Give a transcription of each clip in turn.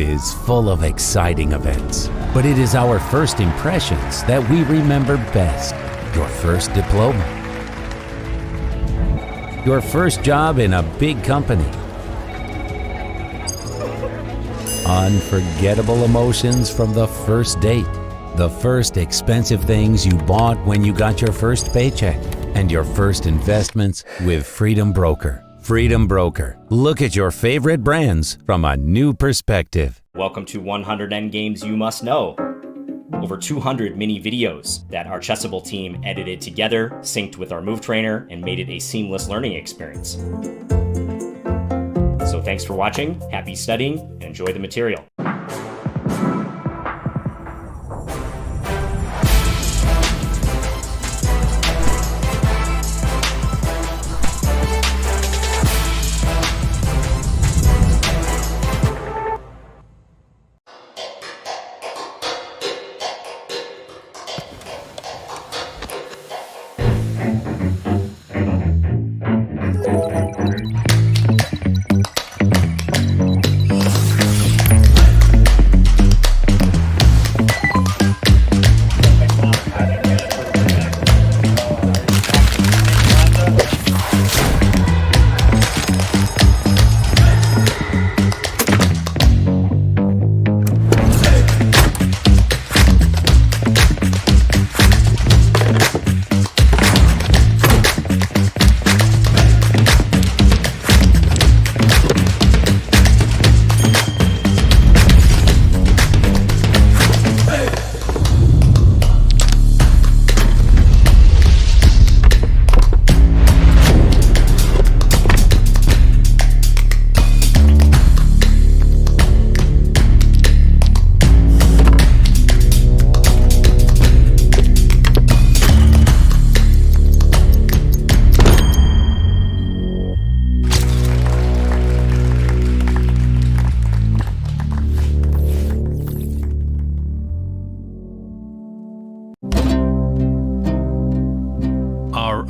is full of exciting events, but it is our first impressions that we remember best. Your first diploma, your first job in a big company, unforgettable emotions from the first date, the first expensive things you bought when you got your first paycheck, and your first investments with Freedom Broker. Freedom Broker. Look at your favorite brands from a new perspective. Welcome to 100 Endgames You Must Know. Over 200 mini videos that our Chessable team edited together, synced with our move trainer, and made it a seamless learning experience. So thanks for watching, happy studying, and enjoy the material.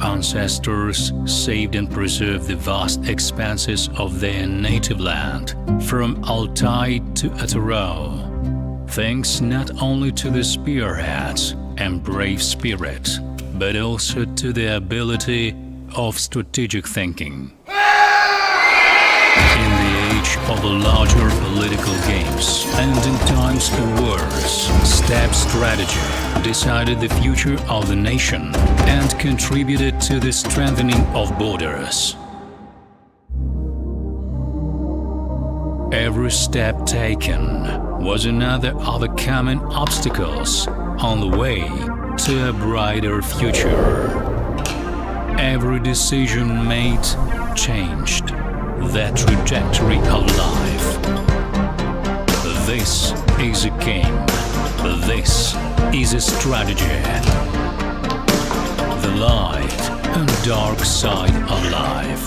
Ancestors saved and preserved the vast expanses of their native land, from Altai to Ataro, thanks not only to the spearheads and brave spirit, but also to the ability of strategic thinking. In the age of the larger political games, and in times of wars, step strategy decided the future of the nation and contributed to the strengthening of borders. Every step taken was another of the common obstacles on the way to a brighter future. Every decision made changed the trajectory of life. This is a game. This is a strategy. The light and dark side of life.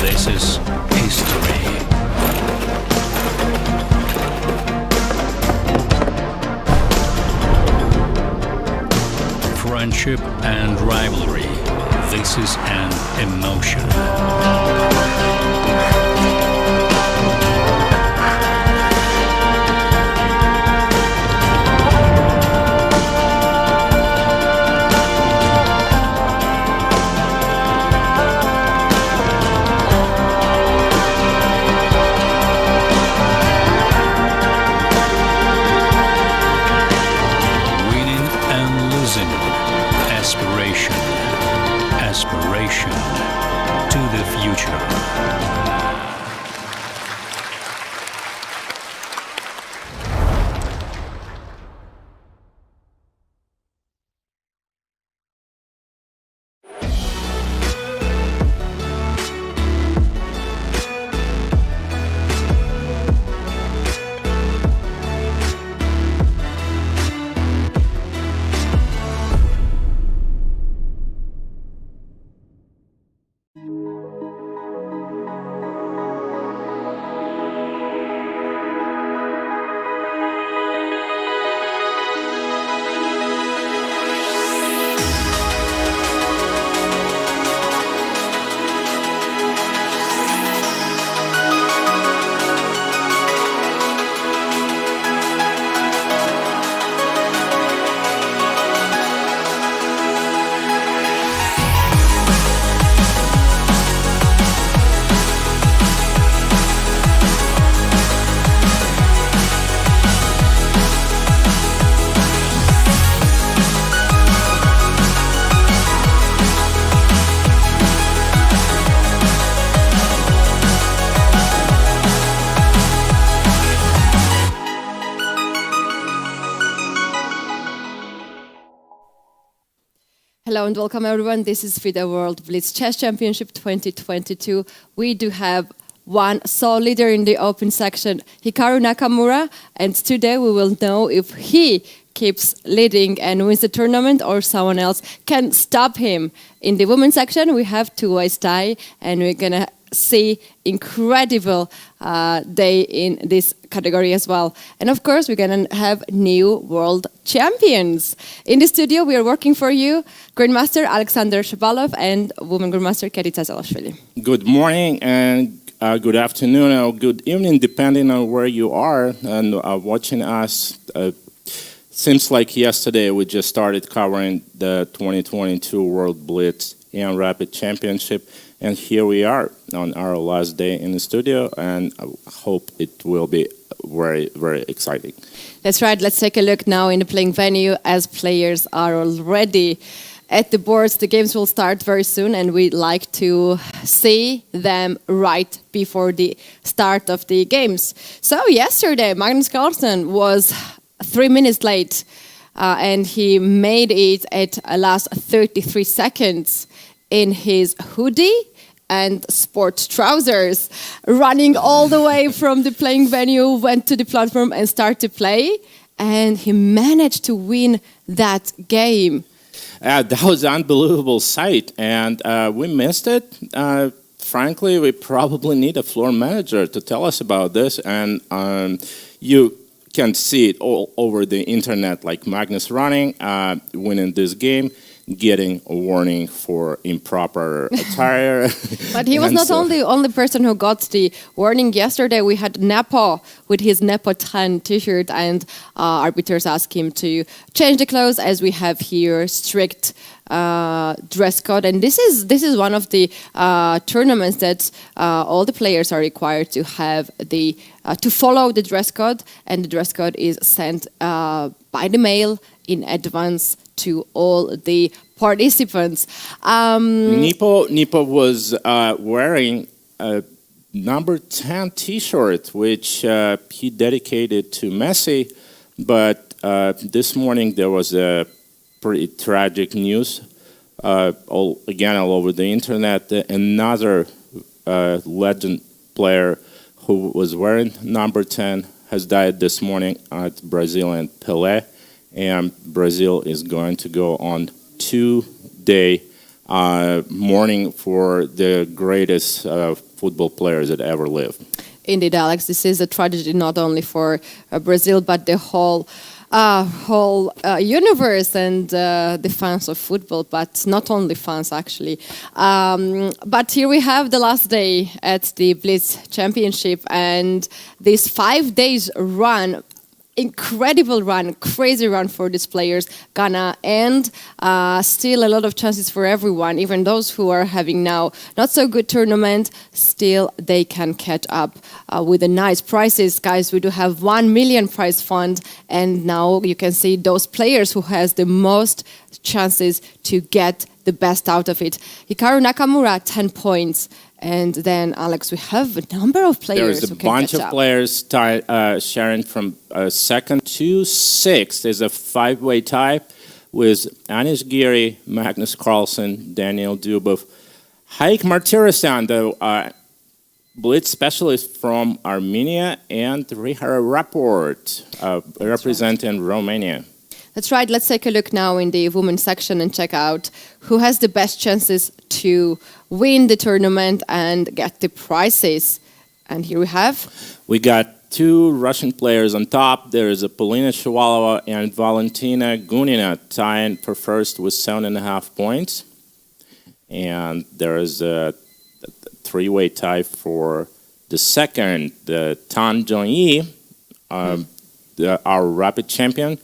This is history. Friendship and rivalry. This is an emotion. Aspiration to the future. Hello and welcome everyone. This is FIDE World Blitz Chess Championship 2022. We do have one sole leader in the open section, Hikaru Nakamura, and today we will know if he keeps leading and wins the tournament or someone else can stop him. In the women's section we have two-way tie and we're gonna see incredible day in this category as well. And of course we're gonna have new world champions. In the studio we are working for you, Grandmaster Alexander Shabalov and woman Grandmaster Keti Tsatsalashvili. Good morning and good afternoon or good evening, depending on where you are and watching us. Seems like yesterday we just started covering the 2022 World Blitz and Rapid Championship, and here we are on our last day in the studio, and I hope it will be very, very exciting. That's right. Let's take a look now in the playing venue as players are already at the boards. The games will start very soon and we'd like to see them right before the start of the games. So yesterday Magnus Carlsen was 3 minutes late and he made it at last 33 seconds in his hoodie and sports trousers, running all the way from the playing venue, went to the platform and started to play, and he managed to win that game. That was an unbelievable sight, and we missed it. Frankly, we probably need a floor manager to tell us about this, and you can see it all over the internet, like Magnus running, winning this game, getting a warning for improper attire. But he was not the only person who got the warning. Yesterday we had Nepo with his Nepo 10 t-shirt, and arbiters asked him to change the clothes as we have here strict dress code. And this is one of the tournaments that all the players are required to have to follow the dress code, and the dress code is sent by the mail in advance to all the participants. Nipo was wearing a number 10 t-shirt, which he dedicated to Messi, but this morning there was a pretty tragic news all over the internet. Another legend player who was wearing number 10 has died this morning at Brazilian Pelé. And Brazil is going to go on 2-day mourning for the greatest football players that ever lived. Indeed, Alex, this is a tragedy not only for Brazil, but the whole universe and the fans of football, but not only fans actually. But here we have the last day at the Blitz Championship, and this 5 days run, incredible run, crazy run for these players, gonna end. Still a lot of chances for everyone, even those who are having now not so good tournament, still they can catch up with the nice prizes. Guys, we do have 1 million prize fund, and now you can see those players who has the most chances to get the best out of it. Hikaru Nakamura, 10 points. And then, Alex, we have a number of players who can catch up. There's a bunch of players sharing from second to sixth. There's a 5-way tie with Anish Giri, Magnus Carlsen, Daniel Dubov, Haik Martirosyan, the Blitz specialist from Armenia, and Rihara Rapport, representing Romania. That's right. Let's take a look now in the women's section and check out who has the best chances to win the tournament and get the prizes. And here we got 2 Russian players on top. There is Polina Shabalova and Valentina Gunina tying for first with 7.5 points. And there is a 3-way tie for the second, the Tan Jong-yi, our rapid champion.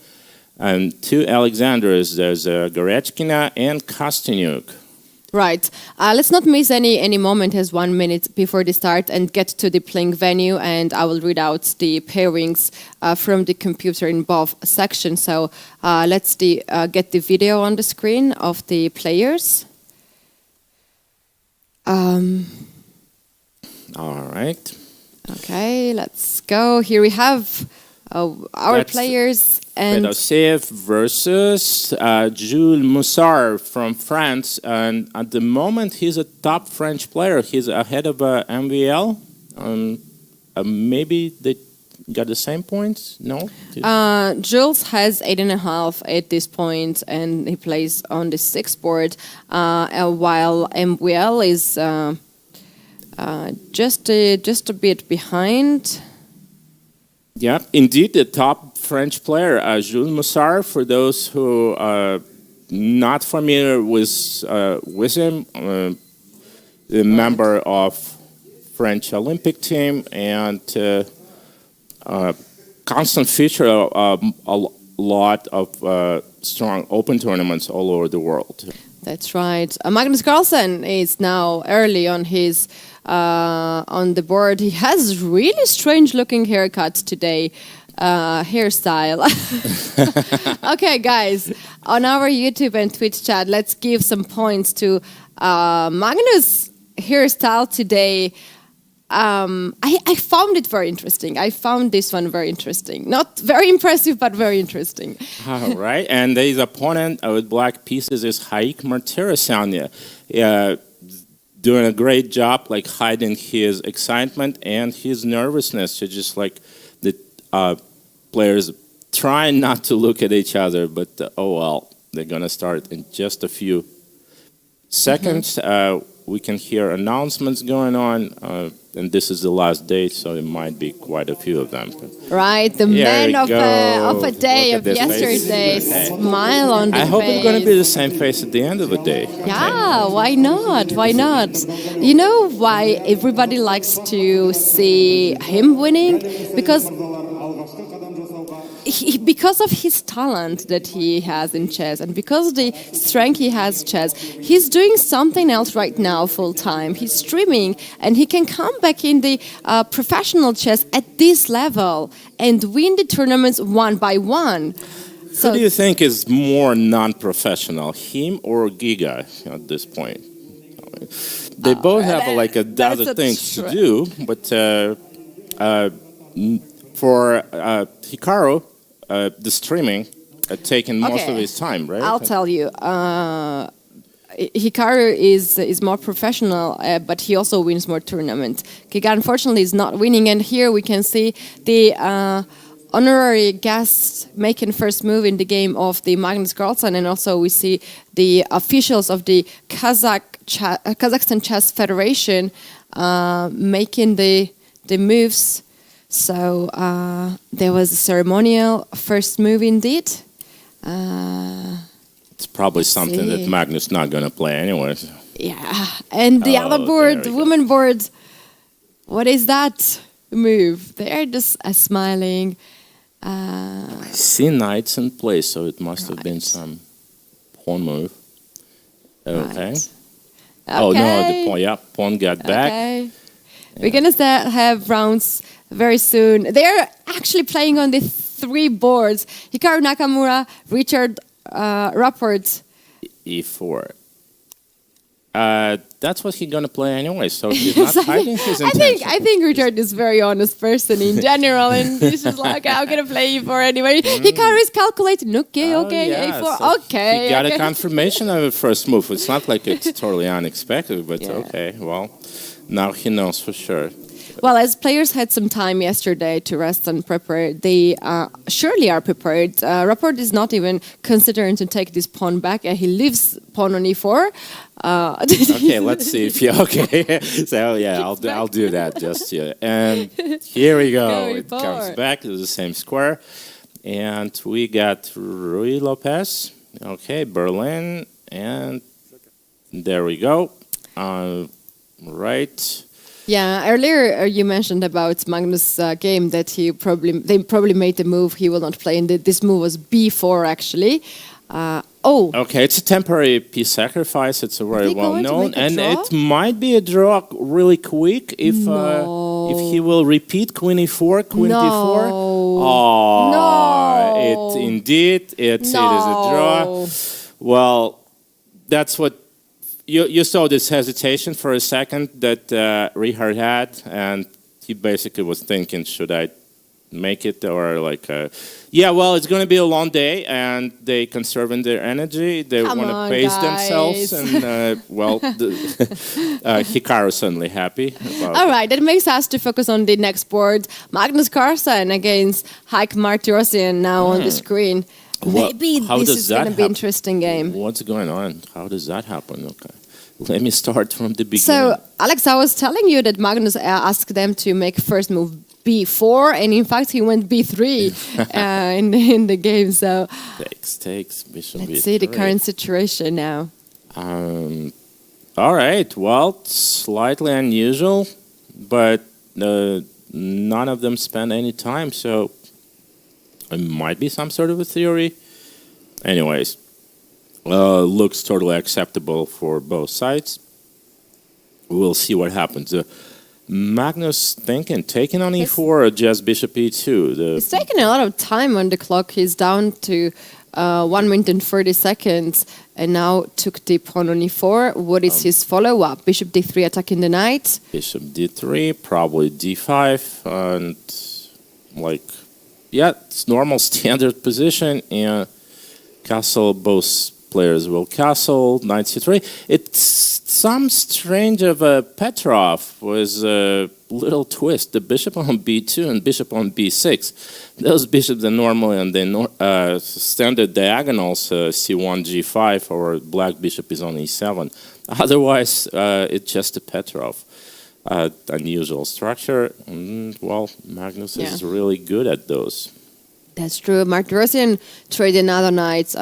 And 2 Alexanders, there's Gorechkina and Kostyanyuk. Right. Let's not miss any moment as 1 minute before the start and get to the playing venue, and I will read out the pairings from the computer in both sections. So let's get the video on the screen of the players. All right. Okay, let's go. Here we have our players And Fedoseev versus Jules Moussard from France. And at the moment, he's a top French player. He's ahead of MVL. Maybe they got the same points? No? Jules has 8.5 at this point, and he plays on the 6th board, while MVL is just a bit behind. Yeah, indeed, the top French player, Jules Moussard. For those who are not familiar with him, a member of French Olympic team and constant feature of a lot of strong open tournaments all over the world. That's right. Magnus Carlsen is now early on his on the board. He has really strange looking haircut today, hairstyle. Okay, guys, on our YouTube and Twitch chat, let's give some points to Magnus' hairstyle today. I found it very interesting. I found this one very interesting. Not very impressive, but very interesting. All right. And his opponent with black pieces is Haik Martirosyan. Doing a great job, like hiding his excitement and his nervousness. So just like the players trying not to look at each other, but oh well, they're going to start in just a few seconds. We can hear announcements going on, and this is the last date, so it might be quite a few of them. Right, the man of a day of yesterday, smile on the face. I hope it's going to be the same face at the end of the day. Yeah, why not? Why not? You know why everybody likes to see him winning? Because of his talent that he has in chess and because of the strength he has in chess, he's doing something else right now full time. He's streaming and he can come back in the professional chess at this level and win the tournaments one by one. Who do you think is more non-professional, him or Giga at this point? They both have like a dozen things to do, but for Hikaru, the streaming taking most of his time, right? I'll tell you. Hikaru is more professional, but he also wins more tournaments. Giga, unfortunately, is not winning, and here we can see the honorary guest making first move in the game of the Magnus Carlsen, and also we see the officials of the Kazakhstan Chess Federation making the moves. So there was a ceremonial first move indeed. It's probably something that Magnus not going to play anyway. Yeah, and the other board, the women board, what is that move? They're just smiling. I see knights in play, so it must have been some pawn move. Okay. Right. Oh no, the pawn. Yeah, pawn got back. Okay. Yeah. We're gonna have rounds very soon. They're actually playing on the 3 boards. Hikaru Nakamura, Richard Rapport. E4. That's what he's gonna play anyway. So he's not hiding his intention. I think Richard is a very honest person in general, and he's just like, I'm gonna play E4 anyway. Hikaru is calculating. Okay, yeah, A4. So okay. He got a confirmation of the first move. It's not like it's totally unexpected, but okay. Well, now he knows for sure. Well, as players had some time yesterday to rest and prepare, they surely are prepared. Rapport is not even considering to take this pawn back. He leaves pawn on E4. Okay, let's see if you okay. So yeah, I'll do that just here. And here we go. It comes back to the same square, and we got Rui Lopez. Okay, Berlin, and there we go. Right. Yeah, earlier you mentioned about Magnus' game that they probably made the move he will not play, and this move was B4 actually. Okay, it's a temporary piece sacrifice. It's a very well known, and it might be a draw really quick if he will repeat Queen E4, Queen D4. Oh, no! It is a draw. Well, that's what. You saw this hesitation for a second that Richard had, and he basically was thinking, should I make it, or like, yeah, well, it's going to be a long day, and they conserving their energy. They Come want to on, pace guys. themselves, and Hikaru's certainly happy. All right, that makes us to focus on the next board. Magnus Carlsen against Heike Martirosyan now on the screen. Maybe this is going to be an interesting game. What's going on? How does that happen? Okay. Let me start from the beginning. So, Alex, I was telling you that Magnus asked them to make first move B4, and in fact, he went B3 in the game. So, takes bishop let's B3. see the current situation now. All right. Well, slightly unusual, but none of them spend any time, so it might be some sort of a theory. Anyways. Looks totally acceptable for both sides. We'll see what happens. Magnus taking on e4 or just bishop e2? He's taking a lot of time on the clock. He's down to 1 minute and 30 seconds, and now took the pawn on e4. What is his follow-up? Bishop d3 attacking the knight? Bishop d3, probably d5, and yeah, it's normal standard position, and castle both players will castle, knight c3. It's some strange of a Petrov with a little twist. The bishop on b2 and bishop on b6. Those bishops are normally on the standard diagonals, c1, g5, or black bishop is on e7. Otherwise, it's just a Petrov. Unusual structure. Well, Magnus is really good at those. That's true. Martirosyan traded another knight.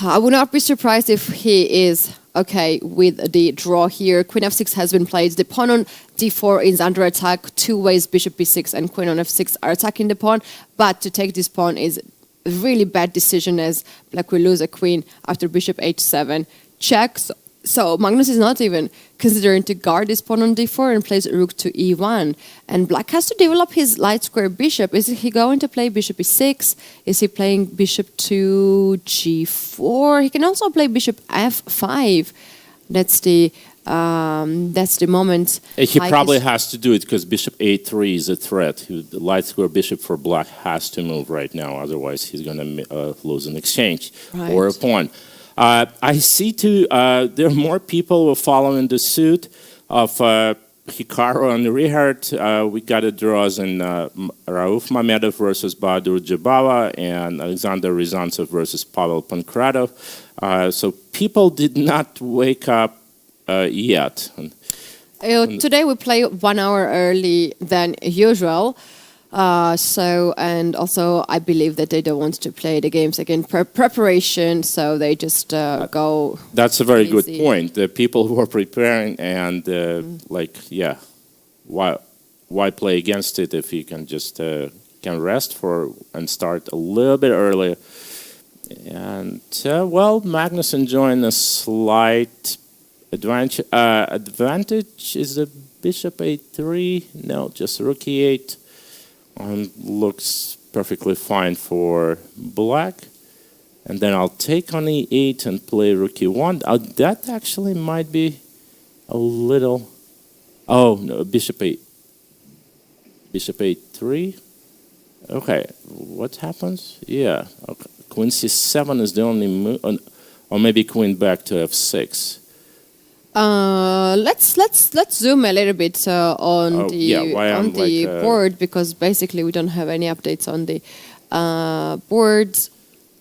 I would not be surprised if he is okay with the draw here. Queen f6 has been played. The pawn on d4 is under attack. Two ways, bishop b6 and queen on f6 are attacking the pawn. But to take this pawn is a really bad decision, as black will lose a queen after bishop h7 checks. So Magnus is not even considering to guard this pawn on d4 and plays rook to e1. And black has to develop his light square bishop. Is he going to play bishop e6? Is he playing bishop to g4? He can also play bishop f5. That's the moment. He probably has to do it because bishop a3 is a threat. The light square bishop for black has to move right now. Otherwise, he's going to lose an exchange or a pawn. I see too, there are more who are following the suit of Hikaru and Richard. We got the draws in Rauf Mamedov versus Bahadur Jabala and Alexander Ryazantsev versus Pavel Pankratov. So people did not wake up yet. Today we play 1 hour early than usual. And also I believe that they don't want to play the games again preparation, so they just go. That's a very good point. The people who are preparing and why play against it if you can just can rest and start a little bit earlier. And Magnus enjoying a slight advantage. Advantage is the bishop a3. No, just rook e8. Looks perfectly fine for black. And then I'll take on e8 and play rook e1. That actually might be a little... Oh, no, bishop a3. Okay, what happens? Yeah, okay. Queen c7 is the only move. Or maybe queen back to f6. Let's zoom a little bit on the board, because basically we don't have any updates on the boards.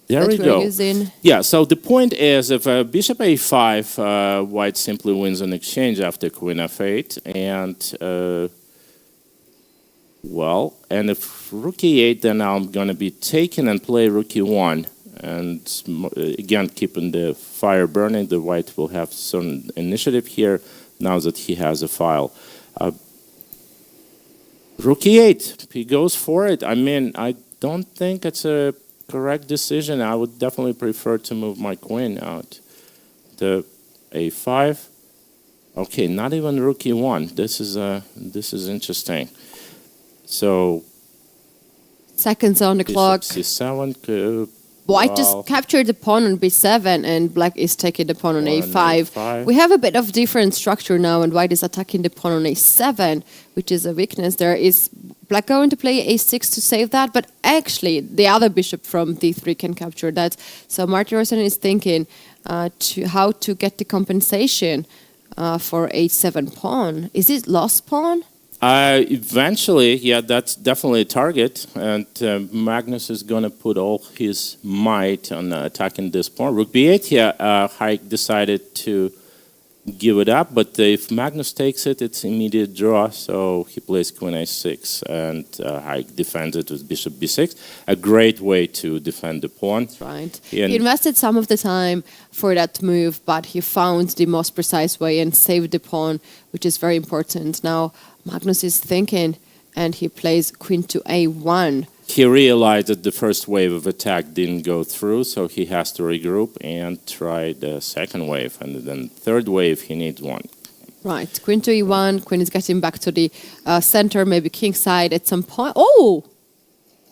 There we go. Using. Yeah, so the point is, if bishop a5, white simply wins an exchange after queen f8, and and if rook e8, then I'm going to be taken and play rook e1. And again, keeping the fire burning, the white will have some initiative here now that he has a file. Rook e8, he goes for it. I mean, I don't think it's a correct decision. I would definitely prefer to move my queen out to a5. Okay, not even rook e1. This is interesting. So seconds on the clock. c7. White just captured the pawn on b7 and black is taking the pawn on a5. We have a bit of different structure now and white is attacking the pawn on a7, which is a weakness. There is black going to play a6 to save that, but actually the other bishop from d3 can capture that. So Martin Rosen is thinking how to get the compensation for a7 pawn. Is it lost pawn? Eventually, yeah, that's definitely a target, and Magnus is going to put all his might on attacking this pawn. Rook b8, yeah, Haik decided to give it up, but if Magnus takes it, it's immediate draw, so he plays queen a6, and Haik defends it with bishop b6. A great way to defend the pawn. That's right. He invested some of the time for that move, but he found the most precise way and saved the pawn, which is very important. Now, Magnus is thinking, and he plays queen to a1. He realized that the first wave of attack didn't go through, so he has to regroup and try the second wave. And then third wave, he needs one. Right, queen to e1, queen is getting back to the center, maybe king side at some point. Oh!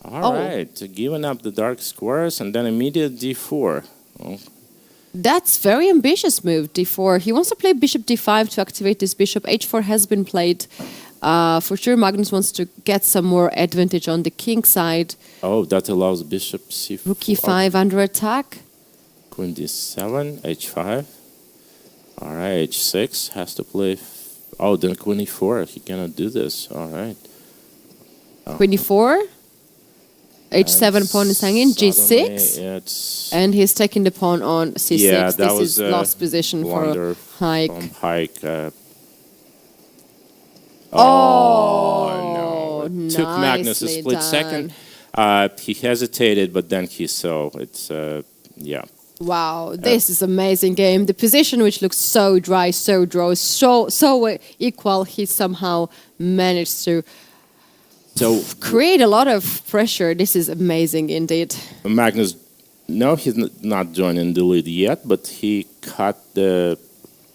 All right, giving up the dark squares and then immediate d4. Oh. That's very ambitious move, d4. He wants to play bishop d5 to activate this bishop. h4 has been played. For sure, Magnus wants to get some more advantage on the king side. Oh, that allows bishop c4. Rook e5 under attack. Queen d7, h5. All right, h6 has to play. Oh, then queen e4. He cannot do this. All right. Oh. Queen e4. h7 pawn is hanging. g6. And he's taking the pawn on c6. Yeah, this is lost position for Haik. Oh, no. Took Magnus a split done. second. He hesitated, but then he saw. It's, yeah. Wow, this is amazing game. The position which looks so dry, so draw, so equal, he somehow managed to create a lot of pressure. This is amazing indeed. Magnus, no, he's not joining the lead yet, but he cut the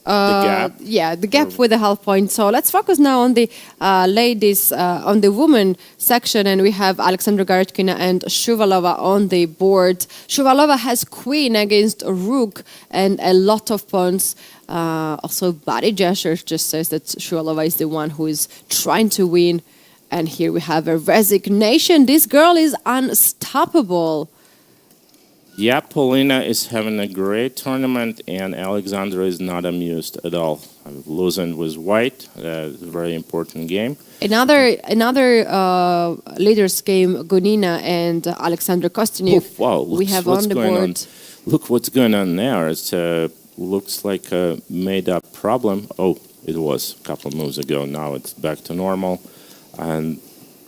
gap. Yeah, the gap with the half point. So let's focus now on the ladies, on the women section, and we have Alexandra Garetkina and Shabalova on the board. Shabalova has queen against a rook and a lot of pawns. Also, body gesture just says that Shabalova is the one who is trying to win. And here we have a resignation. This girl is unstoppable. Yeah, Polina is having a great tournament, and Alexandra is not amused at all. Losing with white, a very important game. Another leaders game, Gunina and Alexandra Kostynev. Wow, we have on the board. Look what's going on there. It looks like a made-up problem. Oh, it was a couple of moves ago. Now it's back to normal. And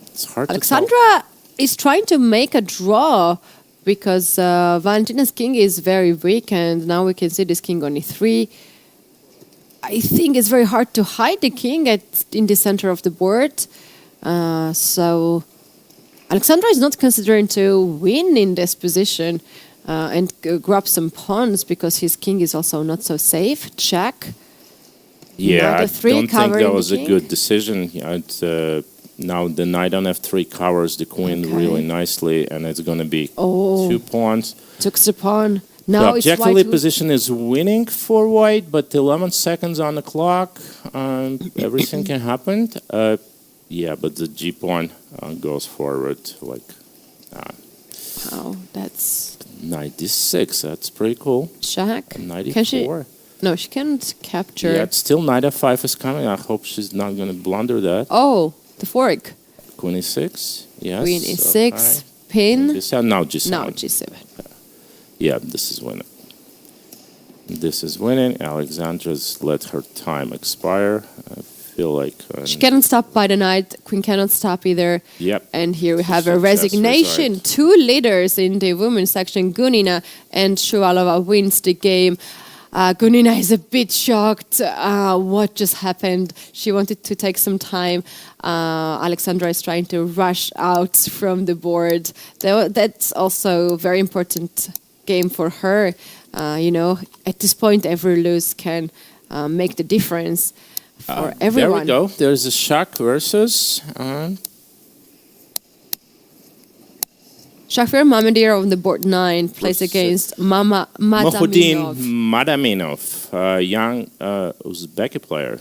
it's hard Alexandra is trying to make a draw because Valentina's king is very weak, and now we can see this king on e3. I think it's very hard to hide the king in the center of the board. So Alexandra is not considering to win in this position and grab some pawns because his king is also not so safe. Check. Yeah, I don't think that was a good decision. Now the knight on f3 covers the queen really nicely, and it's going to be 2 pawns. Took the pawn. Now the objectively position is winning for white, but 11 seconds on the clock. Everything can happen. Yeah, but the g pawn goes forward like. Wow, that's. Knight d6. That's pretty cool. Check. Knight e4. No, she can't capture. Yeah, it's still knight f5 is coming. I hope she's not going to blunder that. Oh, the fork. Queen e6. Yes. Queen e6. Pin. Now g7. Now g7. Yeah, this is winning. This is winning. Alexandra's let her time expire. I feel like... she cannot stop by the knight. Queen cannot stop either. Yep. And here we have a resignation. Right. 2 leaders in the women's section. Gunina and Shabalova wins the game. Gunina is a bit shocked. What just happened? She wanted to take some time. Alexandra is trying to rush out from the board. That's also a very important game for her. At this point, every lose can make the difference for everyone. There we go. There's a Shak versus... Shafir Mamedir on the board 9 plays against Mohudin Madaminov. Madaminov, young Uzbeki player.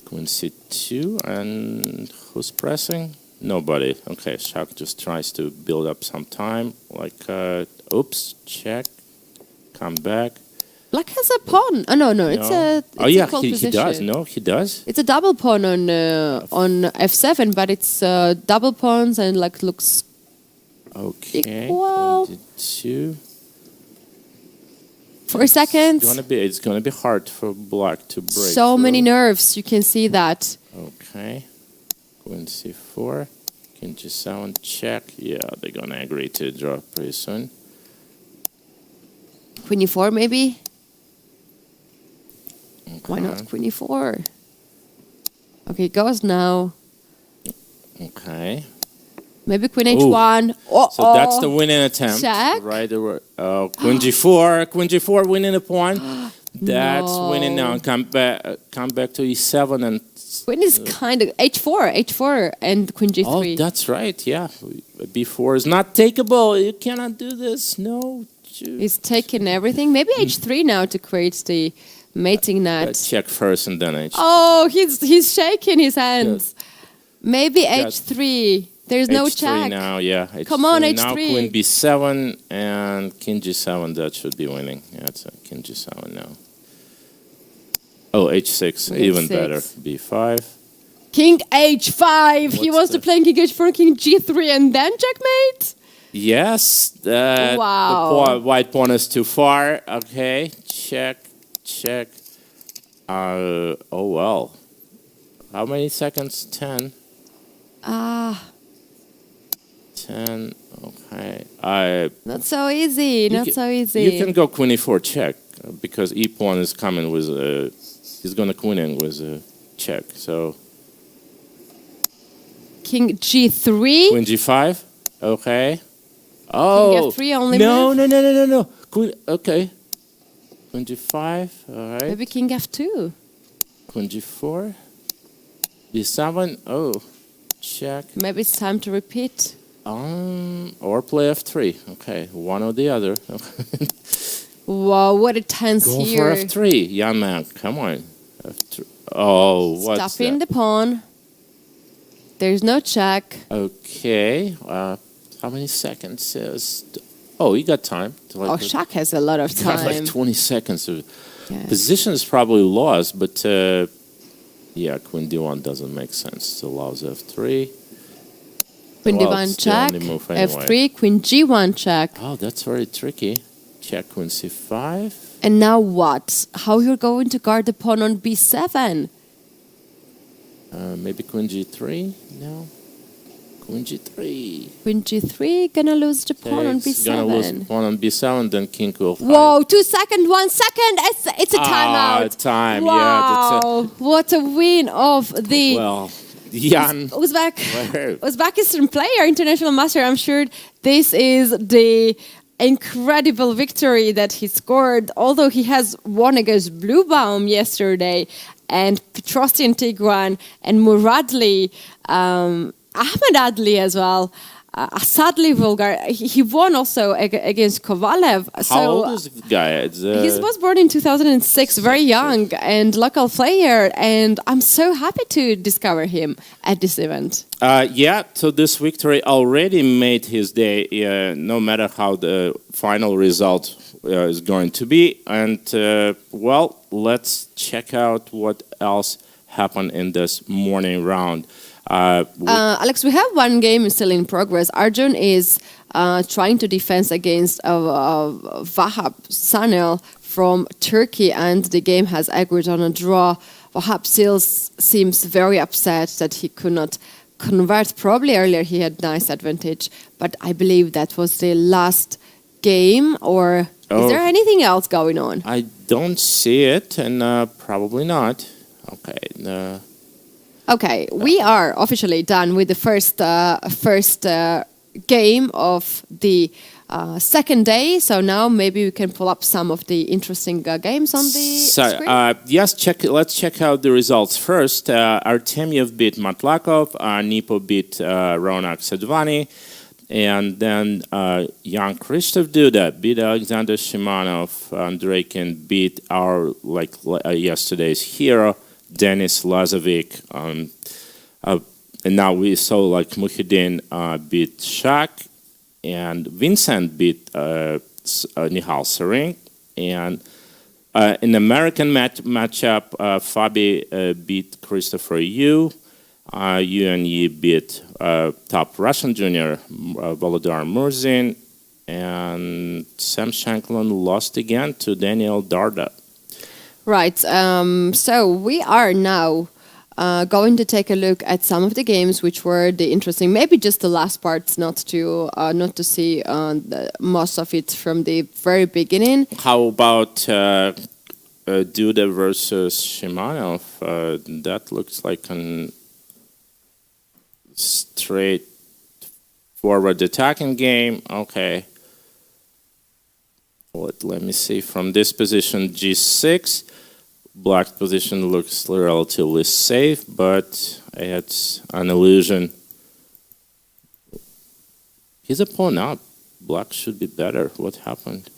Queen c2, and who's pressing? Nobody. Okay, Shak just tries to build up some time. Like, oops, check, come back. Black has a pawn. Oh no, it's a. It's oh yeah, equal he position. does. No, he does. It's a double pawn on f7, but it's double pawns and like looks Okay. equal. 22. 4 seconds. It's gonna be hard for Black to break. So many nerves. You can see that. Okay. Queen c4. King g7 check. Yeah, they're gonna agree to draw pretty soon. Queen e4 maybe. Okay. Why not Queen e4? Okay, goes now. Okay. Maybe Queen h1. Oh, So that's the winning attempt. Check. Right. Queen g4. Queen g4 winning a pawn. That's No. winning now. Come back to e7 and. Queen is kind of h4, and Queen g3. Oh, that's right. Yeah. b4 is not takeable. You cannot do this. No. He's taking everything. Maybe h3 now to create the mating net. Check first and then h. Oh, he's shaking his hands. Maybe Yeah. h3. There's no H3 check. now, yeah. H3. Come on, Now h3. Queen b7 and King g7. That should be winning. Yeah, it's a King g7 now. Oh, h6, even H6. better. b5. King h5. He What's wants to the- play King h4, King g3, and then checkmate. Yes, Wow. the white pawn is too far. Okay, check. Oh well. How many seconds? 10. 10. Okay. Not so easy. Not so easy. You can go Queen e4 check because e pawn is coming with a. He's gonna queen in with a check. So King g3. Queen g5. Okay. Oh. F3 only no, move? no. Queen. Okay. Queen g5. All right. Maybe King f2. Queen g4. b7. Oh. Check. Maybe it's time to repeat. Or play f3. Okay. One or the other. Wow, what a tense Go here. for f3. Young man. Come on. F3. Oh, what's Stopping that? the pawn. There's no check. Okay. How many seconds is? Oh, you got time. Oh, Shak has a lot of You have time. like 20 seconds. Yeah. Position is probably lost, but yeah, Queen d1 doesn't make sense. Still allows f3. Queen Well, d1 it's the check. only move anyway. F3, Queen g1 check. Oh, that's very tricky. Check Queen c5. And now what? How you're going to guard the pawn on b7? Maybe Queen g3? No. Queen g3. Queen g3, gonna lose the pawn on It's gonna lose b7. pawn on b7, then King will fight. Whoa, 2 seconds, 1 second. It's a timeout. Time. Wow, Yeah, that's what a win of the well, Jan. Uzbekistan player, international master. I'm sure this is the incredible victory that he scored, although he has won against Bluebaum yesterday, and Petrosian Tigran, and Muradli, Ahmed Adli as well. Asadli Vulgar. He won also against Kovalev. How old is the guy? He was born in 2006, very young and local player, and I'm so happy to discover him at this event. Yeah, so this victory already made his day, no matter how the final result is going to be. And, well, let's check out what else happened in this morning round. Alex, we have one game still in progress. Arjun is trying to defend against Vahab Sanel from Turkey, and the game has agreed on a draw. Vahab still seems very upset that he could not convert. Probably earlier he had nice advantage, but I believe that was the last game, or is there anything else going on? I don't see it, and probably not. Okay. Okay, we are officially done with the first game of the second day. So now maybe we can pull up some of the interesting games on the screen. Yes, let's check out the results first. Artemyev beat Matlakov, Nipo beat Ronak Sedvani, and then young Krzysztof Duda beat Alexander Shimanov. Andreikin beat our yesterday's hero, Denis Lazovic. And now we saw Mukhidin beat Shak, and Vincent beat Nihal Sarin. And in the American matchup, Fabi beat Christopher Yu. Yuan Yi beat top Russian junior Volodar Murzin, and Sam Shanklin lost again to Daniel Darda. Right. So we are now going to take a look at some of the games which were the interesting. Maybe just the last parts, not to see most of it from the very beginning. How about Duda versus Shimanov? That looks like an straight forward attacking game. Okay. Let me see. From this position, G6. Black's position looks relatively safe, but it's an illusion. He's a pawn up. Black should be better. What happened?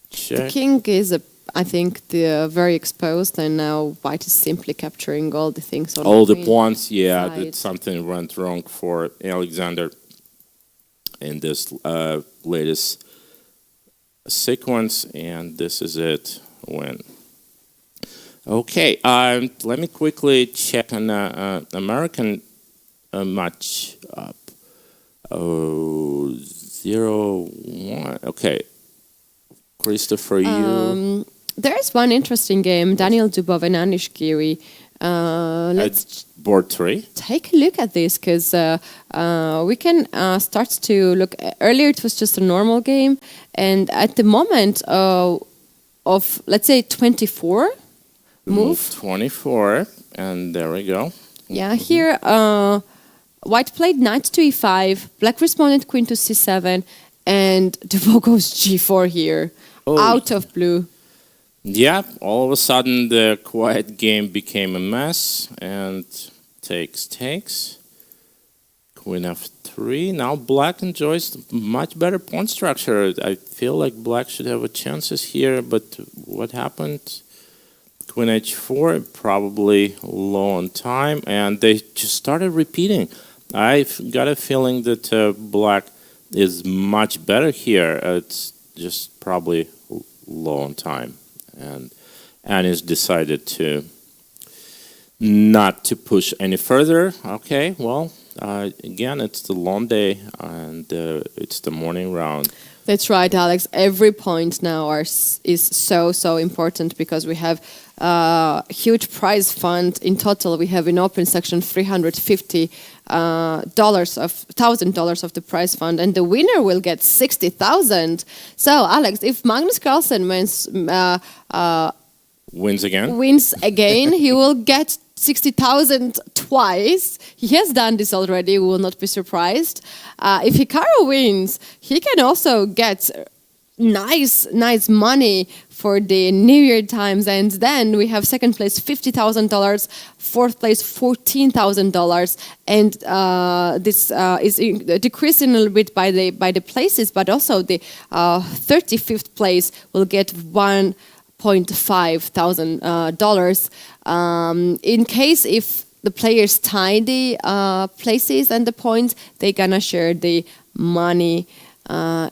Check. The king is, I think, very exposed, and now white is simply capturing all the things on all the the pawns. Yeah, side. that something went wrong for Alexander in this latest sequence, and this is it. Win. Okay, let me quickly check an American match up. 0-1. Okay, Christopher, you. There is one interesting game, Daniel Dubov and Anish Giri. Let's board 3. take a look at this, because we can start to look. Earlier it was just a normal game, and at the moment of, let's say, 24 move 24, and there we go. Yeah, here white played knight to e5, black responded queen to c7, and Dubov goes g4 here, out of blue. Yeah, all of a sudden the quiet game became a mess, and takes. Queen f3. Now black enjoys much better pawn structure. I feel like black should have a chances here, but what happened? Queen h4, probably low on time, and they just started repeating. I've got a feeling that black is much better here. It's just probably low on time. And Anis decided to not to push any further. Okay, well, again, it's the long day, and it's the morning round. That's right, Alex. Every point now is so important, because we have a huge prize fund. In total, we have in open section $350,000 of the prize fund, and the winner will get 60,000. So, Alex, if Magnus Carlsen wins again, he will get 60,000 twice. He has done this already. We will not be surprised. If Hikaru wins, he can also get nice money for the New Year times. And then we have second place $50,000, fourth place $14,000, and this is decreasing a little bit by the places, but also the 35th place will get $1,500. In case if the players tie the places and the points, they're gonna share the money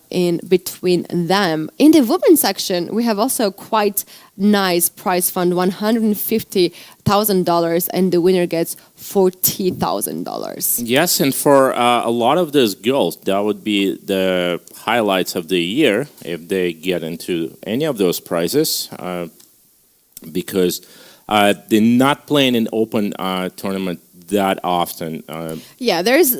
in between them. In the women's section, we have also quite nice prize fund, $150,000, and the winner gets $40,000. Yes, and for a lot of those girls, that would be the highlights of the year if they get into any of those prizes, because they're not playing in open tournament that often. Yeah, there's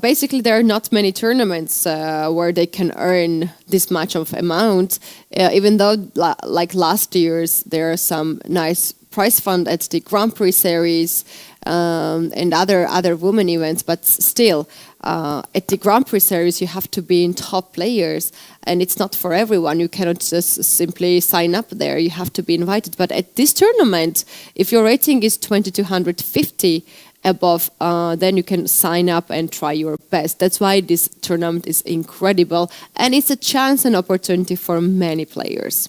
basically there are not many tournaments where they can earn this much of amount, even though like last year's there are some nice prize fund at the Grand Prix series, and other women events, but still, at the Grand Prix series, you have to be in top players, and it's not for everyone. You cannot just simply sign up there. You have to be invited. But at this tournament, if your rating is 2250 above, then you can sign up and try your best. That's why this tournament is incredible, and it's a chance and opportunity for many players.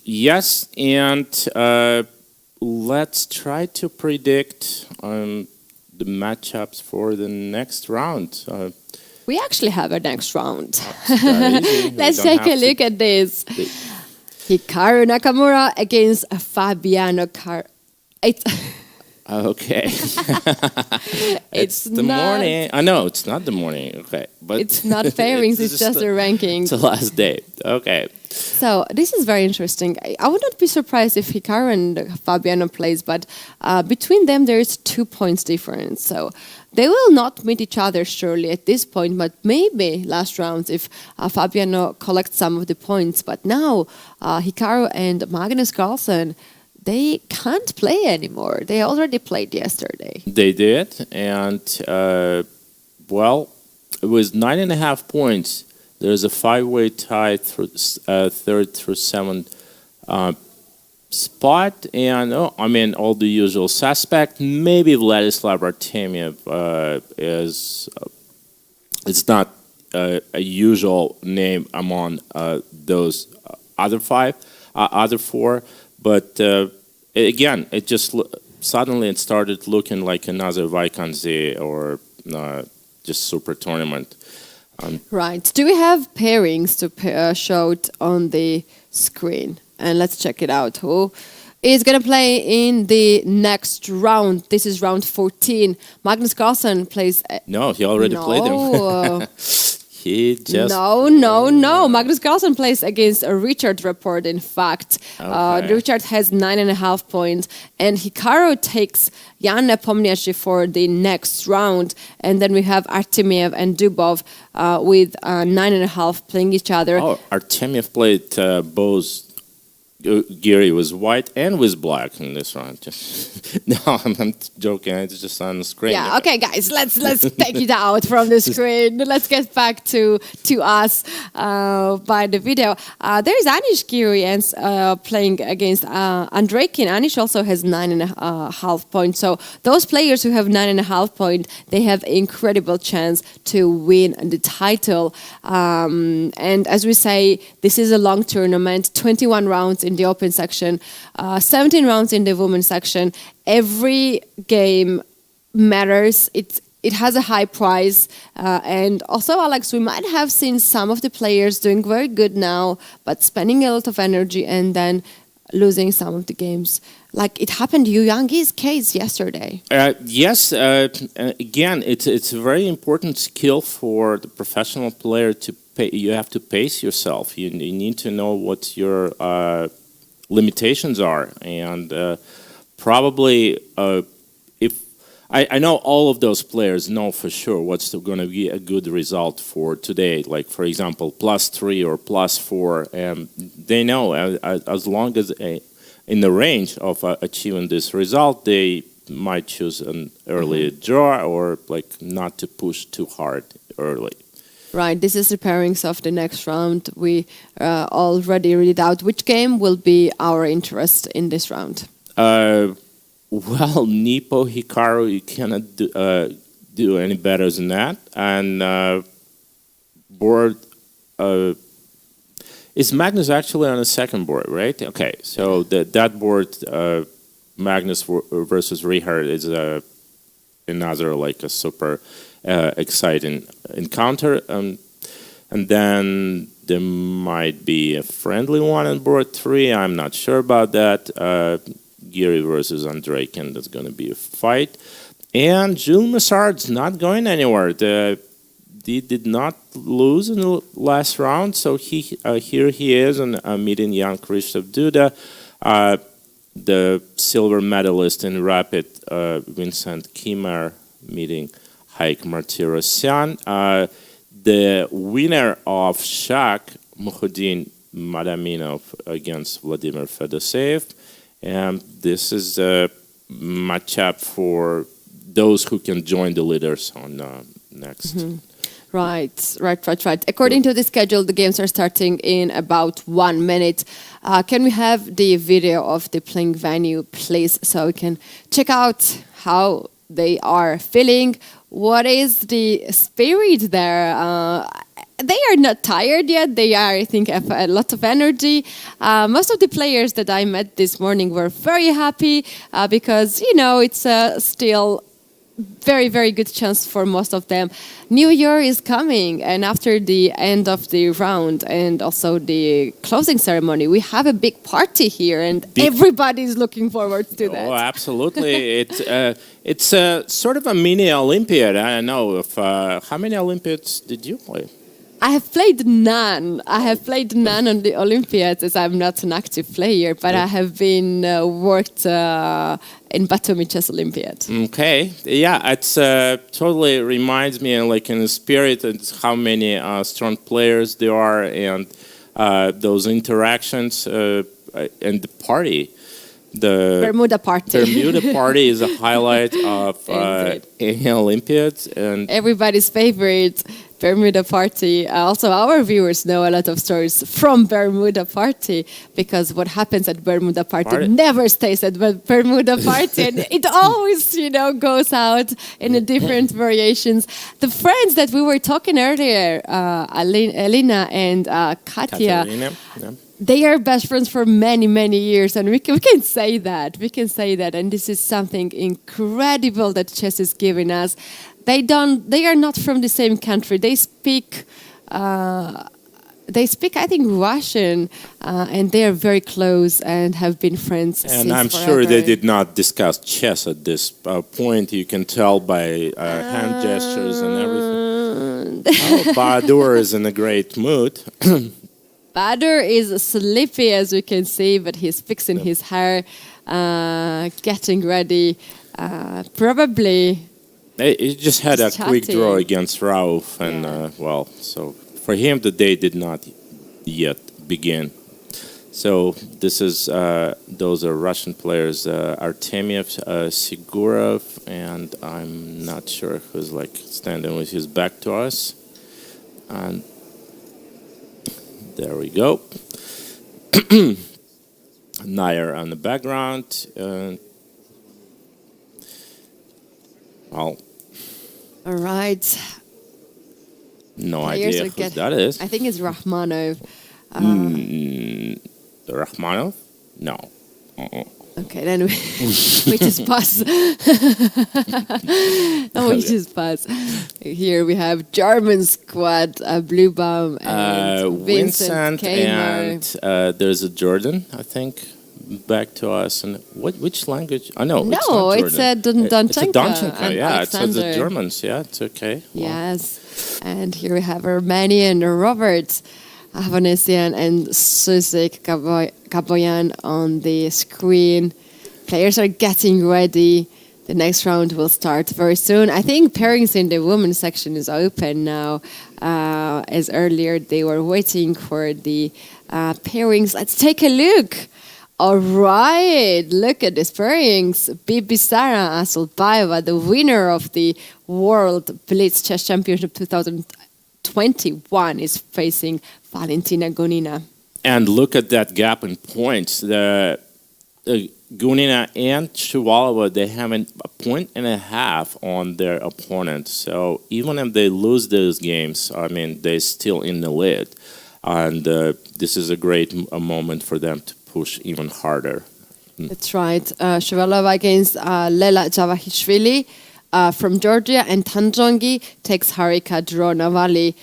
Yes, and let's try to predict the matchups for the next round. We actually have a next round. Easy. Let's take a look at this. Hikaru Nakamura against Fabiano Okay. It's the not, morning. I know it's not the morning. Okay, but it's not pairings. It's just a ranking. It's the last day. Okay. So this is very interesting. I would not be surprised if Hikaru and Fabiano plays, but between them there is 2 points difference. So they will not meet each other surely at this point, but maybe last round if Fabiano collects some of the points. But now Hikaru and Magnus Carlsen, they can't play anymore. They already played yesterday. They did, and well, it was 9.5 points. There's a 5-way tie through third through seventh spot, and I mean all the usual suspect. Maybe Vladislav Artemiev is. It's not a usual name among those other four. But again, it just suddenly it started looking like another Vaikanzi or just super tournament. Right. Do we have pairings to show on the screen? And let's check it out. Who is going to play in the next round? This is round 14. Magnus Carlsen plays. No, he already played him. He just No. Magnus Carlsen plays against Richard Rapport, in fact. Okay. Richard has 9.5 points, and Hikaru takes Jan Nepomniachtchi for the next round. And then we have Artemiev and Dubov with 9.5 playing each other. Oh, Artemiev played both. Gary was white and was black in this round. No, I'm joking. It's just on the screen. Yeah. Okay, guys. Let's take it out from the screen. Let's get back to us by the video. There is Anish Giri playing against Andreikin. Anish also has 9.5 points. So those players who have 9.5 points, they have incredible chance to win the title. And as we say, this is a long tournament. 21 rounds in the open section, 17 rounds in the women's section. Every game matters. It has a high price. And also, Alex, we might have seen some of the players doing very good now, but spending a lot of energy and then losing some of the games. Like it happened to Yu Yangi's case yesterday. Yes, again, it's a very important skill for the professional player to pay. You have to pace yourself. You need to know what your limitations are, and probably if I know all of those players know for sure what's going to be a good result for today. Like for example, +3 or +4, and they know as long as in the range of achieving this result, they might choose an early draw or like not to push too hard early. Right, this is the pairings of the next round. We already read out which game will be our interest in this round. Well, Nipo, Hikaru, you cannot do any better than that. And board, is Magnus actually on the second board, right? Okay, so that board, Magnus versus Richard, is another like a super exciting encounter, and then there might be a friendly one on board 3. I'm not sure about that. Giri versus Andreikin, that's going to be a fight. And Jules Massard's not going anywhere. He did not lose in the last round, so here he is meeting Jan Krzysztof Duda, the silver medalist in rapid, Vincent Kimmer, meeting Haik Martirosyan. The winner of Shak, Mukhudin Madaminov against Vladimir Fedoseev. And this is matchup for those who can join the leaders on next. Right. According to the schedule, the games are starting in about 1 minute. Can we have the video of the playing venue, please, so we can check out how they are feeling? What is the spirit there? They are not tired yet. They are, I think, have a lot of energy. Most of the players that I met this morning were very happy because, it's still very, very good chance for most of them. New Year is coming, and after the end of the round and also the closing ceremony, we have a big party here, and everybody is looking forward to that. Oh, absolutely! It's a sort of a mini Olympiad. I don't know if how many Olympiads did you play? I have played none. On the Olympiads as I'm not an active player, but I have been worked in Batumi Chess Olympiad. Okay, yeah, it's totally reminds me like in the spirit and how many strong players there are and those interactions and the party. The Bermuda party. Bermuda party is a highlight of any Olympiads and everybody's favorite. Bermuda party. Also, our viewers know a lot of stories from Bermuda party because what happens at Bermuda party never stays at Bermuda party, and it always, goes out in a different variations. The friends that we were talking earlier, Elena and Katia. They are best friends for many, many years, and we can say that. And this is something incredible that chess is giving us. They are not from the same country. They speak, I think, Russian, and they are very close and have been friends since And I'm forever. sure they did not discuss chess at this point. You can tell by hand gestures and everything. Bahadur is in a great mood. Bahadur is sleepy, as we can see, but he's fixing his hair, getting ready. Probably... He just had a quick draw against Rauf, and so for him the day did not yet begin. So this is those are Russian players, Artemiev, Sigurov, and I'm not sure who's like standing with his back to us. And there we go. Nair on the background. All right. No idea who that is. I think it's Rachmanov. Rachmanov? No. Okay, then we just pass. We just pass. Here we have German squad, Bluebaum and Vincent Keimer. And there's a Jordan, I think, back to us. And which language? Oh, no, it's a Donchenko. It's a Donchenko, yeah. Alexander. It's the Germans, yeah, it's okay. Yes. And here we have Armenian Robert Avanesian and Susik Gaboyan on the screen. Players are getting ready. The next round will start very soon. I think pairings in the women's section is open now. As earlier, they were waiting for the pairings. Let's take a look. All right, look at these pairings. Bibi Sara Asolbaeva, the winner of the World Blitz Chess Championship 2021, is facing Valentina Gonina. And look at that gap in points. The Gonina and Shabalov, they have a point and a half on their opponent. So even if they lose those games, I mean, they're still in the lead. And this is a great moment for them to push even harder. That's right. Shabalov against Lela Javahishvili from Georgia, and Tanjongi takes Harika Dronavali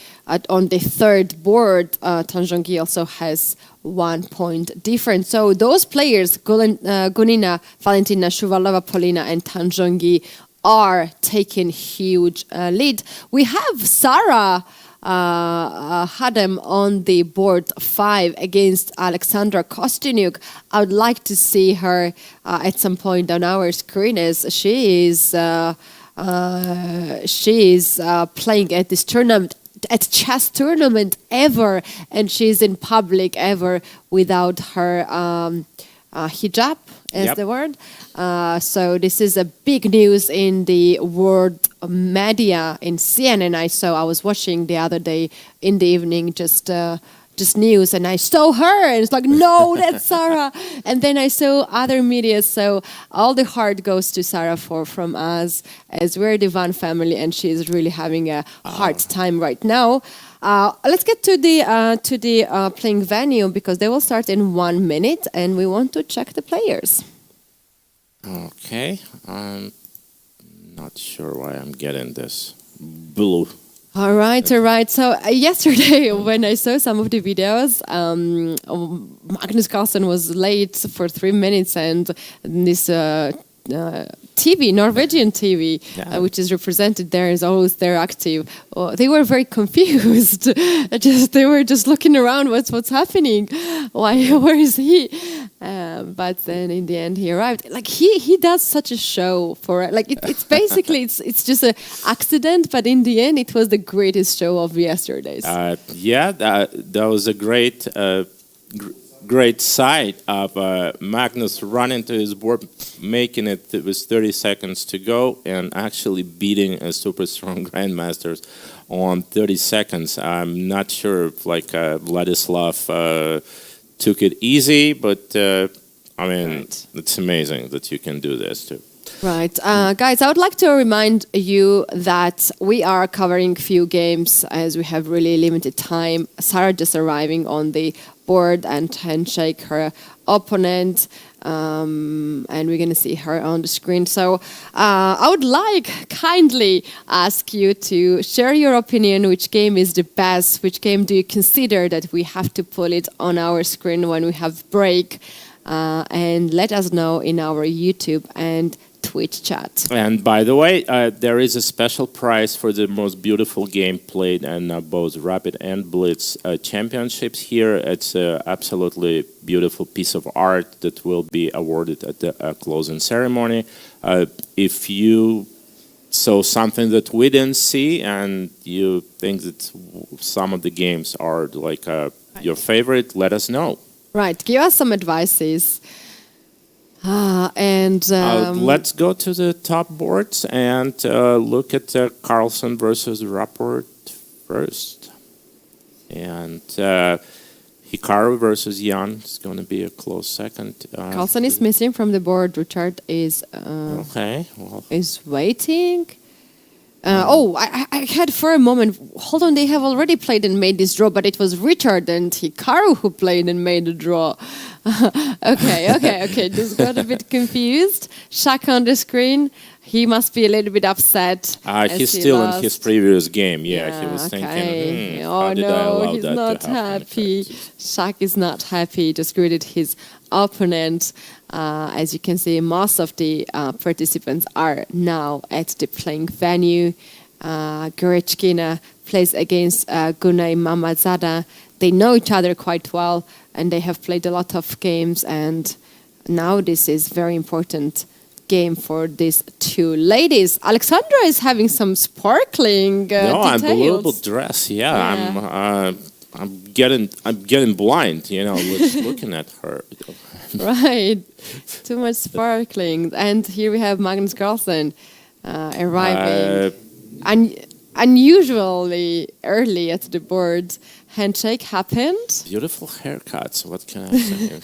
on the third board. Tanjongi also has 1 point difference. So those players, Gonina, Valentina, Shabalova, Polina, and Tanjongi, are taking huge lead. We have Sarah Hadem on the board 5 against Alexandra Kostyniuk. I would like to see her at some point on our screen, as she is playing at this tournament, at chess tournament ever, and she's in public ever without her hijab. is Yep. the word. So this is a big news in the world media in CNN. I was watching the other day in the evening just news, and I saw her, and it's like, no, that's Sarah. And then I saw other media. So all the heart goes to Sarah from us, as we're the Van family, and she's really having a hard time right now. Let's get to the playing venue, because they will start in 1 minute, and we want to check the players. Okay, I'm not sure why I'm getting this blue. All right. So yesterday, when I saw some of the videos, Magnus Carlsen was late for 3 minutes, and this TV, Norwegian TV, which is represented there, is always there active. They were very confused. They were just looking around. What's happening? Why? Where is he? But then in the end, he arrived. Like he does such a show for it's basically it's just an accident. But in the end, it was the greatest show of yesterday's. That was a great sight of Magnus running to his board, making it with 30 seconds to go, and actually beating a super strong grandmasters on 30 seconds. I'm not sure if Vladislav took it easy, but It's amazing that you can do this too. Right. Guys, I would like to remind you that we are covering few games as we have really limited time. Sarah just arriving on the board and handshake her opponent, and we're going to see her on the screen. So I would kindly ask you to share your opinion, which game is the best, which game do you consider that we have to pull it on our screen when we have break, and let us know in our YouTube and Twitch chat. And by the way, there is a special prize for the most beautiful game played in both Rapid and Blitz championships here. It's an absolutely beautiful piece of art that will be awarded at the closing ceremony. If you saw something that we didn't see and you think that some of the games are your favorite, let us know. Right, give us some advices. Let's go to the top boards and look at Carlsen versus Rapport first. And Hikaru versus Jan is going to be a close second. Carlsen is missing from the board. Richard is is waiting. I had for a moment, hold on, they have already played and made this draw, but it was Richard and Hikaru who played and made the draw. Okay, just got a bit confused. Shaka on the screen, he must be a little bit upset. He's still in his previous game, he was thinking, how did I allow he's that not to happen? happy. Shak is not happy, he just greeted his opponent. As you can see, most of the participants are now at the playing venue. Gorechkina plays against Gunay Mamadzada. They know each other quite well, and they have played a lot of games, and now this is very important game for these two ladies. Alexandra is having some sparkling details. Unbelievable dress, I'm getting blind, looking at her. Right, too much sparkling. And here we have Magnus Carlsen arriving unusually early at the board. Handshake happened. Beautiful haircuts, what can I say?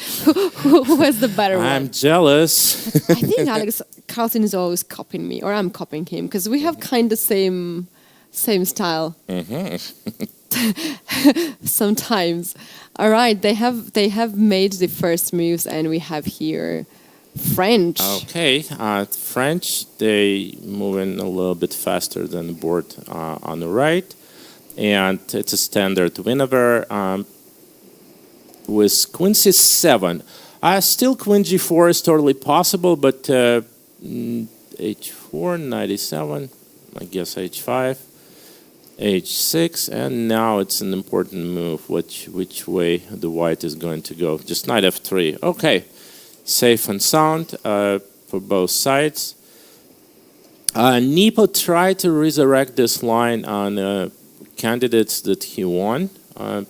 Who has the better one? I'm jealous. I think Alex Carlsen is always copying me, or I'm copying him, because we have kind of same style. Sometimes. All right, they have made the first moves, and we have here French. Okay, French, they moving a little bit faster than the board on the right, and it's a standard Winaver with Queen C7. Still Queen G4 is totally possible, but H4, 97, I guess H5. H6, and now it's an important move, which way the white is going to go. Just knight F3. Okay, safe and sound for both sides. Nepo tried to resurrect this line on candidates that he won, the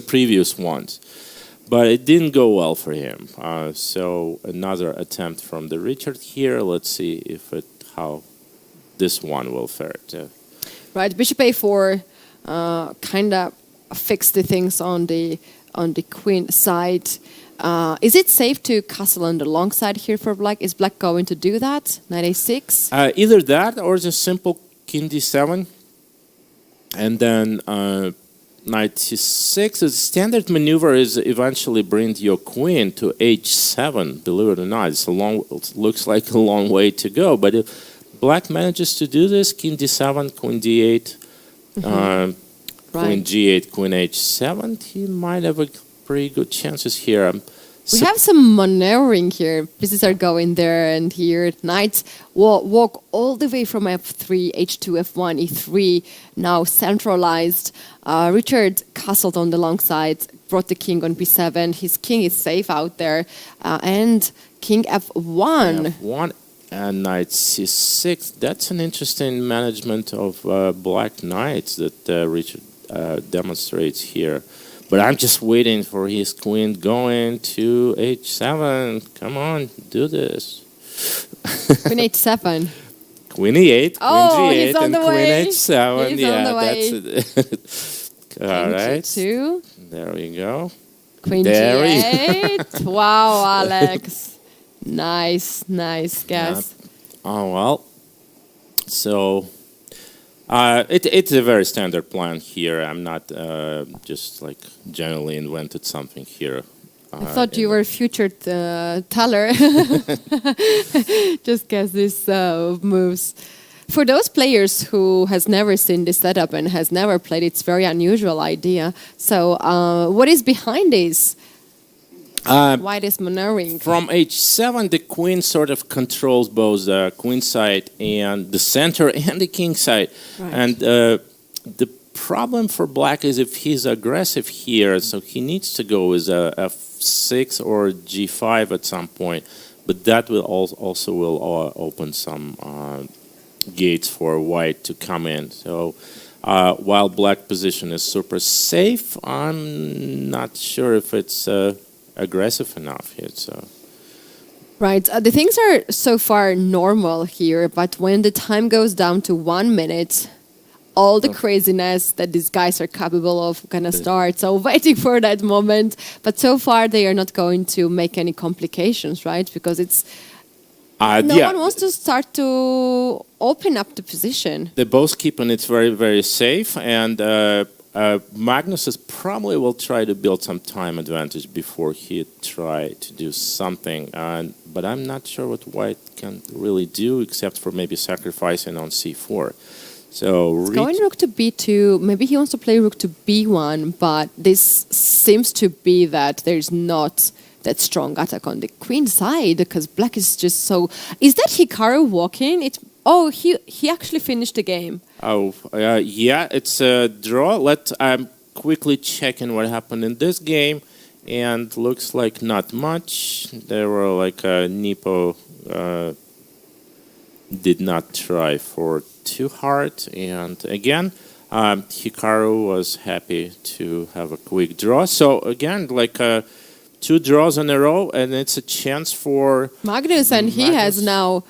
previous ones. but it didn't go well for him. So another attempt from the Richard here. Let's see how this one will fare too. Right, bishop a4 kind of fix the things on the queen side. Is it safe to castle on the long side here for black? Is black going to do that? Knight a6? Either that or just simple king d7. And then knight c6. The standard maneuver is eventually bring your queen to h7, believe it or not. It looks like a long way to go. But if black manages to do this, king d7, queen d8, queen g8, queen h7, he might have a pretty good chances here. We have some maneuvering here. Pieces are going there and here. Knights walk all the way from f3, h2, f1, e3, now centralized. Richard castled on the long side, brought the king on b7. His king is safe out there. And king f1. f1 and knight c6. That's an interesting management of black knights that Richard demonstrates here. But I'm just waiting for his queen going to h7. Come on, do this. Queen h7. Queen e8, queen g8, he's on and the queen way. h7. He's yeah, on the way. that's it. All right. G2. There we go. Queen g8. Wow, Alex. Nice guess. Oh, well. So... it's a very standard plan here. I'm not just like generally invented something here. I thought you were a future teller. Just guess these moves. For those players who has never seen this setup and has never played, it's very unusual idea. So what is behind this? Why this maneuvering? From h7, the queen sort of controls both the queen side and the center and the king side. Right. And the problem for black is if he's aggressive here, so he needs to go with f6 or g5 at some point. But that will also will open some gates for white to come in. So while black position is super safe, I'm not sure if it's... aggressive enough here, so... Right, the things are so far normal here, but when the time goes down to 1 minute, all the craziness that these guys are capable of gonna start. So waiting for that moment, but so far they are not going to make any complications, right? Because it's... no one wants to start to open up the position. They both keeping it very, very safe, and Magnus probably will try to build some time advantage before he try to do something. But I'm not sure what white can really do, except for maybe sacrificing on c4. So going rook to b2. Maybe he wants to play rook to b1, but this seems to be that there's not that strong attack on the queen side, because black is just so... Is that Hikaru walking? He actually finished the game. Yeah, it's a draw. I'm quickly checking what happened in this game, and looks like not much. There were like Nepo did not try for too hard, and again, Hikaru was happy to have a quick draw. So again, like 2 draws in a row, and it's a chance for Magnus, and he has now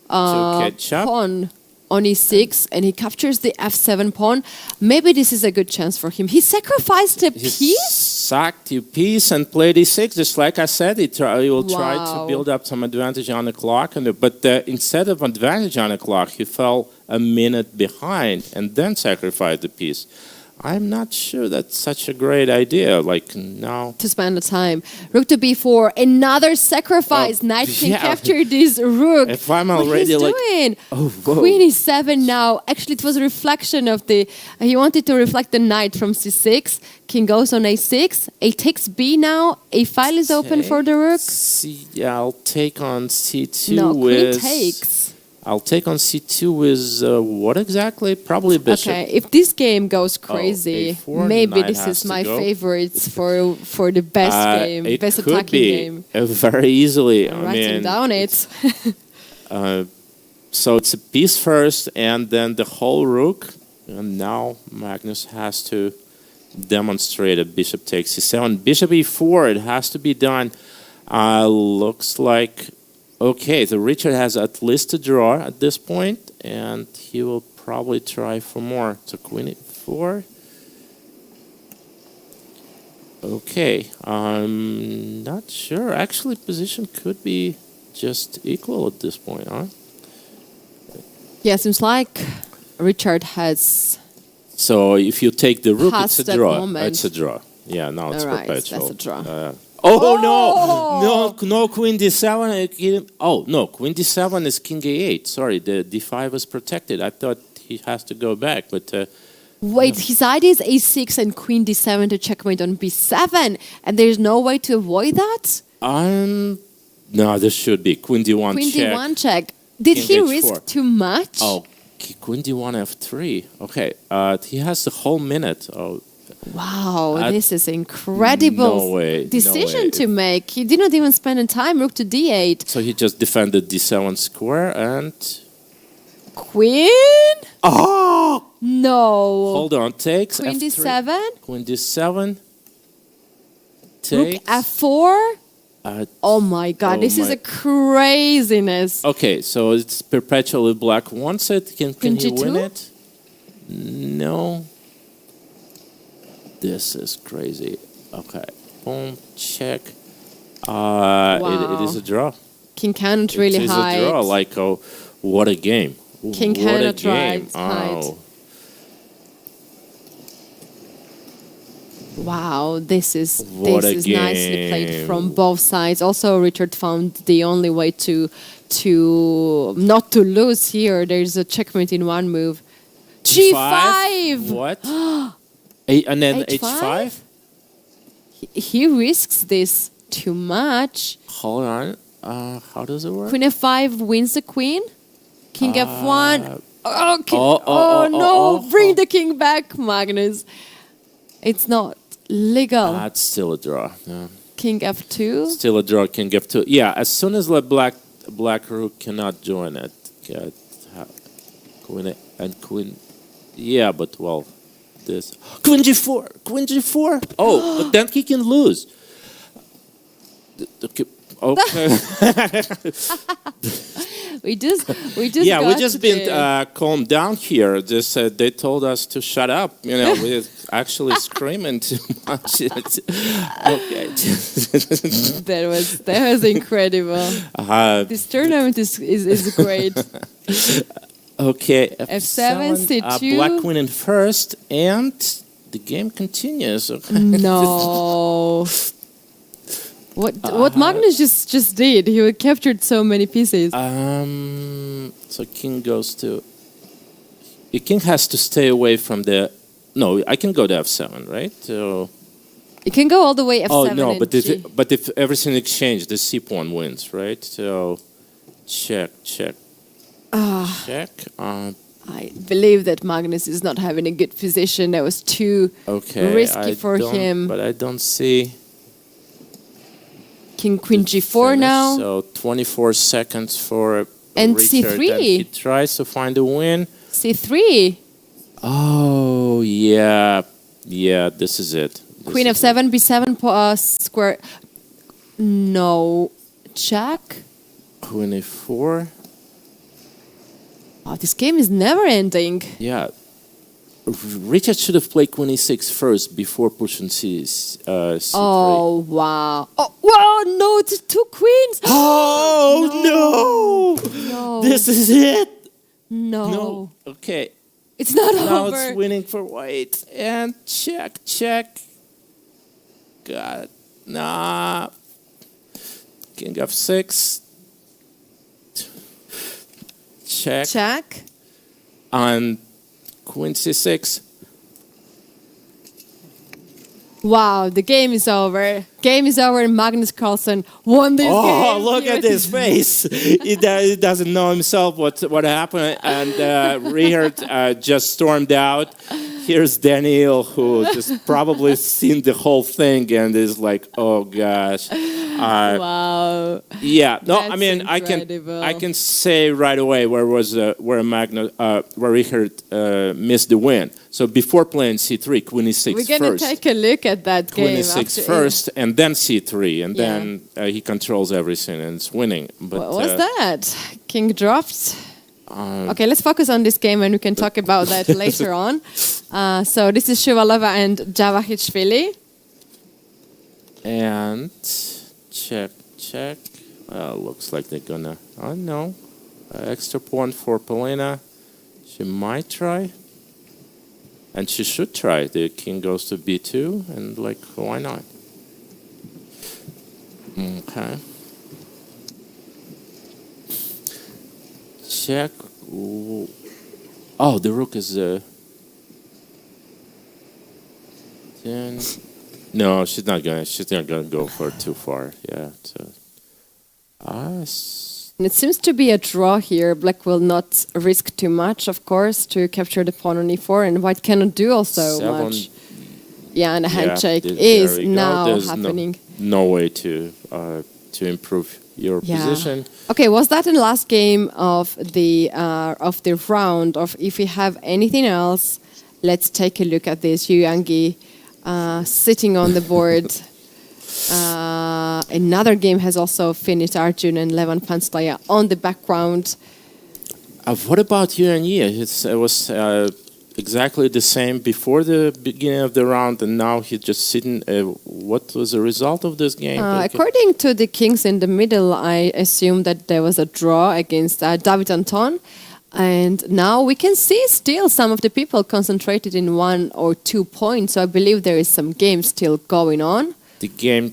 pawn on e6, and he captures the f7 pawn. Maybe this is a good chance for him. He sacrificed a piece? Sacked a piece and played e6. Just like I said, he will try to build up some advantage on the clock. But instead of advantage on the clock, he fell a minute behind and then sacrificed the piece. I'm not sure that's such a great idea. Like now to spend the time. Rook to b4, another sacrifice. Knight can capture this rook. If I'm already what he's doing? Queen e7 now. Actually, it was a reflection of the. He wanted to reflect the knight from c6. King goes on a6. A takes b now. A file is open for the rook. I'll take on c2 no, with. Queen takes. I'll take on c2 with what exactly? Probably bishop. Okay, if this game goes crazy, A4, maybe this is my favorites for the best game, best attacking game. Very easily. I'm writing down it. So it's a piece first, and then the whole rook, and now Magnus has to demonstrated bishop takes c7. Bishop e4, it has to be done. Looks like, okay, so Richard has at least a draw at this point, and he will probably try for more. So queen e4. Okay, I'm not sure. Actually, position could be just equal at this point, huh? Yeah, seems like Richard has. So if you take the rook, it's a Past that draw. moment. It's a draw. Yeah, now it's All right, perpetual. that's a draw. No, queen d7. Oh, no, queen d7 is king a8. Sorry, the d5 was protected. I thought he has to go back, but... Wait, his idea is a6 and queen d7 to checkmate on b7, and there's no way to avoid that? No, there should be. Queen d1 Queen check. d1 check. Did King he h4. risk too much? Oh, queen d1 f3. Okay, he has the whole minute. Oh, wow, this is incredible no way, decision to make. He did not even spend any time. Rook to d8. so he just defended d7 square and... Queen? Oh! No. Hold on, takes Queen f3. d7. Queen d7. Rook Takes. f4. Oh my god, this is a craziness. Okay, so it's perpetually black wants it. Can he G2? win it? No. This is crazy. Okay, boom, check. It is a draw. King cannot really It is hide. a draw. Like, oh, what a game. King what a cannot game. hide. Oh. Wow, this is What a nicely played game. from both sides. Also, Richard found the only way to not to lose here. There's a checkmate in one move. G5. What? And then H5? h5? He risks this too much. Hold on. How does it work? Queen f5 wins the queen. King f1. Oh, Bring the king back, Magnus. It's not legal. That's still a draw. Yeah. King f2. Still a draw. King f2. Yeah, as soon as the black rook cannot join it. Queen and queen. Yeah, but well, this queen g4. Queen g4. Oh, but then he can lose. Okay. We just Yeah, we got just to been the- calmed down here. Just they told us to shut up. You know, we're actually screaming too much. Okay. That was incredible. This tournament is great. Okay, F7, C2. Black queen in first, and the game continues. Okay. No. What Magnus just did? He captured so many pieces. So king goes to. The king has to stay away from the. No, I can go to f7, right? So. You can go all the way f7. Oh no, and but but if everything exchanged, the c pawn wins, right? So, check. Check. I believe that Magnus is not having a good position. That was too risky for him. But I don't see. King queen g4 now. So 24 seconds for And Richard, c3. and he tries to find a win. c3. Oh yeah, this is it. Queen f7, b7 square. No, check. Queen a4. Oh, this game is never ending. Yeah. Richard should have played queen e6 first before pushing c3. Oh wow! Oh wow! No, it's two queens. Oh no! This is it. No. Okay. It's not Now over. it's winning for white. And check. God. Nah. King f6. Check. And queen c6. Wow, the game is over. Game is over and Magnus Carlsen won this game. Oh, look at his face. He doesn't know himself what happened. And Richard just stormed out. Here's Daniel, who just probably seen the whole thing and is like, oh, gosh. Wow. Yeah, no, That's I mean, incredible. I can say right away where Richard missed the win. So before playing c3, queen e6 We're going to first, take a look at that queen game. e6 after- first, and then c3, and Yeah. then he controls everything and it's winning. But What was that? King dropped. Okay, let's focus on this game and we can talk about that later on. So this is Shabalov and Tsatsalashvili. And check. Looks like they're gonna. Oh no, extra pawn for Polina. She might try, and she should try. The king goes to b2, and like, why not? Okay. Check. Ooh. Oh, the rook is. Then. No, she's not gonna go for too far. Yeah. So, And it seems to be a draw here. Black will not risk too much, of course, to capture the pawn on e4, and white cannot do also much. Yeah, and a handshake is now There's happening. No way to improve your position. Okay, was that the last game of the round? Or if we have anything else, let's take a look at this. Yuyangi sitting on the board. Another game has also finished. Arjun and Levan Panstaya on the background. What about you and Yi? It was exactly the same before the beginning of the round, and now he's just sitting. What was the result of this game? According to the kings in the middle, I assume that there was a draw against David Anton. And now we can see still some of the people concentrated in 1 or 2 points. So I believe there is some game still going on. The game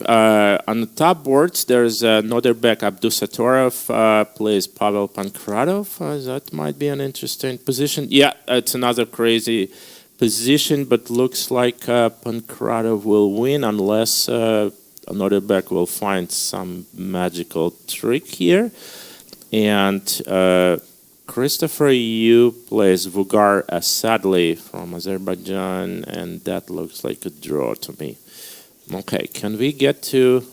on the top boards, there's Noderbek Abdusatorov plays Pavel Pankratov. That might be an interesting position. Yeah, it's another crazy position, but looks like Pankratov will win unless Noderbek will find some magical trick here. And Christopher Yu plays Vugar Asadli from Azerbaijan, and that looks like a draw to me. Okay, can we get to...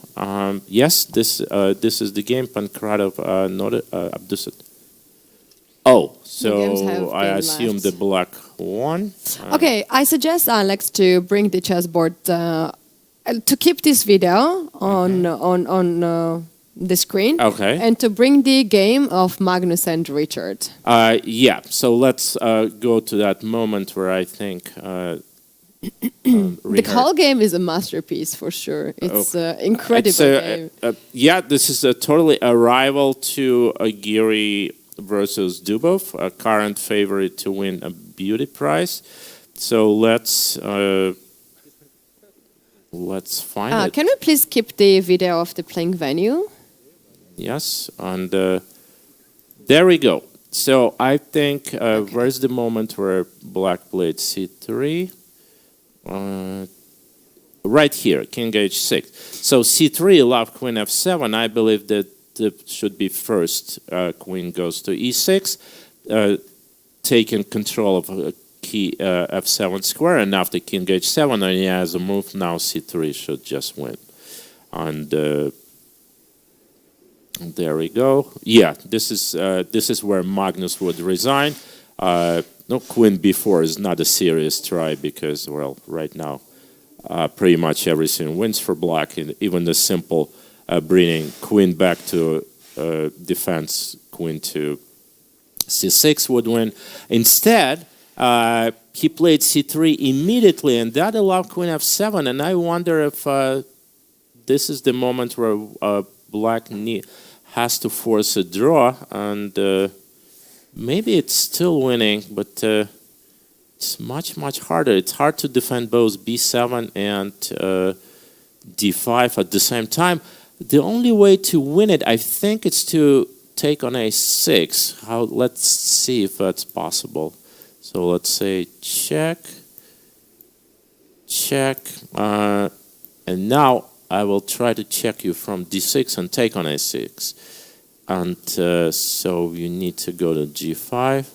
yes, this is the game, Pankratov Abdusat. Oh, so I assume left. the black won. Okay, I suggest Alex to bring the chessboard, to keep this video on the screen. Okay. And to bring the game of Magnus and Richard. Yeah, so let's go to that moment where I think... the whole game is a masterpiece for sure. It's an incredible game. Yeah, this is totally a rival to Giri versus Dubov, a current favorite to win a beauty prize. So let's find it. Can we please keep the video of the playing venue? Yes, and there we go. So I think where's the moment where black played c3? Right here, king h6. So c3, love queen f7. I believe that should be first. Queen goes to e6, taking control of key f7 square, and after king h7, and he has a move. Now c3 should just win. And there we go. Yeah, this is where Magnus would resign. No, queen b4 is not a serious try because, well, right now, pretty much everything wins for black. Even the simple bringing queen back to defense, queen to c6 would win. Instead, he played c3 immediately, and that allowed queen f7. And I wonder if this is the moment where black has to force a draw, and maybe it's still winning, but it's much harder. It's hard to defend both b7 and d5 at the same time. The only way to win it, I think, is to take on a6. Let's see if that's possible. So let's say check, and now I will try to check you from d6 and take on a6. And so you need to go to g5.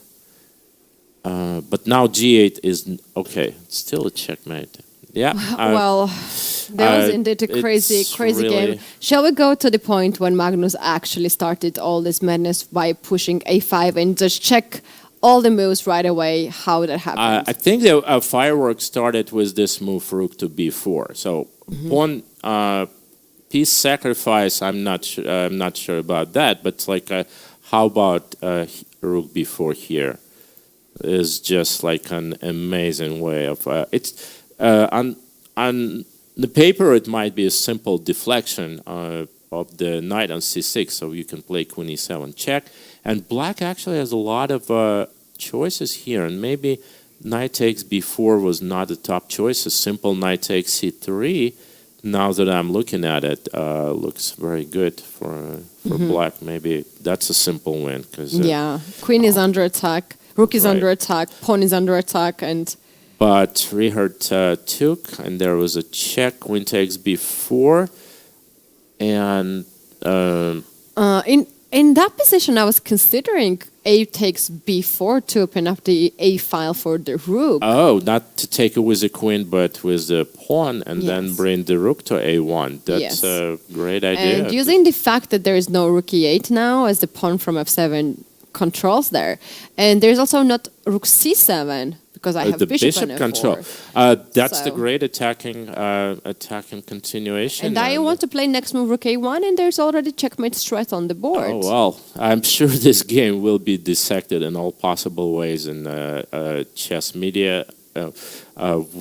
But now g8 is... Okay, still a checkmate. Yeah. Well, That was indeed a crazy it's game. really- Shall we go to the point when Magnus actually started all this madness by pushing a5 and just check all the moves right away, how that happened? I think the fireworks started with this move rook to b4. So pawn piece sacrifice. I'm not sure about that. But it's like, how about rook b4 here? Is just like an amazing way of it's on the paper. It might be a simple deflection of the knight on c6, so you can play queen e7 check. And black actually has a lot of choices here, and maybe knight takes b4 was not the top choice. A simple knight takes c3. Now that I'm looking at it, looks very good for black. Maybe that's a simple win because queen is under attack, rook is Right. under attack, pawn is under attack, and But Richard took, and there was a check. Queen takes b4, and in that position, I was considering a takes b4 to open up the a file for the rook. not to take it with the queen, but with the pawn, and then Yes. bring the rook to a1. That's Yes. a great idea. And using the fact that there is no rook e8 now, as the pawn from f7 controls there, and there's also not rook c7 because I have the bishop, bishop on control. f4. That's the So- great attacking continuation. And I want to play next move rook a1, and there's already checkmate threat on the board. Oh, well, I'm sure this game will be dissected in all possible ways in chess media.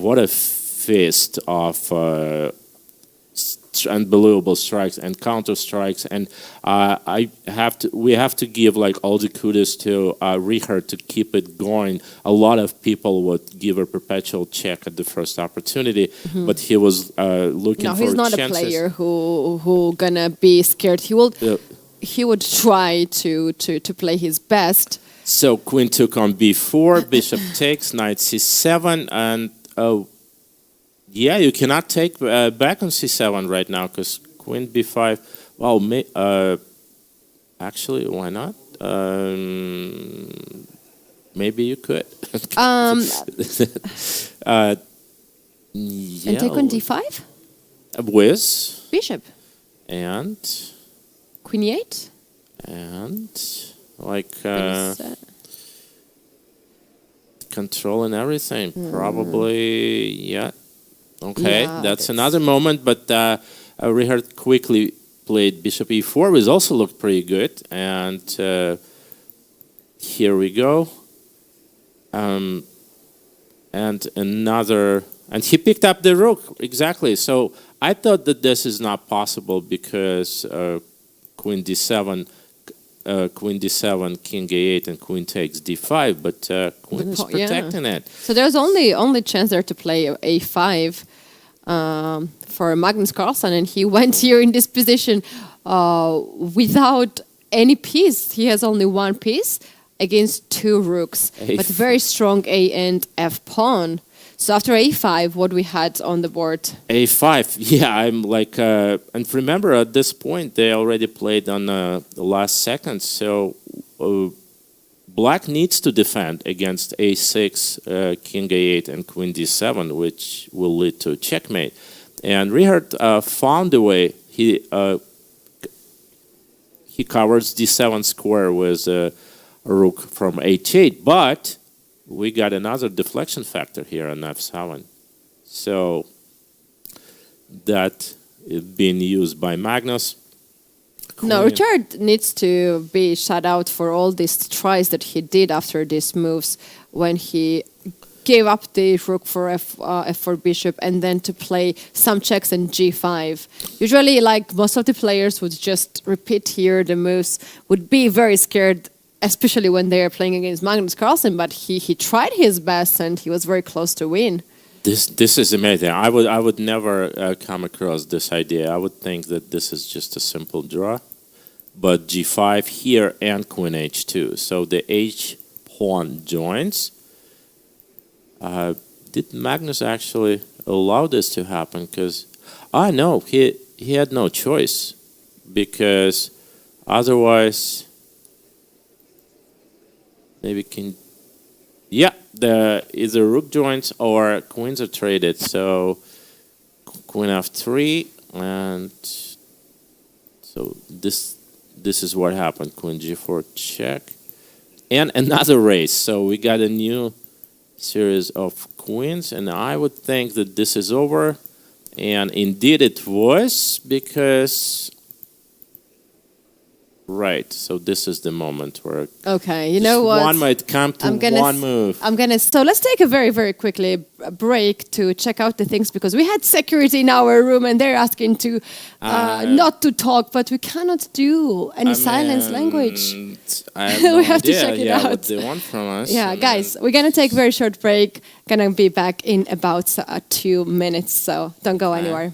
What a feast of unbelievable strikes and counter strikes, and we have to give like all the kudos to Richard to keep it going. A lot of people would give a perpetual check at the first opportunity, but he was looking No, for he's not chances. a player who gonna be scared. He would try to play his best. So queen took on b4, bishop takes, knight c7, and you cannot take back on c7 right now because queen b5. Well, actually, why not? Maybe you could. And take on d5, With bishop, and queen e8. like controlling everything. Probably, yeah. Okay, Yeah, that's another moment, but Richard quickly played bishop e4, which also looked pretty good. And here we go. And he picked up the rook, exactly. So I thought that this is not possible because queen d7, king a8, and queen takes d5, but queen is protecting it. So there's only chance there to play a5 for Magnus Carlsen, and he went here in this position without any piece. He has only one piece against two rooks, but very strong a and f pawn. So after a5, what we had on the board? a5, yeah, I'm like, and remember at this point they already played on the last seconds, so black needs to defend against a6, king a8, and queen d7, which will lead to checkmate. And Richard found a way. He covers d7 square with a rook from h8, but we got another deflection factor here on f7. So that is being used by Magnus. No, Richard needs to be shut out for all these tries that he did after these moves when he gave up the rook for f4 bishop and then to play some checks in g5. Usually, like most of the players would just repeat here the moves, would be very scared, especially when they are playing against Magnus Carlsen, but he tried his best and he was very close to win. This is amazing. I would never come across this idea. I would think that this is just a simple draw, but g5 here and queen h2. So the h pawn joins. Did Magnus actually allow this to happen? Because no, he had no choice because otherwise maybe can. Yeah, either rook joins or queens are traded. So Queen f3, and so this is what happened. Queen g4 check, and another race. So we got a new series of queens, and I would think that this is over, and indeed it was, because right. So this is the moment where Okay, you know what? one might come to one move. So let's take a very, very quickly break to check out the things, because we had security in our room and they're asking to not to talk, but we cannot do any silence language. I have no We have to idea, check it out. what they want from us. Yeah, guys, we're gonna take a very short break. Gonna be back in about 2 minutes, so don't go anywhere.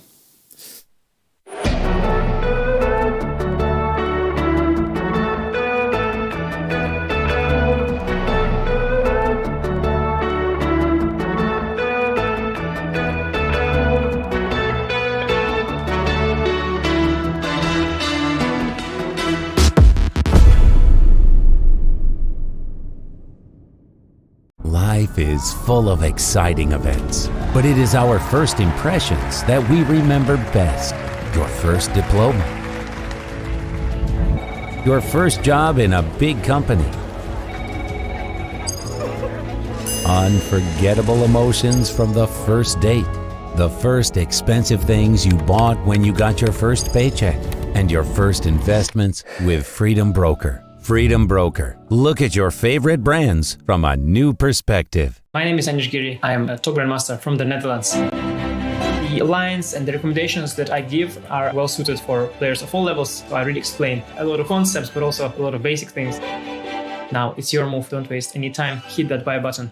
Life is full of exciting events, but it is our first impressions that we remember best. Your first diploma, your first job in a big company, unforgettable emotions from the first date, the first expensive things you bought when you got your first paycheck, and your first investments with Freedom Broker. Freedom Broker. Look at your favorite brands from a new perspective. My name is Anish Giri. I am a top grandmaster from the Netherlands. The lines and the recommendations that I give are well suited for players of all levels. So I really explain a lot of concepts, but also a lot of basic things. Now it's your move. Don't waste any time. Hit that buy button.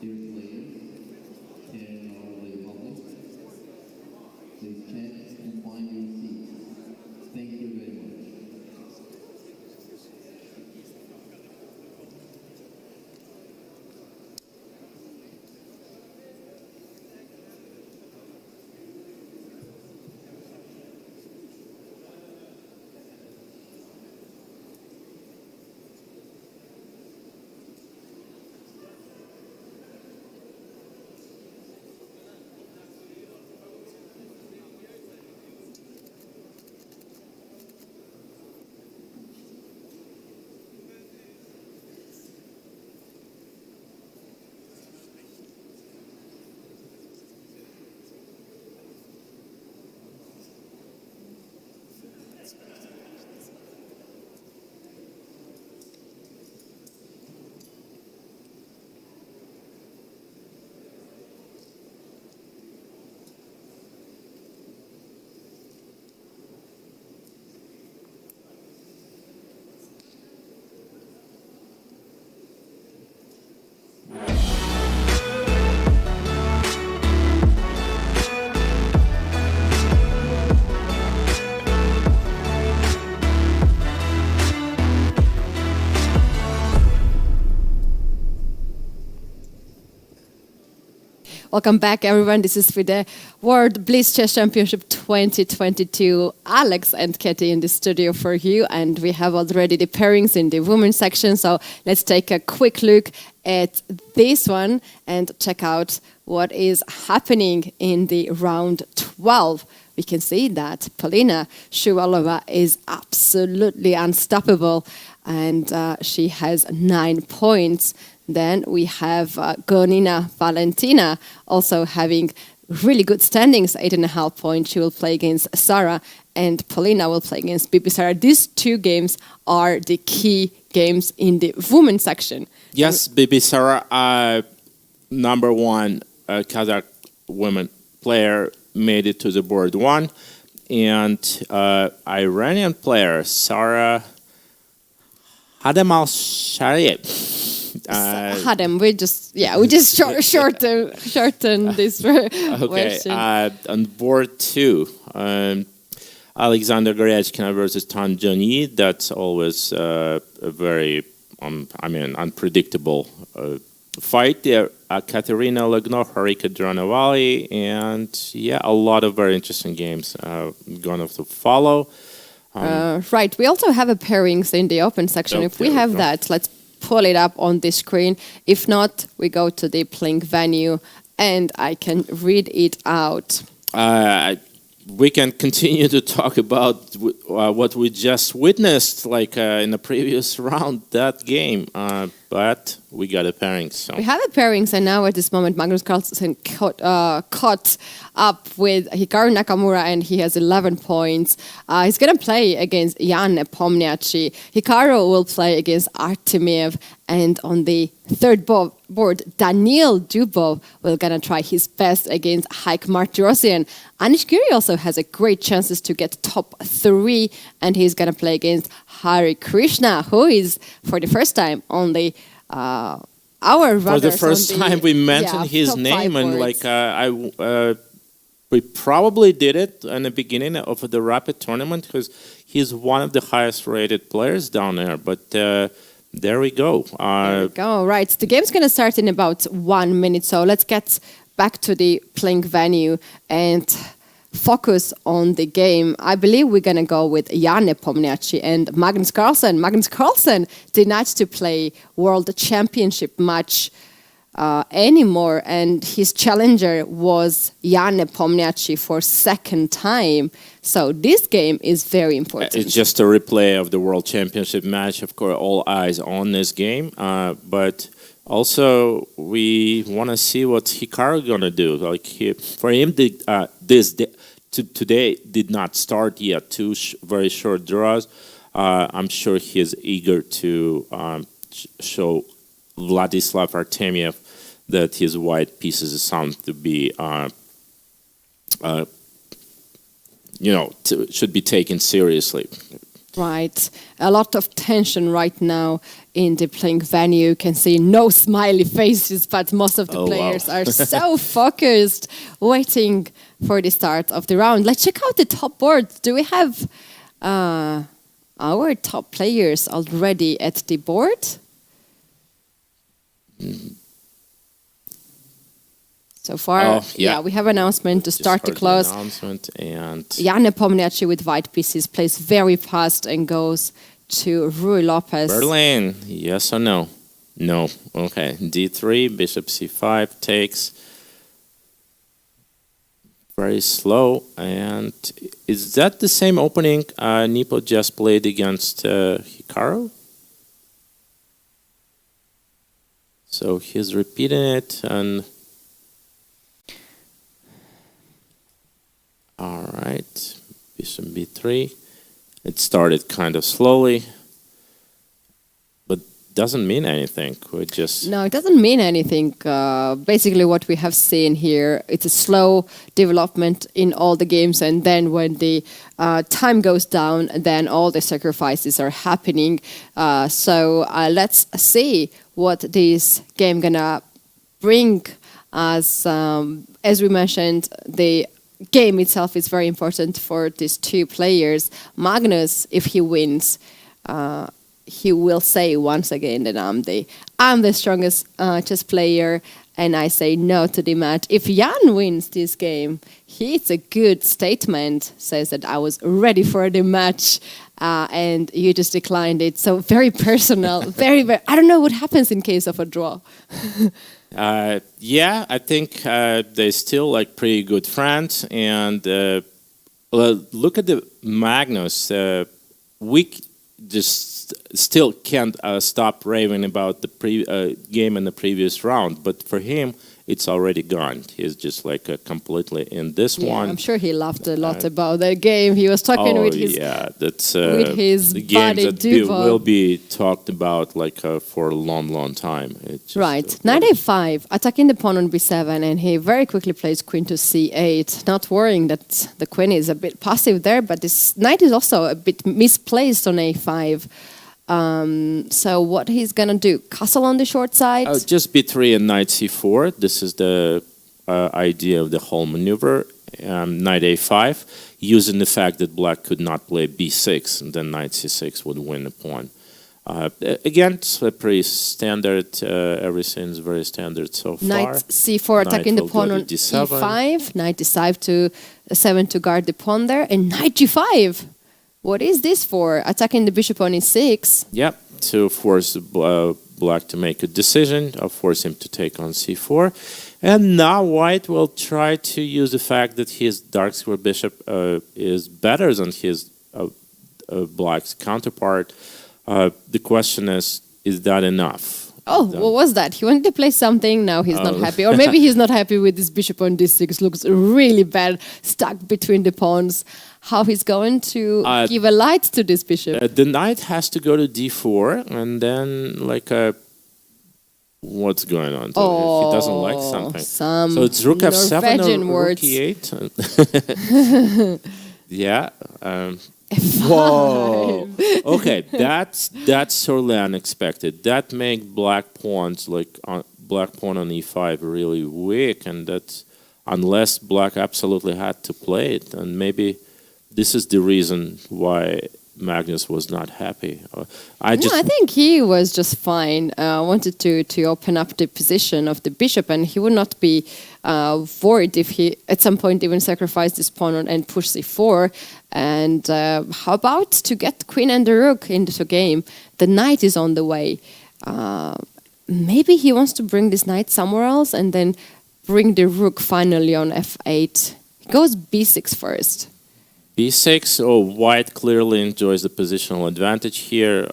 Dear players and all the public, please check and find your seats. Thank you very much. Welcome back, everyone. This is for the World Blitz Chess Championship 2022. Alex and Keti in the studio for you, and we have already the pairings in the women's section. So let's take a quick look at this one and check out what is happening in the round 12. We can see that Polina Shabalov is absolutely unstoppable, and she has 9 points. Then we have Gonina Valentina also having really good standings, 8.5 points. She will play against Sarah, and Polina will play against Bibi Sarah. These two games are the key games in the women's section. Yes, Bibi Sarah, number one Kazakh women player, made it to the board one. And Iranian player, Sarah Hademalshariev. Hadem, we just shorten this version. On board two, Alexander Goryachkina versus Tan Joni. That's always a very, unpredictable fight there. Katerina Legno, Harika Dranovali, and a lot of very interesting games going to follow. Right, we also have a pairings in the open section. If we have that, let's pull it up on the screen. If not, we go to the playing venue and I can read it out. We can continue to talk about what we just witnessed, like in the previous round, that game. But we got a pairing. So. We have a pairings, and now at this moment, Magnus Carlsen caught up with Hikaru Nakamura, and he has 11 points. He's going to play against Jan Nepomniachtchi. Hikaru will play against Artemiev, and on the third board, Daniil Dubov will going to try his best against Haik Martirosyan. Anish Giri also has a great chances to get top 3, and he's going to play against Hari Krishna, who is for the first time on the for the first time we mentioned his name, and we probably did it in the beginning of the Rapid tournament because he's one of the highest rated players down there. But there we go. Right. The game's going to start in about 1 minute, so let's get back to the playing venue and focus on the game. I believe we're going to go with Jan Nepomniachtchi and Magnus Carlsen. Magnus Carlsen did not to play World Championship match anymore, and his challenger was Jan Nepomniachtchi for second time. So this game is very important. It's just a replay of the World Championship match. Of course, all eyes on this game, but also we want to see what Hikaru gonna do. Like for him, today did not start yet. Two very short draws. I'm sure he's eager to show Vladislav Artemiev that his white pieces sound to be, should be taken seriously. Right. A lot of tension right now in the playing venue. You can see no smiley faces, but most of the players are so focused, waiting for the start of the round. Let's check out the top board. Do we have our top players already at the board? So far, we have announcement to start the close. Announcement and Jan Nepomniachtchi with white pieces plays very fast and goes to Rui Lopez. Berlin, yes or no? No. Okay. D3, bishop c5 takes. Very slow. And is that the same opening Nepo just played against Hikaru? So he's repeating it and... All right, bishop b3. It started kind of slowly, but doesn't mean anything. No, it doesn't mean anything. Basically, what we have seen here, it's a slow development in all the games, and then when the time goes down, then all the sacrifices are happening. So let's see what this game gonna bring us. As we mentioned, the game itself is very important for these two players. Magnus, if he wins, he will say once again that I'm the strongest chess player, and I say no to the match. If Jan wins this game, it's a good statement, says that I was ready for the match, and you just declined it. So very personal, very, very, I don't know what happens in case of a draw. Yeah, I think they're still like pretty good friends. And look at the Magnus. We just still can't stop raving about the game in the previous round. But for him, it's already gone. He's just like completely in this one. I'm sure he laughed a lot about the game. He was talking with his with his the buddy games that will be talked about like for a long, long time. Right. Knight a5, attacking the pawn on b7, and he very quickly plays queen to c8, not worrying that the queen is a bit passive there, but this knight is also a bit misplaced on a5. So what he's gonna do? Castle on the short side? Just b3 and knight c4. This is the idea of the whole maneuver. Knight a5, using the fact that black could not play b6, and then knight c6 would win the pawn. Again, it's a pretty standard. Everything's very standard so far. Knight c4, attacking the pawn on e5. Knight d5 to 7 to guard the pawn there, and knight g5. What is this for? Attacking the bishop on e6. Yep, to force black to make a decision, or force him to take on c4. And now white will try to use the fact that his dark square bishop is better than his black's counterpart. The question is that enough? Oh, what was that? He wanted to play something, now he's not happy. Or maybe he's not happy with this bishop on d6. Looks really bad, stuck between the pawns. How he's going to give a light to this bishop? The knight has to go to d4, and then like what's going on? If he doesn't like something. So it's rook f7 or rook e8. Yeah. Whoa. Okay, that's totally unexpected. That makes black pawns black pawn on e5 really weak, and that's unless black absolutely had to play it, and maybe this is the reason why Magnus was not happy. I think he was just fine. Wanted to open up the position of the bishop, and he would not be worried if he at some point even sacrificed his pawn and push c4. And how about to get queen and the rook into the game? The knight is on the way. Maybe he wants to bring this knight somewhere else and then bring the rook finally on f8. He goes b6 first. b6, white clearly enjoys the positional advantage here.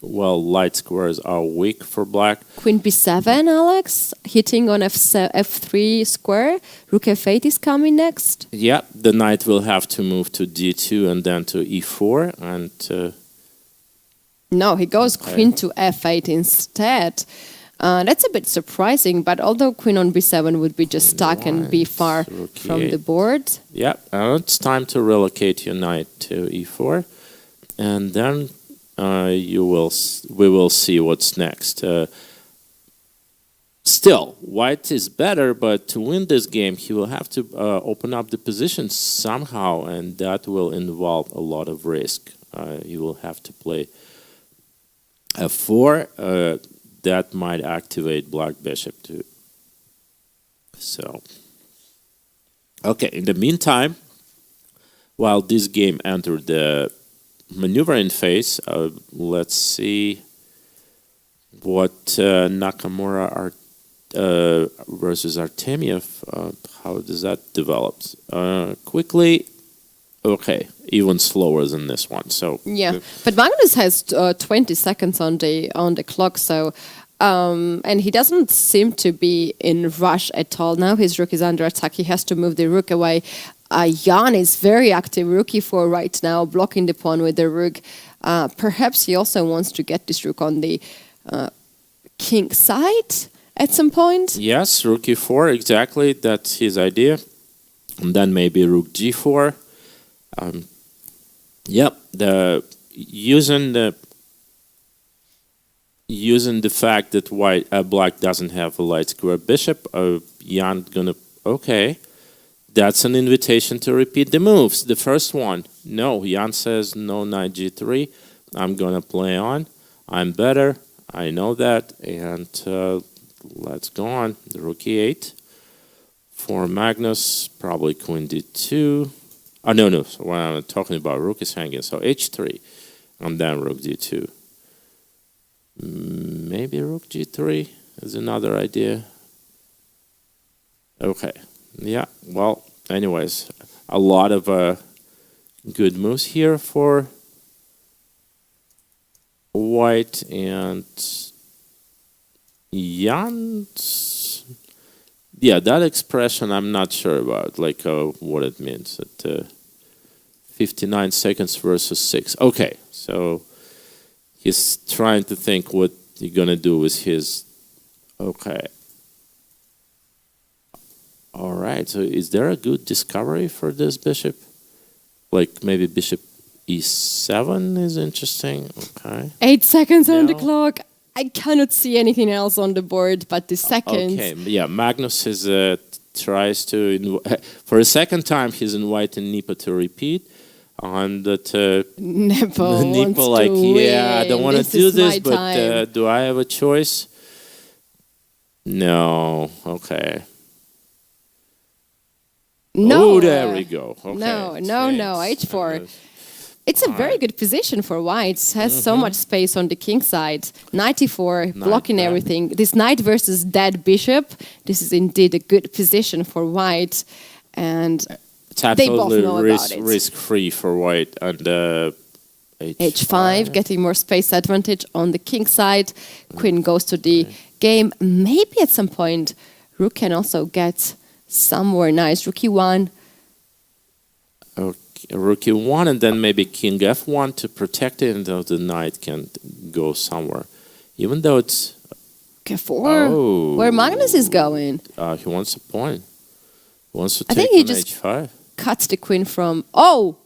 Well, light squares are weak for black. Queen b7, Alex, hitting on f3 square. Rook f8 is coming next. Yeah, the knight will have to move to d2 and then to e4. And no, he goes queen to f8 instead. That's a bit surprising, but although queen on b7 would be just stuck and be far from the board. Yeah, it's time to relocate your knight to e4. and then we will see what's next. Still, white is better, but to win this game, he will have to open up the position somehow, and that will involve a lot of risk. He will have to play f4. That might activate black bishop too. So, okay, in the meantime, while this game entered the maneuvering phase, let's see what Nakamura versus Artemiev, how does that develop? Quickly, okay, even slower than this one. So yeah, but Magnus has 20 seconds on the clock, so and he doesn't seem to be in rush at all. Now his rook is under attack. He has to move the rook away. Jan is very active, rook e4 right now, blocking the pawn with the rook. Perhaps he also wants to get this rook on the king side at some point. Yes, rook e4, exactly. That's his idea. And then maybe rook g4. Yep, using the fact that black doesn't have a light square bishop, Jan gonna okay. That's an invitation to repeat the moves. The first one, no. Jan says no knight g3. I'm gonna play on. I'm better. I know that, and let's go on. The rook e8 for Magnus. Probably queen d2. Oh no. So when I'm talking about rook is hanging, so h3, and then rook d2. Maybe rook g3 is another idea. Okay. Yeah, well, anyways, a lot of good moves here for white, and Jan. Yeah, that expression I'm not sure about, like what it means. At 59 seconds versus 6. Okay, so he's trying to think what you're gonna do with his. Okay. All right, so is there a good discovery for this bishop? Like maybe bishop e7 is interesting. Okay. 8 seconds on the clock. I cannot see anything else on the board but the seconds. Okay, yeah, Magnus tries to, for a second time, he's inviting Nipa to repeat. On that, Nepo like, yeah, I don't want to do this, but time. Do I have a choice? No. Okay. No. Oh, there we go. Okay. No. H4. It's a very good position for white. It has so much space on the king side. Knight e4, blocking everything. This knight versus dead bishop. This is indeed a good position for white. And it's they both know about it. Risk-free for white. And H5, getting more space advantage on the king side. Queen goes to the game. Maybe at some point, rook can also get somewhere nice. Rook e1. Okay, rook e1, and then maybe king f1 to protect it, and the knight can go somewhere. Even though it's K4, where Magnus is going. He wants a point. He wants to take I think he on just h5. Cuts the queen from... Oh!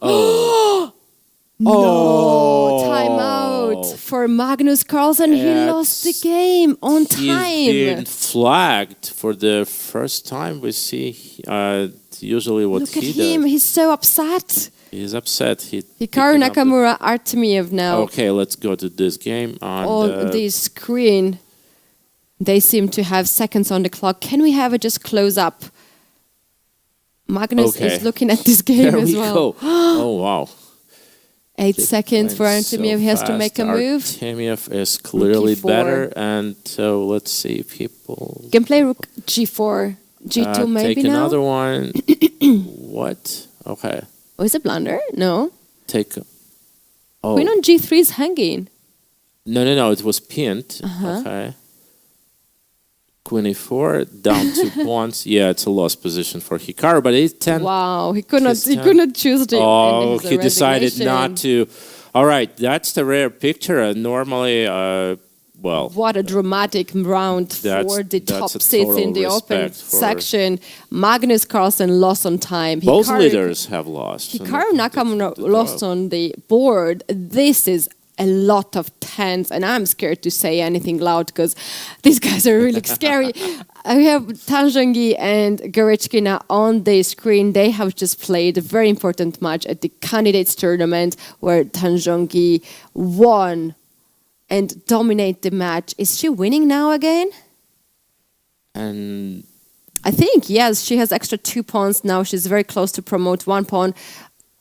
No! Time out for Magnus Carlsen. He lost the game on time. He's been flagged for the first time. We see usually what Look he at him. does. He's so upset. He's upset. Hikaru Nakamura, Artemiev now. Okay, let's go to this game. On the screen, they seem to have seconds on the clock. Can we have it just close up? Magnus is looking at this game there as we well. Go. Oh, wow. 8 seconds for Artemiev. He has to make a move. Artemiev is clearly better, and so let's see if people... You can play rook g4, g2 maybe take now? another one. What? Okay. Oh, is it blunder? No. Take... Oh. Queen on g3 is hanging. No. It was pinned. Okay. Queen e4, down 2 pawns. Yeah, it's a lost position for Hikaru, but a10. Wow, he could not choose the. Oh, he decided not to. All right, that's the rare picture. Normally, well, what a dramatic round for the top that's a seeds in total the open respect for- section. Magnus Carlsen lost on time. both leaders have lost. Hikaru Nakamura lost on the board. This is a lot of tens, and I'm scared to say anything loud because these guys are really scary. We have Tanjongi and Goretchkina on the screen. They have just played a very important match at the candidates tournament where Tanjongi won and dominate the match. Is she winning now again? And I think, yes. She has extra 2 pawns now. She's very close to promote 1 pawn.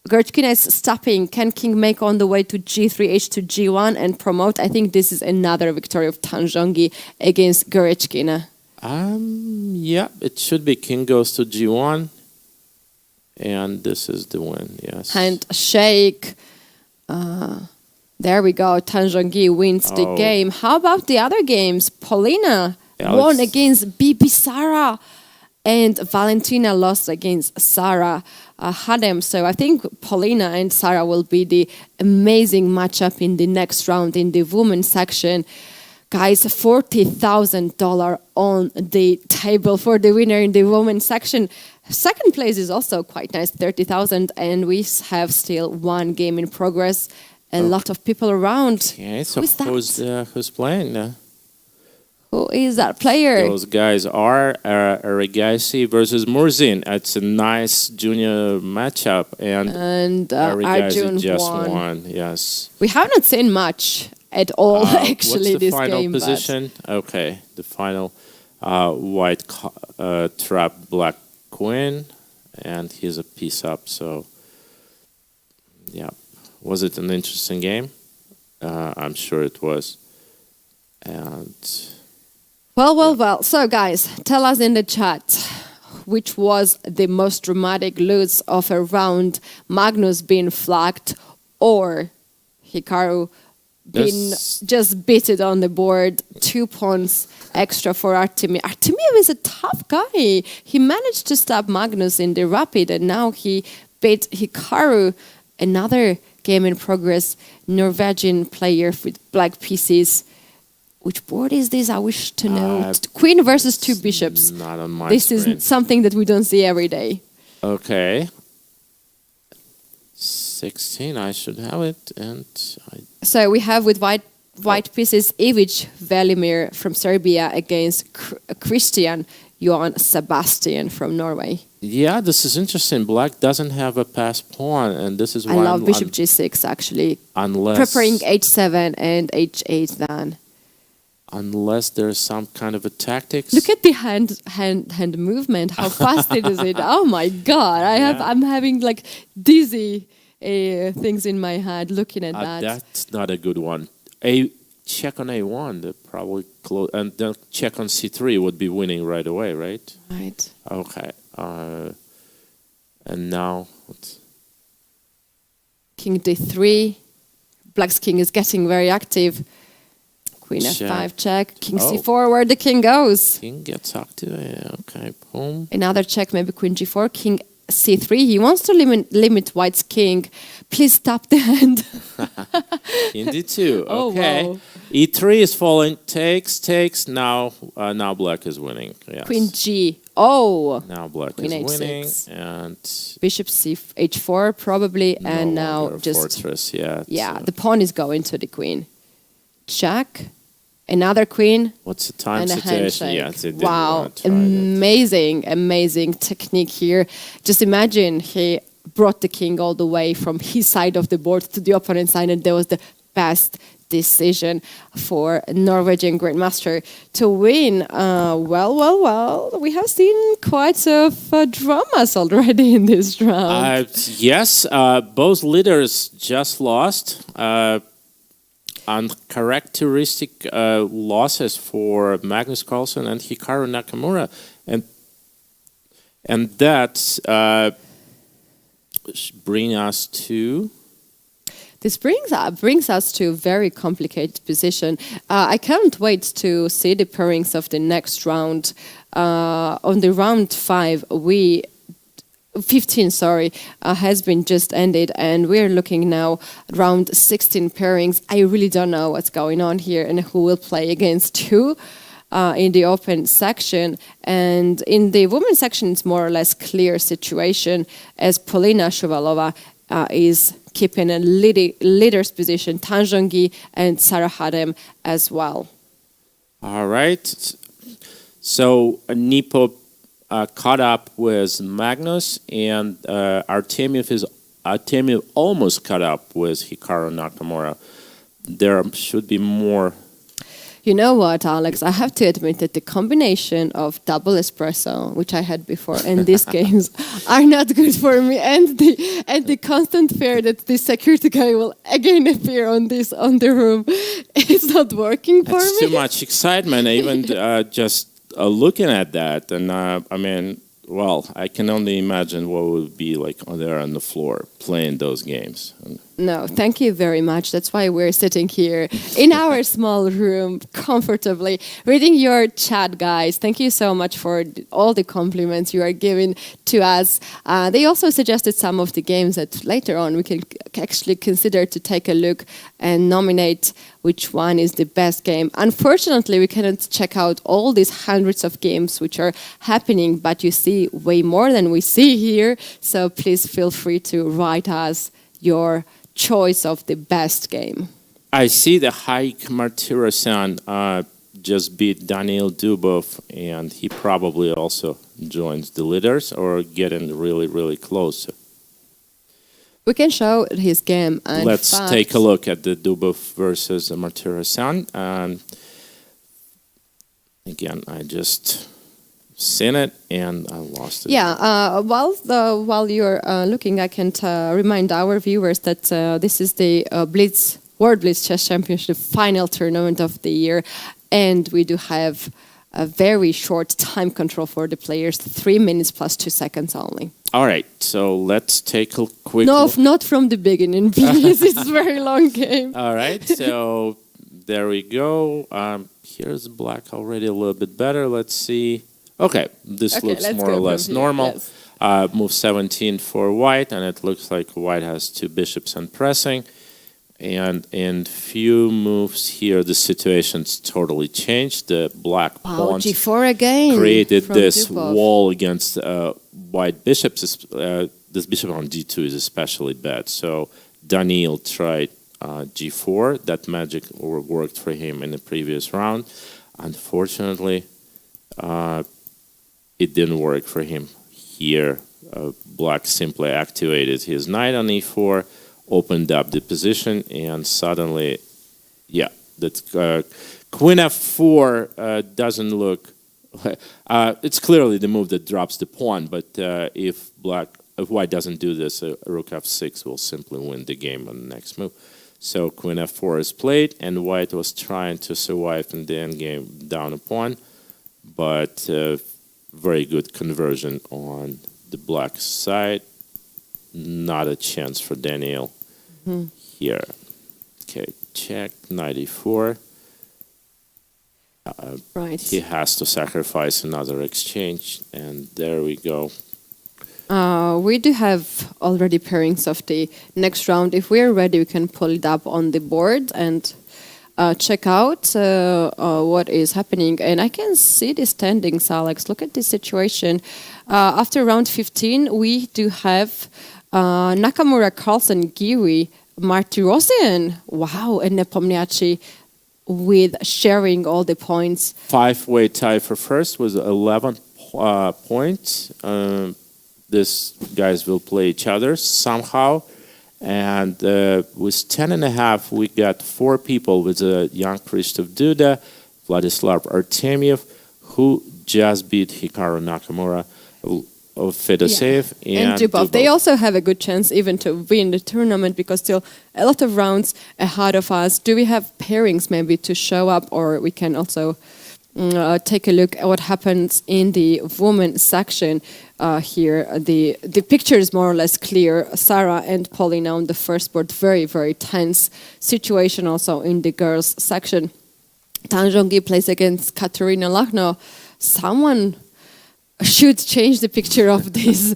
Goretchkina is stopping. Can King make on the way to G3, H to G1 and promote? I think this is another victory of Tanjongi against Goretchkina. yeah, it should be King goes to G1. And this is the win, yes. And shake. There we go. Tanjongi wins the Oh. game. How about the other games? Paulina Alex. won against Bibi Sara, and Valentina lost against Sara Hadem. So I think Paulina and Sara will be the amazing matchup in the next round in the women's section. Guys, $40,000 on the table for the winner in the women's section. Second place is also quite nice, 30,000, and we have still 1 game in progress. A lot of people around. Okay, so Who's that? who's playing? Who is that player? Those guys are Arigaisi versus Murzin. It's a nice junior matchup, and And Arigaisi Arjun just won. won. Yes. We have not seen much at all, actually, what's the this final game. but- position? Okay, the final white trap black queen, and he's a piece up. So, yeah, was it an interesting game? I'm sure it was. And Well. So, guys, tell us in the chat which was the most dramatic lose of a round. Magnus being flagged or Hikaru being Yes. just beaten on the board. 2 pawns extra for Artemiev. Artemiev is a tough guy. He managed to stop Magnus in the rapid, and now he beat Hikaru. Another game in progress. Norwegian player with black pieces. Which board is this? I wish to know. Queen versus 2 bishops. not on my This screen. is something that we don't see every day. Okay. 16, I should have it, and So we have with white pieces Ivic Velimir from Serbia against Christian Johan Sebastian from Norway. yeah, this is interesting. Black doesn't have a pass pawn, and this is I why love Bishop G6 actually. unless Preparing H7 and H8 then. unless there's some kind of a tactics. Look at the hand movement. How fast it is! Oh my God! I'm having like dizzy things in my head looking at that. That's not a good one. Check on A1, they're probably close, and then check on C3 would be winning right away, right? Right. Okay. And now, King D3. Black's king is getting very active. Queen Check. F5 check. King Oh. C4 where the king goes. King gets active. Okay, boom. Another check, maybe Queen G4. King C3. He wants to limit White's king. Please stop the hand. King D2. Oh, Okay. wow. E3 is falling. Takes. Now Black is winning. Yes. Queen G. Oh. Now Black Queen is H6. winning, and Bishop H4 probably, and no now longer a just fortress. Yeah. yeah, the pawn is going to the queen. Check. Another queen. What's the time And a situation? handshake. Yeah, they didn't Wow, want to try that. amazing technique here. Just imagine he brought the king all the way from his side of the board to the opponent's side, and that was the best decision for Norwegian Grandmaster to win. Well, we have seen quite of dramas already in this round. Yes, both leaders just lost. Uncharacteristic losses for Magnus Carlsen and Hikaru Nakamura, and that brings us to. This brings us to a very complicated position. I can't wait to see the pairings of the next round. On the round 5, we 15, has been just ended, and we're looking now at round 16 pairings. I really don't know what's going on here and who will play against who in the open section. And in the women's section, it's more or less clear situation as Polina Shabalova is keeping a leader's position, Tanjongi and Sarah Hadem as well. All right. So Nipo caught up with Magnus, and Artemiev almost caught up with Hikaru Nakamura. There should be more. You know what, Alex? I have to admit that the combination of double espresso, which I had before, and these games are not good for me. And the constant fear that the security guy will again appear on the room, it's not working for me. It's too much excitement, even just looking at that. And I can only imagine what it would be like there on the floor playing those games. No, thank you very much. That's why we're sitting here in our small room comfortably, reading your chat, guys. Thank you so much for all the compliments you are giving to us. They also suggested some of the games that later on we can actually consider to take a look and nominate which one is the best game. Unfortunately, we cannot check out all these hundreds of games which are happening, but you see way more than we see here. So please feel free to write us your choice of the best game. I see the Haik Martirasan just beat Daniil Dubov, and he probably also joins the leaders or getting really, really close. We can show his game. And let's take a look at the Dubov versus Martirasan. Again, I just seen it and I lost it. Yeah, while you're looking, I can remind our viewers that this is the Blitz World Blitz Chess Championship final tournament of the year, and we do have a very short time control for the players, 3 minutes plus 2 seconds only. All right, so let's take a quick look. Not from the beginning, please. It's a very long game. All right, so there we go. Here's black already a little bit better. Let's see. Okay, this looks more or less normal. Yes. Move 17 for white, and it looks like white has 2 bishops and pressing. And in few moves here, the situation's totally changed. The black pawn G4 again created this wall against white bishops. This bishop on G2 is especially bad. So Daniil tried G4. That magic worked for him in the previous round. Unfortunately, it didn't work for him here. Black simply activated his knight on E4, opened up the position, and suddenly, that Queen F4 doesn't look. It's clearly the move that drops the pawn, but if white doesn't do this, Rook F6 will simply win the game on the next move. So Queen F4 is played, and white was trying to survive in the endgame down a pawn, but very good conversion on the black side. Not a chance for Daniil here. Okay, check, knight e4. Right. He has to sacrifice another exchange, and there we go. We do have already pairings of the next round. If we're ready, we can pull it up on the board and check out what is happening. And I can see the standings, Alex. Look at this situation. After round 15, we do have Nakamura, Carlsen, Giwi, Martirosyan, wow, and Nepomniachtchi with sharing all the points. 5-way tie for first was 11 points. These guys will play each other somehow. And with 10.5, we got 4 people with young Krzysztof Duda, Vladislav Artemiev, who just beat Hikaru Nakamura of Fedoseev and Dubov. They also have a good chance even to win the tournament because still a lot of rounds ahead of us. Do we have pairings maybe to show up, or we can also take a look at what happens in the women section here. The picture is more or less clear. Sarah and Paulina on the first board, very, very tense situation also in the girls section. Tanjongi plays against Katerina Lachno. Someone should change the picture of this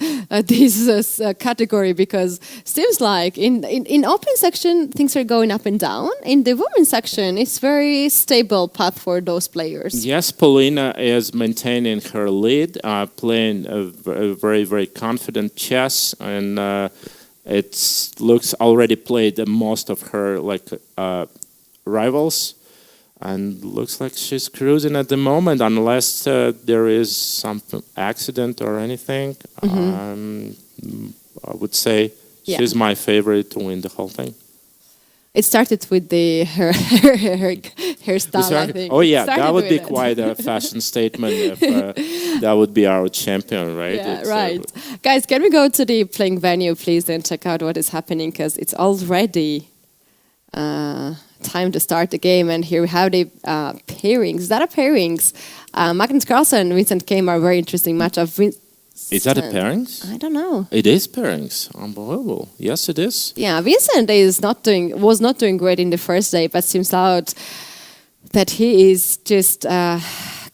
category, because seems like in open section things are going up and down. In the women's section, it's very stable path for those players. Yes, Polina is maintaining her lead, playing a very, very confident chess, and it looks already played the most of her rivals. And looks like she's cruising at the moment, unless there is some accident or anything. I would say she's my favorite to win the whole thing. It started with her hairstyle, I think. Oh yeah, that would be quite a fashion statement if that would be our champion, right? Yeah, right. Guys, can we go to the playing venue, please, and check out what is happening? Because it's already time to start the game, and here we have the pairings. That are pairings. Magnus Carlsen, Vincent Kame are very interesting matchup. Is that a pairings? I don't know. It is pairings. Unbelievable. Yes, it is. Yeah, Vincent was not doing great in the first day, but seems out that he is just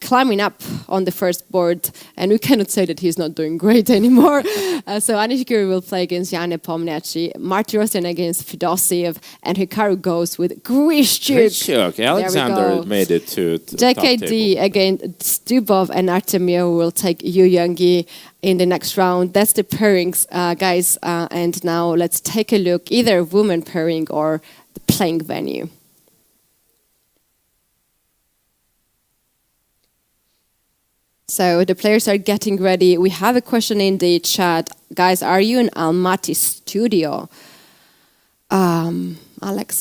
climbing up on the first board, and we cannot say that he's not doing great anymore. So Anishikiri will play against Janne Pomniachtchi, Martirosyan against Fedosiev, and Hikaru goes with Grishchuk. Alexander made it to the JKD against Dubov, and Artemio will take Yu Youngi in the next round. That's the pairings, guys. And now let's take a look, either women pairing or the playing venue. So the players are getting ready. We have a question in the chat. Guys, are you in Almaty studio? Alex?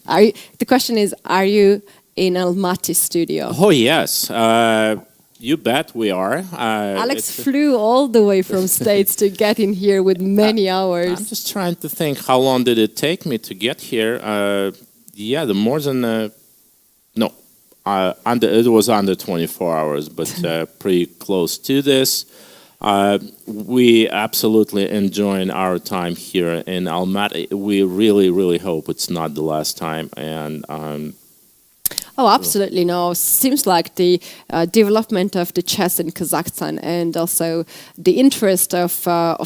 The question is, are you in Almaty studio? Oh, yes. You bet we are. Alex flew all the way from States to get in here with many hours. I'm just trying to think, how long did it take me to get here? The more than... no. It was under 24 hours, but pretty close to this. We absolutely enjoying our time here in Almaty. We really, really hope it's not the last time. And oh, absolutely no. Seems like the development of the chess in Kazakhstan, and also the interest of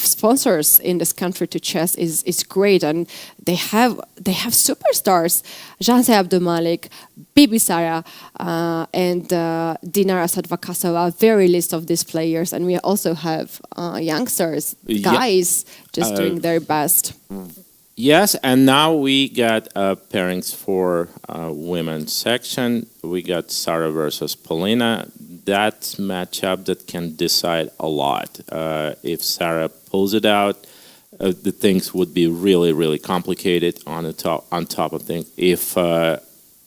sponsors in this country to chess is great, and they have superstars. Janse Abdulmalik, Bibi Sara, and Dinara Sadvakasova, very list of these players, and we also have youngsters, guys, just doing their best. Yes, and now we got pairings for women's section. We got Sara versus Polina. That's matchup that can decide a lot. If Sara pulls it out, the things would be really, really complicated on top of things. If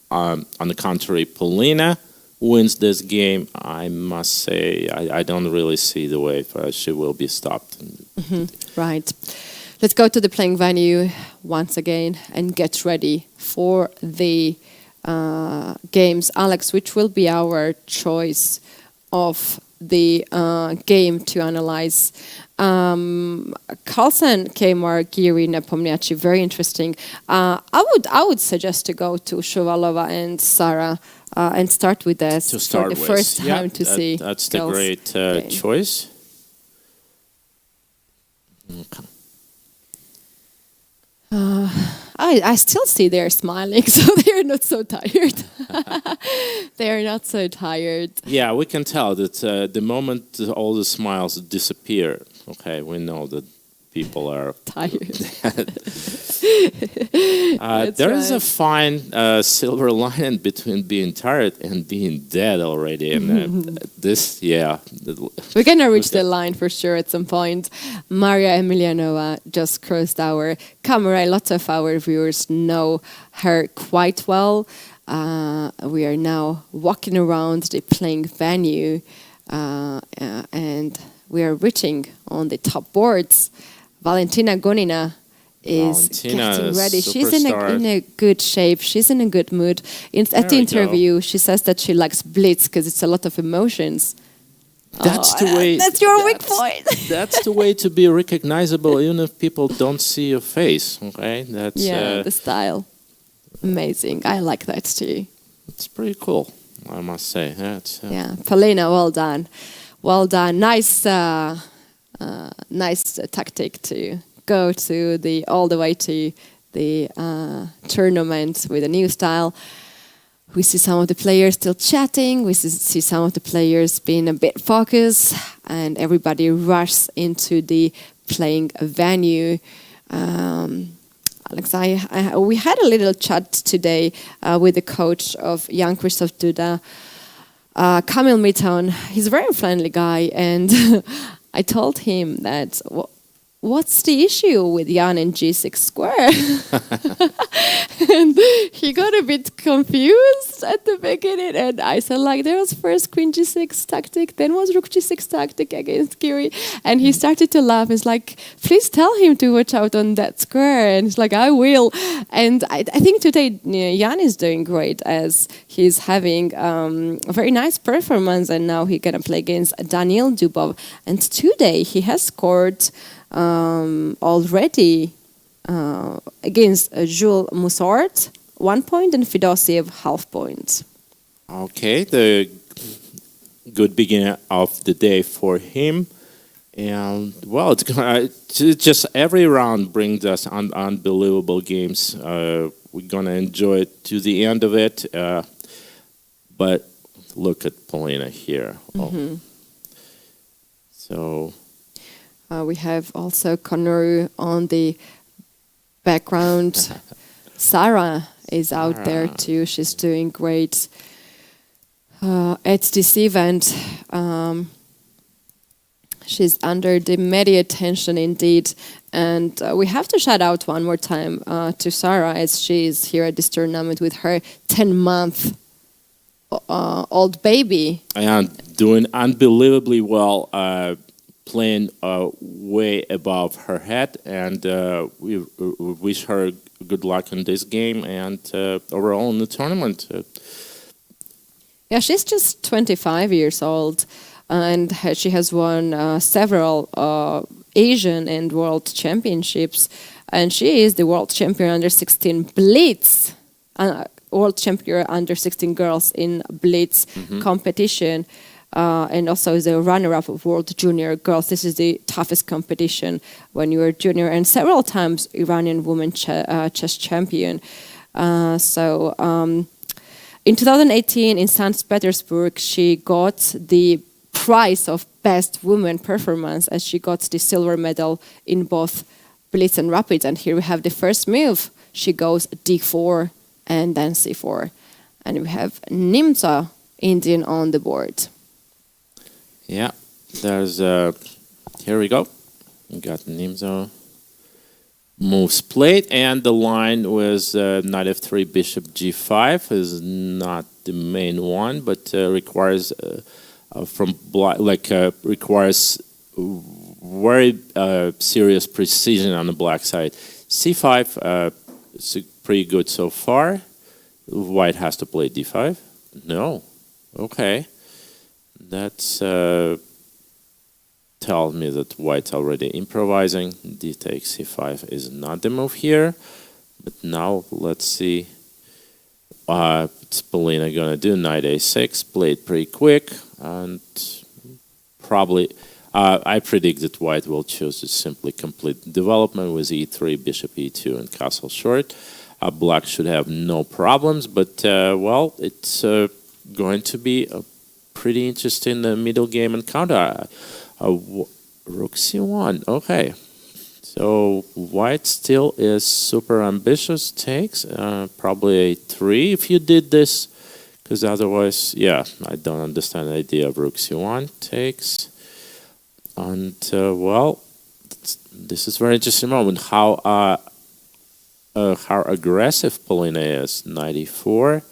on the contrary, Polina wins this game, I must say I don't really see the way she will be stopped. Right. Let's go to the playing venue once again and get ready for the games. Alex, which will be our choice of the game to analyze? Carlsen, Kmar, Giri, Nepomniachtchi, very interesting. I would suggest to go to Shabalov and Sara and start with this for the first time to see. That's the great choice. Okay. I still see they're smiling, so they're not so tired. They're not so tired. Yeah, we can tell that the moment all the smiles disappear, okay, we know that people are tired. There is a fine silver lining between being tired and being dead already. And this, yeah. We're going to reach the line for sure at some point. Maria Emelianova just crossed our camera. Lots of our viewers know her quite well. We are now walking around the playing venue and we are reaching on the top boards. Valentina Gonina is getting ready. She's in a good shape. She's in a good mood. At the interview, she says that she likes Blitz because it's a lot of emotions. That's the way. That's your weak point. That's the way to be recognizable, even if people don't see your face. Okay, that's the style. Amazing. I like that too. It's pretty cool, I must say. Polina, well done. well done. Nice tactic to go to all the way to the tournament with a new style. We see some of the players still chatting. We see some of the players being a bit focused, and everybody rushes into the playing venue. Alex, we had a little chat today with the coach of young Christoph Duda, Kamil Mitton. He's a very friendly guy, and I told him that what's the issue with Jan and G6 square? And he got a bit confused at the beginning, and I said, like, there was first Queen G6 tactic, then was Rook G6 tactic against Kiri, and he started to laugh. He's like, please tell him to watch out on that square, and he's like, I will. And I think today Jan is doing great, as he's having a very nice performance, and now he's gonna play against Daniil Dubov, and today he has scored already against Jules Moussard 1 point and Fedosiev half point. Okay, the good beginning of the day for him. And, well, it's just every round brings us unbelievable games. We're going to enjoy it to the end of it. But look at Polina here. Mm-hmm. Oh. So... we have also Conor on the background. Sarah is out there too. She's doing great at this event. She's under the media attention indeed. And we have to shout out one more time to Sarah, as she is here at this tournament with her 10-month-old baby. And doing unbelievably well. Playing way above her head, and we wish her good luck in this game and overall in the tournament. Yeah, she's just 25 years old, and she has won several Asian and World Championships, and she is the World Champion under 16 Blitz, World Champion under 16 girls in Blitz competition. And also is a runner-up of World Junior Girls. This is the toughest competition when you are junior, and several times Iranian woman chess champion. In 2018 in St. Petersburg, she got the prize of best woman performance, as she got the silver medal in both Blitz and Rapids. And here we have the first move. She goes D4 and then C4. And we have Nimza, Indian, on the board. Yeah, there's here we go. We got Nimzo moves played, and the line was knight f3, bishop g5 is not the main one, but requires requires very serious precision on the black side. c5 is pretty good so far. White has to play d5. No, okay. That's tells me that White's already improvising. D takes c5 is not the move here. But now let's see what's Polina gonna do. Knight a6, played pretty quick, and probably I predict that White will choose to simply complete development with e3, bishop e2, and castle short. Black should have no problems, but well, it's going to be a pretty interesting middle game encounter. Rook c1, okay. So White still is super ambitious, takes probably a3 if you did this, because otherwise, yeah, I don't understand the idea of Rook c1, takes. And well, this is a very interesting moment, how aggressive Polina is. Knight e4,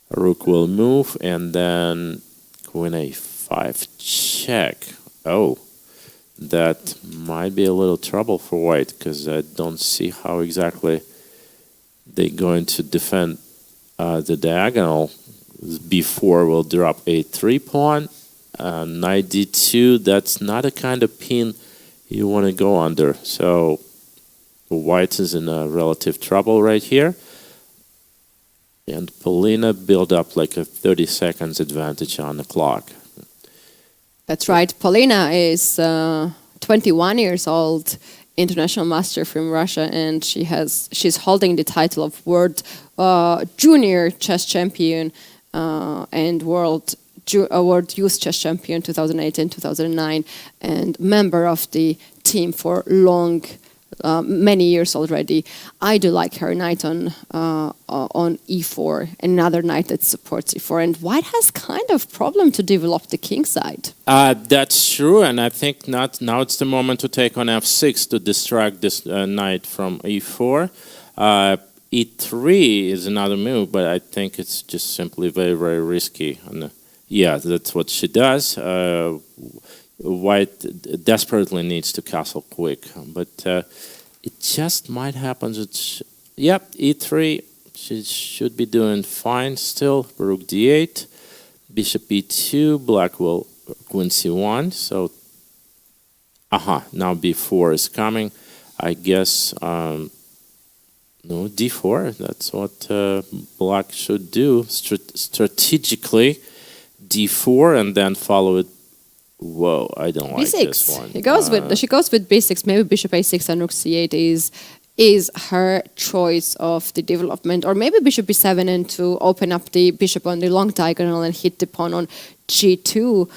Rook will move, and then Queen a5 check. Oh, that might be a little trouble for White, because I don't see how exactly they're going to defend the diagonal. B4 will drop a3 pawn. Knight d2, that's not a kind of pin you want to go under. So White is in a relative trouble right here. And Polina built up like a 30 seconds advantage on the clock. That's right. Polina is 21 years old, international master from Russia, and she's holding the title of world junior chess champion and world youth chess champion 2008 and 2009, and member of the team for many years already. I do like her knight on e4, another knight that supports e4, and white has kind of problem to develop the king side. That's true, and I think now it's the moment to take on f6 to distract this knight from e4. E3 is another move, but I think it's just simply very, very risky. And, yeah, that's what she does. White desperately needs to castle quick, but it just might happen. Yep, e3, she should be doing fine still. Rook d8, bishop e2, black will queen c1. So, now b4 is coming. I guess, no, d4, that's what black should do strategically. d4 and then follow it. Whoa, I don't like b6. this one. She goes with b6. Maybe bishop a6 and rook c8 is her choice of the development, or maybe bishop b7 and to open up the bishop on the long diagonal and hit the pawn on g2.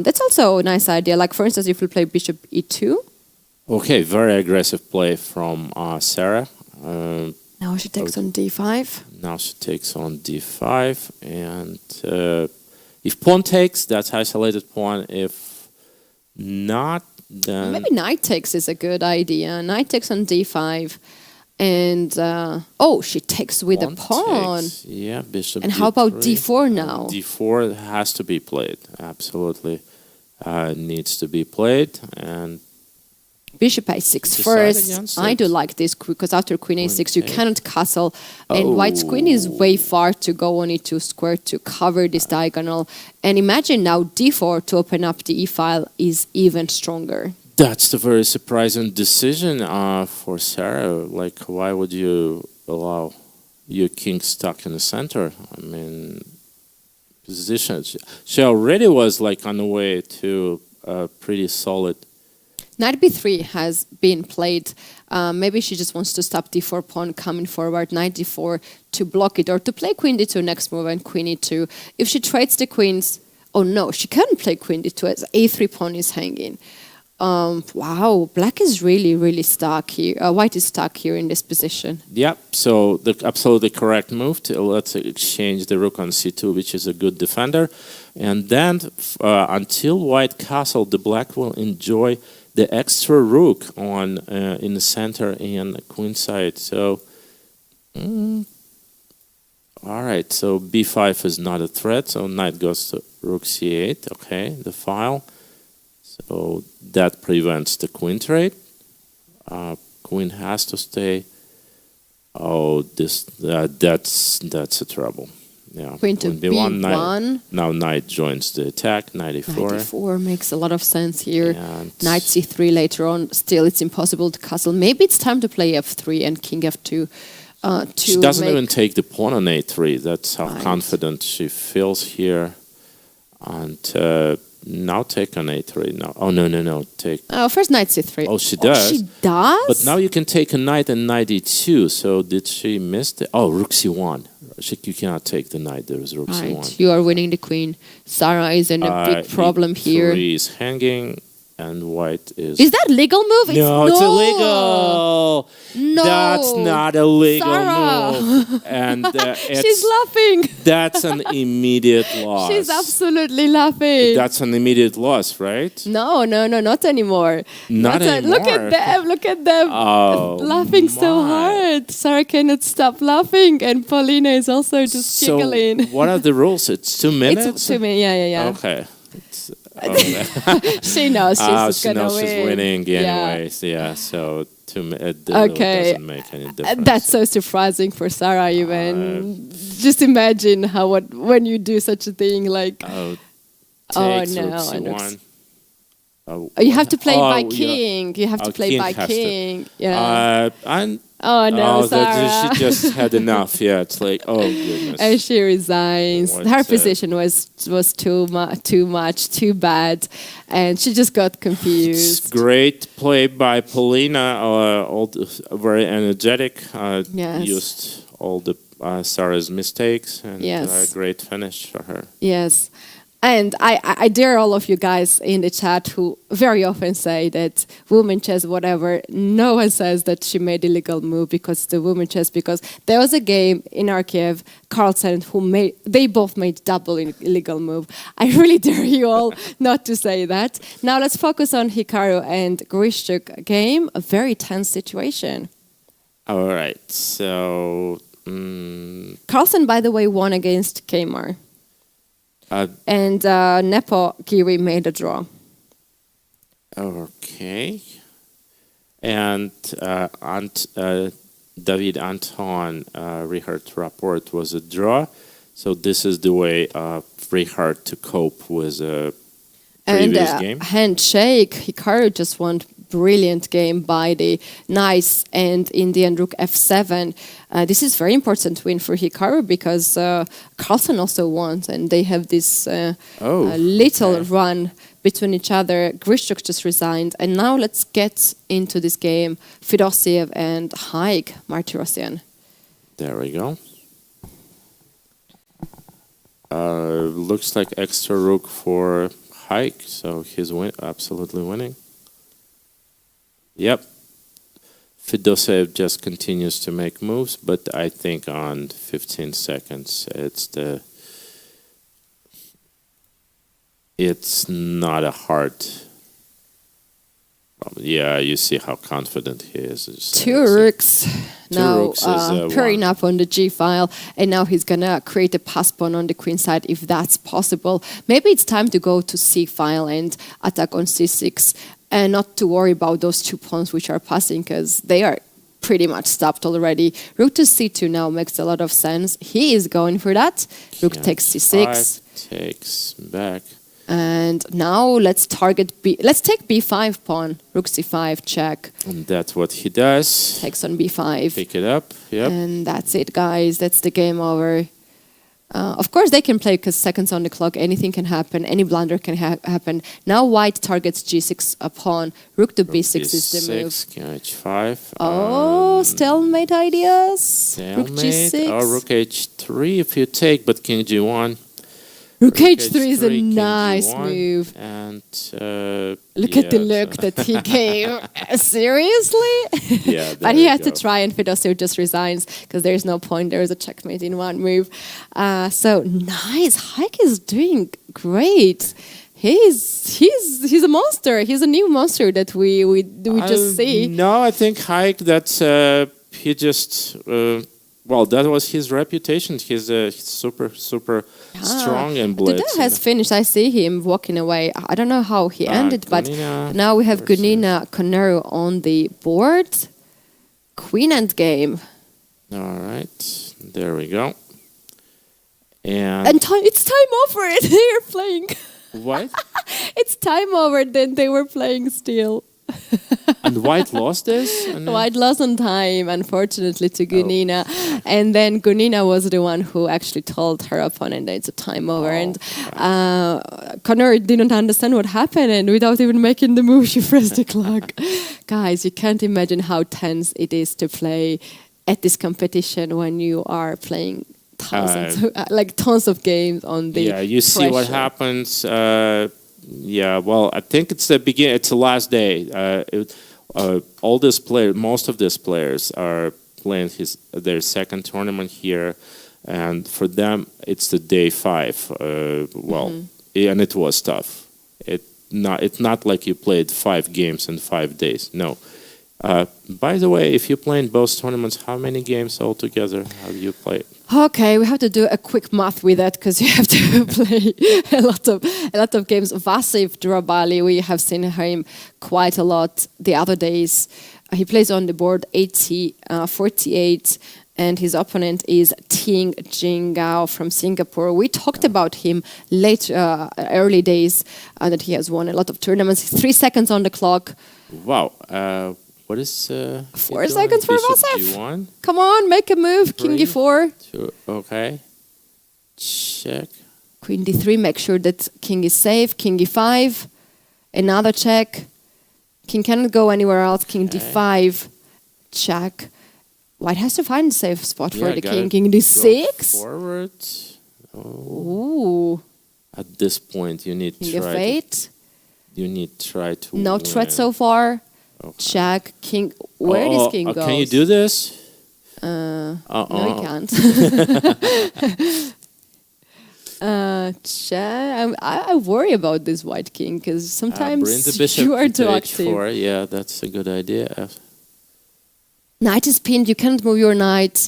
That's also a nice idea. Like for instance, if we play bishop e2. Okay, very aggressive play from Sarah. Now she takes on d5. Now she takes on d5, and if pawn takes, that's isolated pawn. If not, then maybe knight takes is a good idea. Knight takes on d5, and she takes with a pawn. Takes. Yeah, bishop. And d3. how about d4 now? D4 has to be played. Absolutely, needs to be played, and bishop a6 first. I do like this because after queen a6 you cannot castle, and white's queen is way far to go on e2 square to cover this diagonal. And imagine now d4 to open up the e-file is even stronger. That's the very surprising decision for Sarah. Like, why would you allow your king stuck in the center? I mean, position. She already was like on the way to a pretty solid. Knight b3 has been played. Maybe she just wants to stop d4 pawn coming forward. Knight d4 to block it, or to play queen d2 next move and queen e2. If she trades the queens, oh no, she can't play queen d2 as a3 pawn is hanging. Wow, black is really, really stuck here. White is stuck here in this position. Yep, so the absolutely correct move. Let's exchange the rook on c2, which is a good defender. And then until white castle, the black will enjoy the extra rook on in the center and the queen side. So, all right. So b5 is not a threat. So knight goes to rook c8. Okay, the file. So that prevents the queen trade. Queen has to stay. Oh, that's a trouble. Yeah. Queen to b1. Now knight joins the attack. Knight e4. Knight e4 makes a lot of sense here. And knight c3 later on. Still, it's impossible to castle. Maybe it's time to play f3 and king f2. She doesn't even take the pawn on a3. That's how confident she feels here. And now take on a3. No. Oh, no. Take. Oh, first knight c3. Oh, she does? She does? But now you can take a knight and knight e2. So did she miss the... Oh, rook c1. You cannot take the knight. There is rook c1. You are winning the queen. Sarah is in a big problem here. E3 is hanging, and white is... Is that legal move? No, it's illegal. No. That's not a legal Sarah. move. And she's laughing. That's an immediate loss. She's absolutely laughing. That's an immediate loss, right? No, not anymore. Not anymore. Look at them. Oh, laughing so hard. Sarah cannot stop laughing, and Paulina is also just giggling. So what are the rules? It's 2 minutes? It's 2 minutes, yeah. Okay. She knows she's gonna win. She's winning anyways. Yeah. So doesn't make any difference. That's so surprising for Sarah. Even just imagine when you do such a thing like. Oh, you have to play by king. You have to play by king. Yeah. And Oh no, Oh, Sarah. she just had enough. Yeah, it's like, oh goodness. And she resigns. What, Her position was too much, too bad, and she just got It's confused. great play by Polina. Very energetic. Yes. Used all the Sarah's mistakes, and Yes. great finish for her. Yes. And I dare all of you guys in the chat who very often say that women chess, whatever, no one says that she made illegal move because it's the women chess, because there was a game in Kharkiv, Carlsen, they both made double illegal move. I really dare you all not to say that. Now let's focus on Hikaru and Grishchuk game, a very tense situation. All right, so Carlsen, by the way, won against Kmar. And Nepo Giri made a draw. Okay. And David Anton Richard Rapport was a draw. So this is the way Richard to cope with a previous game. Handshake, Hikaru just won brilliant game by the nice and Indian rook f7. This is very important win for Hikaru because Carlsen also won, and they have this little run between each other. Grishchuk just resigned, and now let's get into this game. Fedosiev and Haig Martirosyan. There we go. Looks like extra rook for Haig, so he's absolutely winning. Yep. Fedosiev just continues to make moves, but I think on 15 seconds it's not a hard. Yeah, you see how confident he is. Two rooks now rooks is, pairing up on the G file, and now he's gonna create a pass pawn on the queen side if that's possible. Maybe it's time to go to C file and attack on C6, and not to worry about those 2 pawns which are passing because they are pretty much stopped already. Rook to C2 now makes a lot of sense. He is going for that. Rook takes C6. Takes back. And now let's target B. Let's take B5 pawn. Rook C5 check. And that's what he does. Takes on B5. Pick it up. Yep. And that's it, guys. That's the game over. Of course, they can play because seconds on the clock. Anything can happen. Any blunder can happen. Now white targets G6 pawn. Rook to B6 is the move. King H5. Oh, stalemate ideas. Rook G6. Or Rook H3 if you take, but King G1. Rook H3 is a King nice G1, move. And Look at the look that he gave. Seriously? Yeah, But he you had to go. try, and Fedosiev just resigns because there's no point. There is a checkmate in one move. So nice. Haig is doing great. He's a monster. He's a new monster that we just see. No, I think Haig. That's he just. Well, that was his reputation. He's super strong in Blitz. Duda has finished. I see him walking away. I don't know how he ended, but Gunina now we have Gunina Conero on the board. Queen end game. All right, there we go. And It's time over. They are playing. what? It's time over. Then they were playing still. And White lost this? White lost on time, unfortunately, to Gunina. And then Gunina was the one who actually told her opponent that it's a time over. And Connor didn't understand what happened, and without even making the move, she pressed the clock. Guys, you can't imagine how tense it is to play at this competition when you are playing tons of games on the you see what happens. Well, I think it's the beginning. It's the last day. Most of these players are playing their second tournament here, and for them it's the day 5. And it was tough. It's not like you played 5 games in 5 days. No. By the way, if you play in both tournaments, how many games altogether have you played? Okay, we have to do a quick math with that because you have to play a lot of games. Vasif Durabali, we have seen him quite a lot the other days. He plays on the board 48, and his opponent is Ting Jingao from Singapore. We talked about him early days, that he has won a lot of tournaments. 3 seconds on the clock. Wow. What is 4 seconds for Bishop Vasef. G1? Come on, make a move. King 3, E4. 2, okay. Check. Queen D3, make sure that king is safe. King E5. Another check. King cannot go anywhere else. King D5. Check. White has to find a safe spot for the king. King D6. Go forward. Ooh. At this point, you need King try F8. You need try to No win. threat so far. Okay. Check. King. Where this king goes? Can you do this? No, you can't. Check. I worry about this white king because Bring the sometimes bishop you are to too H4. active. Yeah, that's a good idea. Knight is pinned. You can't move your knight.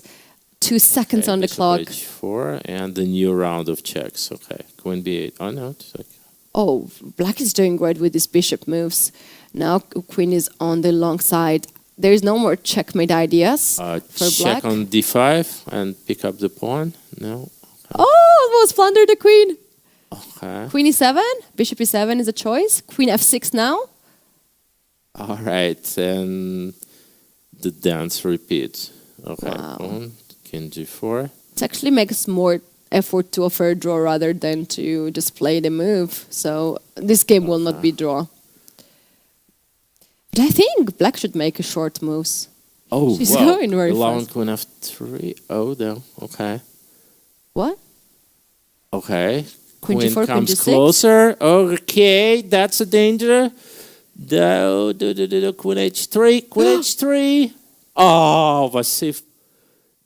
2 seconds on the Bishop clock. H4 and the new round of checks. Okay, Queen B8. Oh no, it's okay. Oh, black is doing great with his bishop moves. Now queen is on the long side. There is no more checkmate ideas for Check black. on D5 and pick up the pawn. No. Oh, almost plundered the queen. Okay. Queen E7. Bishop E7 is a choice. Queen F6 now. All right, and the dance repeats. Okay. Wow. Pawn, King G4. It actually makes more effort to offer a draw rather than to just play the move. So this game will not be draw. But I think black should make a short moves. Oh, She's wow. going very Allowing fast. Queen F3. Oh, no. Okay. What? Okay. Queen G4, Queen comes G6. closer. Okay, that's a danger. Queen H3. Queen H3. Oh, Vasif.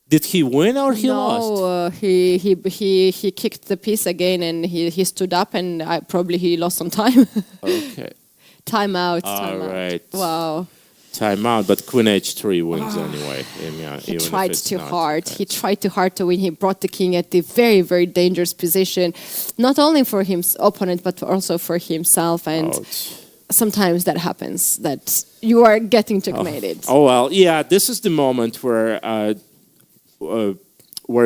Did he win or he lost? No, he kicked the piece again and he stood up and probably he lost some time. Okay. Timeout. All right. Wow. Timeout, but Queen H3 wins anyway. He tried too hard. He tried too hard to win. He brought the king at the very, very dangerous position, not only for his opponent but also for himself. And sometimes that happens, that you are getting checkmated. Oh well, yeah. This is the moment where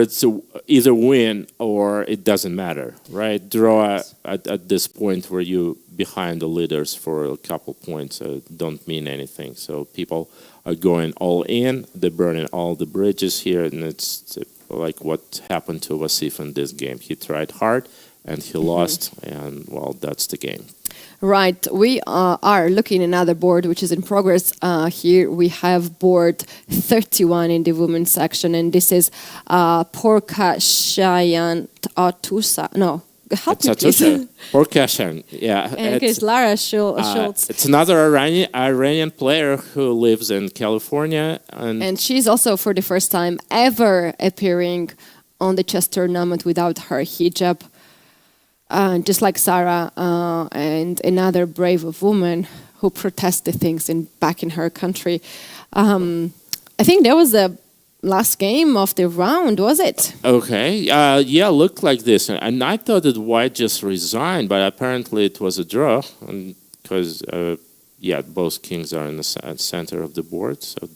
it's either win or it doesn't matter, right? Draw at this point where you behind the leaders for a couple points don't mean anything. So people are going all in. They're burning all the bridges here, and it's like what happened to Vasif in this game. He tried hard and he lost, and well, that's the game. Right, we are looking at another board which is in progress. Here we have board 31 in the women's section, and this is Porkashayan Atusa. No, help me please. Porkashan, yeah. And it's Lara Schultz. It's another Iranian player who lives in California. And she's also for the first time ever appearing on the chess tournament without her hijab. Just like Sarah and another brave woman who protested things back in her country. I think that was the last game of the round, was it? Okay, yeah, looked like this. And I thought that White just resigned, but apparently it was a draw. Because, both kings are in the center of the board, so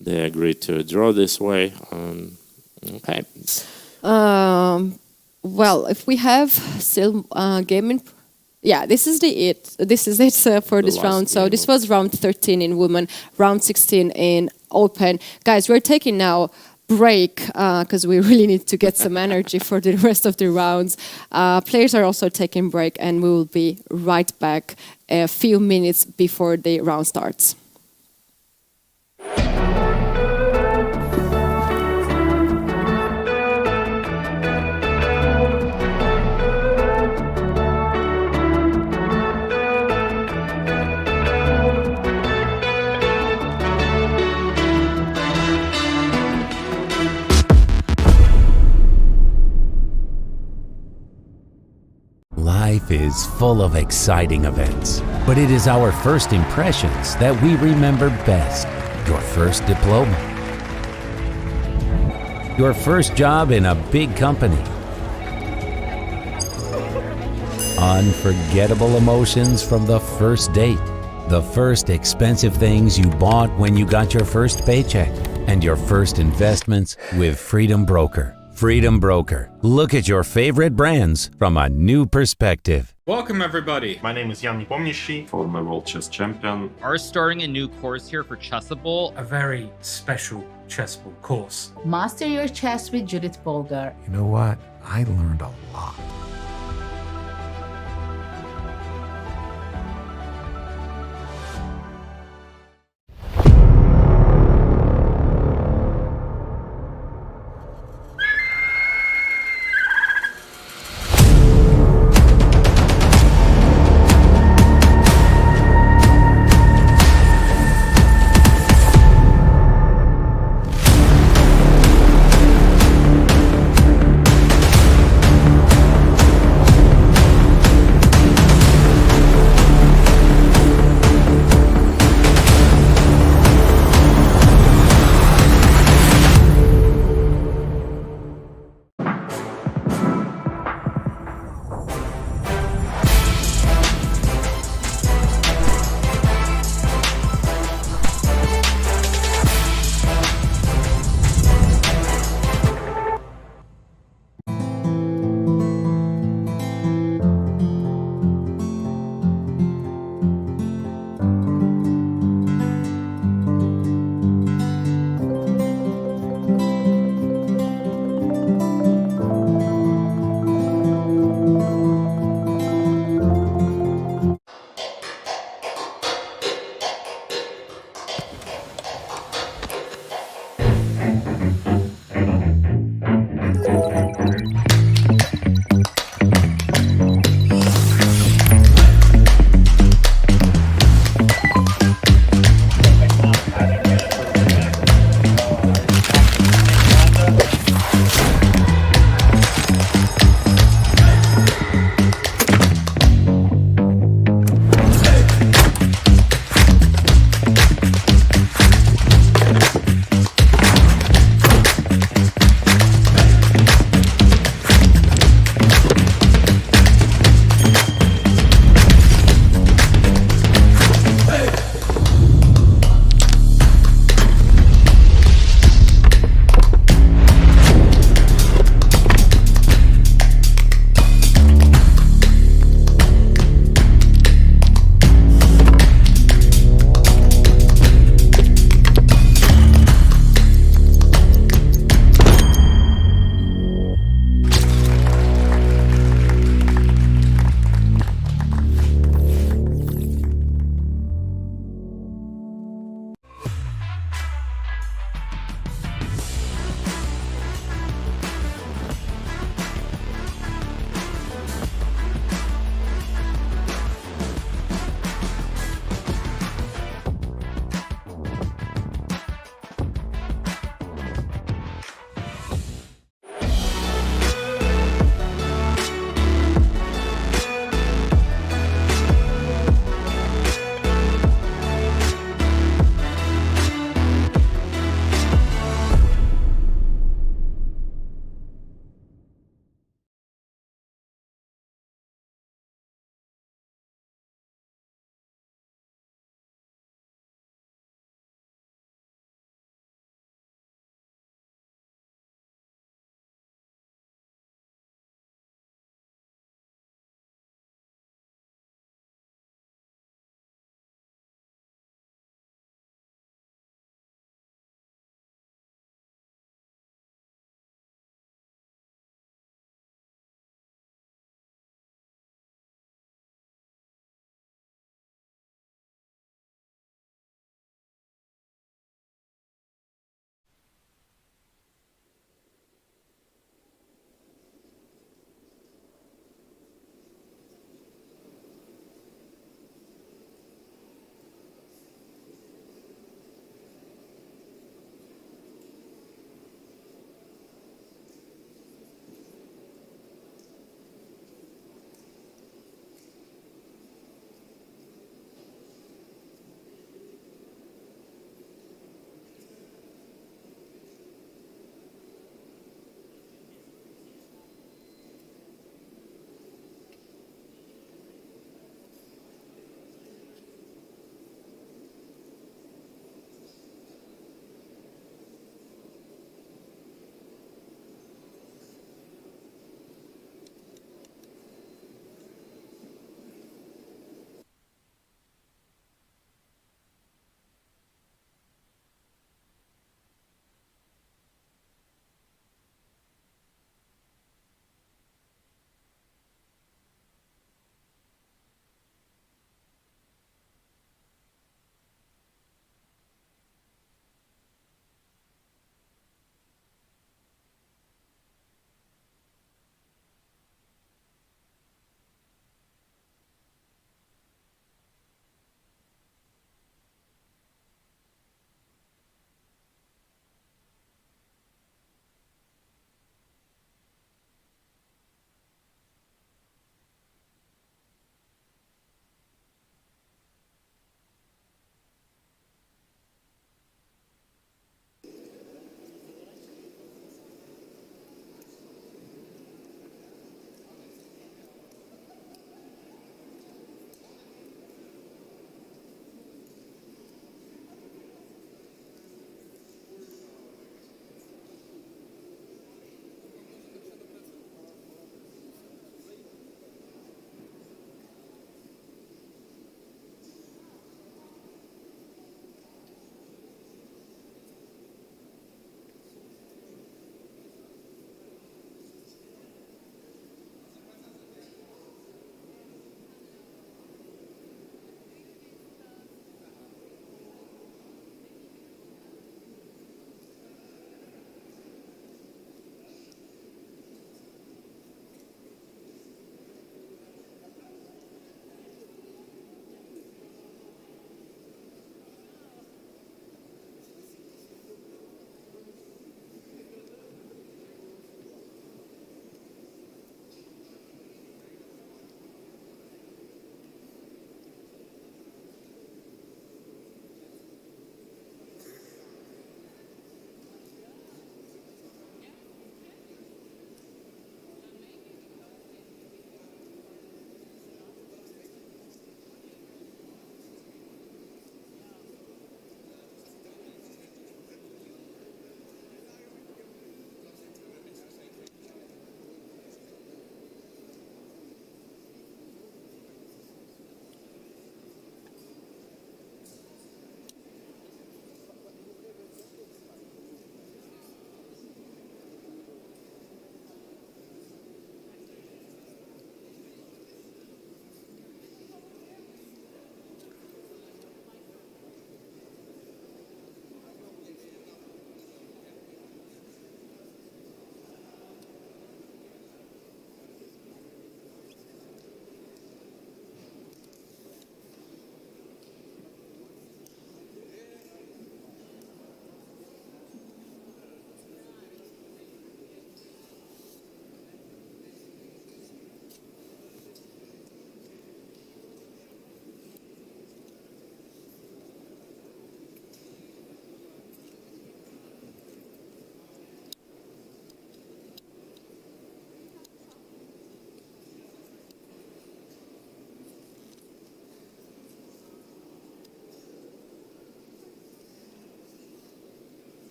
they agreed to draw this way. Okay. Well, if we have still gaming, this is it. This is it for this round. So this was round 13 in women, round 16 in open. Guys, we're taking now break because we really need to get some energy for the rest of the rounds. Players are also taking break, and we will be right back a few minutes before the round starts. Life is full of exciting events, but it is our first impressions that we remember best. Your first diploma, your first job in a big company, unforgettable emotions from the first date, the first expensive things you bought when you got your first paycheck, and your first investments with Freedom Broker. Freedom Broker. Look at your favorite brands from a new perspective. Welcome everybody. My name is Jan Nepomniachtchi, former world chess champion. Are starting a new course here for Chessable. A very special Chessable course. Master your chess with Judith Bolger. You know what? I learned a lot.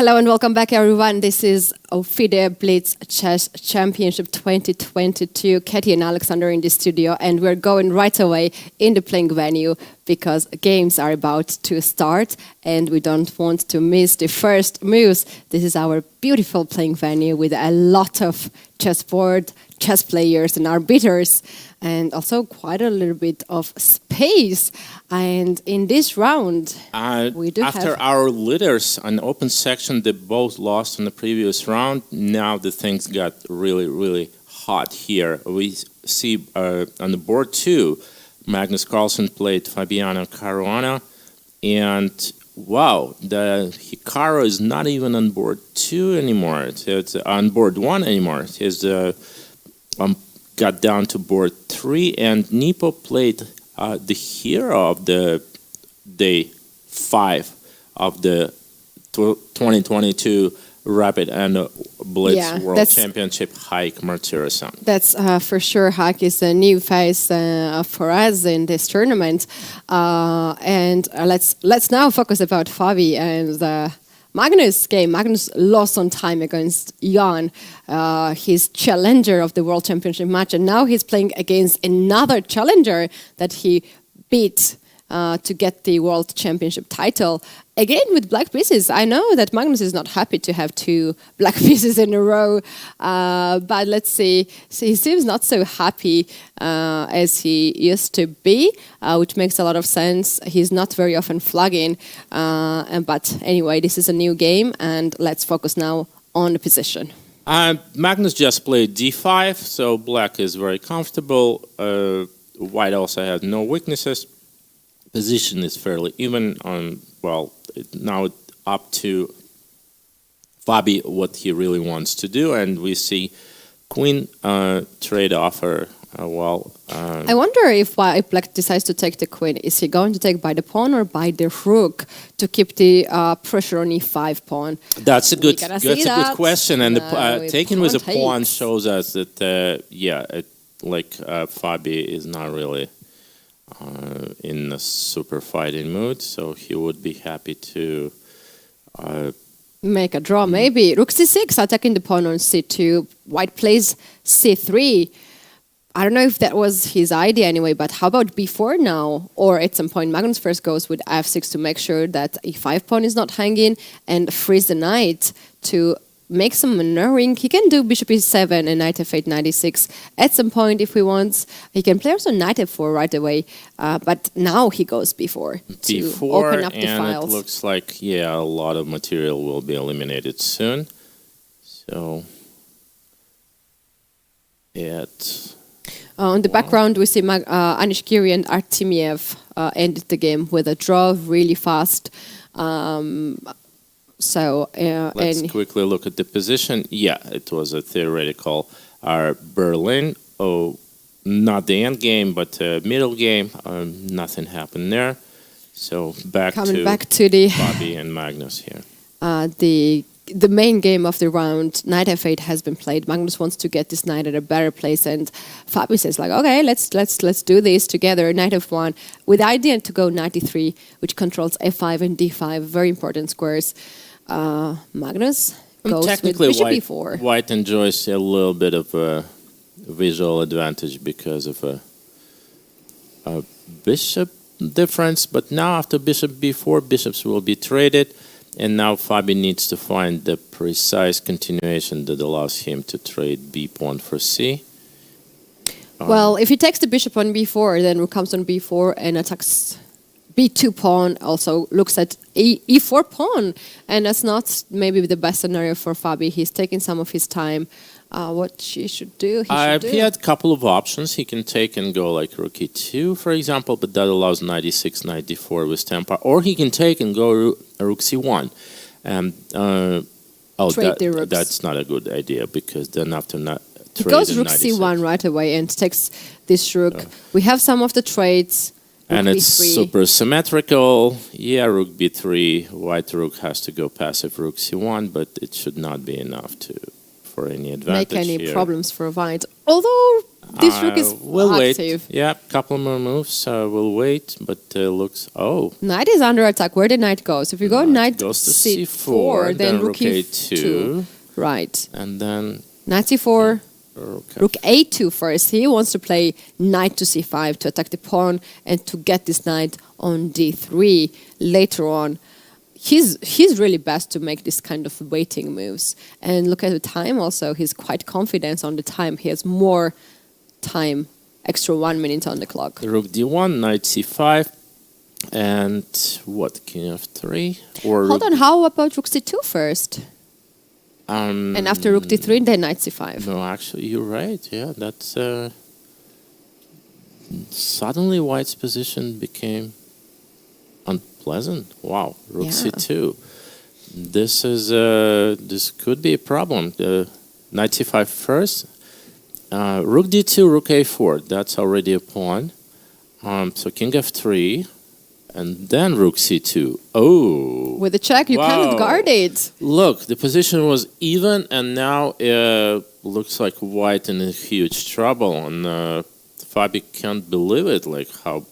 Hello and welcome back, everyone. This is FIDE Blitz Chess Championship 2022. Keti and Alexander in the studio, and we're going right away in the playing venue because games are about to start and we don't want to miss the first moves. This is our beautiful playing venue with a lot of chessboard, chess players and arbiters, and also quite a little bit of space. And in this round, we do after our leaders on open section, they both lost in the previous round. Now the things got really, really hot here. We see on the board 2, Magnus Carlsen played Fabiano Caruana, and wow, the Hikaru is not even on board 2 anymore. It's on board 1 anymore. It's got down to board 3, and Nipo played the hero of the day 5 of the 2022 Rapid and Blitz World Championship, Haik Martirosyan. That's for sure. Haik is a new face for us in this tournament. And let's now focus about Fabi and Magnus' game. Magnus lost on time against Jan, his challenger of the World Championship match, and now he's playing against another challenger that he beat to get the World Championship title. Again with black pieces. I know that Magnus is not happy to have 2 black pieces in a row, but let's see. So he seems not so happy as he used to be, which makes a lot of sense. He's not very often flagging, but anyway, this is a new game, and let's focus now on the position. Magnus just played d5, so black is very comfortable. White also has no weaknesses. Position is fairly even on, well, now up to Fabi what he really wants to do, and we see queen trade offer. I wonder if black decides to take the queen. Is he going to take by the pawn or by the rook to keep the pressure on e5 pawn? That's a good question, and taking with a pawn shows us that Fabi is not really in a super fighting mood, so he would be happy to make a draw. Maybe rook c6, attacking the pawn on c2. White plays c3. I don't know if that was his idea anyway, but how about b4 now? Or at some point, Magnus first goes with f6 to make sure that e5 pawn is not hanging and frees the knight to make some maneuvering. He can do bishop e7 and knight f8, knight e6 at some point if he wants. He can play also knight f4 right away, but now he goes b4 to open up the files. And it looks like, a lot of material will be eliminated soon. So, in the background, we see Anish Giri and Artemiev ended the game with a draw really fast. Let's quickly look at the position. Yeah, it was a theoretical Berlin. Not the end game, but middle game. Nothing happened there. So back to the Fabi and Magnus here. The main game of the round, knight f8 has been played. Magnus wants to get this knight at a better place, and Fabi says okay, let's do this together. Knight f1 with the idea to go knight e3, which controls f5 and d5, very important squares. Magnus goes with bishop e4. White enjoys a little bit of a visual advantage because of a bishop difference, but now after bishop b4, bishops will be traded. And now Fabi needs to find the precise continuation that allows him to trade b pawn for c. Well, if he takes the bishop on b4, then rook comes on b4 and attacks b2 pawn, also looks at e4 pawn. And that's not maybe the best scenario for Fabi. He's taking some of his time. What he should do, he had a couple of options. He can take and go like rook e2, for example, but that allows knight e6, knight d4 with tempo. Or he can take and go rook c1. And that's not a good idea, because then after he goes rook c1 right away and takes this rook. We have some of the trades. And it's super symmetrical. Yeah, rook b3. White rook has to go passive rook c1, but it should not be enough for any advantage make any here. problems for white. Although This rook is we'll active. wait. Yeah, couple more moves. We'll wait, but looks. Oh, Knight is under attack. Where the knight goes? If you go knight goes to c4, then rook a2. e2. Right. And then Knight c4. rook Rook a2 first. He wants to play knight to c5 to attack the pawn and to get this knight on d3 later on. He's really best to make this kind of waiting moves. And look at the time also. He's quite confident on the time. He has more time, extra 1 minute on the clock. Rook d1, knight c5, and what, king f3? Or Hold on, how about rook c2 first? And after rook d3, then knight c5. No, actually, you're right. Yeah, that's... suddenly White's position became unpleasant. Wow, rook c2. This could be a problem. Knight c5 first. Rook d2, rook a4. That's already a pawn. So king f3, and then rook c2. Oh, with a check, you cannot guard it. Look, the position was even, and now looks like White in a huge trouble. And Fabi can't believe it, like how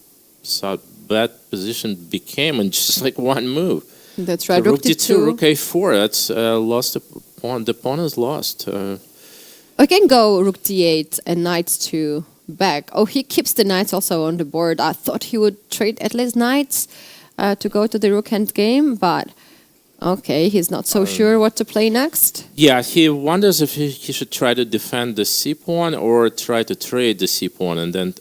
bad position became in just like one move. That's right. So rook d2, rook a4. That's lost the pawn. The pawn is lost. I can go rook d8 and knight to back. Oh, he keeps the knights also on the board. I thought he would trade at least knights to go to the rook endgame, but okay, he's not so sure what to play next. Yeah, he wonders if he should try to defend the c pawn or try to trade the c pawn and then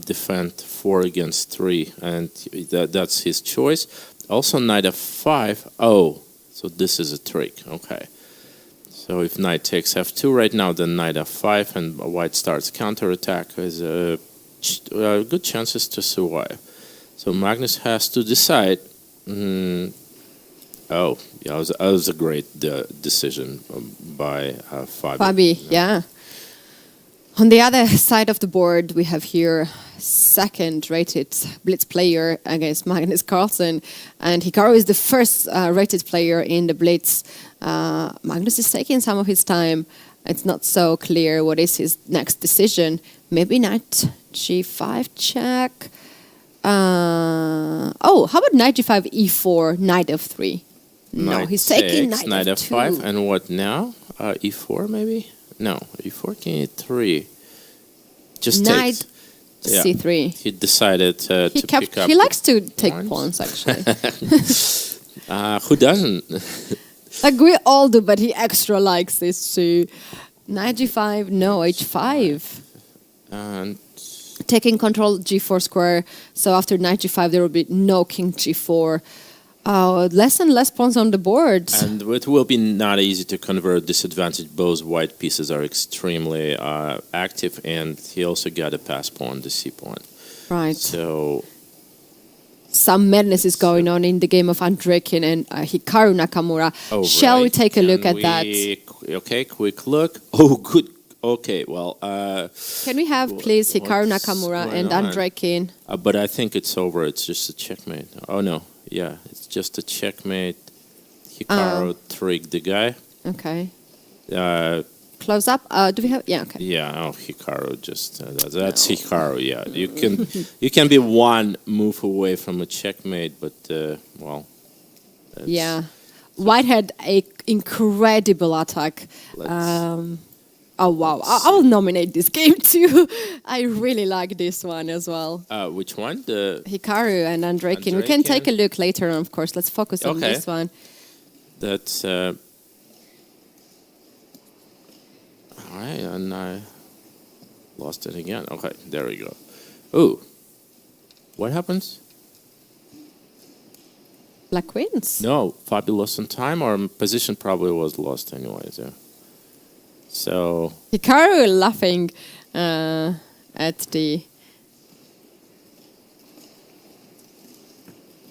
defend 4 against 3, and that's his choice. Also, knight f5. Oh, so this is a trick. Okay. So if knight takes f2 right now, then knight f5, and White starts counterattack, is good chances to survive. So Magnus has to decide. Oh, yeah, that was a great decision by Fabi. Fabi, yeah. On the other side of the board, we have here second-rated Blitz player against Magnus Carlsen, and Hikaru is the first rated player in the Blitz. Magnus is taking some of his time. It's not so clear what is his next decision. Maybe knight g5 check. Oh, how about knight g5, e4, knight f3? No, he's taking knight f5. And what now? E4 maybe? No, e4, king e3. Just knight takes. c3. He decided to pick up. He likes to take pawns, actually. Who doesn't? Like we all do, but he extra likes this too. Knight g5, no, h5. And taking control g4 square. So after knight g5, there will be no king g4. Less and less pawns on the board. And it will be not easy to convert disadvantage. Both white pieces are extremely active, and he also got a pass pawn, the c pawn. Right. So some madness is going on in the game of Andrekin and Hikaru Nakamura. Oh, Shall we take a look at that? Okay, quick look. Oh, good. Okay, well... can we have, please, Hikaru Nakamura and Andrekin? But I think it's over. It's just a checkmate. Oh, no. Yeah, it's just a checkmate. Hikaru tricked the guy. Okay. Close up. Do we have? Yeah. Okay. Yeah. Oh, Hikaru just that's Hikaru. Yeah, you can be one move away from a checkmate, but well. Yeah, White had an incredible attack. Oh wow! I'll nominate this game too. I really like this one as well. Which one? The Hikaru and Andrekin. We can take a look later on, of course. Let's focus on this one. That's. All right, and I lost it again. Okay, there we go. Ooh, what happens? Black wins. No, Fabi lost on time, or position probably was lost anyways. Yeah. So Hikaru laughing at the.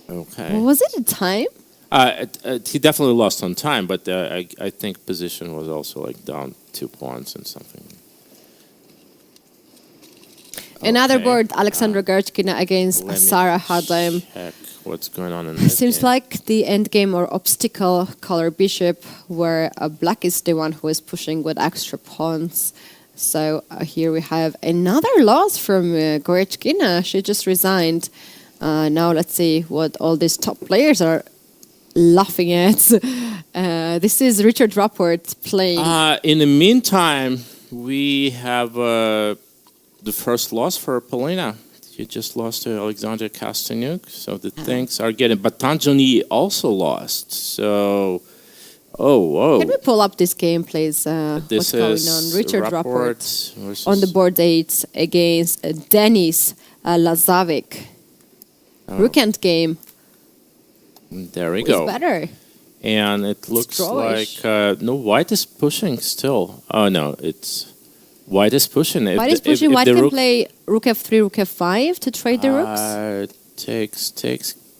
Okay. Was it a time? He definitely lost on time, but I think position was also like down 2 pawns and something. Another board, Alexandra Gerchkina against Sarah Hadlem. Check what's going on in this Seems game. like the endgame or obstacle color bishop, where black is the one who is pushing with extra pawns. So here we have another loss from Gorechkina. She just resigned. Now let's see what all these top players are laughing at. This is Richard Rapport playing. In the meantime, we have the first loss for Polina. She just lost to Alexandra Kastanyuk, so the things are getting... But Tanzania also lost, so... Oh, whoa. Can we pull up this game, please? What's going on? Richard Rapport on the board 8 against Denis Lazavic. Rukant game. There we go. Better. And it looks like... no, white is pushing still. Oh, no, it's... White is pushing. White is pushing. White can play rook f3, rook f5 to trade the rooks. Takes.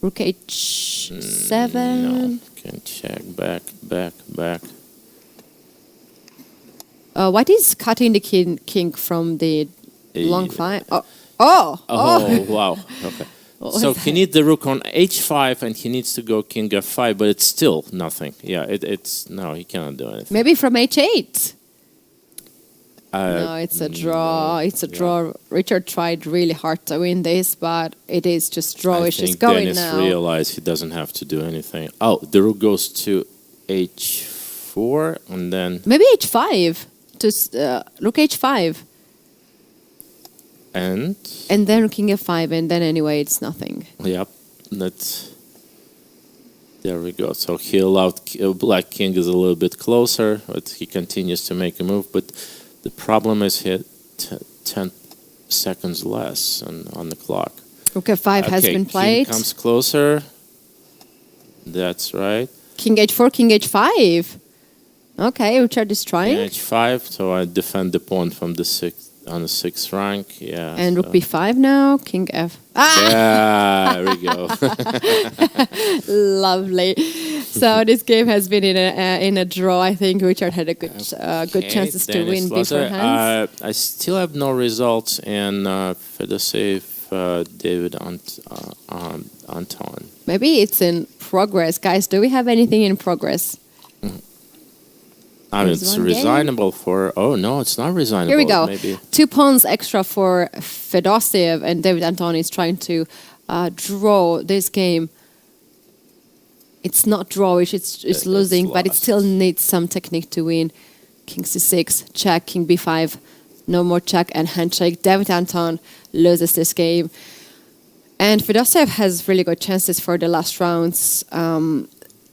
Rook h7. No, can check. Back. White is cutting the king from the long file. Oh, wow. Okay. So he needs the rook on h5 and he needs to go king f5, but it's still nothing. Yeah, no, he cannot do anything. Maybe from h8. No, it's a draw. It's a draw. Richard tried really hard to win this, but it is just drawish. It's going Dennis now. realized he doesn't have to do anything. Oh, the rook goes to h4 and then... Maybe h5. To rook h5. And then king f5, and then anyway, it's nothing. Yep, there we go. So he allowed black king is a little bit closer, but he continues to make a move. But the problem is he had 10 seconds less on the clock. Rook f5 has been played. King comes closer. That's right. King h4, king h5. Okay, Richard is trying. King h5, so I defend the pawn from the 6th rank. Yeah. And rook b5 now. King f. Yeah, there we go. Lovely. So this game has been in a draw. I think Richard had a good chances to win beforehand. I still have no results in Fedoseev David Anton. Maybe it's in progress, guys. Do we have anything in progress? I mean, it's resignable for... Oh, no, it's not resignable. Here we go. Maybe. 2 pawns extra for Fedoseev, and David Anton is trying to draw this game. It's not drawish, it's losing, but it still needs some technique to win. King c6, check, king b5, no more check and handshake. David Anton loses this game. And Fedoseev has really good chances for the last rounds.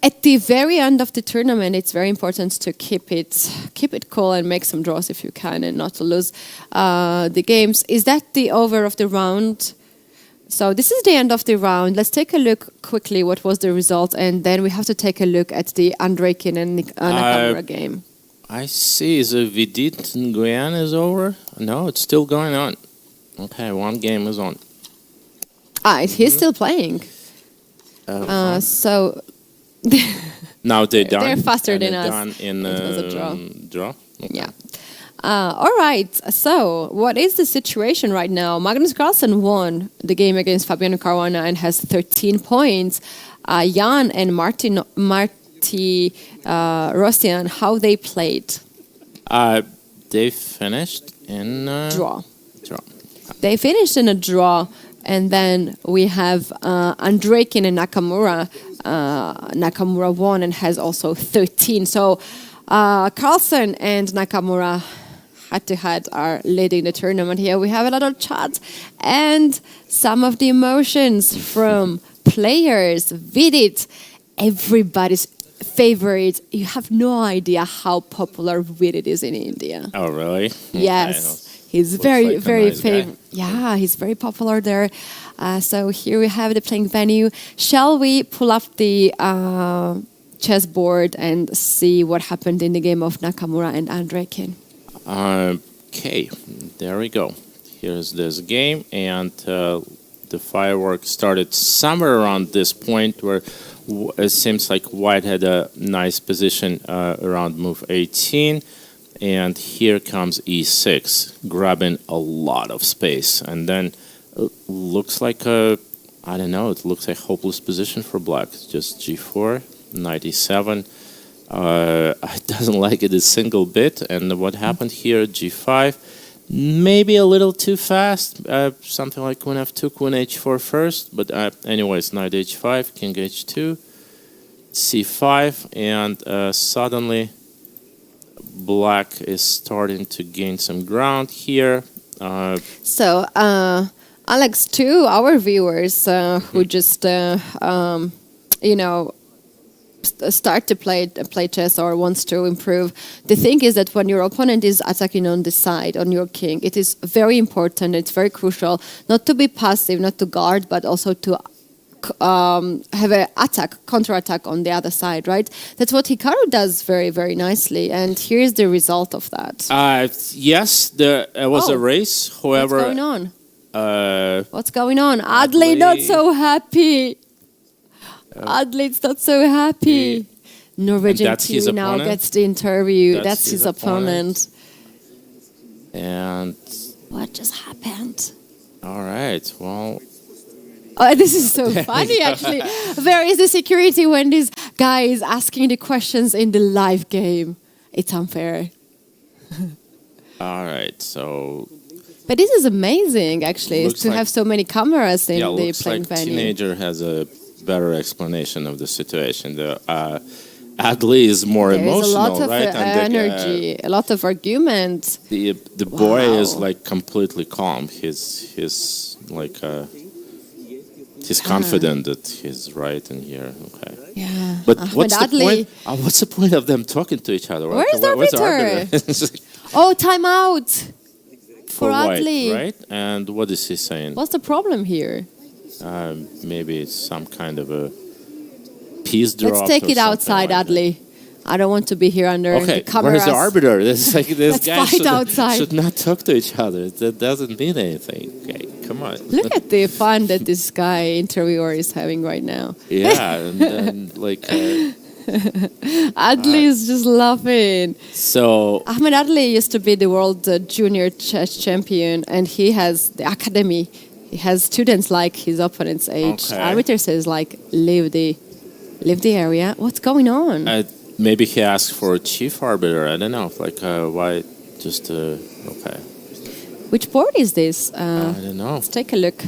At the very end of the tournament, it's very important to keep it cool and make some draws if you can, and not to lose the games. Is that the over of the round? So this is the end of the round. Let's take a look quickly what was the result, and then we have to take a look at the Andreikin and Nakamura game. I see. The Vidit Nguyen is over? No, it's still going on. Okay, 1 game is on. He's still playing. So... Now they're done. They're faster than us. Done in it was a draw. Okay. Yeah. All right. So, what is the situation right now? Magnus Carlsen won the game against Fabiano Caruana and has 13 points. Jan and Marty Rosian, how they played? They finished in draw. They finished in a draw. And then we have Andreikin and Nakamura. Nakamura won and has also 13. So Carlsen and Nakamura head-to-head are leading the tournament here. We have a lot of chat and some of the emotions from players. Vidit, everybody's favorite. You have no idea how popular Vidit is in India. Oh, really? Yes. He's very famous. Yeah, he's very popular there. So here we have the playing venue. Shall we pull up the chessboard and see what happened in the game of Nakamura and Andreikin? Okay, there we go. Here's this game, and the fireworks started somewhere around this point where it seems like White had a nice position around move 18. And here comes e6, grabbing a lot of space. And then it looks like I don't know, it looks like a hopeless position for black. Just g4, knight e7. I doesn't like it a single bit. And what happened here, g5, maybe a little too fast. Something like queen f2, queen h4 first. But anyways, knight h5, king h2, c5, and suddenly black is starting to gain some ground here. So, Alex, to our viewers who just, start to play chess or wants to improve, the thing is that when your opponent is attacking on the side, on your king, it is very important, it's very crucial not to be passive, not to guard, but also to have an counter-attack on the other side, right? That's what Hikaru does very, very nicely, and here's the result of that. Yes, there was a race. However, what's going on? What's going on? Adley not so happy. Adley's not so happy. Norwegian team now gets the interview. That's his opponent. And what just happened? All right, well. Oh, this is so funny, actually. Where is the security when this guy is asking the questions in the live game? It's unfair. All right, so. But this is amazing, actually, to have so many cameras in the playing venue. venue. Teenager has a better explanation of the situation. Adley is more emotional, right? There's a lot of energy, a lot of argument. The boy is like completely calm. He's like. He's confident that he's right in here. Okay. Yeah. But what's the point? What's the point of them talking to each other? Where's the arbiter? Oh, timeout for Adley. Right? And what is he saying? What's the problem here? Maybe it's some kind of a peace drop. Let's take it outside, like Adley. I don't want to be here under the cameras. Where's the arbiter? This guy outside. should not talk to each other. That doesn't mean anything. Okay, come on. Look at the fun that this guy interviewer is having right now. Yeah, and like. Adley is just laughing. So Ahmed Adley used to be the world junior chess champion, and he has the academy. He has students like his opponent's age. Okay. Arbiter says like leave the area. What's going on? Maybe he asked for a chief arbiter. I don't know. Like why just okay. Which board is this? I don't know. Let's take a look.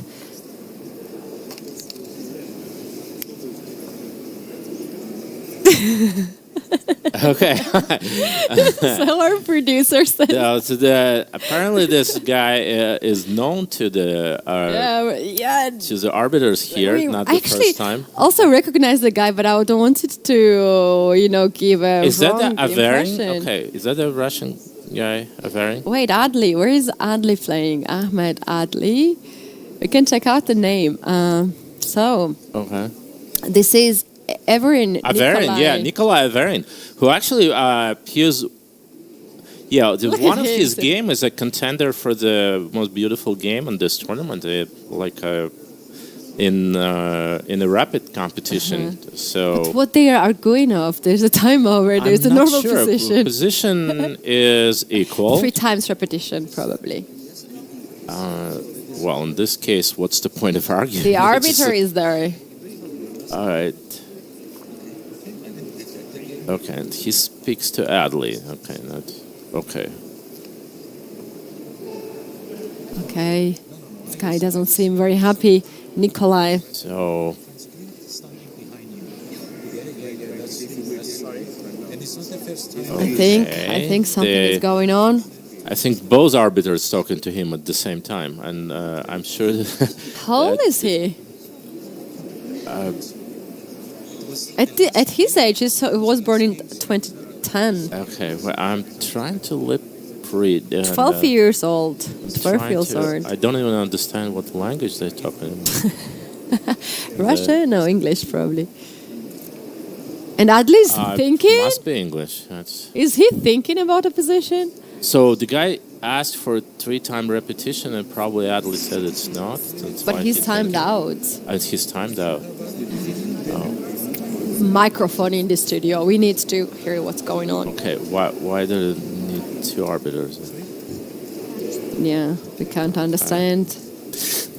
Okay. So our producer said. Apparently this guy is known to the to the arbiters here, not the first time. Also recognize the guy, but I don't want it to give a Is that wrong Averin? impression. Okay, is that a Russian guy, Averin? Wait, Adley. Where is Adley playing? Ahmed Adley. We can check out the name. Okay. This is Averin. Nikolai Averin, who actually he was. Yeah, one of his game is a contender for the most beautiful game in this tournament, in a rapid competition. So but what they are arguing of? There's a time over. There's a normal position. Position is equal. 3 times repetition, probably. Well, in this case, what's the point of arguing? The arbiter is there. All right. Okay, and he speaks to Adley. Okay. Okay. This guy doesn't seem very happy. Nikolai. So. I think something is going on. I think both arbiters talking to him at the same time, and I'm sure. How old is he? At his age, he was born in 2010. Okay, well, I'm trying to lip read. 12 years old. 12 years old. I don't even understand what language they're talking. Russian? No, English probably. And Adley's thinking? Must be English. Is he thinking about a position? So the guy asked for 3-time repetition, and probably Adley said it's not. But he's timed out. He's timed out. Microphone in the studio. We need to hear what's going on. Okay, why do they need 2 arbiters? Yeah, we can't understand.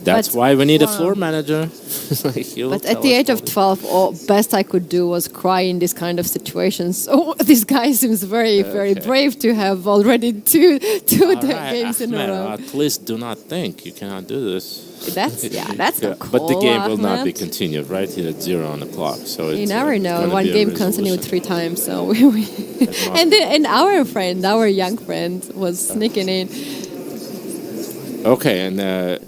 That's why we need a floor manager. But at the age of 12, best I could do was cry in this kind of situations. Oh, this guy seems very, very brave to have already two games in a row. At least do not think. You cannot do this. That's not cool. But the game will not be Ahmed. continued, right? It's 0 on the clock. So You it's, never know. gonna One be a game resolution. continued 3 times. So and our young friend, was sneaking in. Okay, and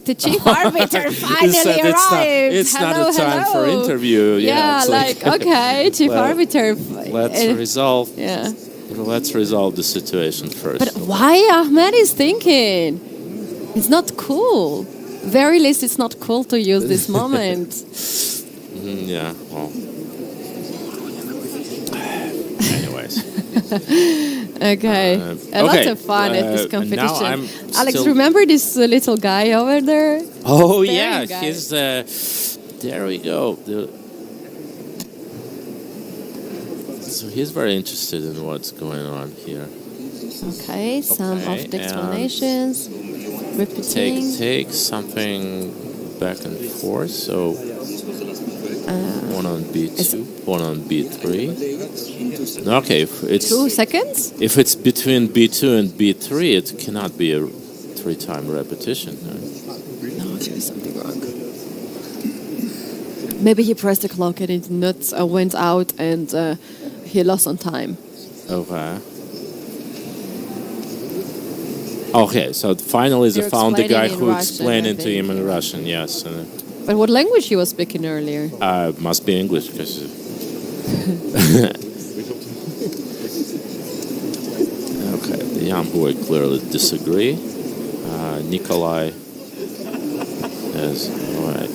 The chief arbiter finally said arrived. It's not a time for interview. Yeah, it's okay, chief arbiter. Let's resolve the situation first. But why Ahmed is thinking? It's not cool. Very least, it's not cool to use this moment. Yeah, well. Anyways. Okay. A lot of fun at this competition. Alex, remember this little guy over there? Oh, Staring yeah. guy. He's, there we go. So he's very interested in what's going on here. Okay, some of the explanations. Repeating. Take something back and forth. So one on B2, one on B3. Okay, if it's 2 seconds. If it's between B2 and B3, it cannot be a 3-time repetition. Right? No, there is something wrong. Maybe he pressed the clock and it went out and he lost on time. Okay. Okay, so finally they found the guy who explained it to him in Russian, yes. But what language he was speaking earlier? Must be English, because... Okay, the young boy clearly disagree. Nikolai is... Alright.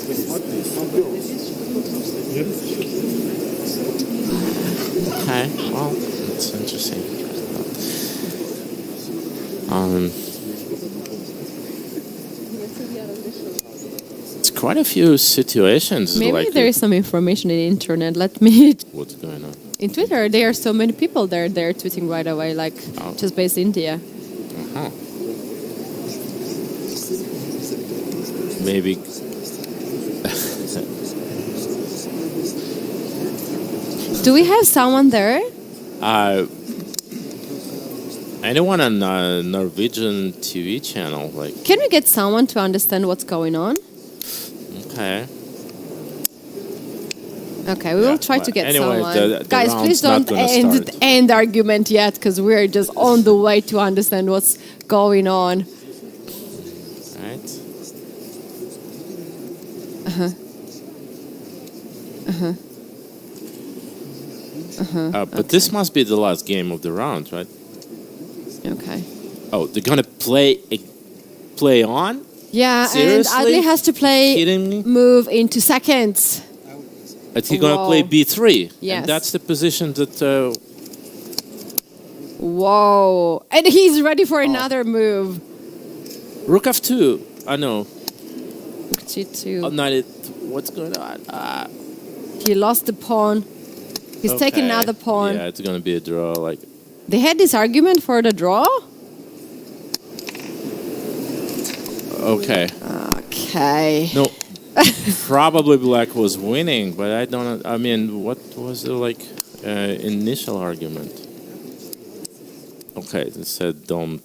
Okay, well, it's interesting. It's quite a few situations. Maybe there is some information in the internet. Let me. What's going on? In Twitter, there are so many people there. They're tweeting right away, just based India. Uh-huh. Maybe. Do we have someone there? Anyone on Norwegian TV channel, Can we get someone to understand what's going on? Okay. Okay, we will try to get someone. The Guys, please don't end the argument yet, because we're just on the way to understand what's going on. Right. But this must be the last game of the round, right? Okay. Oh, they're gonna play on? Yeah, Seriously? and Adli has to play Kidding me? move into seconds. But he's gonna play B3. Yes. And that's the position that. Whoa! And he's ready for another move. Rook F2. I know. G2. Oh, not it. What's going on? He lost the pawn. He's taking another pawn. Yeah, it's gonna be a draw. They had this argument for the draw. Okay. Okay. No. Probably black was winning, but I don't. I mean, what was the initial argument? Okay, it said don't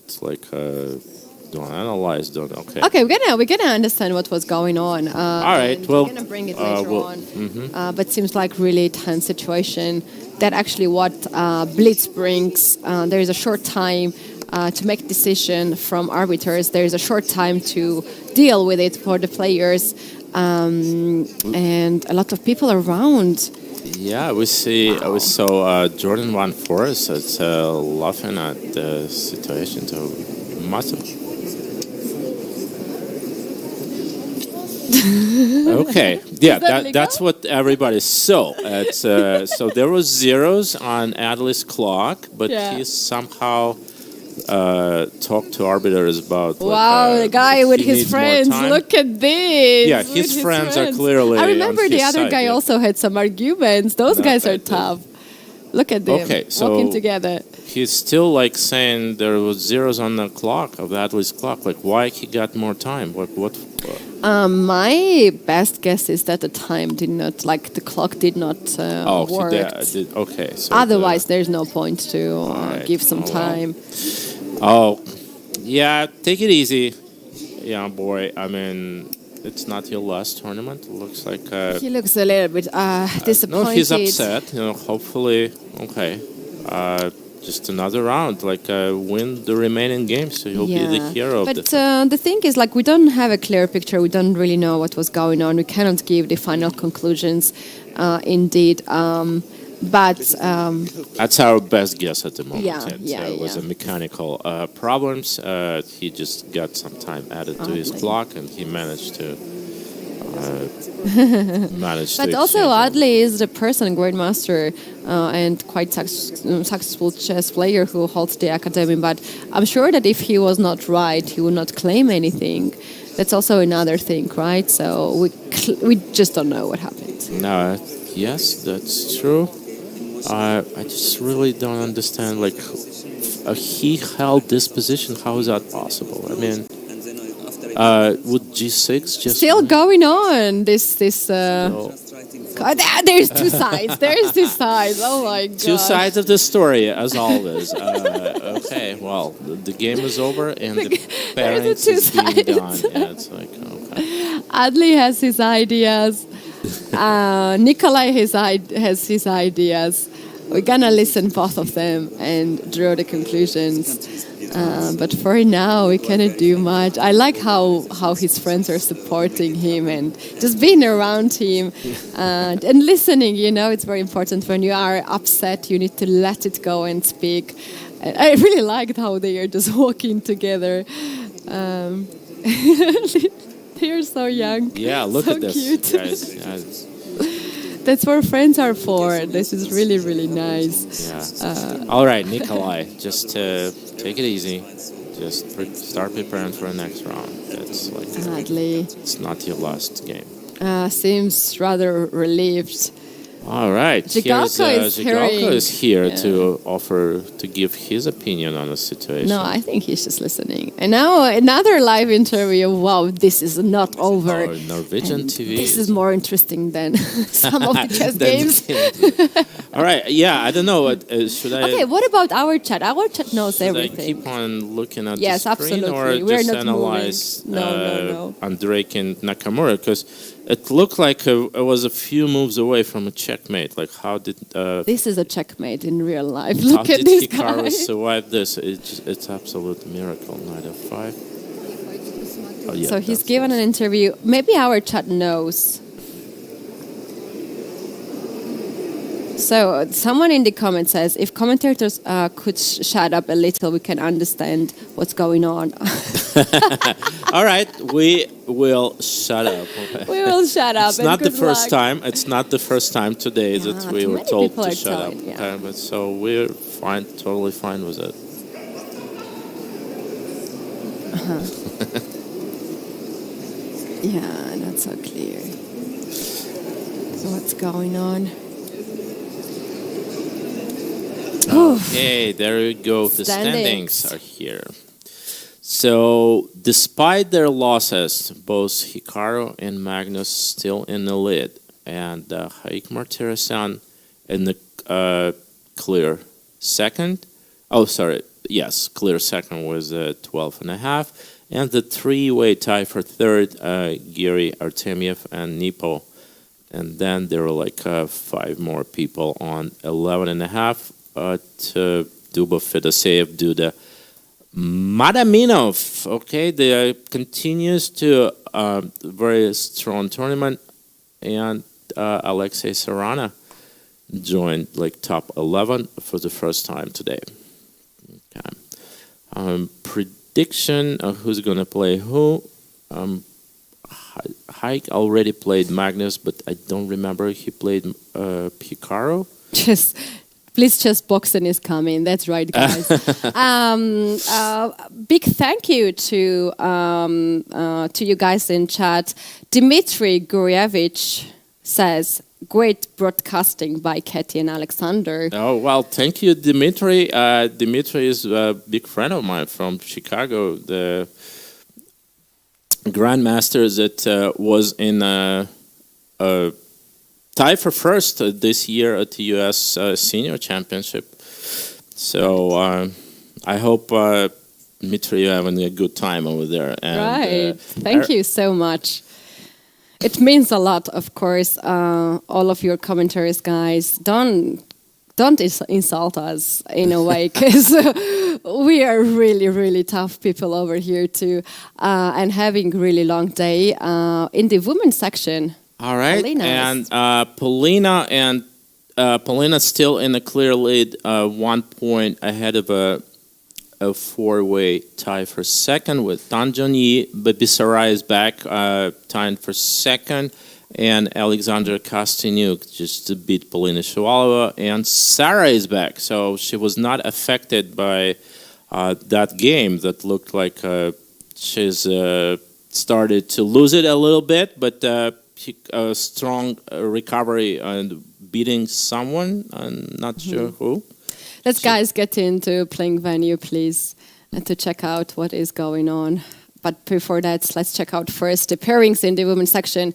analyze. Don't. Okay. Okay, we're gonna understand what was going on. All right. Well, we're gonna bring it later on. Mm-hmm. But seems like really tense situation. That actually what Blitz brings. There is a short time to make decision from arbiters. There is a short time to deal with it for the players, and a lot of people around. Yeah, we see. Wow. So Jordan won first. So it's laughing at the situation. So massive. Okay, yeah, that's what everybody saw. So there was zeros on Adli's clock, but he somehow talked to arbiters about. Wow, the guy with his friends. Look at this. Yeah, his friends are clearly. I remember on the his other side, guy also had some arguments. Those guys are tough. Look at them walking together. He's still saying there was zeros on the clock of Adli's clock. Why he got more time? What? My best guess is that the time did not, like the clock did not work. Okay. So Otherwise, there's no point to right. give some time. Oh, yeah. Take it easy, young boy. I mean, it's not your last tournament. It looks like He looks a little bit disappointed. no, he's upset. Hopefully, okay. Just another round, win the remaining games, so he'll be the hero. But the thing is, we don't have a clear picture. We don't really know what was going on. We cannot give the final conclusions, indeed. But that's our best guess at the moment. It was a mechanical problems. He just got some time added to his clock, and he managed to. But also, Adli is the person, grandmaster, and quite successful chess player who holds the academy. But I'm sure that if he was not right, he would not claim anything. That's also another thing, right? So we just don't know what happened. No, yes, that's true. I just really don't understand. He held this position. How is that possible? I mean. Would G6 just still going on? There's two sides. There's two sides. Oh my god! Two sides of the story, as always. Okay, well, the game is over and the pairings is being done. Yeah, it's like okay. Adli has his ideas. Nikolai has his ideas. We're gonna listen both of them and draw the conclusions. But for now, we cannot do much. I like how his friends are supporting him and just being around him and listening. It's very important. When you are upset, you need to let it go and speak. And I really liked how they are just walking together. They're so young. Yeah, look so at this, cute. guys. That's what friends are for. This is really, really nice. Yeah. All right, Nikolai, just take it easy. Just start preparing for the next round. That's Adli. It's not your last game. Seems rather relieved. All right. Jigalko is here to give his opinion on the situation. No, I think he's just listening. And now another live interview. Wow, this is not over. Oh, Norwegian TV. This is more interesting than some of the chess games. All right. Yeah, I don't know. Should I? Okay. What about our chat? Our chat knows everything. Should I keep on looking at yes, the screen, absolutely. or We're just not analyze no. Andrei and Nakamura? Because it looked like it was a few moves away from a checkmate. How did... this is a checkmate in real life. Look at this guy. How did Hikaru survive this? It's absolute miracle. Knight f5. Oh, yeah, so he's given an interview. Maybe our chat knows. So someone in the comments says, if commentators could shut up a little, we can understand what's going on. All right, we will shut up. We will shut up. It's not the first time. It's not the first time today that we were told to shut up. Yeah. Okay, but so we're fine, totally fine with it. Yeah, not so clear. So what's going on? Okay, there you go. The standings are here. So, despite their losses, both Hikaru and Magnus still in the lead, and Haik Martirosyan in the clear second. Oh, sorry. Yes, clear second was 12.5, and the three-way tie for third, Giri, Artemiev, and Nepo. And then there were 5 more people on 11.5. To Dubov, Fedoseev, Duda, Madaminov. Okay, they continues to very strong tournament, and Alexei Sarana joined top 11 for the first time today. Okay. Prediction of who's gonna play who. Haik already played Magnus, but I don't remember he played Hikaru. Blitz Chess Boxing is coming. That's right, guys. Big thank you to you guys in chat. Dmitry Gurievich says, great broadcasting by Keti and Alexander. Oh, well, thank you, Dmitry. Dmitry is a big friend of mine from Chicago. grandmaster that was in a tie for first this year at the U.S. Senior Championship. So I hope Dmitry, you're having a good time over there. And, right. Thank you so much. It means a lot, of course. All of your commentaries, guys, don't insult us in a way, because we are really, really tough people over here too, and having really long day in the women's section. All right, Polina's. and Polina's still in the clear lead, 1 point ahead of a four-way tie for second with Tanjoni. Babisara is back, tying for second, and Alexander Kostyniuk just to beat Polina Shabalova. And Sarah is back, so she was not affected by that game that looked like she's started to lose it a little bit, but a strong recovery and beating someone. I'm not sure who. Let's guys get into playing venue, please, and to check out what is going on. But before that, let's check out first the pairings in the women's section.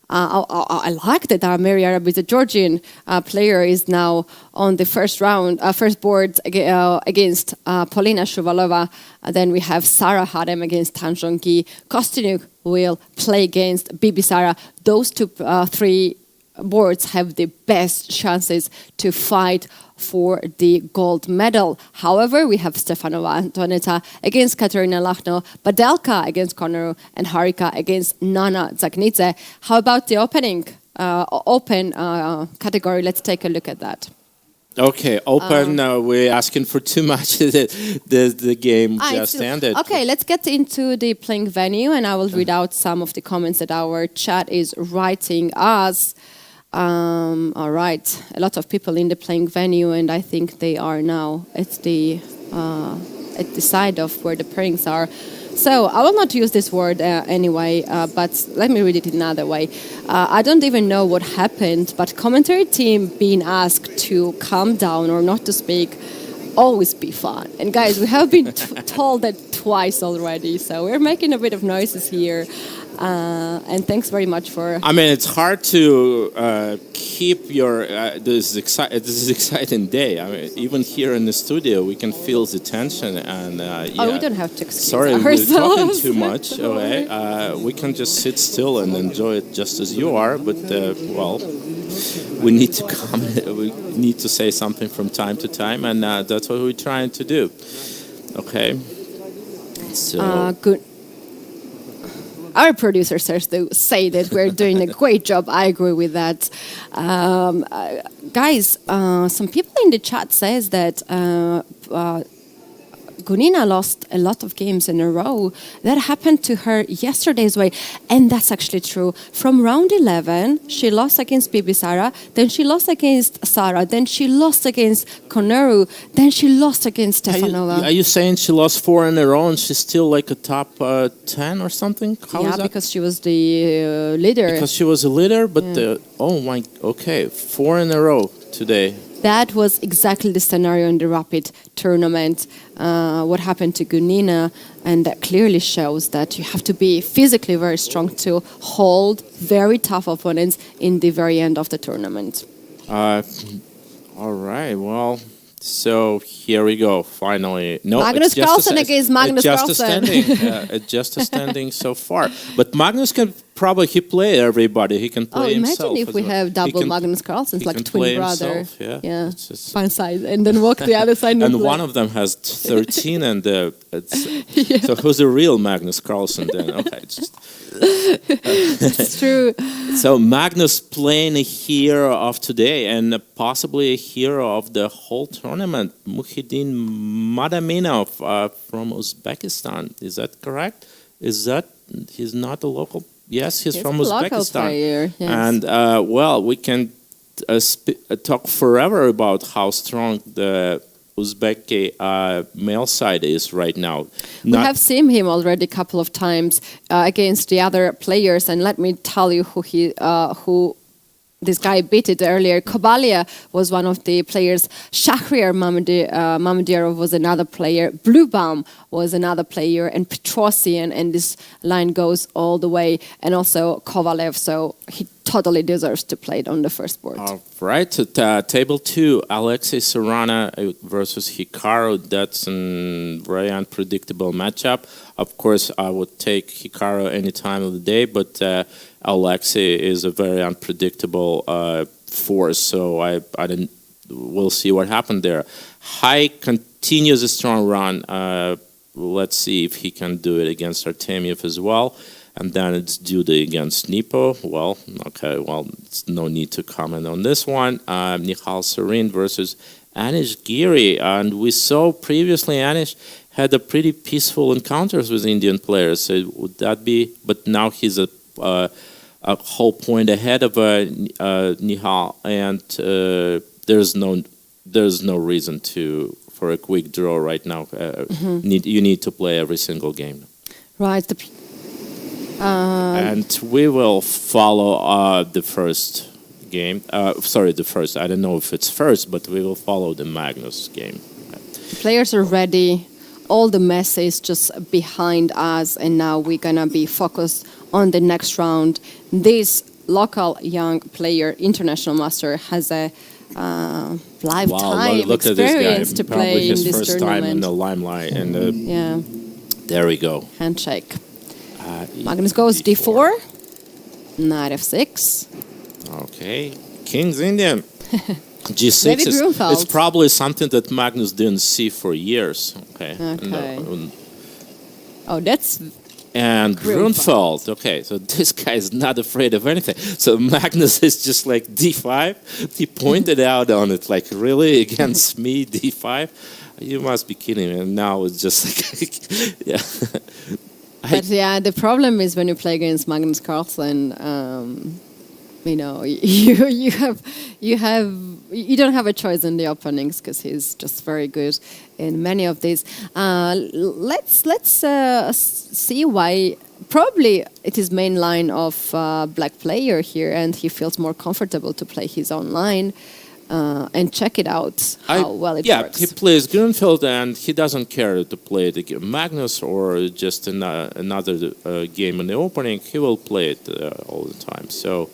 I like that Maria Arabi, the Georgian player, is now on the first board against Polina Shabalova. Then we have Sarah Hadem against Tanjongi. Kostyniuk will play against Babisara. Those three boards have the best chances to fight for the gold medal. However, we have Stefanova Antoneta against Katerina Lachno, Badelka against Konoru, and Harika against Nana Zagnidze. How about the open category? Let's take a look at that. Okay, open. We're asking for too much. the game just ended. Okay, let's get into the playing venue, and I will read out some of the comments that our chat is writing us. All right, a lot of people in the playing venue, and I think they are now at the side of where the pairings are. So I will not use this word anyway, but let me read it another way. I don't even know what happened, but commentary team being asked to calm down or not to speak, always be fun. And guys, we have been told that twice already, so we're making a bit of noises here. And thanks very much for... I mean, it's hard to keep your... this is exciting day. I mean, even here in the studio, we can feel the tension. And we don't have to excuse ourselves. We're talking too much. Okay, we can just sit still and enjoy it just as you are. But, we need to comment. We need to say something from time to time. And that's what we're trying to do. Okay. So... good. Our producer says to say that we're doing a great job. I agree with that. Guys, some people in the chat says that Gunina lost a lot of games in a row. That happened to her yesterday as well. And that's actually true. From round 11, she lost against Babisara, then she lost against Sara, then she lost against Konoru, then she lost against Stefanova. Are you saying she lost 4 in a row and she's still like a top 10 or something? How is that? Because she was the leader. Because she was a leader, but okay, 4 in a row today. That was exactly the scenario in the Rapid tournament. What happened to Gunina, and that clearly shows that you have to be physically very strong to hold very tough opponents in the very end of the tournament. All right, well, so here we go, finally. No, Magnus Carlsen against Magnus Carlsen. It's just a standing so far. But Magnus can probably play everybody. He can play himself. Imagine if we have double Magnus Carlsens, like twin brother. Himself, yeah. One side, and then walk the other side. And one of them has 13, and so who's the real Magnus Carlsen then? Okay, it's true. So Magnus playing a hero of today and possibly a hero of the whole tournament, Mukhidin Madaminov from Uzbekistan. Is that correct? He's not a local? Yes, he's from Uzbekistan. Player, yes. And we can talk forever about how strong the Uzbek male side is right now. We have seen him already a couple of times against the other players, and let me tell you who this guy beat it earlier. Kobalia was one of the players. Shahriar Mamedierov was another player. Bluebaum was another player, and Petrosian, and this line goes all the way. And also Kovalev, so he totally deserves to play it on the first board. All right, table 2, Alexei Sorana versus Hikaru. That's a very unpredictable matchup. Of course, I would take Hikaru any time of the day, but Alexei is a very unpredictable force, so we'll see what happened there. Hai continues a strong run. Let's see if he can do it against Artemiev as well. And then it's Duda against Nipo. Well, it's no need to comment on this one. Nihal Sarin versus Anish Giri. And we saw previously Anish had a pretty peaceful encounters with Indian players. So would that be? But now he's a whole point ahead of Nihal, and there's no reason for a quick draw right now. You need to play every single game. Right. And we will follow the first game. The first. I don't know if it's first, but we will follow the Magnus game. The players are ready. All the mess is just behind us, and now we're gonna be focused on the next round. This local young player, international master, has a lifetime look experience at this guy. to Probably play in his this first tournament. time in the limelight, and there we go. Handshake. Magnus goes D4, Knight F6. Okay, King's Indian. G6 Maybe is Grunfeld. it's probably something that Magnus didn't see for years. Okay. Oh, that's and Grunfeld. Okay, so this guy is not afraid of anything. So Magnus is just like D5. He pointed out on it, like, really, against me, D5? You must be kidding me. And now it's just like, yeah. But yeah, the problem is when you play against Magnus Carlsen, you don't have a choice in the openings because he's just very good in many of these. Let's see why. Probably it is main line of black player here, and he feels more comfortable to play his own line. And check it out how well it works. Yeah, he plays Grunfeld, and he doesn't care to play it against Magnus or just another game in the opening. He will play it all the time. So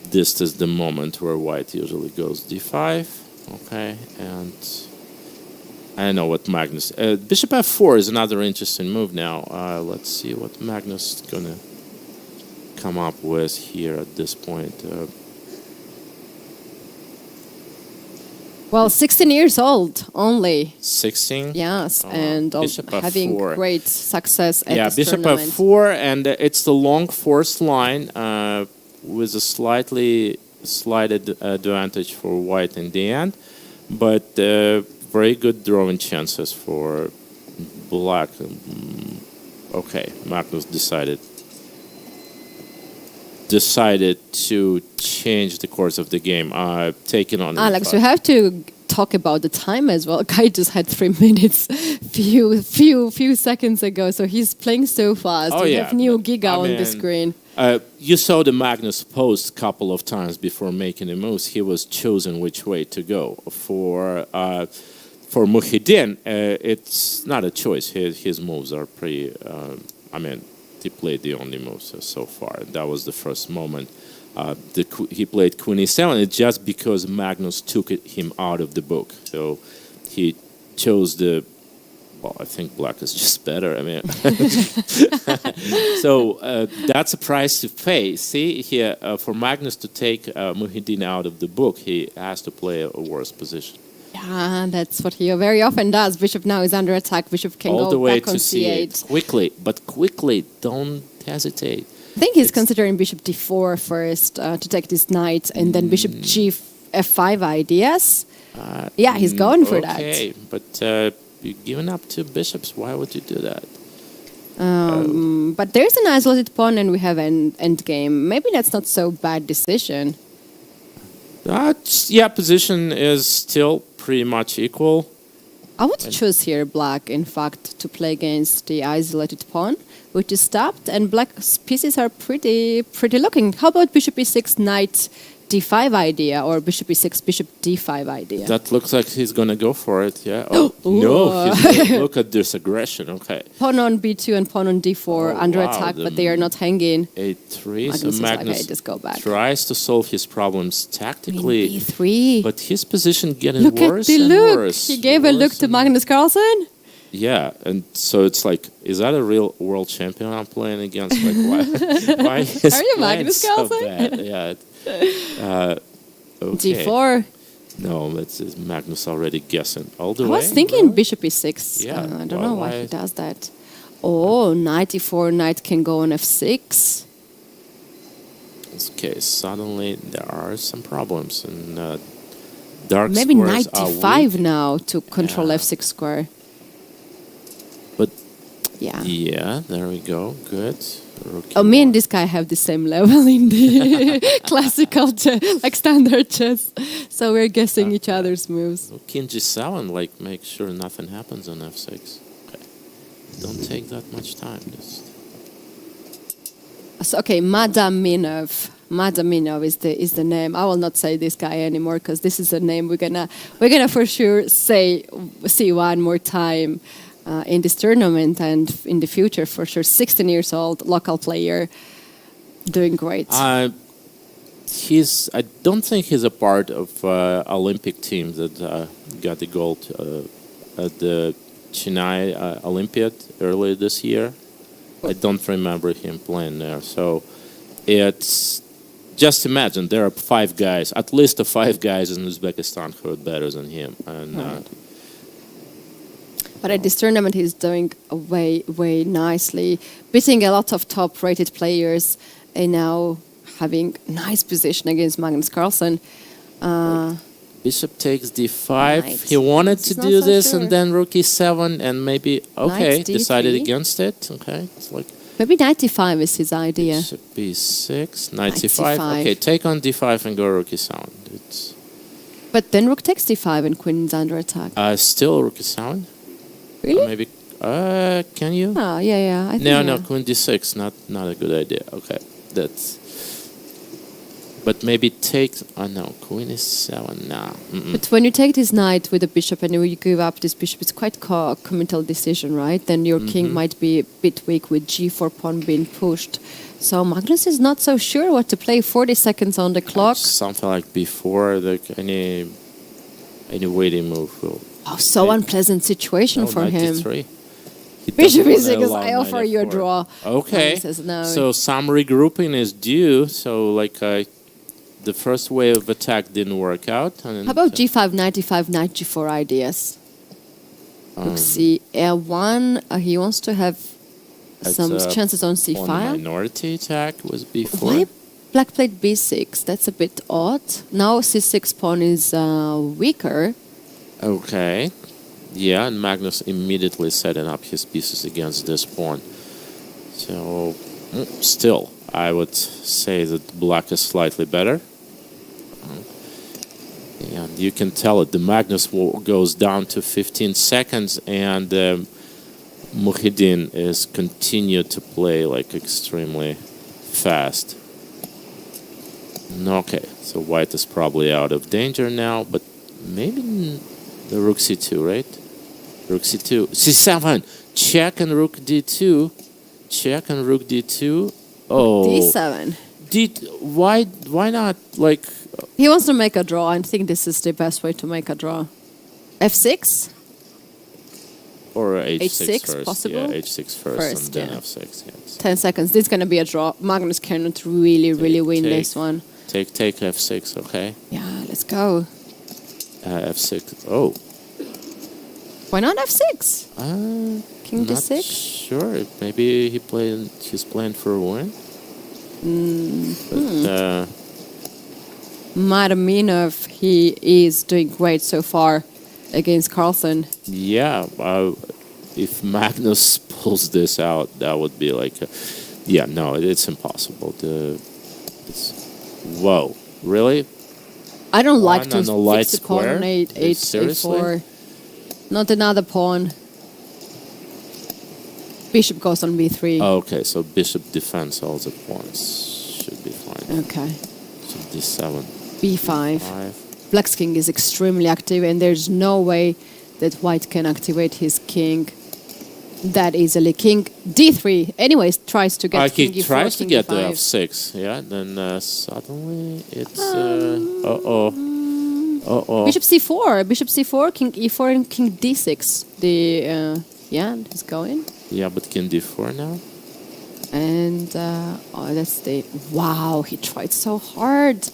this is the moment where white usually goes D5. Okay, and I don't know what Magnus... Bishop F4 is another interesting move now. Let's see what Magnus is going to come up with here at this point. Well, 16 years old only. 16? Yes, and having F4. great success at this Bishop tournament. F4, and it's the long forced line with a slightly slighted advantage for white in the end, but very good drawing chances for black. Okay, Magnus decided to change the course of the game, taking on Alex, we have to talk about the time as well. Guy just had 3 minutes few seconds ago, so he's playing so fast. Oh, we yeah. have new Giga on the screen. You saw the Magnus post a couple of times before making the moves. He was chosen which way to go. For Muhyiddin, it's not a choice. His moves are pretty... he played the only moves so far. That was the first moment. He played Queen E7. It's just because Magnus took him out of the book. So he chose the... Well, I think black is just better. So that's a price to pay. See, here, for Magnus to take Muhyiddin out of the book, he has to play a worse position. Yeah, that's what he very often does. Bishop now is under attack. Bishop can All go the way back on to C8. Quickly, don't hesitate. I think he's considering Bishop D4 first to take this knight, and then Bishop F5 ideas. He's going for that. Okay, but you're giving up 2 bishops. Why would you do that? But there's an isolated pawn, and we have an endgame. Maybe that's not so bad decision. Position is still pretty much equal. I would choose here black, in fact, to play against the isolated pawn, which is tapped, and black's pieces are pretty looking. How about bishop e6, knight d5 idea, or bishop e6, bishop d5 idea? That looks like he's going to go for it, yeah. Oh, no, look at this aggression, okay. Pawn on b2 and pawn on d4 under attack, but they are not hanging. a3, Magnus so is Magnus like, hey, just go back. tries to solve his problems tactically. b3. But his position getting Look worse at the and look. worse. He gave a look to Magnus Carlsen. Yeah, and so it's like, is that a real world champion I'm playing against? Like, why is Are you playing Magnus so Carlsen? bad? Yeah. Okay. d4. No, that's Magnus already guessing all the I way. was thinking bishop e6. Yeah, I don't well, know why he does that. Oh, knight e4, knight can go on f6. Okay, suddenly there are some problems, and dark Maybe squares knight are d5 weak. now to control f6 square. But yeah, there we go. Good. Oh, me and this guy have the same level in the classical chess, like standard chess. So we're guessing each other's moves. King g7, like, make sure nothing happens on f6. Okay. Don't take that much time. Just So, okay, Madaminov. Madaminov is the name. I will not say this guy anymore because this is a name we're gonna for sure see one more time in this tournament and in the future for sure. 16 years old, local player, doing great. I don't think he's a part of Olympic team that got the gold at the Chennai Olympiad earlier this year. I don't remember him playing there. So it's just imagine there are 5 guys, at least 5 guys in Uzbekistan who are better than him. And but at this tournament, he's doing way nicely, beating a lot of top-rated players, and now having nice position against Magnus Carlsen. Bishop takes d5. Knight. He wanted to He's do not so this, sure. and then rook e7, and maybe Knight decided d3. against it. Okay, it's like Maybe knight d5 is his idea. bishop b6, knight Knight c5. c5. Okay, take on d5 and go rook e7. It's But then rook takes d5 and queen is under attack. still rook e7. Really? Maybe can you? Oh, yeah. I think No, queen d6, not a good idea. Okay, that's. But maybe take. Oh no, queen is 7 now. But when you take this knight with a bishop and you give up this bishop, it's quite a committal decision, right? Then your king might be a bit weak with g4 pawn being pushed. So Magnus is not so sure what to play. 40 seconds on the clock. Something like before, like any waiting move will. Oh, so unpleasant situation for knight him. d3. He Bishop doesn't e6, wanna I allow offer knight you a f4. draw. Okay. And he says no. So some regrouping is due. So like the first wave of attack didn't work out. And How about g5, knight d5, knight g4 ideas? Rook c a1. He wants to have some chances on c on file. minority attack was before. Why black played b6? That's a bit odd. Now c6 pawn is weaker. Okay. Yeah, and Magnus immediately setting up his pieces against this pawn. So, still, I would say that black is slightly better. And you can tell it. The Magnus goes down to 15 seconds, and Muhyiddin is continued to play like extremely fast. Okay, so white is probably out of danger now, but maybe the rook c2, right? Rook c2, c7, check and rook d2, check and rook d2. Oh, d7. Why not like? He wants to make a draw. I think this is the best way to make a draw. f6 Or h6 first. possible? Yeah, h6 first and then f6. Yes. 10 seconds. This is going to be a draw. Magnus cannot really win this one. Take f6, okay? Yeah, let's go. f6. Oh. Why not f6? King not d6? Sure. Maybe he's playing for a win. But Madaminov, he is doing great so far against Carlsen. Yeah, if Magnus pulls this out, that would be like, no, it's impossible. Whoa, really? I don't like to on a light fix the pawn square? on 8, Seriously? a4. Not another pawn. Bishop goes on b3. Okay, so bishop defends all the pawns. Should be fine. Okay. So d7. b5. Black's king is extremely active, and there's no way that white can activate his king that easily. King d3. Anyways, tries to get king he e4, tries to king get the e5. f6. Yeah, then suddenly it's uh-oh. Bishop c4. Bishop c4, king e4, and king d6. The yeah, he's going. Yeah, but king d4 now. And oh, that's the wow. He tried so hard.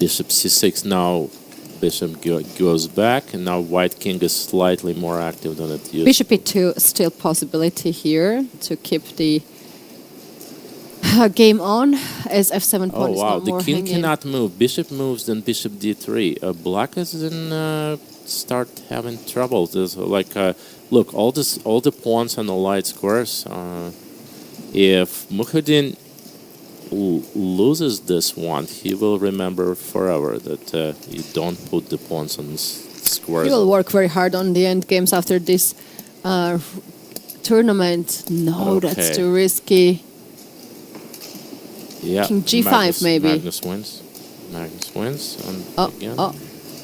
Bishop c6 now. Bishop goes back, and now white king is slightly more active than it used. Bishop e2 still possibility here to keep the game on as f7 pawn is wow, not the more king hanging. cannot move. Bishop moves, then bishop d3. Black is in start having trouble. There's like look, all the pawns on the light squares. If Mukhadin loses this one, he will remember forever that you don't put the pawns on squares. He will work very hard on the end games after this tournament. No, that's too risky. Yeah, King g5 maybe. Magnus wins. Magnus wins. And again.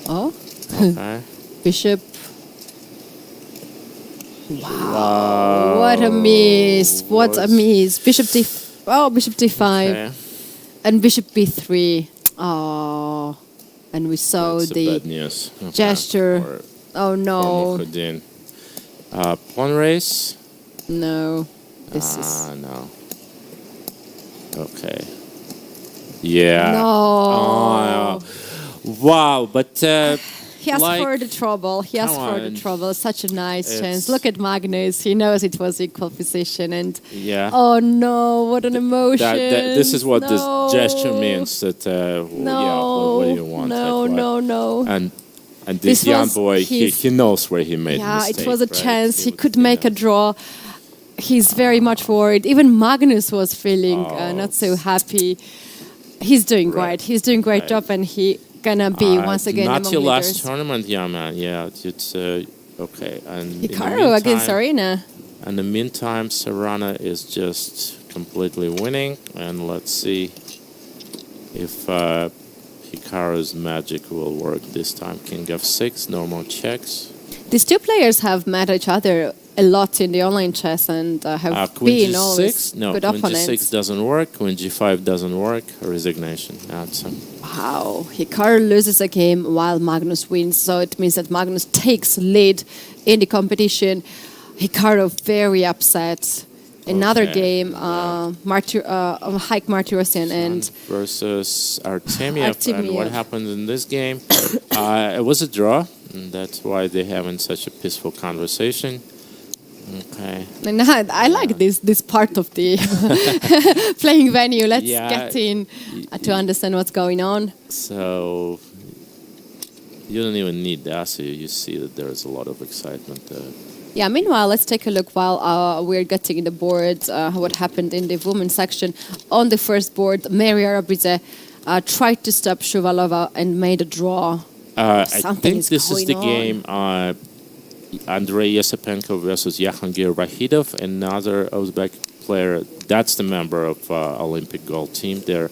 Okay. Bishop. Wow. What a miss. What a miss. Bishop d. Oh, bishop d5. Okay. And bishop b3. Oh. And we saw That's the bad news. Okay. gesture. Oh no. Pawn race. No. This is. No. Okay. Yeah. No. Oh, wow, but he asked for the trouble. He asked for the trouble. Such a nice chance. Look at Magnus. He knows it was equal position, and yeah. Oh no! What an emotion! This is what this gesture means. That what do you want? No. And this young boy, he knows where he made yeah, mistake. it was a right? chance. He could make a draw. He's very much worried. Even Magnus was feeling not so happy. He's doing great. He's doing great job, and he gonna be once again not among your leaders. last tournament, yeah, man. Yeah, it's okay. And Hikaru against Arena. In the meantime, Serrana is just completely winning, and let's see if Hikaru's magic will work this time. King f6, no more checks. These two players have met each other a lot in the online chess and have Queen been always G6? No, good Queen opponents. G6 doesn't work. Queen G5 doesn't work. Resignation. That's Wow. Hikaru loses a game while Magnus wins, so it means that Magnus takes lead in the competition. Hikaru very upset. Another game, Haik Martyrosian and versus Artemiev. And what happened in this game? It was a draw, and that's why they're having such a peaceful conversation. Okay. And I like this part of the playing venue. Let's get in to understand what's going on. So you don't even need that, so you see that there is a lot of excitement. Yeah, meanwhile, let's take a look while we're getting the board, what happened in the women's section. On the first board, Maria Rabridze tried to stop Shabalov and made a draw. I think this is the game Andrei Yesepenko versus Jahangir Rahidov, another Uzbek player. That's the member of Olympic gold team there.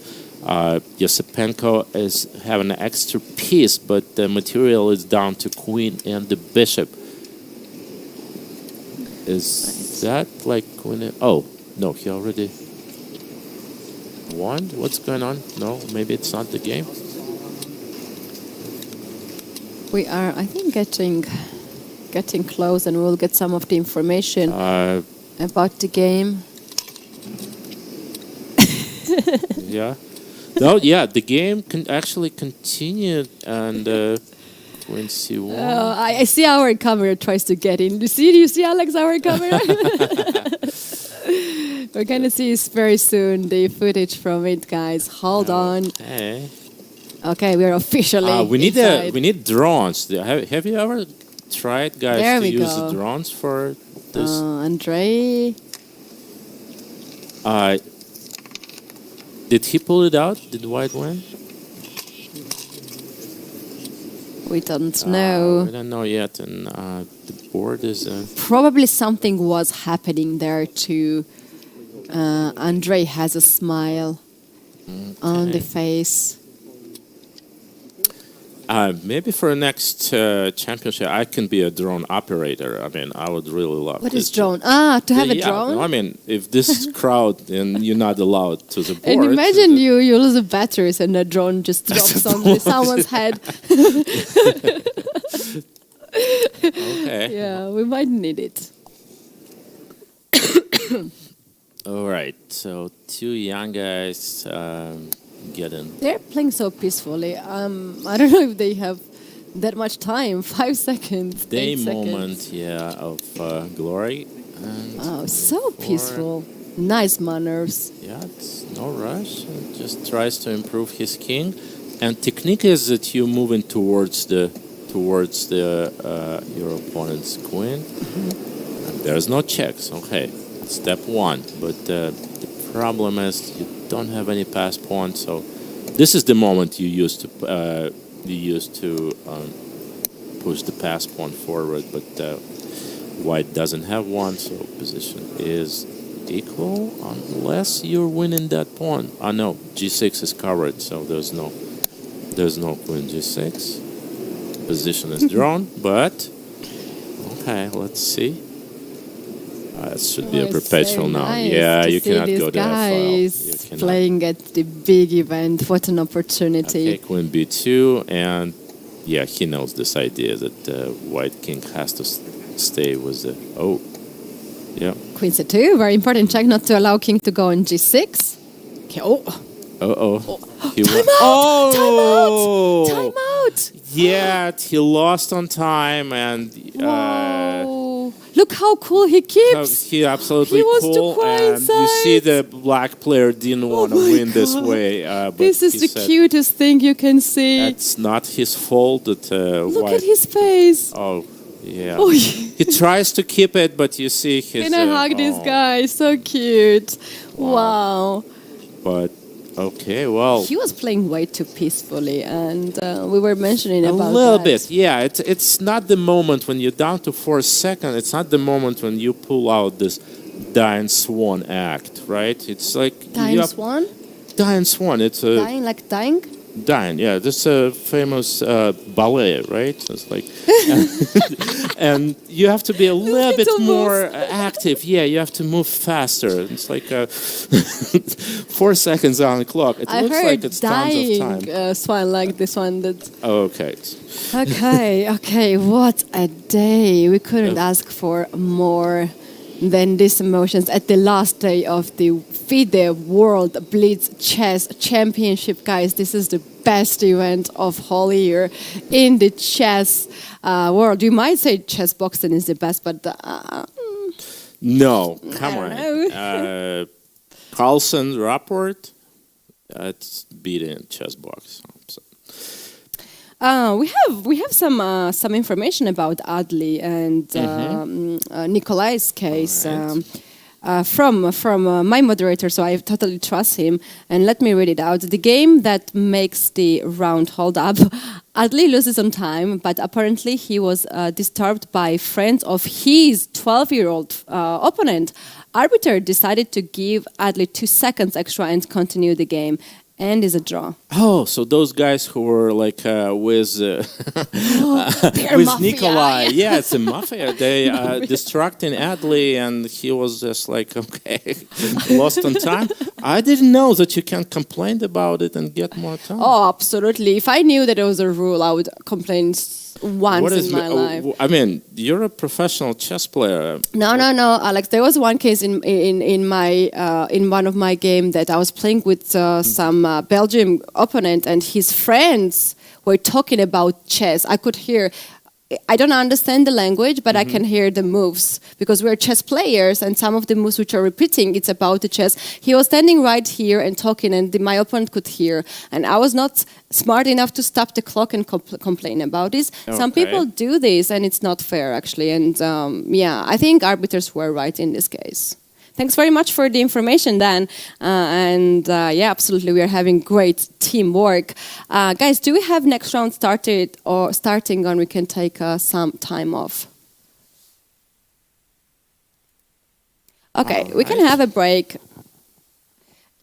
Yesepenko is having an extra piece, but the material is down to queen and the bishop. Is that like queen? Oh, no, he already won? What's going on? No, maybe it's not the game. We are, I think, getting close, and we'll get some of the information about the game. Yeah. No, yeah, the game actually continued, and Queen C1. I see our camera tries to get in. Do you see Alex, our camera? We're going to see very soon the footage from it, guys. Hold on. Okay, we're officially we need drones. Have you ever tried, guys, to use the drones for this? Andrei. Did he pull it out? Did White win? We don't know. We don't know yet, and the board is... Probably something was happening there too. Andrei has a smile on the face. Maybe for the next championship, I can be a drone operator. I mean, I would really love. What is drone? To have a yeah, drone. I mean, if this crowd and you're not allowed to the board. And imagine you lose the batteries and the drone just drops on someone's head. Okay. Yeah, we might need it. All right. So 2 young guys get in. They're playing so peacefully. I don't know if they have that much time. 5 seconds. Day 8 seconds. moment, yeah, of glory. And Oh, so peaceful. Nice manners. Yeah, it's no rush. He just tries to improve his king, and technique is that you're moving towards the your opponent's queen. And there's no checks. Okay, step 1. But the problem is you don't have any pass pawn, so this is the moment you used to push the pass pawn forward, but white doesn't have one, so position is equal unless you're winning that pawn. No, g6 is covered, so there's no queen g6. Position is drawn, but okay, let's see. It should be a perpetual now. Nice yeah, to you see cannot these go that far. guys playing at the big event. What an opportunity! Okay, queen b2, and yeah, he knows this idea that white king has to stay with the yeah. Queen c2, very important check not to allow king to go on g6. Okay, Time out! Time out! Yeah, he lost on time, and look how cool he keeps. He absolutely he was cool, too quiet and inside. you see the black player didn't want to win this way. But this is the cutest thing you can see. It's not his fault that look at his face. Oh, yeah. Oh, he tries to keep it, but you see his... Can I hug this guy? So cute. Wow. But, okay, well... He was playing way too peacefully, and we were mentioning about a little that. bit, yeah. It's not the moment when you're down to 4 seconds. It's not the moment when you pull out this dying swan act, right? It's like... Dying swan? Dying swan. It's a... Dying like dying? Dying, yeah. This is a famous ballet, right? It's like... and you have to be a little bit more active. Yeah, you have to move faster. It's like 4 seconds on the clock. It looks like it's tons of time. Swan like this one. Okay. Okay. What a day. We couldn't ask for more than these emotions at the last day of the FIDE World Blitz Chess Championship. Guys, this is the best event of whole year in the chess world. You might say chess boxing is the best, but... no, come on. Carlsen report, it's beating chess box. We have some information about Adli and Nikolai's case from my moderator, so I totally trust him. And let me read it out. The game that makes the round hold up. Adli loses on time, but apparently he was disturbed by friends of his 12-year-old opponent. Arbiter decided to give Adli 2 seconds extra and continue the game. And is a draw. Oh, so those guys who were like with Nikolai, yeah, it's a mafia. They distracting Adli, and he was just like, okay, lost on time. I didn't know that you can complain about it and get more time. Oh, absolutely. If I knew that it was a rule, I would complain once in my life. I mean, you're a professional chess player. No, Alex. There was one case in one of my games that I was playing with some Belgian opponent, and his friends were talking about chess. I could hear. I don't understand the language, but I can hear the moves because we're chess players, and some of the moves which are repeating, it's about the chess. He was standing right here and talking, and my opponent could hear. And I was not smart enough to stop the clock and complain about this. Okay. Some people do this, and it's not fair, actually. And I think arbiters were right in this case. Thanks very much for the information, Dan. Yeah, absolutely, we are having great teamwork. Guys, do we have next round started or starting, and we can take some time off? Okay, we can have a break.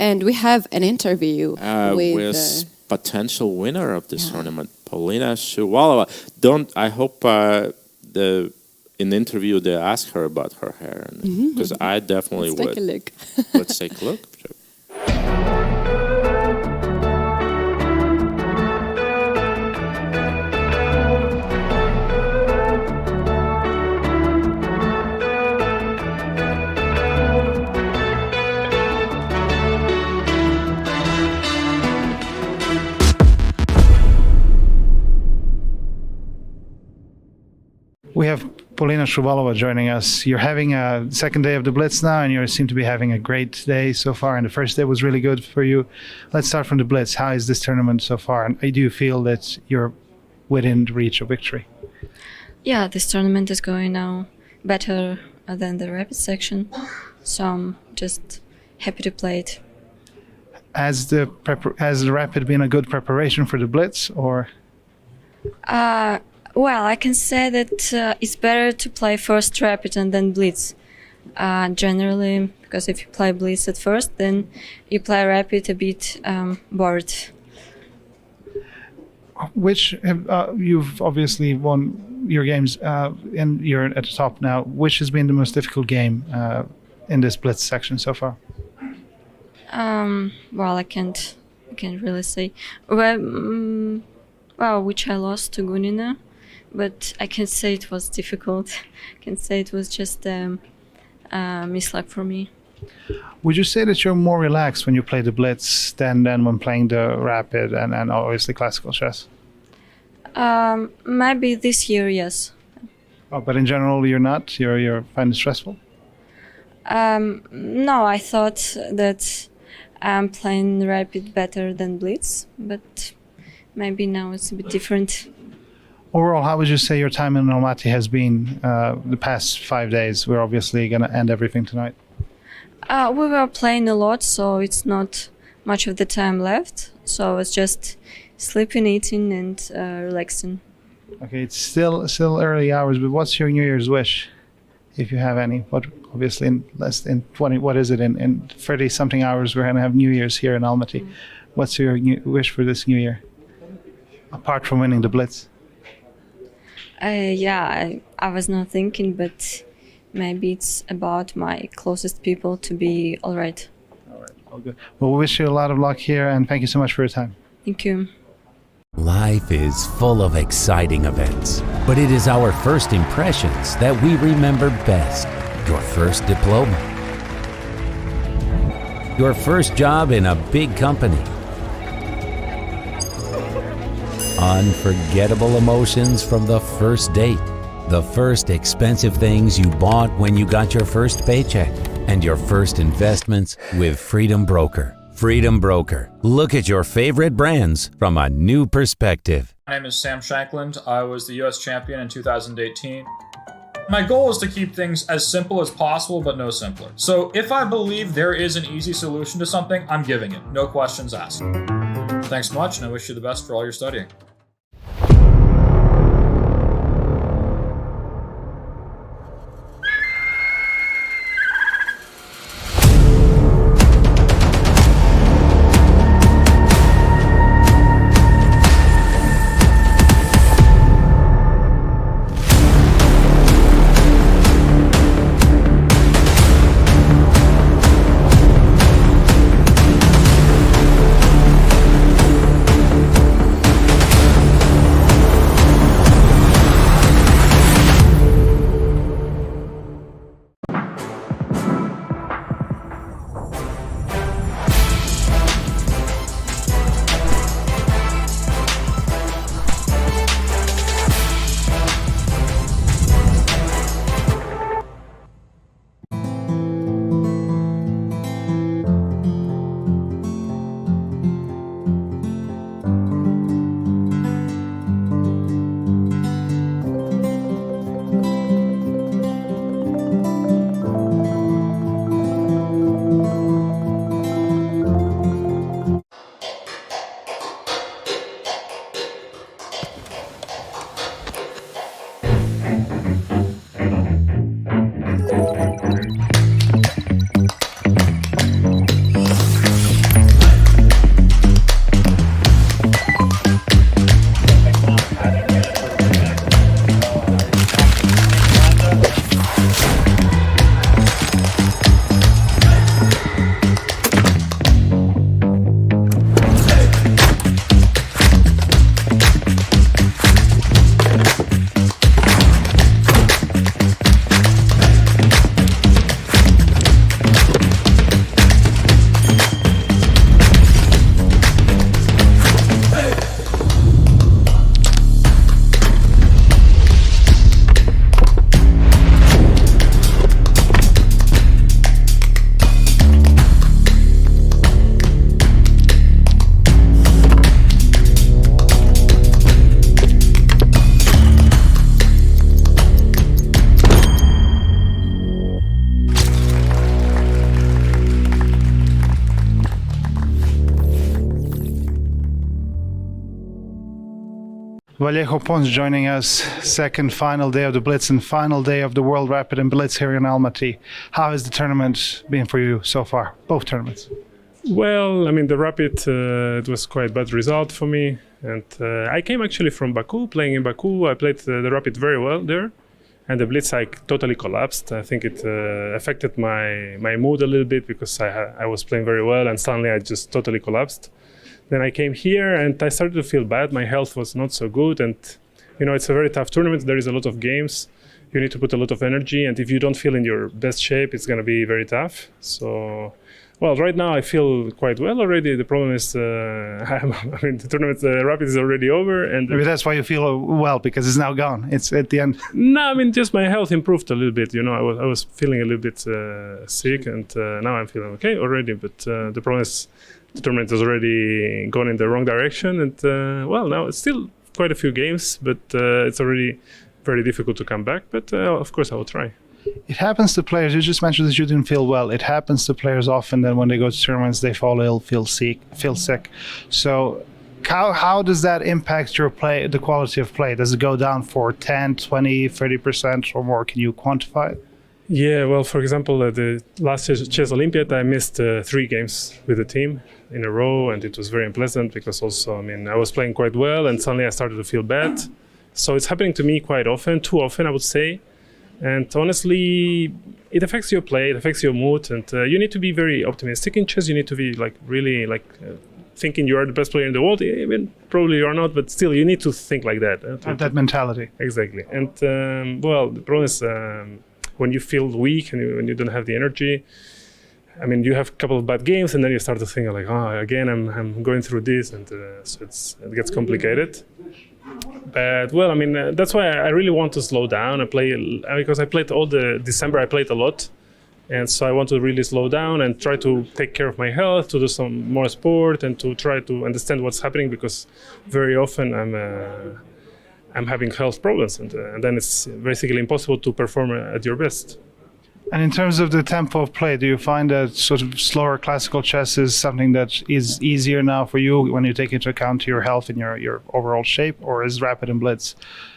And we have an interview with potential winner of this tournament, Polina Shabalov. I hope in the interview they ask her about her hair, because I definitely would. Let's take a look. Let's take a look. Sure. We have Polina Shabalova joining us. You're having a second day of the Blitz now, and you seem to be having a great day so far, and the first day was really good for you. Let's start from the Blitz. How is this tournament so far, and do you feel that you're within reach of victory? Yeah, this tournament is going now better than the rapid section, so I'm just happy to play it. Has the rapid been a good preparation for the Blitz, or? Well, I can say that it's better to play first rapid and then Blitz. Generally, because if you play Blitz at first, then you play rapid a bit bored. Which you've obviously won your games, and you're at the top now. Which has been the most difficult game in this Blitz section so far? Well, I can't really say. Well, which I lost to Gunina. But I can say it was difficult. I can say it was just misluck for me. Would you say that you're more relaxed when you play the Blitz than when playing the Rapid and obviously classical chess? Maybe this year, yes. Oh, but in general, you're not? You're finding it stressful? No, I thought that I'm playing Rapid better than Blitz, but maybe now it's a bit different. Overall, how would you say your time in Almaty has been the past 5 days? We're obviously going to end everything tonight. We were playing a lot, so it's not much of the time left. So it's just sleeping, eating, and relaxing. Okay, it's still early hours, but what's your New Year's wish, if you have any? What obviously in less than 20? What is it in 30-something hours? We're going to have New Year's here in Almaty. What's your wish for this New Year, apart from winning the Blitz? I was not thinking, but maybe it's about my closest people to be all right. All right, all good. Well, we wish you a lot of luck here, and thank you so much for your time. Thank you. Life is full of exciting events, but it is our first impressions that we remember best. Your first diploma, your first job in a big company, unforgettable emotions from the first date, the first expensive things you bought when you got your first paycheck, and your first investments with Freedom Broker. Freedom Broker. Look at your favorite brands from a new perspective. My name is Sam Shankland. I was the U.S. champion in 2018. My goal is to keep things as simple as possible, but no simpler. So if I believe there is an easy solution to something, I'm giving it. No questions asked. Thanks much, and I wish you the best for all your studying. Vallejo Pons joining us, second final day of the Blitz and final day of the World Rapid and Blitz here in Almaty. How has the tournament been for you so far, both tournaments? Well, I mean, the Rapid, it was quite bad result for me. And I came actually from Baku, playing in Baku. I played the Rapid very well there. And the Blitz, I totally collapsed. I think it affected my mood a little bit because I was playing very well and suddenly I just totally collapsed. Then I came here and I started to feel bad. My health was not so good. And, you know, it's a very tough tournament. There is a lot of games. You need to put a lot of energy. And if you don't feel in your best shape, it's going to be very tough. So, well, right now I feel quite well already. The problem is, the tournament, the Rapid is already over. And maybe that's why you feel well, because it's now gone. It's at the end. No, I mean, just my health improved a little bit. You know, I was feeling a little bit sick and now I'm feeling okay already. But the problem is, the tournament has already gone in the wrong direction, and well, now it's still quite a few games, but it's already very difficult to come back. But of course, I will try. It happens to players. You just mentioned that you didn't feel well. It happens to players often that when they go to tournaments, they fall ill, feel sick. So, how does that impact your play, the quality of play? Does it go down for 10, 20, 30% or more? Can you quantify it? Yeah, well, for example, the last Chess Olympiad, I missed 3 games with the team in a row, and it was very unpleasant because also, I mean, I was playing quite well, and suddenly I started to feel bad. So it's happening to me quite often, too often, I would say. And honestly, it affects your play, it affects your mood, and you need to be very optimistic in chess. You need to be really thinking you are the best player in the world. I mean, probably you are not, but still, you need to think like that. Have that mentality. Exactly. And well, the problem is when you feel weak and when you don't have the energy, I mean, you have a couple of bad games, and then you start to think like, again, I'm going through this, and so it gets complicated. But well, I mean, that's why I really want to slow down and play, because I played all the December. I played a lot, and so I want to really slow down and try to take care of my health, to do some more sport, and to try to understand what's happening, because very often I'm having health problems, and then it's basically impossible to perform at your best. And in terms of the tempo of play, do you find that sort of slower classical chess is something that is easier now for you when you take into account your health and your overall shape, or is Rapid and Blitz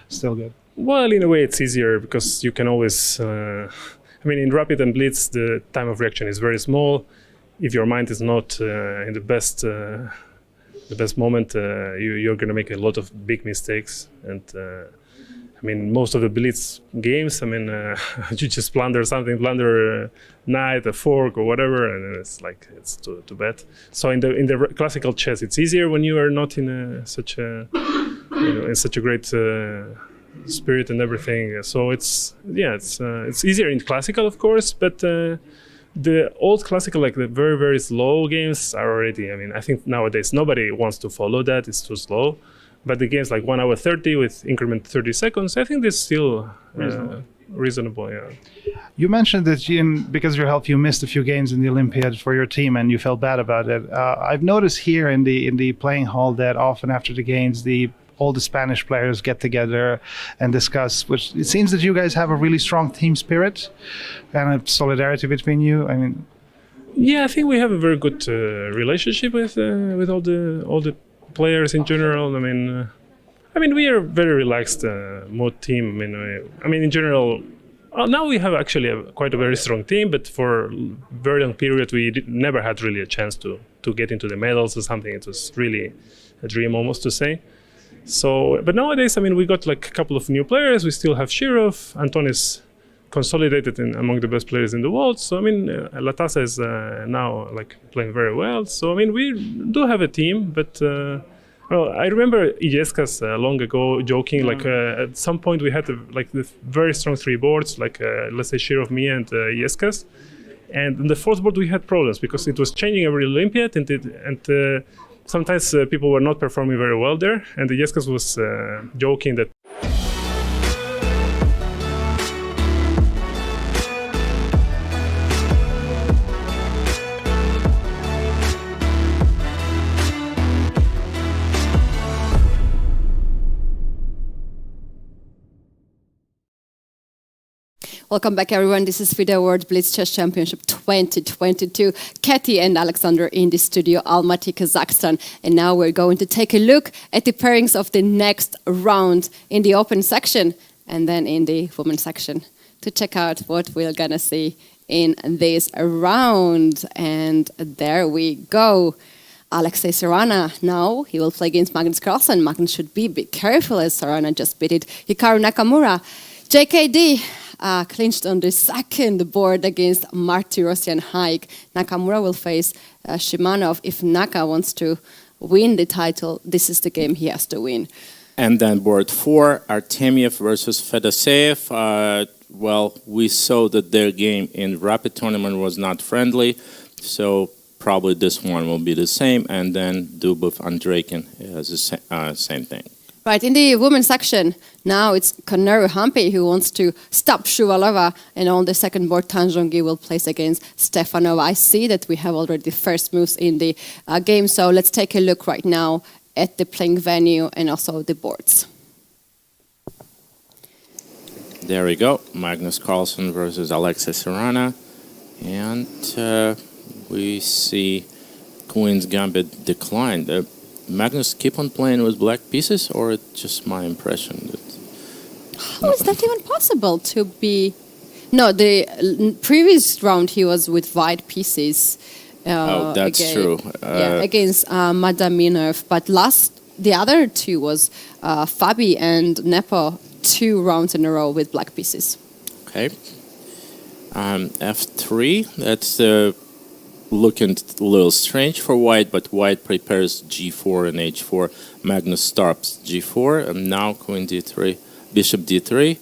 still good? Well, in a way, it's easier because you can always. I mean, in Rapid and Blitz, the time of reaction is very small. If your mind is not in the best moment, you're going to make a lot of big mistakes. And I mean, most of the Blitz games, I mean, you just blunder a knight, a fork, or whatever, and it's like it's too bad. So in the classical chess, it's easier when you are not in such a great spirit and everything. So it's easier in classical, of course, but the old classical, like the very, very slow games, are already. I mean, I think nowadays nobody wants to follow that; it's too slow. But the games like 1 hour 30 with increment 30 seconds, I think that's still reasonable. Yeah. You mentioned that because of your health, you missed a few games in the Olympiad for your team, and you felt bad about it. I've noticed here in the playing hall that often after the games, all the Spanish players get together and discuss. Which it seems that you guys have a really strong team spirit and a solidarity between you. I mean, yeah, I think we have a very good relationship with all the players in general. I mean, we are a very relaxed mood team. I mean, in general, now we have actually quite a very strong team. But for a very long period, we never had really a chance to get into the medals or something. It was really a dream almost to say. So, but nowadays, I mean, we got like a couple of new players. We still have Shirov. Anton is consolidated among the best players in the world. So, I mean, Latasa is now like playing very well. So, I mean, we do have a team, but well, I remember Iescas long ago joking, like at some point we had the very strong 3 boards, like let's say Shirov, me, and Iescas. And on the 4th board we had problems because it was changing every Olympiad, and sometimes people were not performing very well there. And Iescas was joking that Welcome back, everyone. This is FIDE World Blitz Chess Championship 2022. Keti and Alexander in the studio, Almaty, Kazakhstan. And now we're going to take a look at the pairings of the next round in the open section and then in the women's section to check out what we're going to see in this round. And there we go. Alexei Sarana now, he will play against Magnus Carlsen. Magnus should be careful as Sarana just beat it. Hikaru Nakamura. JKD clinched on the second board against Martyrosian Haik. Nakamura will face Shimanov. If Naka wants to win the title, this is the game he has to win. And then board 4, Artemiev versus Fedoseev. Well, we saw that their game in Rapid Tournament was not friendly, so probably this one will be the same. And then Dubov Andreikin is the same thing. Right, in the women's section, now it's Koneru Hampi who wants to stop Shuvalova, and on the second board, Tanjongi will place against Stefanova. I see that we have already the first moves in the game, so let's take a look right now at the playing venue and also the boards. There we go, Magnus Carlsen versus Alexei Sarana, and we see Queen's Gambit declined. Magnus keep on playing with black pieces, or it's just my impression? How is that even possible to be... No, the previous round he was with white pieces. Oh, that's true. Against Madaminov. But the other two was Fabi and Nepo, 2 rounds in a row with black pieces. Okay. F3, that's looking a little strange for white, but white prepares g4 and h4. Magnus stops g4, and now queen d3, bishop d3.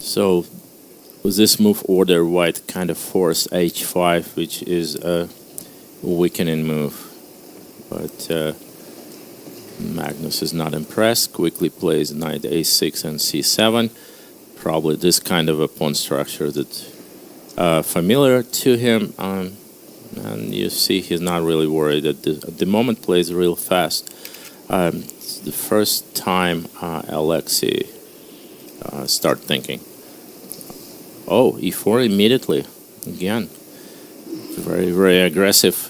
So with this move order, white kind of forced h5, which is a weakening move. But Magnus is not impressed, quickly plays knight a6 and c7. Probably this kind of a pawn structure that's familiar to him. And you see he's not really worried. At the moment plays real fast. It's the first time Alexei start thinking. Oh, e4 immediately. Again, very, very aggressive.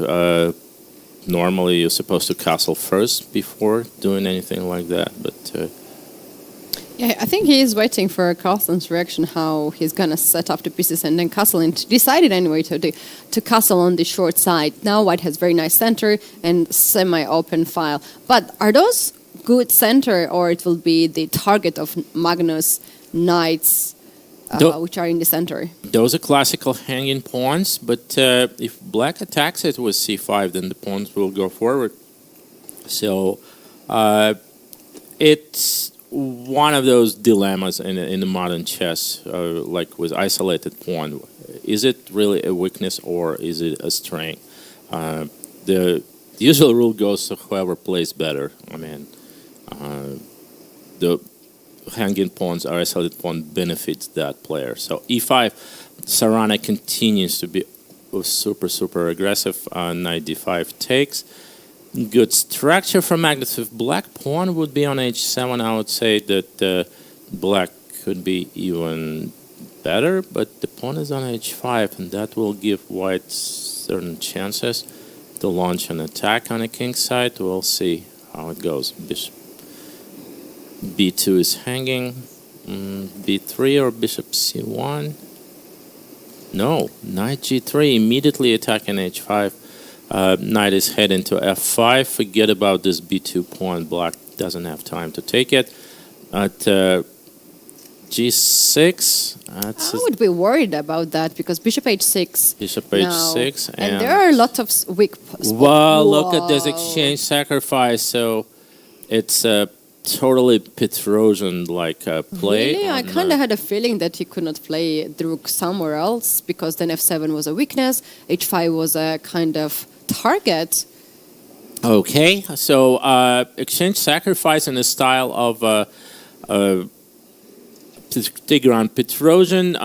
Normally you're supposed to castle first before doing anything like that. But yeah, I think he is waiting for Carlsen's reaction, how he's going to set up the pieces and then castle. And decided anyway to castle on the short side. Now white has very nice center and semi-open file. But are those good center, or it will be the target of Magnus knights, which are in the center? Those are classical hanging pawns, but if black attacks it with c5, then the pawns will go forward. So it's one of those dilemmas in the modern chess, like with isolated pawn. Is it really a weakness or is it a strength? The usual rule goes to whoever plays better. I mean, the hanging pawns or isolated pawn benefits that player. So e5, Sarana continues to be super, super aggressive. Knight d5 takes. Good structure for Magnus. If black pawn would be on h7, I would say that black could be even better, but the pawn is on h5, and that will give white certain chances to launch an attack on the king's side. We'll see how it goes. Bishop b2 is hanging. b3 or bishop c1? No, knight g3, immediately attacking h5. Knight is heading to f5. Forget about this b2 pawn. Black doesn't have time to take it. At g6, I would be worried about that because bishop h6. Bishop h6, and there are a lot of weak spots. Well, look at this exchange sacrifice. So it's a totally Petrosian-like play. Really? I kind of had a feeling that he could not play the rook somewhere else because then f7 was a weakness, h5 was a kind of target. Okay, so exchange sacrifice in the style of Tigran Petrosian.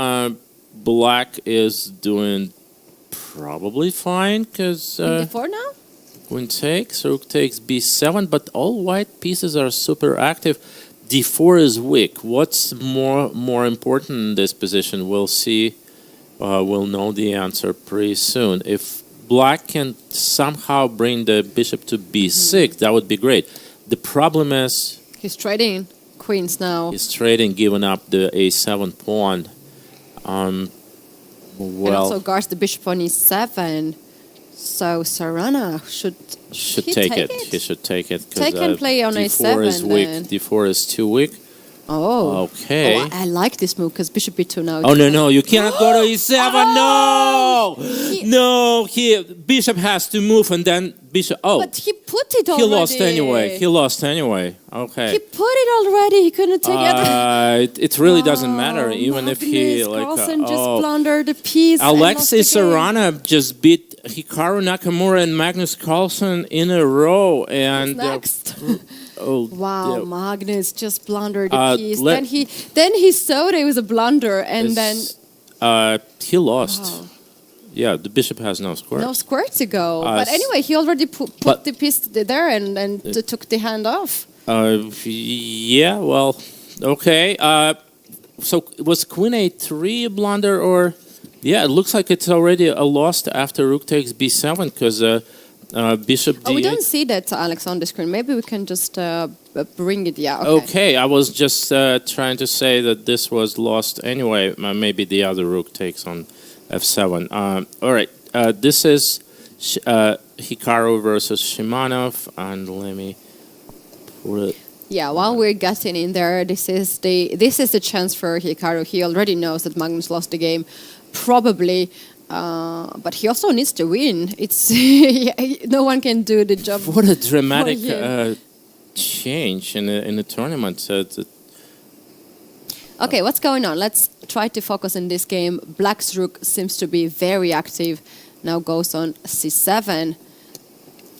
Black is doing probably fine because d4 now? Queen takes, rook takes b7, but all white pieces are super active. D4 is weak. What's more important in this position? We'll see. We'll know the answer pretty soon. If Black can somehow bring the bishop to B6, that would be great. The problem is He's trading queens now. he's trading, giving up the A7 pawn. And Well, also guards the bishop on E7. So Sarana should he take it. He should take it. 'Cause, Take and play on D4 is A7 weak. then. D4 is too weak. Oh. Okay. Oh, I like this move because bishop B2 now. Oh no! You cannot go to E7. No, no. Bishop has to move, and then bishop. Oh, But he put it already. he lost anyway. He lost anyway. Okay. He put it already. He couldn't take it. It really doesn't matter, even if he Carlsen just blundered the piece. and Alexei lost the game. Sarana just beat Hikaru Nakamura and Magnus Carlsen in a row, and next? oh Wow, yeah. Magnus just blundered the piece. let- Then he saw it was a blunder, and then He lost. Wow. Yeah, the bishop has no square. no square to go. But s- anyway, he already put but- the piece there and took the hand off. Yeah, well, okay. So was Queen A3 a blunder, or? Yeah, it looks like it's already a loss after Rook takes B7 because Bishop D8. Oh, we don't see that, Alex, on the screen. Maybe we can just bring it. Yeah. Okay, I was just trying to say that this was lost anyway. Maybe the other Rook takes on F7. All right, this is Hikaru versus Shimanov, and let me put it. Yeah, while we're getting in there, this is the chance for Hikaru. He already knows that Magnus lost the game, probably, but he also needs to win. It's no one can do the job. What a dramatic for him. change in the tournament. Okay, what's going on? Let's try to focus on this game. Black's rook seems to be very active. Now goes on C7.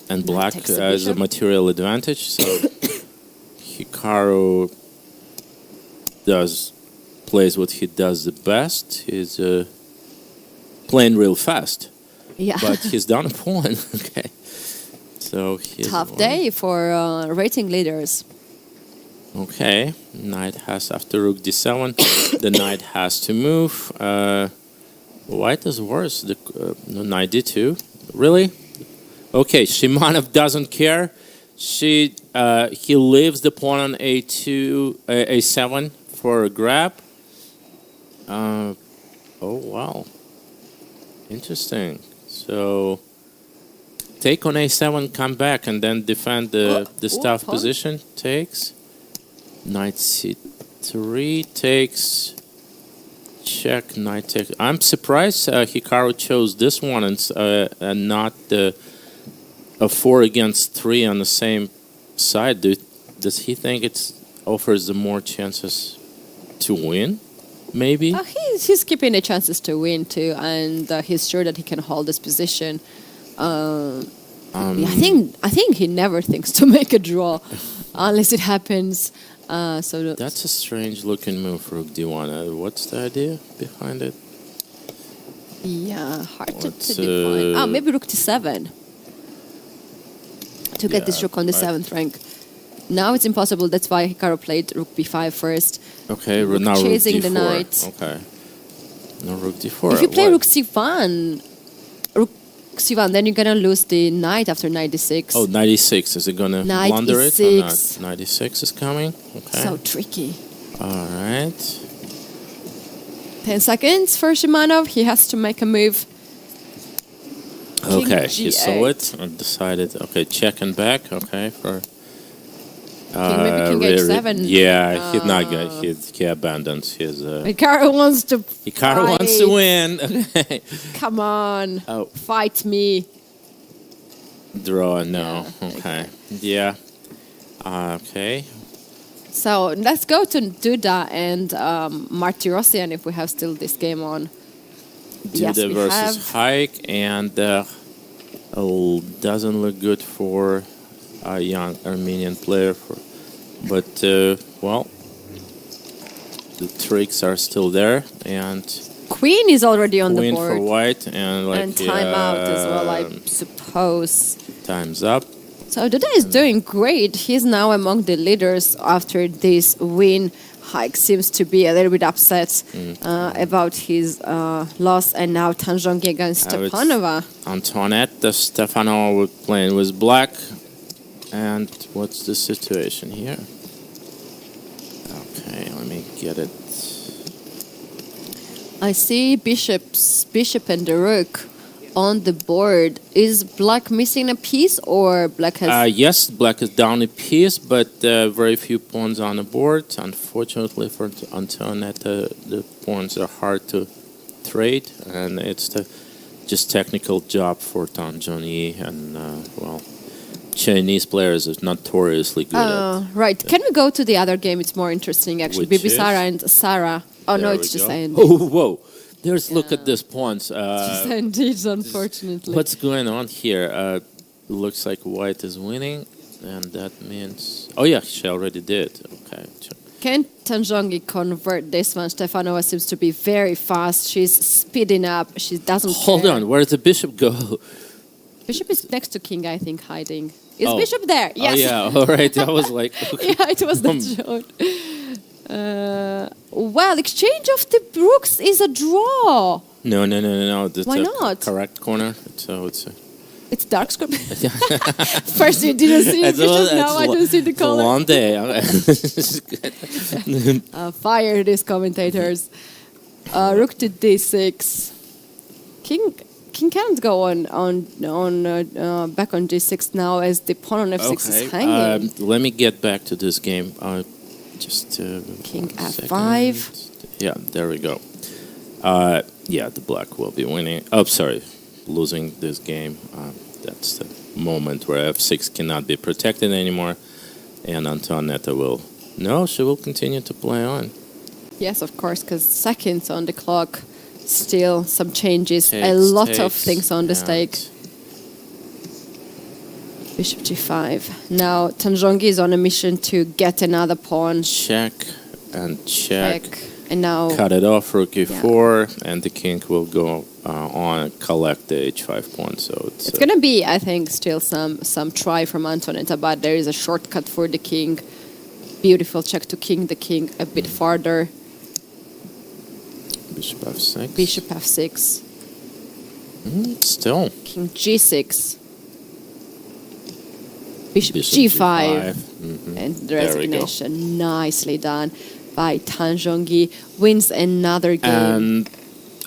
And Black takes the has a bishop. material advantage, so Hikaru plays what he does the best. He's playing real fast. Yeah. But he's down a pawn. Okay. So here's Tough one. day for rating leaders. Okay. Knight has, after Rook D7, the knight has to move. White is worse. No, Knight D2. Really? Okay, Shimanov doesn't care. He leaves the pawn on A7 for a grab. Oh wow, interesting. So take on A7, come back, and then defend the tough pawn. position. Takes knight C3 takes. Check knight takes. I'm surprised Hikaru chose this one and not a 4 against 3 on the same side. Does he think it offers the more chances to win? Maybe. He's keeping the chances to win too, and he's sure that he can hold this position. I think he never thinks to make a draw, unless it happens. That's a strange looking move for Rook D1. What's the idea behind it? Yeah, hard to define. Maybe Rook D7 to get this rook on the 7th rank. Now it's impossible. That's why Hikaru played Rook B5 first. Okay, now Rook chasing D4. the knight. Okay. No Rook D4. If you play Rook C1, then you're gonna lose the knight after knight D6. Oh, knight E6. Is it gonna Knight blunder it or E6. not? Knight E6 is coming. Okay. So tricky. All right. 10 seconds for Shimanov. He has to make a move. King Okay, he saw G8. it and decided. Okay, check and back. Okay, for. King H7. Yeah, he's not good. He abandons his. Hikaru wants to. Hikaru wants to win. Okay. Come on, Oh, fight me. draw. No. Okay. Yeah. Okay. So let's go to Duda and Martirosyan if we have still this game on. Yes, Duda we versus have. Hayek, and doesn't look good for a young Armenian player. But well, the tricks are still there, and Queen is already on the queen board. for white, and like And timeout as well, I suppose. Time's up. So Duda is doing great. He's now among the leaders after this win. Haik seems to be a little bit upset about his loss, and now Tanjongi against Stepanova. Antoinette Stefanova was playing with black. And what's the situation here? Okay, let me get it. I see bishop and the rook on the board. Is black missing a piece, or black has... Yes, black is down a piece, but very few pawns on the board. Unfortunately for Antoinette, the pawns are hard to trade, and it's just technical job for Tanjongi, and, well, Chinese players are notoriously good at... Right. Can we go to the other game? It's more interesting, actually. Which Bibisara and Sarah. Oh, There no, we it's just go. ending. Oh, whoa. Look at this pawns. Just ended, unfortunately. What's going on here? Looks like white is winning, and that means... Oh, yeah, she already did. Okay. Can Tanjongi convert this one? Stefanova seems to be very fast. She's speeding up. She doesn't Hold care. on, where did the bishop go? Bishop is next to king, I think, hiding. Is Oh. bishop there? Yes. Oh, yeah, all right. I was like... Okay. Yeah, it was not shown. Well, exchange of the rooks is a draw. No. That's Why a not? correct corner. So it's It's dark script. First you didn't see it, bishop, now I don't see the color. It's a long day. Fire these commentators. Rook to d6. King can't go on back on g6 now, as the pawn on f6 is hanging. Let me get back to this game. Just King f5. Yeah, there we go. Yeah, the black will be winning. Oh, sorry, losing this game. That's the moment where f6 cannot be protected anymore, and Antoinette will. No, she will continue to play on. Yes, of course, because seconds on the clock. Still some changes, a lot of things on the stake. Bishop g5. Now Tanjongi is on a mission to get another pawn. Check and check. And now cut it off, rook e4, and the king will go on and collect the h5 pawn. So it's going to be, I think, still some try from Antoinette, but there is a shortcut for the king. Beautiful check to king, the king a bit farther. Bishop f6. Bishop f6. Still. King g6. Bishop g5. And the resignation. Nicely done by Tanjongi. Wins another game.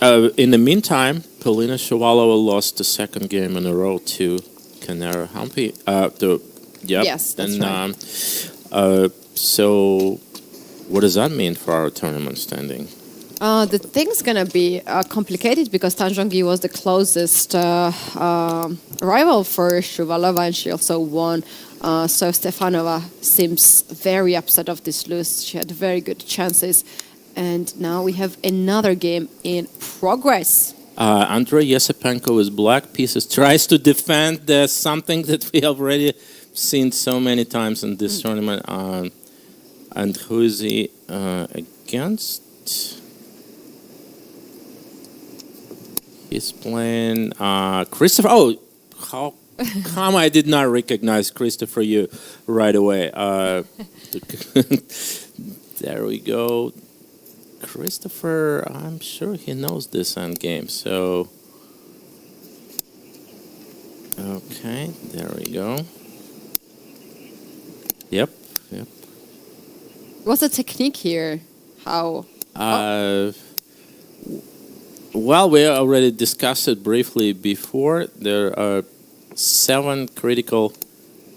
And in the meantime, Polina Shabalova lost the second game in a row to Kanera Hampi. Yes, that's right. So what does that mean for our tournament standing? The thing's gonna be complicated because Tanjongi was the closest rival for Shabalova, and she also won. So Stefanova seems very upset of this lose. She had very good chances, and now we have another game in progress. Andrei Yesipenko with black pieces tries to defend something that we have already seen so many times in this tournament. And who is he against? He's playing Christopher. Oh, how come I did not recognize Christopher you right away? There we go. Christopher, I'm sure he knows this endgame. So, okay, there we go. Yep. What's the technique here? How? Well, we already discussed it briefly before. There are 7 critical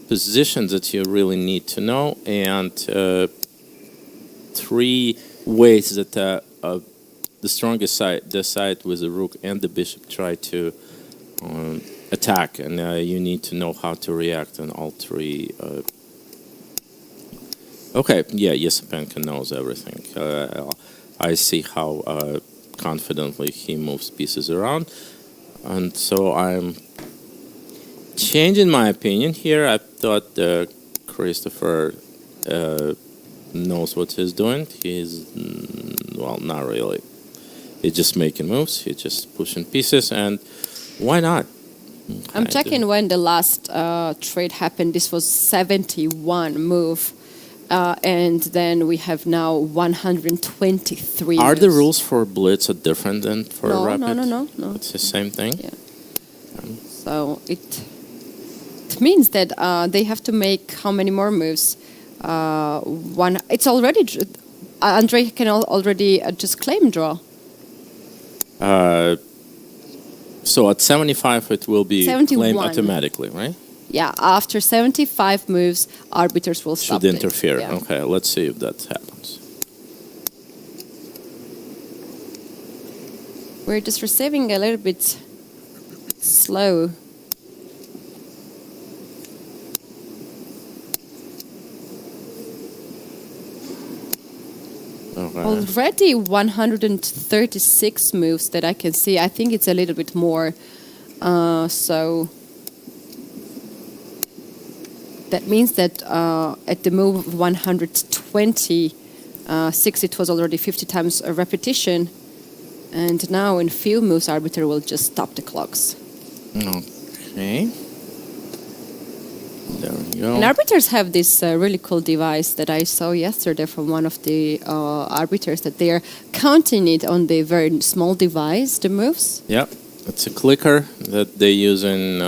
positions that you really need to know, and 3 ways that the strongest side, the side with the rook and the bishop, try to attack, and you need to know how to react on all 3. Okay, yeah, Yesipenko knows everything. I see how confidently he moves pieces around, and so I'm changing my opinion here. I thought Christopher knows what he's doing. He's, well, not really. He's just making moves. He's just pushing pieces, and why not? I'm checking when the last trade happened. This was 71 move. And then we have now 123 Are moves. the rules for Blitz are different than for Rapid? No. It's the same thing? Yeah. So it means that they have to make how many more moves? One. It's already. Andrei can already just claim draw. So at 75 it will be 71. claimed automatically, right? Yeah, after 75 moves, arbiters will stop Should it. interfere. Yeah. Okay, let's see if that happens. We're just receiving a little bit slow. Okay. Already 136 moves that I can see. I think it's a little bit more. So that means that at the move of 126, it was already 50 times a repetition. And now in few moves, arbiter will just stop the clocks. Okay. There we go. And arbiters have this really cool device that I saw yesterday from one of the arbiters, that they're counting it on the very small device, the moves. Yep, it's a clicker that they use in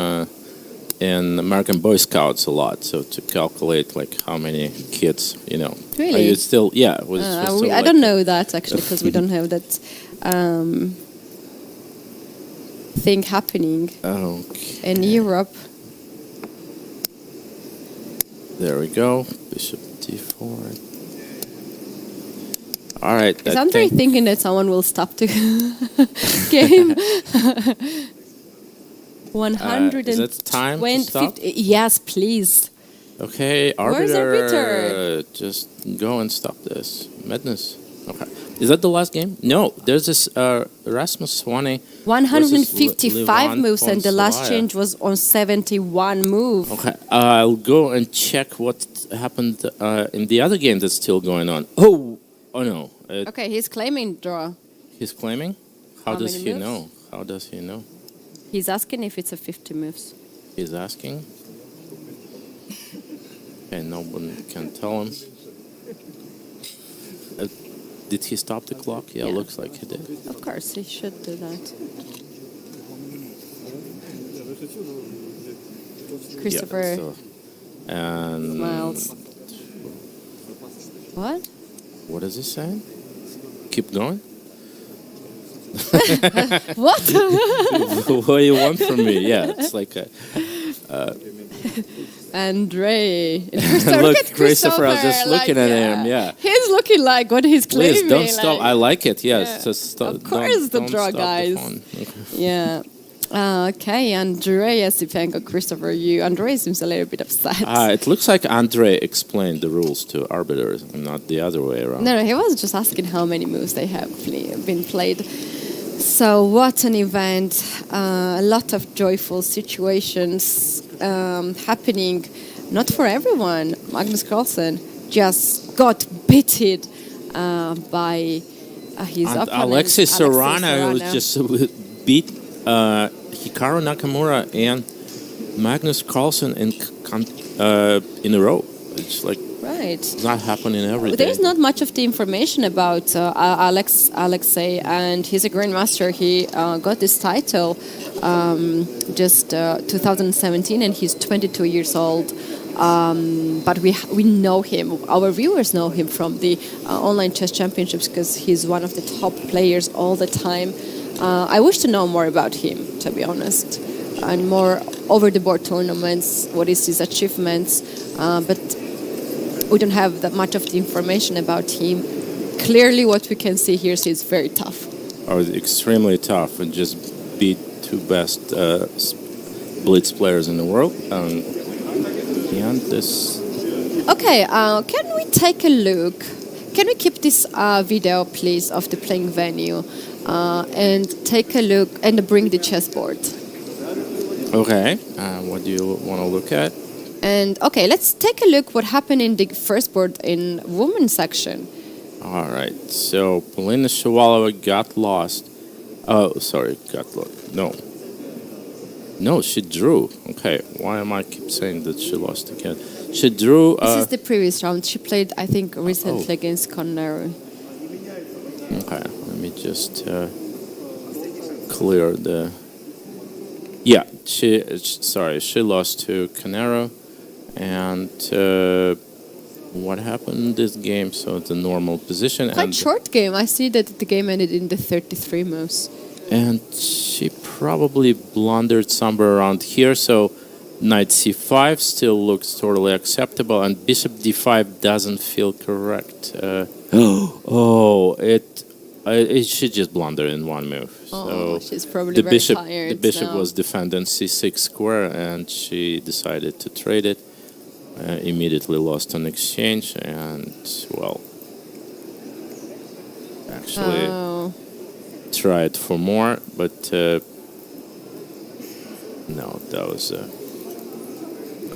American Boy Scouts a lot. So to calculate like how many kids, you know. Really? It's still, yeah. It was still I don't know that actually, because we don't have that thing happening in Europe. There we go. Bishop d4. All right. Is Andrei thinking that someone will stop the game? 120. Is it time to stop? Yes, please. Okay, Where's arbiter? Just go and stop this. Madness. Okay. Is that the last game? No, there's this Rasmus Swanee. 155 moves, and the last change was on 71 move. Okay, I'll go and check what happened in the other game that's still going on. Oh no. Okay, he's claiming draw. He's claiming? How does he moves? know? How does he know? He's asking if it's a 50 moves. He's asking. Okay, no one can tell him. Did he stop the clock? Yeah, looks like he did. Of course, he should do that. Christopher and Miles. What? What is he saying? Keep going? What? What do you want from me? Yeah, it's like a... Andrei. Look, Christopher, I was just looking at him, yeah. He's looking like what he's claiming. Please, don't stop. I like it, yes. Yeah. Just stop. Of course, the draw, guys. Yeah. Okay, Andrei Yasipenko, Christopher, Andrei seems a little bit upset. It looks like Andrei explained the rules to arbiters, and not the other way around. No, he was just asking how many moves they have been played. So what an event. A lot of joyful situations happening. Not for everyone. Magnus Carlsen just got beaten by his opponent. Alexei Sorana was just beat Hikaru Nakamura and Magnus Carlsen in a row. It's like it's not happening every day. There's not much of the information about Alexei, and he's a grandmaster. He got this title just 2017, and he's 22 years old. But we know him. Our viewers know him from the online chess championships because he's one of the top players all the time. I wish to know more about him, to be honest, and more over-the-board tournaments. What is his achievements? But we don't have that much of the information about him. Clearly, what we can see here is he's very tough. Extremely tough, and just beat two best Blitz players in the world. And this. Okay, can we take a look? Can we keep this video, please, of the playing venue, and take a look and bring the chessboard? Okay, what do you want to look at? And okay, let's take a look what happened in the first board in women's section. All right, so Polina Shabalova got lost. Oh, sorry, got lost. No. No, she drew. Okay, why am I keep saying that she lost again? She drew. This is the previous round. She played, I think, recently against Conner. Okay, let me just clear the. Yeah, she lost to Canero, and what happened in this game? So it's a normal position. Quite and short game. I see that the game ended in the 33 moves. And she probably blundered somewhere around here. So knight c5 still looks totally acceptable, and bishop d5 doesn't feel correct. She just blundered in one move. Oh, so she's probably very tired. The bishop now. was defending c6 square, and she decided to trade it. Immediately lost on exchange, and well, actually tried for more, but no, that was.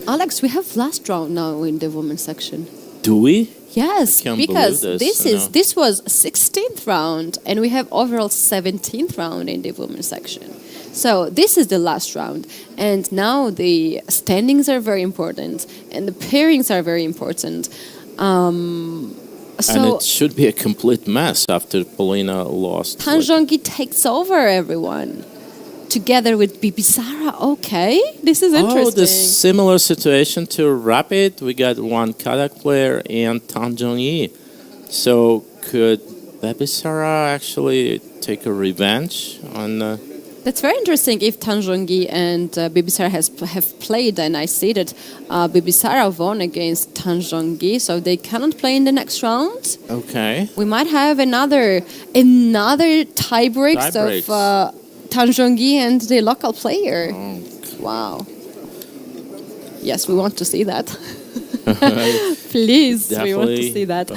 Alex, we have last round now in the women's section. Do we? Yes, because this this was 16th round, and we have overall 17th round in the women's section. So this is the last round, and now the standings are very important, and the pairings are very important. And it should be a complete mess after Polina lost. Tan Zhongyi takes over everyone, together with Bibisara. Okay, this is interesting. Oh, the similar situation to Rapid. We got one Kadak player and Tan Zhongyi. So could Bibisara actually take a revenge on? That's very interesting. If Tan Zhongyi and Bibisara have played, and I see that Bibisara won against Tan Zhongyi, so they cannot play in the next round. Okay. We might have another tiebreaks of Tan Zhongyi and the local player. Oh. Wow. Yes, we want to see that. Please, Definitely. we want to see that.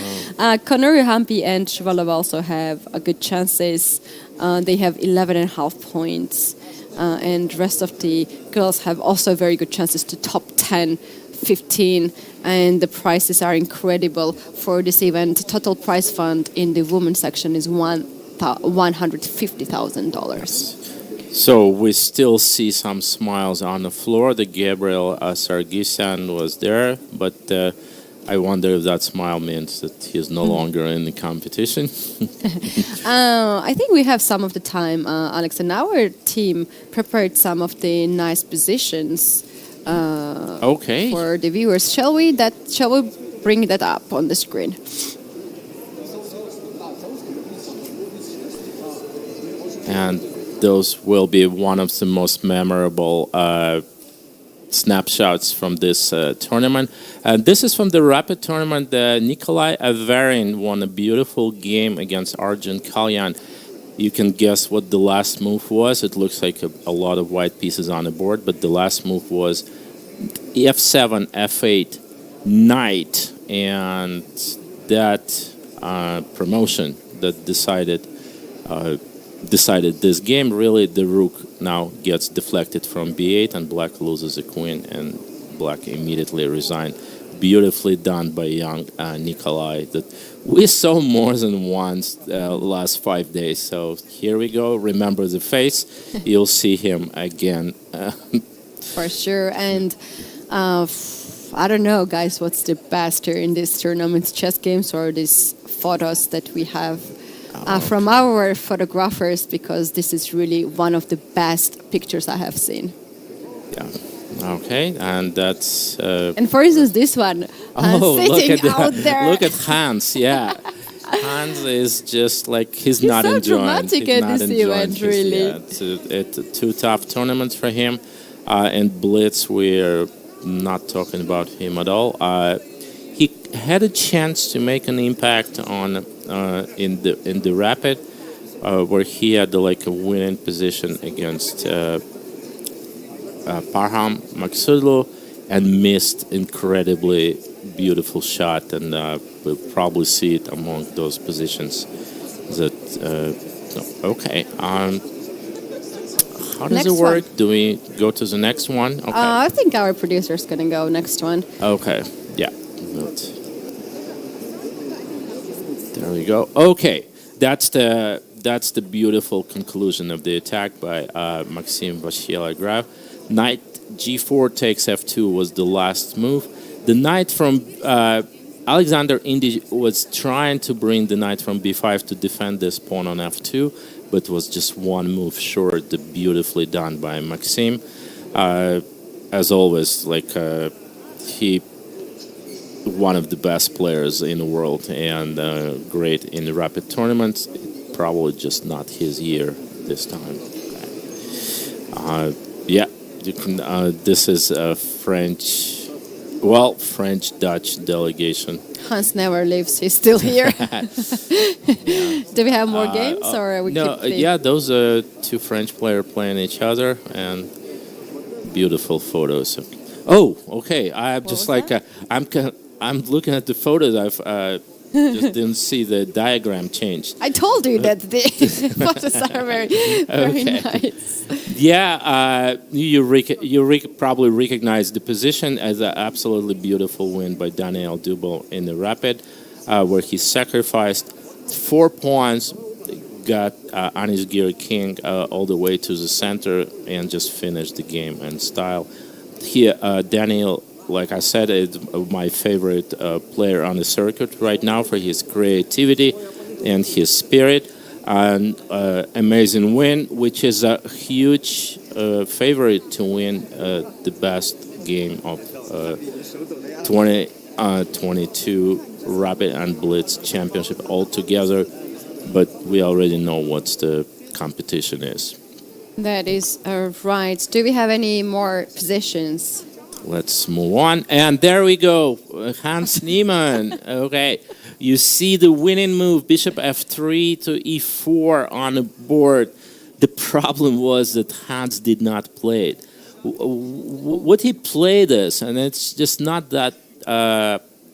Conor Hampi and Shabalov also have good chances. They have 11.5 points. And rest of the girls have also very good chances to top 10, 15. And the prices are incredible for this event. Total prize fund in the women's section is $150,000. So we still see some smiles on the floor. The Gabriel Sargsyan was there, but I wonder if that smile means that he is no longer in the competition. I think we have some of the time, Alex, and our team prepared some of the nice positions for the viewers. Shall we bring that up on the screen? And those will be one of the most memorable snapshots from this tournament. And this is from the Rapid tournament. Nikolai Averin won a beautiful game against Arjun Kalyan. You can guess what the last move was. It looks like a lot of white pieces on the board, but the last move was f7, f8, knight, and that promotion that decided this game. Really, the rook now gets deflected from b8, and black loses a queen, and black immediately resigned. Beautifully done by young Nikolai that we saw more than once last 5 days. So here we go. Remember the face. You'll see him again. For sure. And I don't know, guys, what's the best here in this tournament? Chess games or these photos that we have from our photographers, because this is really one of the best pictures I have seen. Yeah. Okay, and that's... and for instance, this one, sitting out there. Look at Hans, yeah. Hans is just like, he's not so enjoying. Dramatic at this event, really. Yeah, it's two tough tournaments for him. And Blitz, we're not talking about him at all. He had a chance to make an impact on in the Rapid, where he had a winning position against Parham Maksudlu and missed incredibly beautiful shot, and we'll probably see it among those positions. That okay. How does it work? Do we go to the next one? Okay. I think our producer is going to go next one. Okay. Yeah. There we go. Okay. That's the beautiful conclusion of the attack by Maxim Vasiliagraf. Knight G4 takes F2 was the last move. The knight from Alexander Indy was trying to bring the knight from B5 to defend this pawn on F2, but was just one move short. Beautifully done by Maxim. As always, he one of the best players in the world and great in the rapid tournaments. Probably just not his year this time. Yeah, you can. This is a French-Dutch delegation. Hans never leaves; he's still here. Do we have more games, or we no? keep playing? Yeah, those are two French players playing each other, and beautiful photos. Oh, okay. I'm just I'm looking at the photos. I've just didn't see the diagram change. I told you that the photos are very nice. Yeah, you probably recognize the position as an absolutely beautiful win by Daniel Dubois in the rapid, where he sacrificed 4 pawns, got Anish Giri King all the way to the center, and just finished the game in style. Here, Daniel, like I said, is my favorite player on the circuit right now for his creativity and his spirit. An amazing win, which is a huge favorite to win the best game of 2022 Rapid and Blitz Championship altogether. But we already know what the competition is. That is right. Do we have any more positions? Let's move on. And there we go. Hans Niemann. Okay. You see the winning move, bishop f3 to e4 on the board. The problem was that Hans did not play it. Would he play this? And it's just not that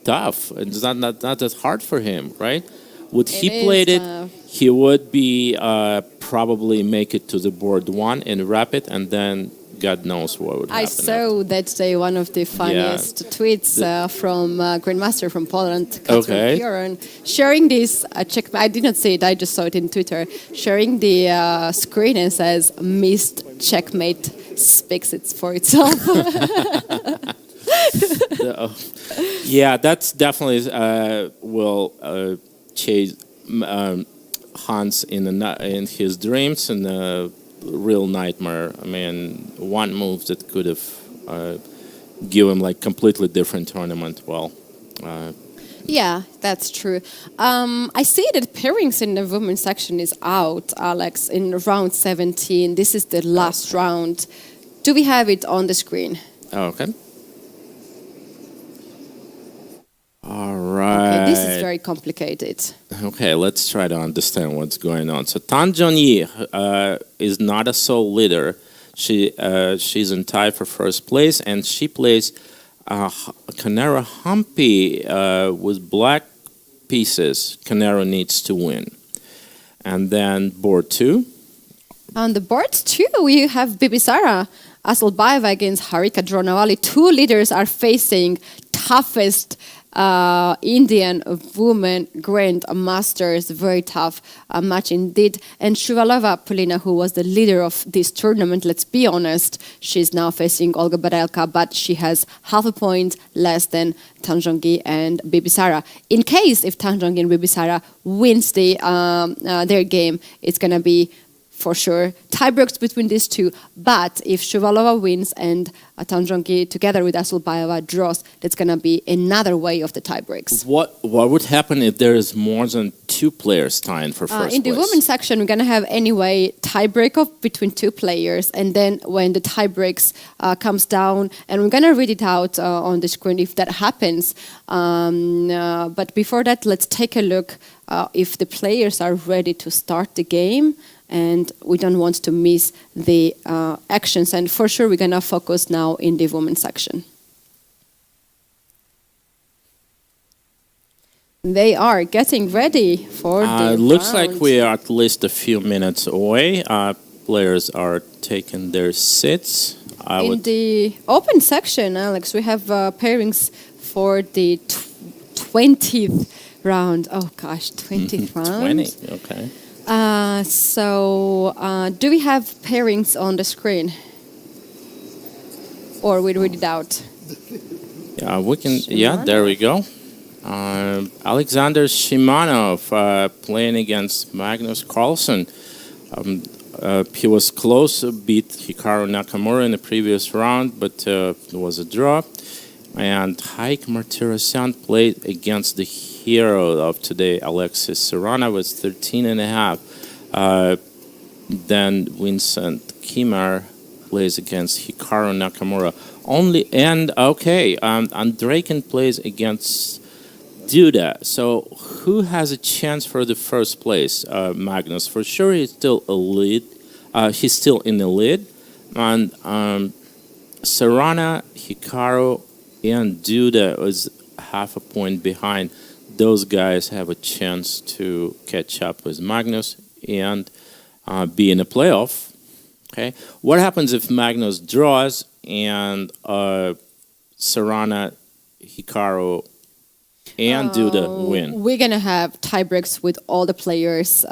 tough. It's not that hard for him, right? Would he play it? He would be probably make it to the board 1 in rapid, and then God knows what would happen. I saw that day one of the funniest tweets from Grandmaster from Poland, Keti, sharing this check. I did not see it. I just saw it in Twitter. Sharing the screen and says, "Missed checkmate speaks it for itself." Yeah, that's definitely will chase Hans in his dreams and. Real nightmare. I mean, one move that could have given him like completely different tournament. Yeah, that's true. I see that pairings in the women's section is out, Alex, in round 17. This is the last round. Do we have it on the screen? Okay. All right. Okay, this is very complicated. Okay, let's try to understand what's going on. So Tan Jong-yi is not a sole leader. She's in tie for first place, and she plays Canaro Humpy with black pieces. Canaro needs to win. And then board 2. On the board 2, we have Bibisara Asalbaeva against Harika Dronawali. 2 leaders are facing toughest Indian woman Grand Masters, very tough match indeed. And Shabalov Polina, who was the leader of this tournament, let's be honest, she's now facing Olga Badelka, but she has half a point less than Tan Jong-gi and Bibisara. In case if Tan Jong-gi and Bibisara wins their game, it's going to be for sure tiebreaks between these two. But if Shabalova wins and Tan Jong-gi together with Asalbaeva draws, that's going to be another way of the tiebreaks. What would happen if there is more than 2 players tying for first place? In the women's section, we're going to have anyway tiebreak of between 2 players, and then when the tiebreaks comes down, and we're going to read it out on the screen if that happens. But before that, let's take a look if the players are ready to start the game. And we don't want to miss the actions. And for sure, we're going to focus now in the women's section. They are getting ready for the looks round. like we are at least a few minutes away. Players are taking their seats. In the open section, Alex, we have pairings for the 20th round. Oh, gosh, 20th round. 20, okay. So, do we have pairings on the screen? Or we read it out? Yeah, we can. Yeah, there we go. Alexander Shimanov playing against Magnus Carlsen. He was close, beat Hikaru Nakamura in the previous round, but it was a draw. And Haik Martirosyan played against the hero of today, Alexis Serrana, with 13.5. Then Vincent Kimar plays against Hikaru Nakamura. Andrejkin plays against Duda. So who has a chance for the first place? Magnus, for sure, he's still a lead. He's still in the lead. And Serrana, Hikaru, and Duda is half a point behind. Those guys have a chance to catch up with Magnus and be in a playoff. Okay, what happens if Magnus draws and Serrana, Hikaru, and Duda win? We're gonna have tiebreaks with all the players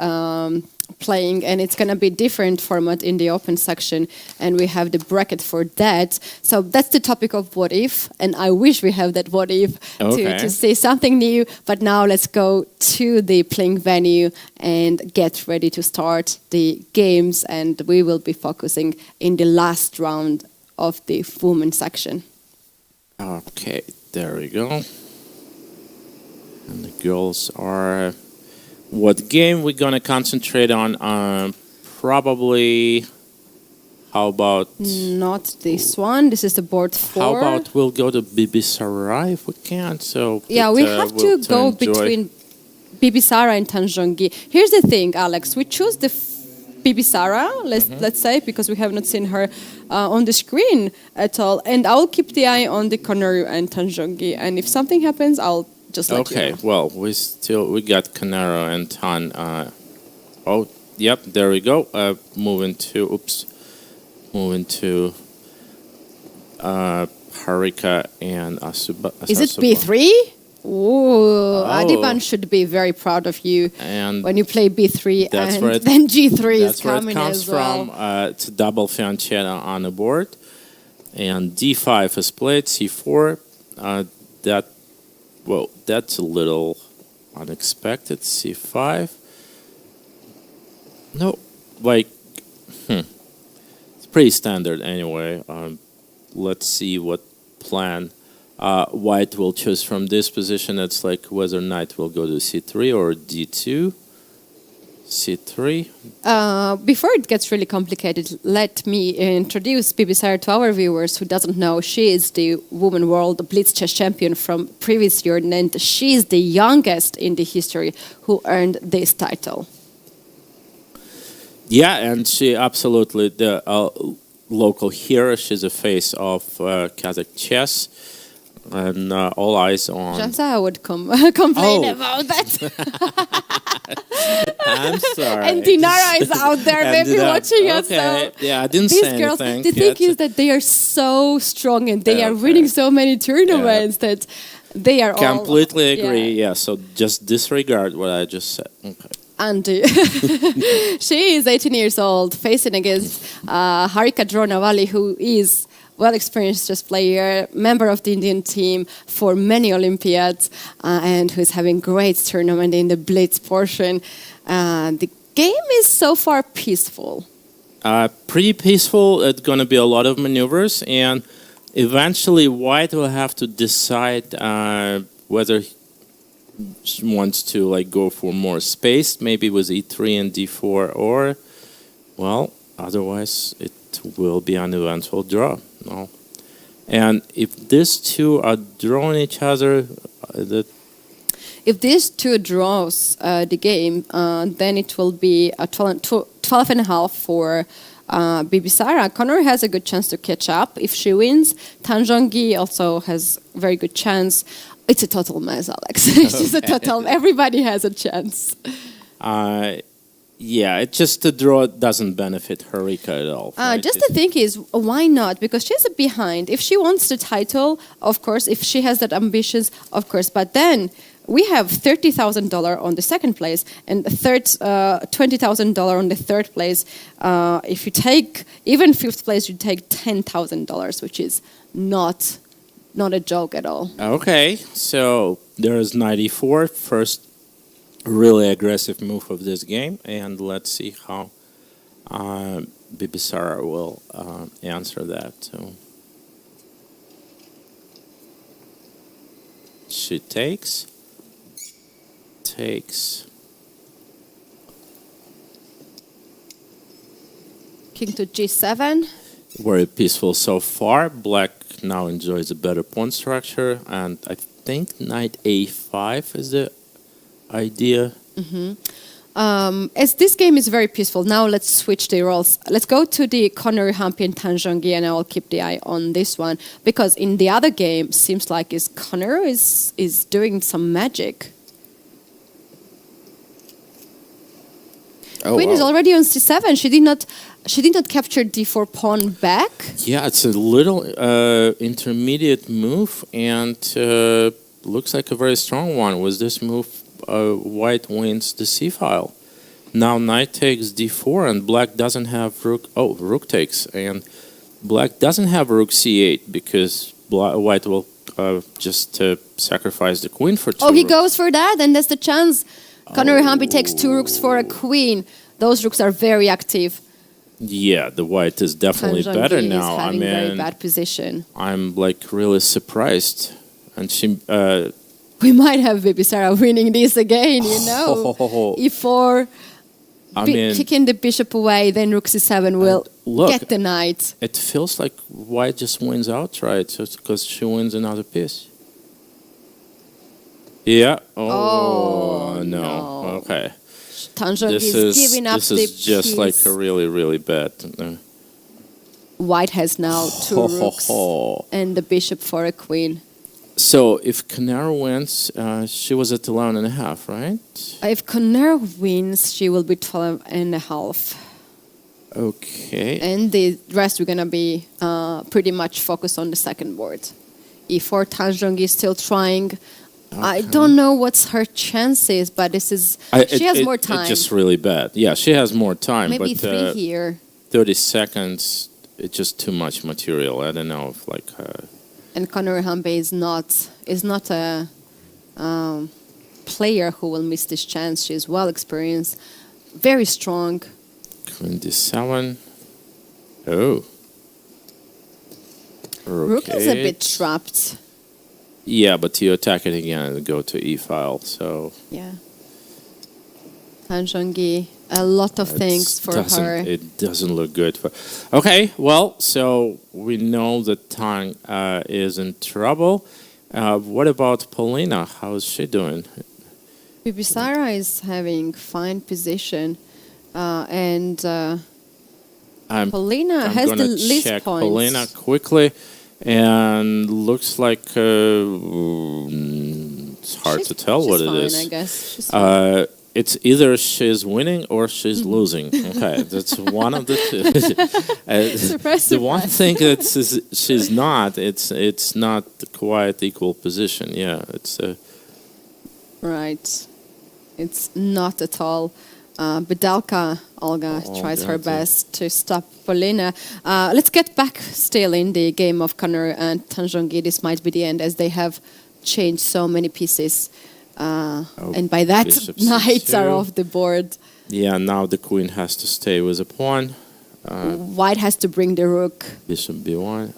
playing, and it's gonna be different format in the open section, and we have the bracket for that. So that's the topic of what if, and I wish we have that what if to say something new. But now let's go to the playing venue and get ready to start the games, and we will be focusing in the last round of the women section. Okay, there we go. And the girls are... What game we're going to concentrate on? Probably... How about... Not this one. This is the board 4. How about we'll go to Bibisara if we can? So yeah, we have to go between Bibisara and Tanjongi. Here's the thing, Alex. We choose the Bibisara, let's say, because we have not seen her on the screen at all. And I'll keep the eye on the Konoru and Tanjongi. And if something happens, I'll just let you know. Okay, well, we got Kanaro and Tan. Yep, there we go. Moving to Harika and Asuba. Is it B3? Ooh, Adiban should be very proud of you when you play B3 and then G3 is coming as well. That's where it comes from. It's a double fiancetta on the board. And D5 is played, C4. That's a little unexpected. C5. No, it's pretty standard anyway. Let's see what plan White will choose from this position. It's like whether Knight will go to C3 or D2. C3. Before it gets really complicated, let me introduce Bibisara to our viewers who doesn't know. She is the Women World Blitz Chess Champion from previous year, and she is the youngest in the history who earned this title. Yeah, and she absolutely the local hero. She's a face of Kazakh chess. And all eyes on... Jansa would complain about that. I'm sorry. And Dinara is out there maybe watching us. So yeah, I didn't say girls, anything. The thing is that they are so strong and they are winning so many tournaments that they are completely agree. Yeah, so just disregard what I just said. Okay. And she is 18 years old, facing against Harika Dronavali, who is well-experienced chess player, member of the Indian team for many Olympiads, and who is having great tournament in the Blitz portion. The game is so far peaceful. Pretty peaceful. It's going to be a lot of maneuvers, and eventually White will have to decide whether she wants to go for more space, maybe with E3 and D4, or, well, otherwise it will be an eventual draw. No. And if these two are drawing each other, if these two draws the game, then it will be a 12.5 for Bibisara. Connor has a good chance to catch up if she wins. Tanjongi also has a very good chance. It's a total mess, Alex. It's just a total. Everybody has a chance. Yeah, it's just the draw doesn't benefit Harika at all. Right? Just the thing is, why not? Because she's behind. If she wants the title, of course. If she has that ambitions, of course. But then we have $30,000 on the second place and $20,000 on the third place. If you take even fifth place, you take $10,000, which is not a joke at all. Okay, so there's 94, first really aggressive move of this game, and let's see how Bibisara will answer that. So she takes. King to G7. Very peaceful so far. Black now enjoys a better pawn structure, and I think knight A5 is the idea. As this game is very peaceful, now let's switch the roles. Let's go to the Conor Hampi and Tan Zhongyi, and I will keep the eye on this one, because in the other game, seems like Conor is doing some magic. Queen is already on C7. She did not capture D4 pawn back. Yeah, it's a little intermediate move, and looks like a very strong one. With this move, white wins the C file. Now knight takes D4, and black doesn't have rook. Oh, rook takes, and black doesn't have rook C8 because white will just sacrifice the queen for 2 Oh, he rooks. goes for that, and that's the chance. Conor Hampi takes 2 rooks for a queen. Those rooks are very active. Yeah, the white is definitely Tan better Zhongyi now. is having very bad position. I'm like really surprised, and she. We might have Bibisara winning this again, you know. E4, kicking the bishop away, then rook c7 will get the knight. It feels like white just wins outright just because she wins another piece. Yeah. Oh, no. Okay. Tan Zhongyi is giving up the piece. This is just like a really, really bad. White has now 2 rooks and the bishop for a queen. So if Conor wins, she was at 11.5, right? If Conor wins, she will be 12.5. Okay. And the rest we're going to be pretty much focused on the second board. E4, Tan Zhongyi is still trying. Okay. I don't know what's her chances, but this is... she has more time. It's just really bad. Yeah, she has more time. Maybe but, 3 here. 30 seconds, it's just too much material. I don't know if like... And Conor Hampi is not a player who will miss this chance. She's well experienced, very strong. Queen d7. Oh. Rook is a bit trapped. Yeah, but you attack it again and go to e file. So yeah. Tan Zhongyi, a lot of things for her. It doesn't look good for. Okay, well, so we know that Tang is in trouble. What about Polina? How is she doing? Bibisara is having fine position, and Polina has the least check points. Polina quickly, and looks like it's hard to tell what it is. I guess. She's fine. It's either she's winning or she's losing. Okay, that's one of the two. The one thing that she's not, it's not quite equal position. Yeah, it's right. It's not at all. Bedalka Olga tries her best to stop Polina. Let's get back still in the game of Conor and Tan Zhongyi. This might be the end as they have changed so many pieces. And by that, knights are off the board. Yeah, now the queen has to stay with a pawn. White has to bring the rook. Bishop b1.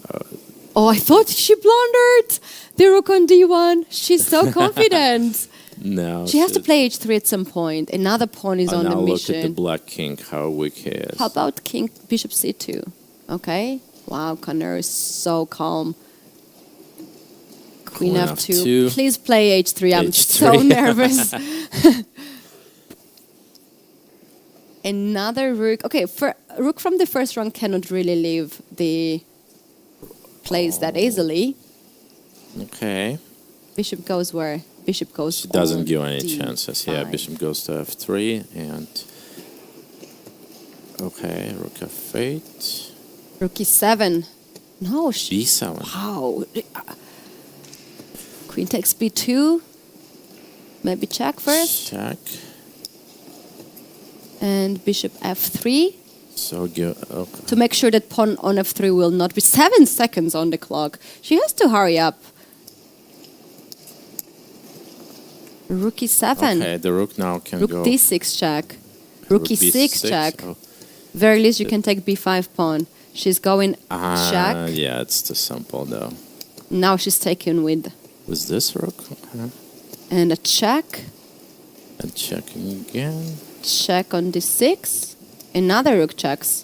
I thought she blundered the rook on d1. She's so confident. No, she has to play h3 at some point. Another pawn is on the mission. Now look at the black king, how weak he is. How about king bishop c2? Okay. Wow, Conor is so calm. Queen f2. Please play h3. I'm so nervous. Another rook. Okay, rook from the first round cannot really leave the place that easily. Okay. Bishop goes where? Bishop goes. She doesn't give any chances. Yeah, bishop goes to f3 and. Okay, rook f8. Rook e7. No, b7. Wow. Queen takes b2. Maybe check first. Check. And bishop f3. So good. Okay. To make sure that pawn on f3 will not be 7 seconds on the clock. She has to hurry up. Rook e7. Okay, the rook now can Rook go. d6 check. Rook e6 check. Oh. Very least you can take b5 pawn. She's going check. Yeah, it's too simple though. Now she's taken with this rook? Okay. and a check. And checking again. Check on d6. Another rook checks.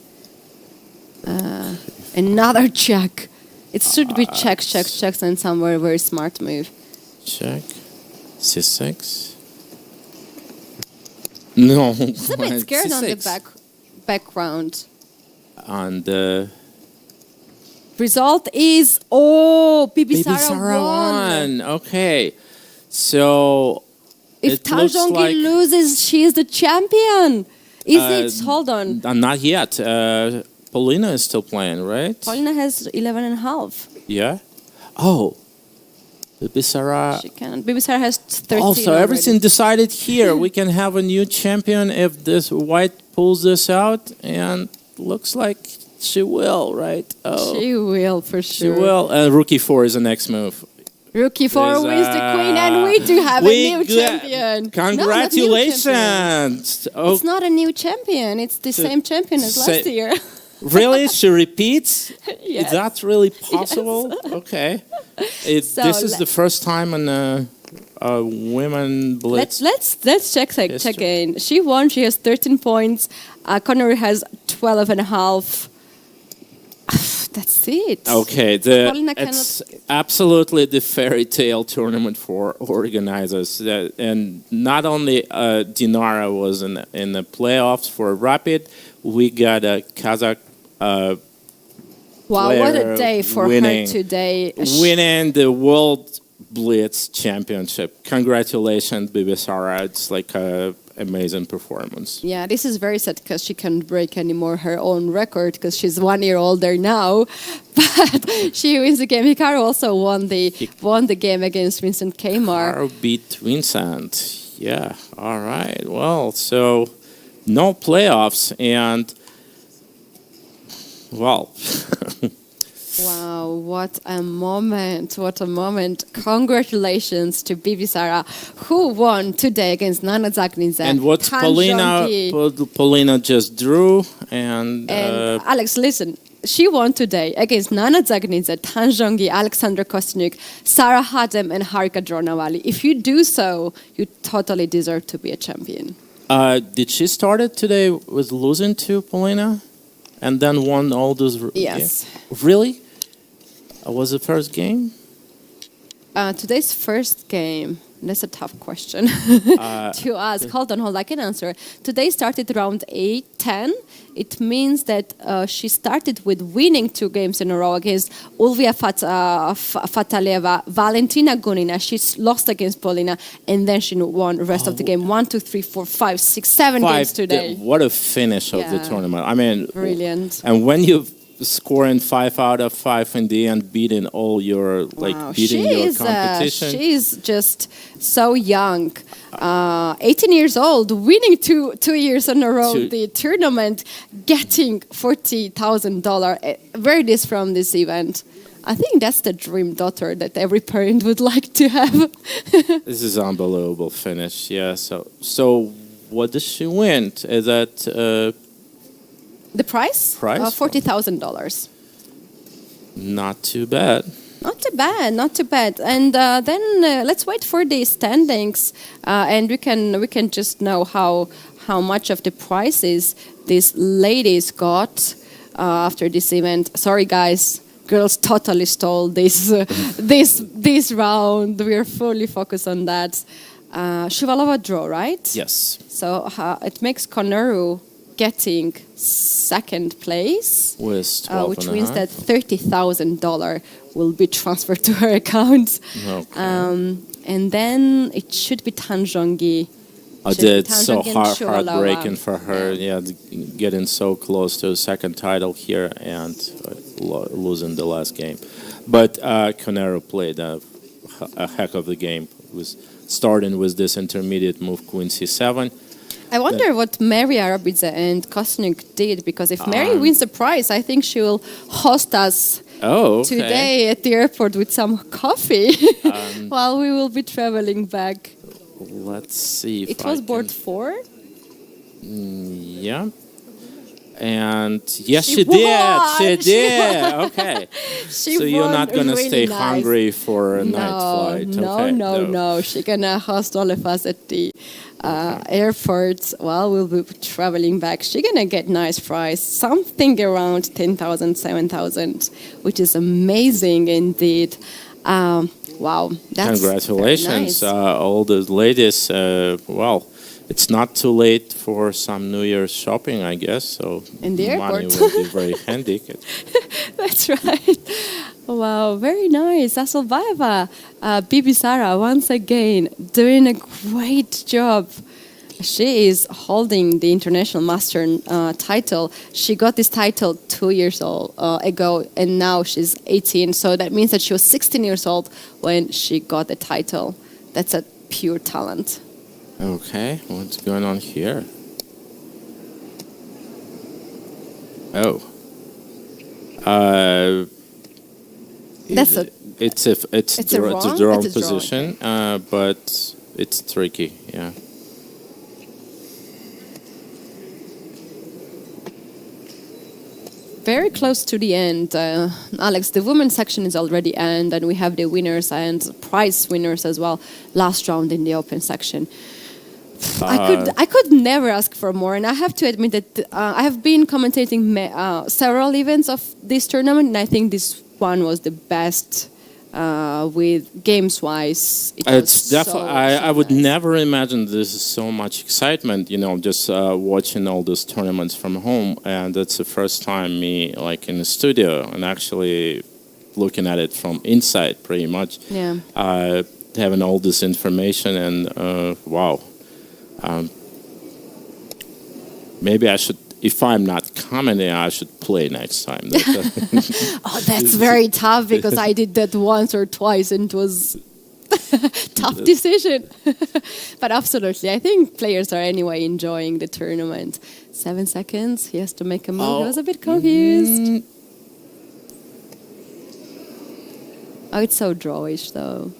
Another check. It should be checks, and somewhere very smart move. Check. c6. No. She's a bit scared on the background. And the result is Bibisara won. Okay, so if Tanjongi loses, she is the champion. Is it? Hold on. Not yet. Polina is still playing, right? Polina has 11.5. Yeah. Oh, Bibisara. She can. Bibisara has 13. Also, everything decided here. We can have a new champion if this white pulls this out, and looks like she will, right? Oh, she will for sure. She will. Rook e4 is the next move. Rook e4 wins the queen, and we do have a new champion. Congratulations! No, it's not a new champion. It's the same champion as last year. Really? She repeats? Yes. Is that really possible? Yes. Okay. This is the first time in a women Blitz. Let's check again. She won. She has 13 points. Connery has 12.5. That's it. Okay, it's absolutely the fairy tale tournament for organizers. And not only Dinara was in the playoffs for Rapid, we got a Kazakh wow, what a day for her today. Winning the World Blitz Championship. Congratulations, Bibisara. It's like a amazing performance. Yeah, this is very sad because she can't break anymore her own record because she's 1 year older now. But she wins the game. Hikaru also won the game against Vincent Kmar. Hikaru beat Vincent. Yeah. All right. Well, so no playoffs and well. Wow, what a moment, what a moment. Congratulations to Bibisara, who won today against Nana Zagnidze. And what Polina just drew. And Alex, listen, she won today against Nana Zagnidze, Tanjongi, Alexandra Kostyuk, Sarah Hadem, and Harika Dronawali. If you do so, you totally deserve to be a champion. Did she start it today with losing to Polina? And then won all those Yes. games? Really? Was the first game? Today's first game. That's a tough question to ask. Hold on, I can answer. Today started around 8-10. It means that she started with winning 2 games in a row against Ulvia Fataleva, Valentina Gunina. She lost against Polina, and then she won the rest of the game. 1, 2, 3, 4, 5, 6, 7 games today. What a finish of the tournament. I mean, brilliant. And when you scoring 5 out of 5 in the end, beating all your beating your competition. She's just so young, 18 years old, winning two years in a row the tournament, getting $40,000 verdicts from this event. I think that's the dream daughter that every parent would like to have. This is an unbelievable finish. Yeah. So what does she win? Is that? The price? $40,000. Not too bad. Not too bad. And then let's wait for the standings, and we can just know how much of the prizes these ladies got after this event. Sorry, guys, girls totally stole this this round. We are fully focused on that. Shabalov draw, right? Yes. So it makes Koneru getting second place, which means that $30,000 will be transferred to her account. Okay. And then it should be Tanjongi. It's so heartbreaking for her. Yeah, getting so close to a second title here and losing the last game. But Koneru played a heck of a game. It was starting with this intermediate move, Queen C7. I wonder what Mary Arabidze and Kosniuk did, because if Mary wins the prize, I think she will host us today at the airport with some coffee while we will be traveling back. Let's see if it was board 4? Yeah. And yes, she did. She did. Okay. So you're not going to stay hungry for a night flight. No. She's going to host all of us at the airport while we'll be traveling back. She's going to get nice prize, something around 10,000, 7,000, which is amazing indeed. Wow. That's congratulations, nice. All the ladies. Well, it's not too late for some New Year's shopping, I guess. So in the money airport will be very handy. That's right. Wow, very nice. Asolbaeva, Bibi Sara, once again, doing a great job. She is holding the International Master title. She got this title 2 years ago, and now she's 18. So that means that she was 16 years old when she got the title. That's a pure talent. Okay, what's going on here? Oh. It's the wrong position, but it's tricky, yeah. Very close to the end, Alex. The women's section is already end, and we have the winners and prize winners as well. Last round in the open section. I could never ask for more, and I have to admit that I have been commentating several events of this tournament, and I think this one was the best with games-wise. It's definitely. I would never imagine this is so much excitement. You know, just watching all these tournaments from home, and that's the first time me like in the studio and actually looking at it from inside, pretty much. Yeah. Having all this information and wow. Maybe I should, if I'm not commenting, I should play next time. Oh, that's very tough because I did that once or twice and it was tough decision. But absolutely, I think players are anyway enjoying the tournament. 7 seconds, he has to make a move. He was a bit confused. Oh, it's so drawish though.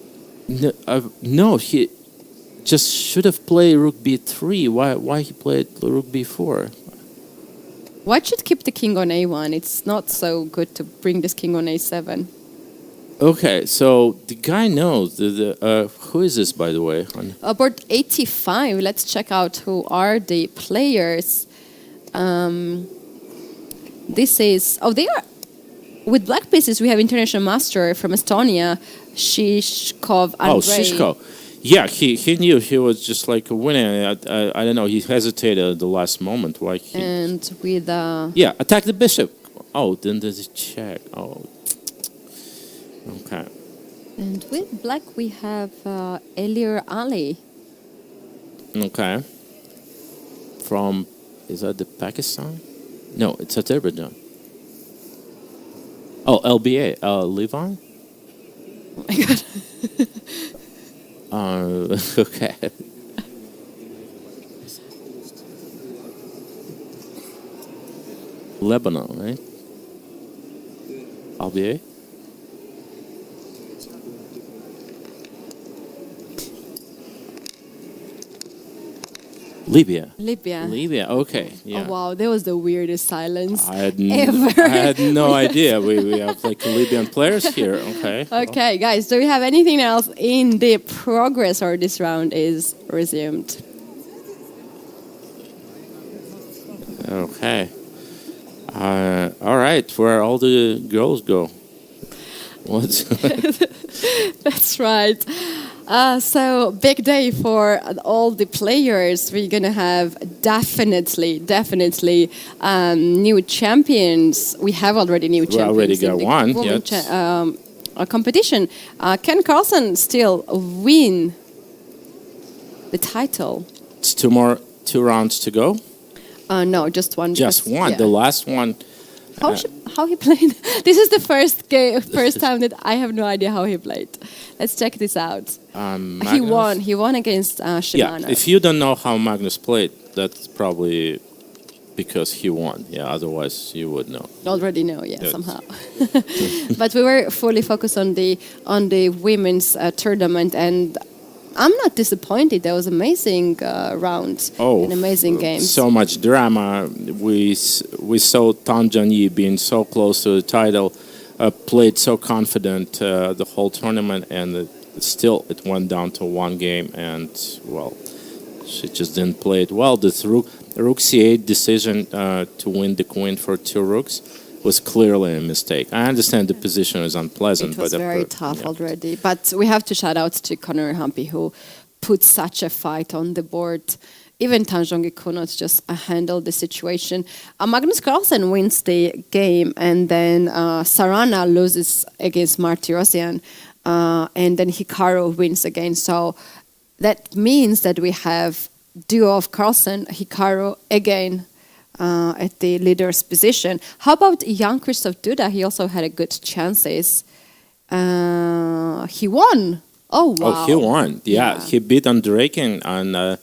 No, he just should have played rook b3. Why he played rook b4? White should keep the king on a1. It's not so good to bring this king on a7. Okay, so the guy knows. Who is this, by the way? Board 85. Let's check out who are the players. This is... Oh, they are... With black pieces, we have International Master from Estonia, Shishkov Andrei. Oh, Shishkov. Yeah, he knew he was just like a winner. I don't know. He hesitated at the last moment. Why? And with yeah, attack the bishop. Oh, then there's a check. Oh, okay. And with black we have Elir Ali. Okay. From is that the Pakistan? No, it's Azerbaijan. Oh, LBA. Levon. Oh my god. Okay. Lebanon, right? LBA? Libya. Libya, okay. Yeah. Oh, wow, that was the weirdest silence ever. I had no idea. We have like Libyan players here. Okay. Okay, guys, do we have anything else in the progress or this round is resumed? Okay. All right, where all the girls go. What's That's right. So big day for all the players. We're gonna have definitely new champions. We have already new champions. We already got one. Yes. Competition. Can Carlsen still win the title? It's two rounds to go. No, just one. Just one. Yeah. The last one How he played? This is the first time that I have no idea how he played. Let's check this out. He won. He won against Shabalov. Yeah, if you don't know how Magnus played, that's probably because he won. Yeah, otherwise you would know. Already know, yeah, somehow. But we were fully focused on the women's tournament, and I'm not disappointed. There was amazing rounds and amazing games. So much drama. We saw Tan Zhangyi being so close to the title, played so confident the whole tournament, and still it went down to one game, and well, she just didn't play it well. The Rook C8 decision to win the queen for 2 rooks was clearly a mistake. I understand the position is unpleasant. It was very tough already. But we have to shout out to Connor Humpy, who put such a fight on the board. Even Tan Zhangyi could not just handle the situation. Magnus Carlsen wins the game, and then Sarana loses against Martirosyan, and then Hikaru wins again. So that means that we have duo of Carlsen, Hikaru again at the leader's position. How about young Christoph Duda? He also had a good chances. He won. Oh, wow. Oh, he won. Yeah. He beat Andreikin on...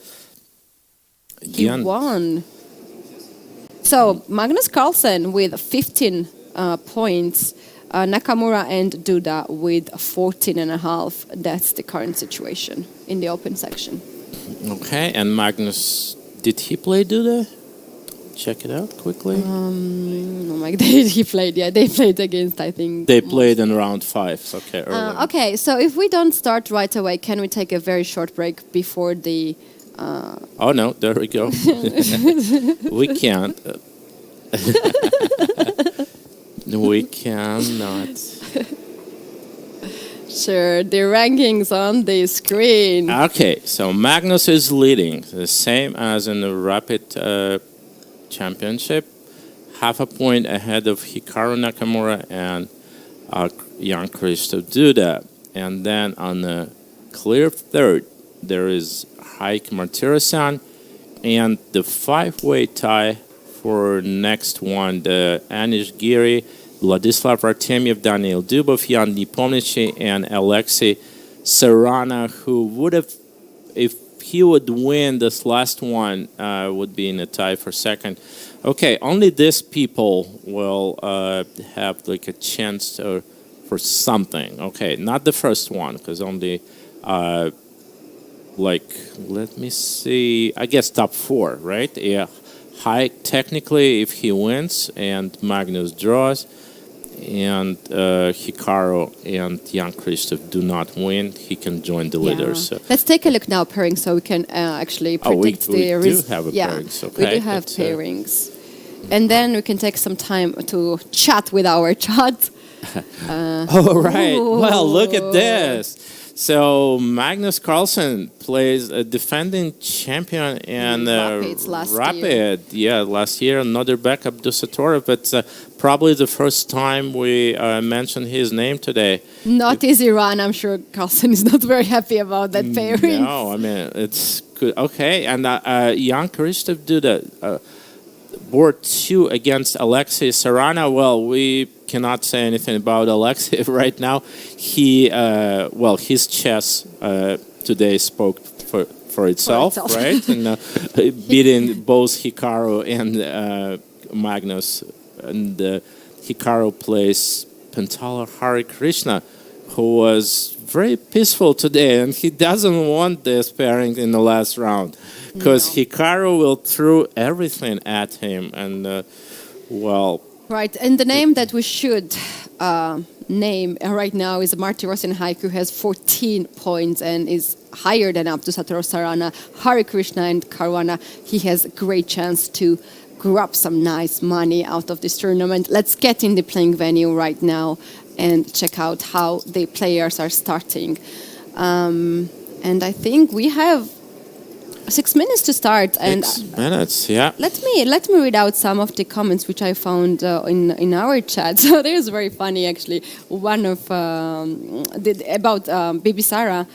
he won. So, Magnus Carlsen with 15 points. Nakamura and Duda with 14.5. That's the current situation in the open section. Okay, and Magnus, did he play Duda? Check it out quickly. Oh my God, he played. Yeah, they played against, I think. They played in round 5. Okay, okay, so if we don't start right away, can we take a very short break before the... Oh no, there we go. We can't. We cannot. Sure, the rankings on the screen. Okay, so Magnus is leading, the same as in the Rapid Championship. Half a point ahead of Hikaru Nakamura and young Christoph Duda. And then on the clear third, there is Haik Martirosyan, and the 5-way tie for next one, the Anish Giri, Vladislav Artemyev, Daniil Dubov, Jan Nepomniachtchi, and Alexei Sarana, who would have, if he would win this last one, would be in a tie for second. Okay, only these people will have like a chance for something. Okay, not the first one, because only... let me see, I guess top 4, right? Yeah, Haik technically if he wins and Magnus draws and Hikaru and Jan Christoph do not win, he can join the leaders. So. Let's take a look now, pairings, so we can actually predict the result. We do have a pairings, okay. We do have pairings. And then we can take some time to chat with our chat. All right, well, look at this. So Magnus Carlsen plays a defending champion in Rapid. Yeah, last year, another backup Dusatore, but probably the first time we mentioned his name today. Not easy run. I'm sure Carlsen is not very happy about that pairing. No, I mean, it's good. Okay, and Jan Christoph Duda, board 2 against Alexei Sarana. Well, we cannot say anything about Alexei right now. He, his chess today spoke for itself, right? And beating both Hikaru and Magnus. And Hikaru plays Pentala Hare Krishna, who was very peaceful today, and he doesn't want this pairing in the last round because Hikaru will throw everything at him, and Right, and the name that we should name right now is Martirosyan Haik, who has 14 points and is higher than Abdusattor Sarana, Hare Krishna and Caruana. He has a great chance to grab some nice money out of this tournament. Let's get in the playing venue right now and check out how the players are starting. And I think we have 6 minutes to start. 6 minutes, yeah. Let me read out some of the comments which I found in our chat. So this is very funny, actually. One of about Baby Sarah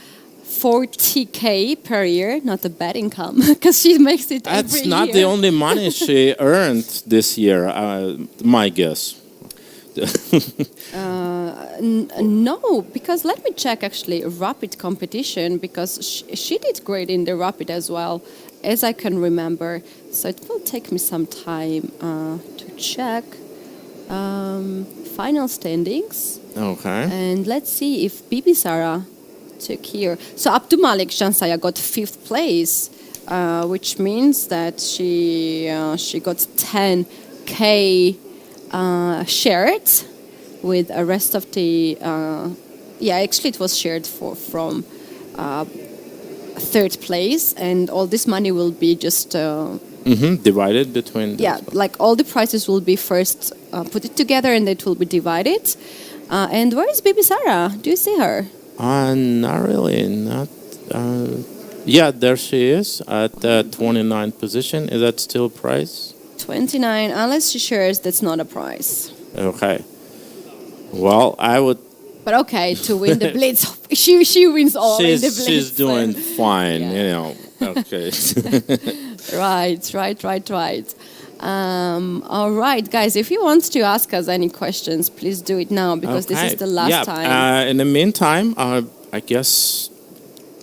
40K per year, not a bad income, because she makes it That's every not year. the only money she earned this year, my guess. No, because let me check actually rapid competition, because she did great in the rapid as well, as I can remember. So it will take me some time to check final standings. Okay. And let's see if Bibi Sara took here. So Abdumalik Jansaya got 5th place, which means that she got 10K shared with the rest of the actually it was shared from 3rd place, and all this money will be just divided between like all the prizes will be first put it together and it will be divided. And where is Bibi Sara? Do you see her? Not really. Not. Yeah, there she is at 29th position. Is that still a prize? 29. Unless she shares, that's not a prize. Okay. Well, I would. But okay, to win the Blitz, she wins all in the Blitz. She's doing fine, you know. Okay. Right. All right, guys, if you want to ask us any questions, please do it now, because this is the last time. In the meantime, I guess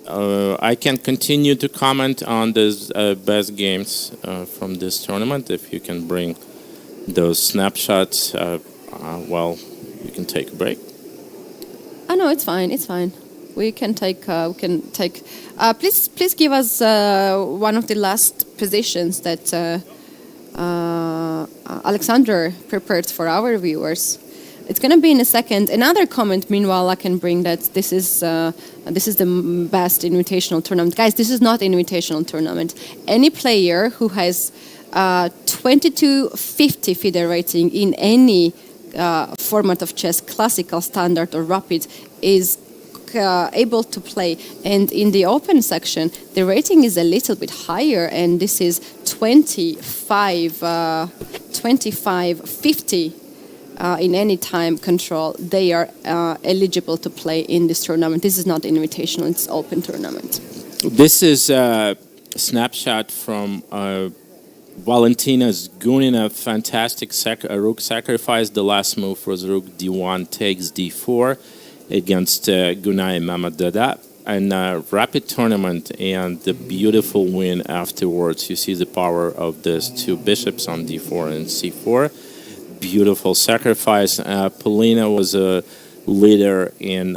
I can continue to comment on the best games from this tournament. If you can bring those snapshots, well, you can take a break. Oh no, it's fine. We can take. Please give us one of the last positions that Alexander prepared for our viewers. It's going to be in a second. Another comment, meanwhile, I can bring that this is the best invitational tournament. Guys, this is not invitational tournament. Any player who has 2250 FIDE rating in any format of chess, classical, standard, or rapid, is able to play. And in the open section, the rating is a little bit higher, and this is 2550 in any time control. They are eligible to play in this tournament. This is not invitational, it's open tournament. This is a snapshot from Valentina's Gunina fantastic rook sacrifice. The last move was rook d1 takes d4 against Gunay Mamadada, and rapid tournament, and the beautiful win afterwards. You see the power of these two bishops on d4 and c4. Beautiful sacrifice. Polina was a leader in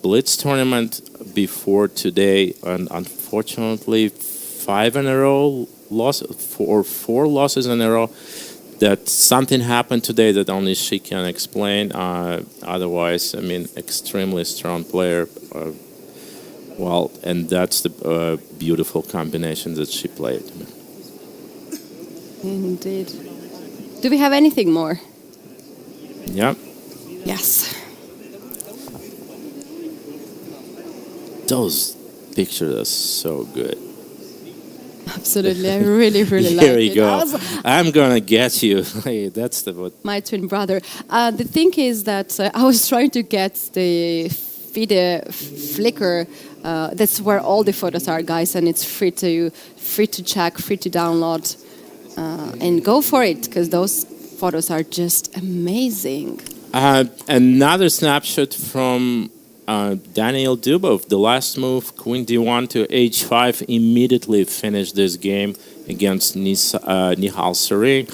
Blitz tournament before today, and unfortunately 5 in a row loss, or 4 losses in a row. That something happened today that only she can explain. Otherwise, I mean, extremely strong player. Well, and that's the beautiful combination that she played. Indeed. Do we have anything more? Yeah. Yes. Those pictures are so good. Absolutely, I really like it. Here we go. I'm gonna get you. Hey, that's my twin brother. The thing is that I was trying to get the FIDE Flickr. That's where all the photos are, guys, and it's free to check, free to download, and go for it, because those photos are just amazing. Another snapshot from Daniel Dubov. The last move, queen d1 to h5, immediately finished this game against Nihal Sari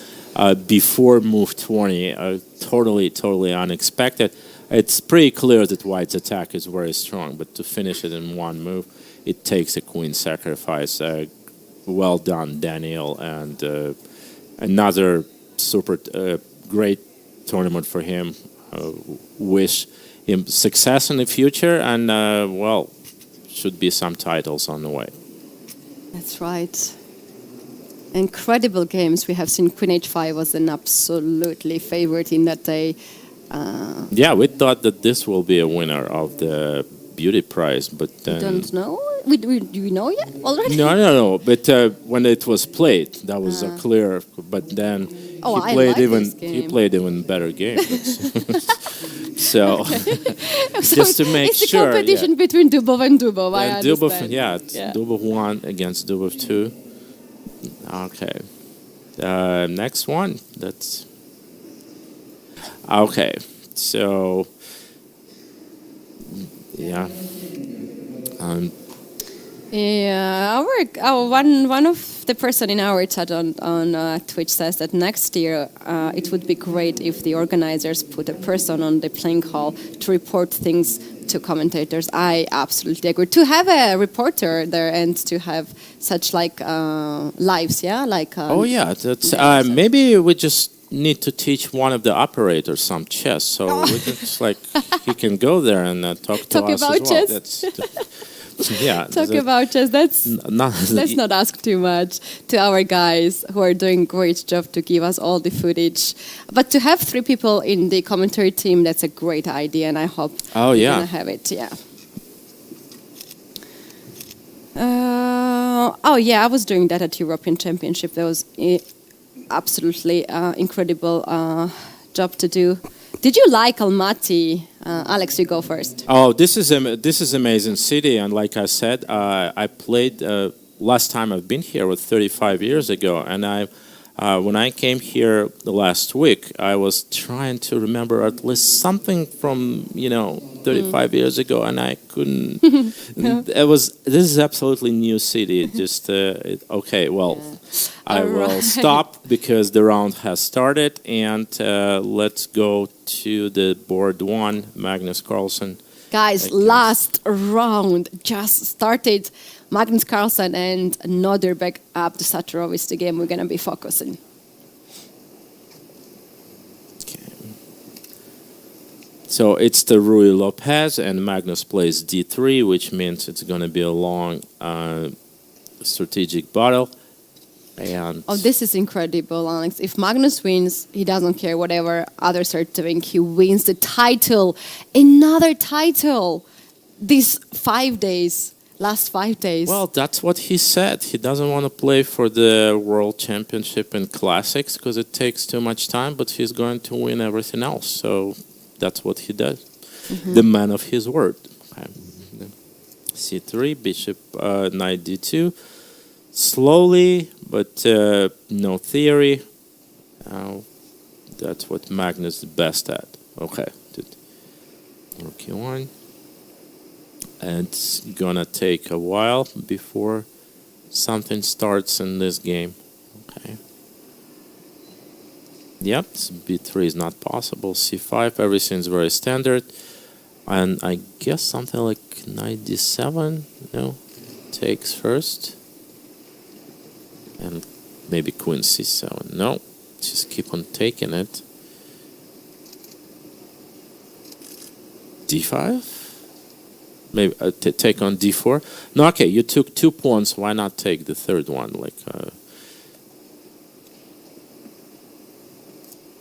before move 20. Totally unexpected. It's pretty clear that White's attack is very strong, but to finish it in one move, it takes a queen sacrifice. Well done, Daniel, and another super great tournament for him. Wish him success in the future, and well, should be some titles on the way. That's right. Incredible games we have seen. Queen h5 was an absolutely favorite in that day. Yeah, we thought that this will be a winner of the beauty prize, but then... We don't know? Do we know yet already? No. But when it was played, that was a clear. But then he played even better game. So, just to make it's sure. It's a competition between Dubov and Dubov, I understand. Dubov 1 against Dubov 2. Okay. Next one. That's... Okay. So... Yeah. One of the person in our chat on Twitch says that next year it would be great if the organizers put a person on the playing hall to report things to commentators. I absolutely agree. To have a reporter there and to have such like lives, yeah, like. That's maybe we just need to teach one of the operators some chess, so we can just like he can go there and talk to us about as well. Chess. Talk about chess. Let's not ask too much to our guys who are doing great job to give us all the footage. But to have 3 people in the commentary team, that's a great idea, and I hope we're gonna have it. Yeah. I was doing that at European Championship. That was absolutely incredible job to do. Did you like Almaty? Alex, you go first. Oh, this is amazing city, and like I said, I played last time I've been here was 35 years ago, and when I came here the last week, I was trying to remember at least something from 35 years ago, and I couldn't. This is absolutely new city. Just okay. Well, I will stop because the round has started, and let's go to the board 1, Magnus Carlsen. Guys, last round just started. Magnus Carlsen and Norderbeck up to Saturov is the game we're going to be focusing. Okay. So it's the Rui Lopez, and Magnus plays d3, which means it's going to be a long strategic battle. And this is incredible, Alex. If Magnus wins, he doesn't care whatever others are doing. He wins the title. Another title. These 5 days. Last 5 days. Well, that's what he said. He doesn't want to play for the World Championship and Classics because it takes too much time, but he's going to win everything else. So that's what he does. The man of his word. Okay. C3, bishop, knight d2. Slowly, but no theory. That's what Magnus is best at. Okay. Rook e1. And it's gonna take a while before something starts in this game. Okay. Yep, b3 is not possible. c5, everything's very standard. And I guess something like knight d7, takes first. And maybe queen c7. No, just keep on taking it. d5? Maybe take on d4. No, okay, you took 2 pawns. Why not take the third one? Like,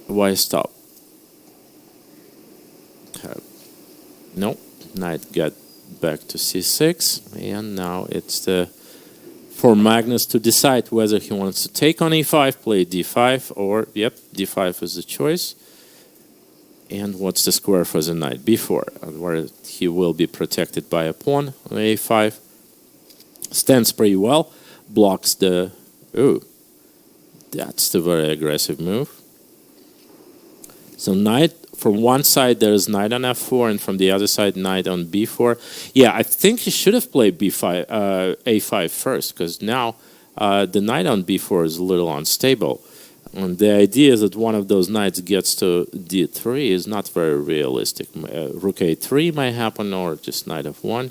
why stop? No, knight got back to c6, and now it's for Magnus to decide whether he wants to take on e5, play d5, or d5 is the choice. And what's the square for the knight? b4, where he will be protected by a pawn on a5. Stands pretty well, blocks the... Ooh, that's the very aggressive move. So knight, from one side there's knight on f4, and from the other side knight on b4. Yeah, I think he should have played b5, a5 first, because now the knight on b4 is a little unstable. And the idea that one of those knights gets to d3 is not very realistic. Rook a3 might happen, or just knight f1.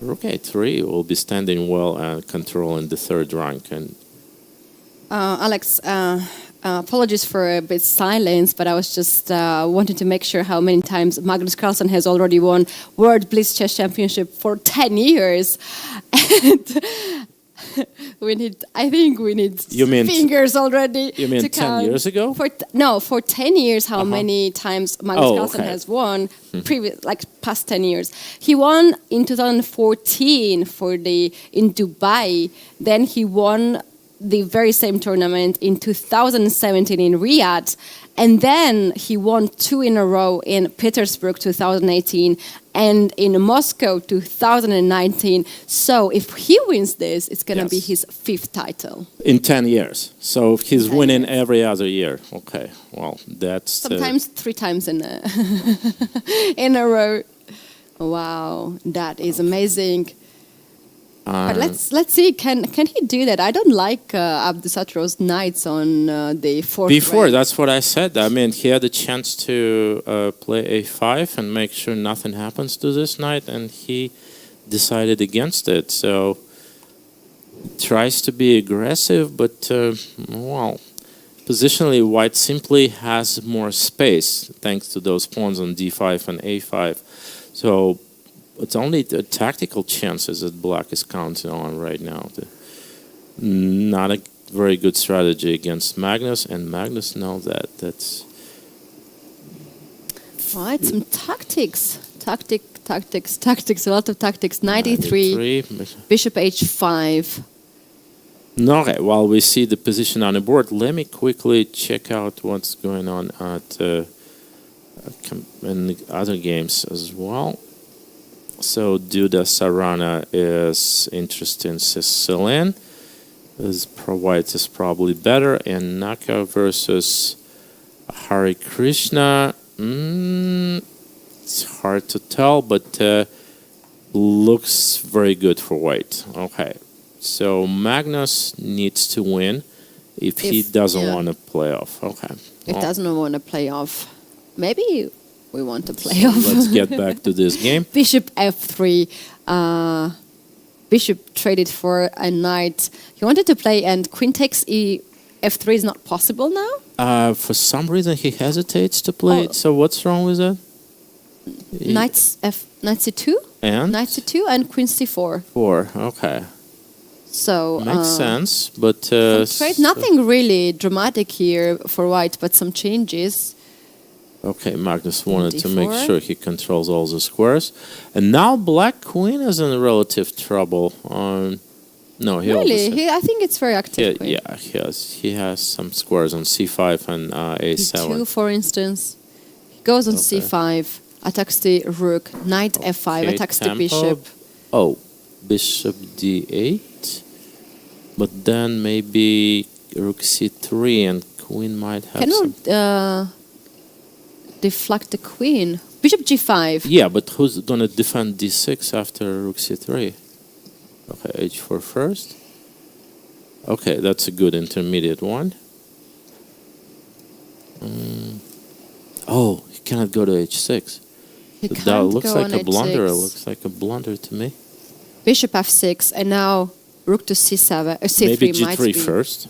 Rook a3 will be standing well and controlling the third rank. And Alex, apologies for a bit silence, but I was just wanting to make sure how many times Magnus Carlsen has already won World Blitz Chess Championship for 10 years. And I think we need fingers already. You mean 10 years ago? For 10 years, how many times Magnus Carlsen has won? Past 10 years. He won in 2014 in Dubai. Then he won the very same tournament in 2017 in Riyadh, and then he won 2 in a row in Petersburg 2018 and in Moscow 2019. So if he wins this, it's going to be his 5th title. In 10 years. So he's winning every other year. Okay, well, that's... Sometimes 3 times in a, in a row. Wow, that is amazing. But let's see, can he do that? I don't like Abdusatrov's knights on the 4th Before, rank. that's what I said. I mean, he had a chance to play a5 and make sure nothing happens to this knight, and he decided against it. So, tries to be aggressive, but, well, positionally, white simply has more space thanks to those pawns on d5 and a5. So, it's only the tactical chances that black is counting on right now. Not a very good strategy against Magnus, and Magnus knows that. That's right. Some tactics, a lot of tactics. Knight e3, bishop h5. Okay, while we see the position on the board, let me quickly check out what's going on at in the other games as well. So Duda Sarana is interesting Sicilian. White is probably better. And Naka versus Hare Krishna. It's hard to tell, but looks very good for white. Okay. So Magnus needs to win if he doesn't want to play off. Okay. If doesn't want to play off. Maybe we want to play off. Let's get back to this game. Bishop f3. Bishop traded for a knight. He wanted to play, and queen takes f3 is not possible now? For some reason, he hesitates to play it. So what's wrong with that? Knight c2? And? Knight c2 and queen c4. 4, okay. So makes sense, but... trade, nothing really dramatic here for white, but some changes. Okay, Magnus wanted to make sure he controls all the squares. And now black queen is in relative trouble. No, he really? I think it's very active. Yeah, he has some squares on c5 and a7. e2, for instance. He goes on c5, attacks the rook, knight f5, attacks the bishop. Oh, bishop d8. But then maybe rook c3 and queen might have some... deflect the queen. Bishop g5. Yeah, but who's going to defend d6 after rook c3? Okay, h4 first. Okay, that's a good intermediate one. Oh, he cannot go to h6. That looks like a blunder. It looks like a blunder to me. Bishop f6, and now rook to c7. C3 maybe g3 might be. First.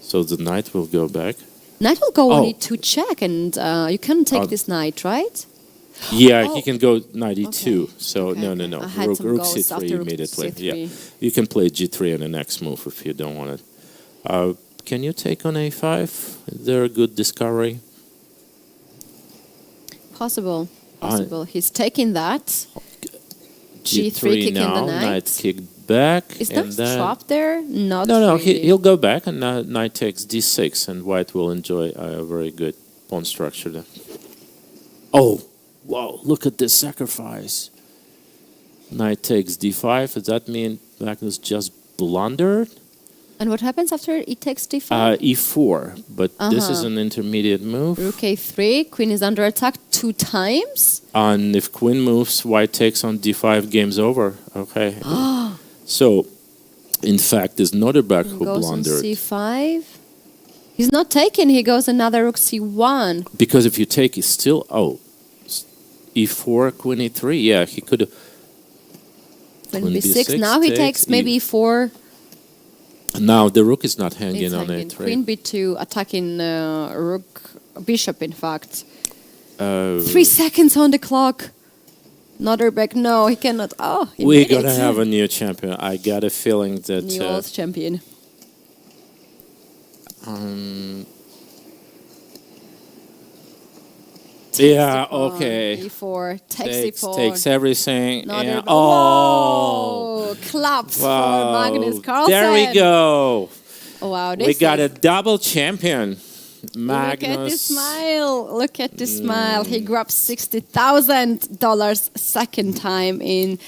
So the knight will go back. Knight will go on e2 check, and you can take this knight, right? Yeah, he can go knight e2. So no. Rook c3 immediately. C3. Yeah, you can play g3 in the next move if you don't want it. Can you take on a5? Is there a good discovery? Possible. He's taking that. G3 kicking now, the knight kick back. Is that trapped there? No, really. he'll go back, and knight takes d6, and white will enjoy a very good pawn structure there. Oh, wow, look at this sacrifice. Knight takes d5. Does that mean Magnus just blundered? And what happens after he takes d5? e4, but this is an intermediate move. Rook a3, queen is under attack 2 times. And if queen moves, white takes on d5, game's over. Okay. So, in fact, there's Noderberg who blundered. Goes on c5. He's not taking, he goes another rook c1. Because if you take, it's still, e4, queen e3. Yeah, he could have. Queen b6, now he takes maybe e4. Now the rook is not hanging on a3. Queen b2 attacking rook, bishop in fact. 3 seconds on the clock. Noderberg, no, he cannot. We're going to have a new champion. I got a feeling that... New old champion. Yeah, okay. e4, takes everything. Claps for Magnus Carlsen. There we go. Wow, we got a double champion. Magnus. Look at this smile. Look at this smile. He grabbed $60,000 second time in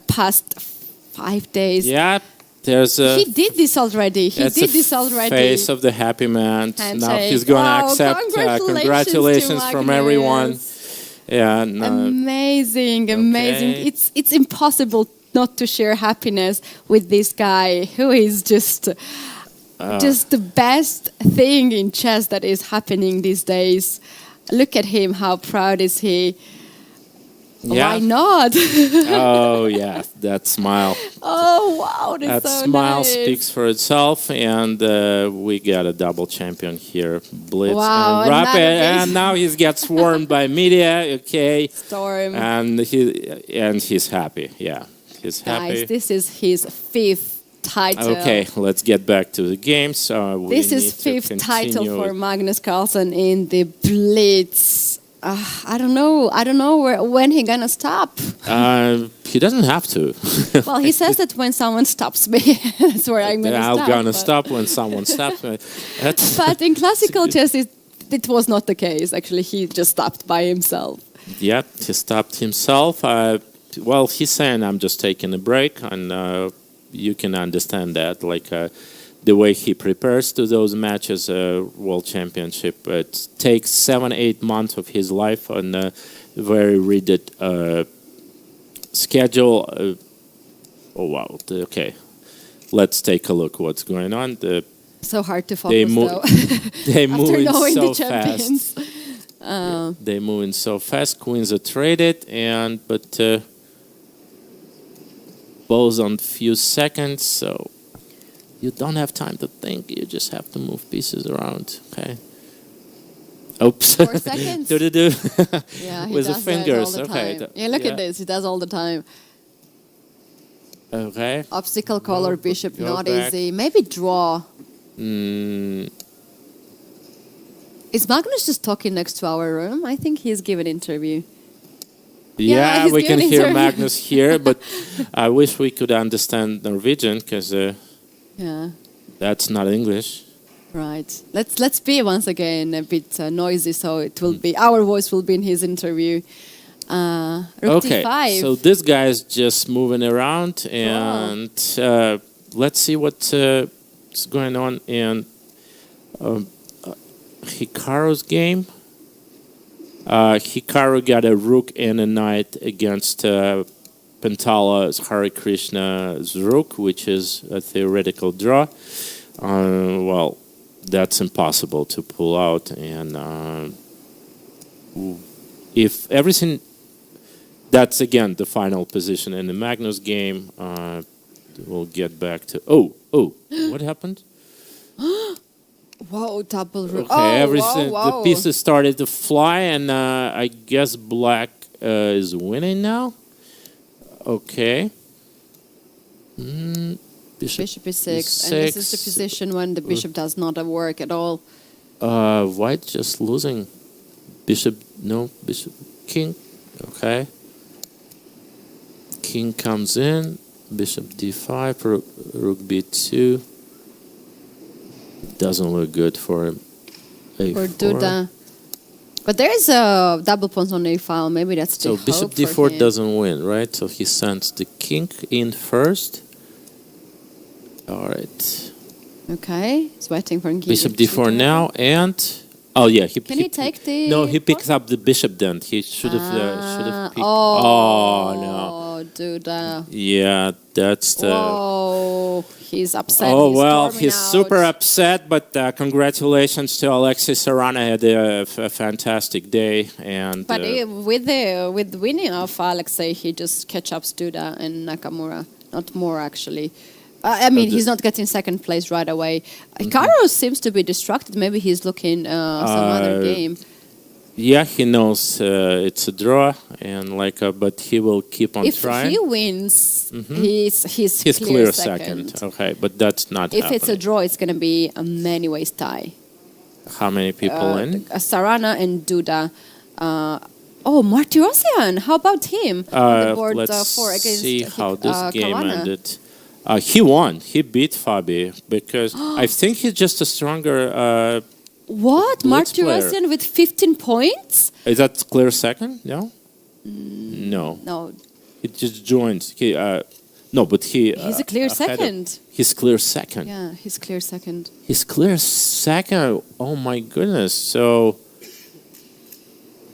past 5 days. Yeah, there's a... He did this already. Face of the happy man. Handshake. Now he's going to accept congratulations from everyone. Yeah, amazing. It's impossible not to share happiness with this guy who is just the best thing in chess that is happening these days. Look at him, how proud is he? Yeah. Why not? Oh yeah, that smile. Oh wow, that's that so smile nice. speaks for itself, and we got a double champion here, Blitz Wow, and Rapid, and now he gets swarmed by media. Okay, Storm, and he's happy. Yeah, he's happy. Guys, this is his 5th title. Okay, let's get back to the games. This is 5th title for Magnus Carlsen in the Blitz. I don't know when he's gonna stop. He doesn't have to. Well, he says that when someone stops me, that's where I'm gonna stop. I'm gonna stop when someone stops me. But in classical chess, it was not the case. Actually, he just stopped by himself. Yeah, he stopped himself. Well, he's saying I'm just taking a break, and you can understand that. Like the way he prepares to those matches, World Championship, it takes 7-8 months of his life on a very rigid schedule. Oh wow! Okay, let's take a look. What's going on? So hard to focus though. They move in so the fast. They move in so fast. Queens are traded, but balls on few seconds. So you don't have time to think. You just have to move pieces around. Okay. Oops. 4 seconds. Do. Yeah, he with does the fingers. that all the Okay. time. Yeah, look at this. He does all the time. Okay. Obstacle color bishop, Go not back. easy. Maybe draw. Is Magnus just talking next to our room? I think he's giving interview. Yeah, he's we can giving hear interview. Magnus here, but I wish we could understand Norwegian because Yeah. that's not English. Right. Let's be once again a bit noisy, so it will be our voice will be in his interview. Rook Okay, D5. so this guy is just moving around, and let's see what's going on in Hikaru's game. Hikaru got a rook and a knight against Pentala's Hare Krishna's rook, which is a theoretical draw. Well, that's impossible to pull out, and if everything, that's again the final position in the Magnus game. We'll get back to what happened? Whoa, double rook. Okay, Oh, everything. whoa. The pieces started to fly, and I guess black is winning now. Okay. Bishop E6, and this is the position when the bishop does not work at all. White just losing. Bishop king. Okay. King comes in. Bishop D5, rook B2. Doesn't look good for him. For Duda. But there is a double pawns on A file. Maybe that's the So hope Bishop for D4 him. doesn't win, right? So he sends the king in first. All right. Okay, he's waiting for king. Bishop D4 now, and oh yeah, Can he take the? No, he picks up the bishop. Then he should have picked. Oh no, Duda. Yeah, that's the. Oh, he's upset. Oh he's well, storming he's out. super upset. But congratulations to Alexis Sarana. Had a fantastic day, and. But with the winning of Alexei, he just catch up Duda and Nakamura. Not more actually. I mean, he's not getting second place right away. Hikaru seems to be distracted. Maybe he's looking some other game. Yeah, he knows it's a draw, and but he will keep on trying. If he wins, he's clear second. Okay, but that's not. If it's a draw, it's going to be a many ways tie. How many people in? Sarana and Duda. Martirosyan. How about him? On the board Let's 4 against see how this game Kavanagh. ended. He won. He beat Fabi because I think he's just a stronger. What? Mark Blitz player. Tirosian with 15 points? Is that clear second? No. No. No. He just joined. No, but he. He's a clear second. He's clear second. Yeah, he's clear second. He's clear second. Oh my goodness! So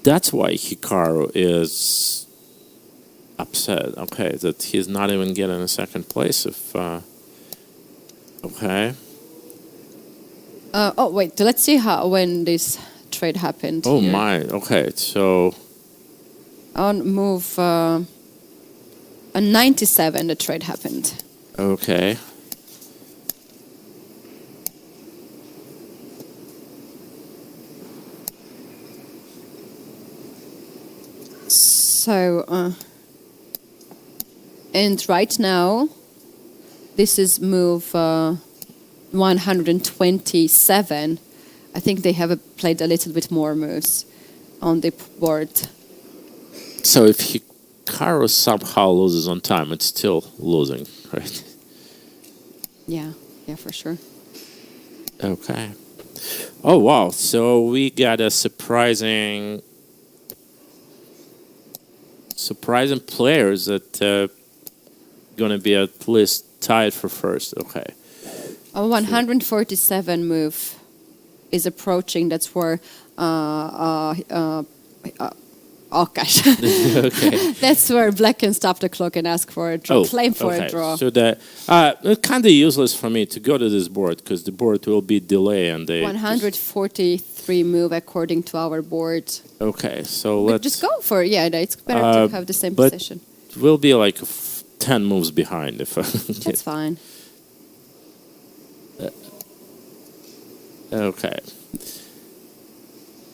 that's why Hikaru is upset. Okay, that he's not even getting a second place. If okay. Oh wait, let's see when this trade happened. Oh here. my. Okay, so On move 97, the trade happened. okay. So, and right now, this is move 127. I think they have played a little bit more moves on the board. So if Hikaru somehow loses on time, it's still losing, right? Yeah, for sure. Okay. Oh wow! So we got a surprising players that gonna be at least tied for first. Okay. A 147 move is approaching. That's where oh gosh. Okay. That's where Black can stop the clock and ask for a draw, claim for a draw. So that it's kind of useless for me to go to this board because the board will be delay and they 143 move according to our board. Okay, so But let's just go for it. Yeah, it's better to have the same but position. We'll be like 10 moves behind if I That's fine. Okay.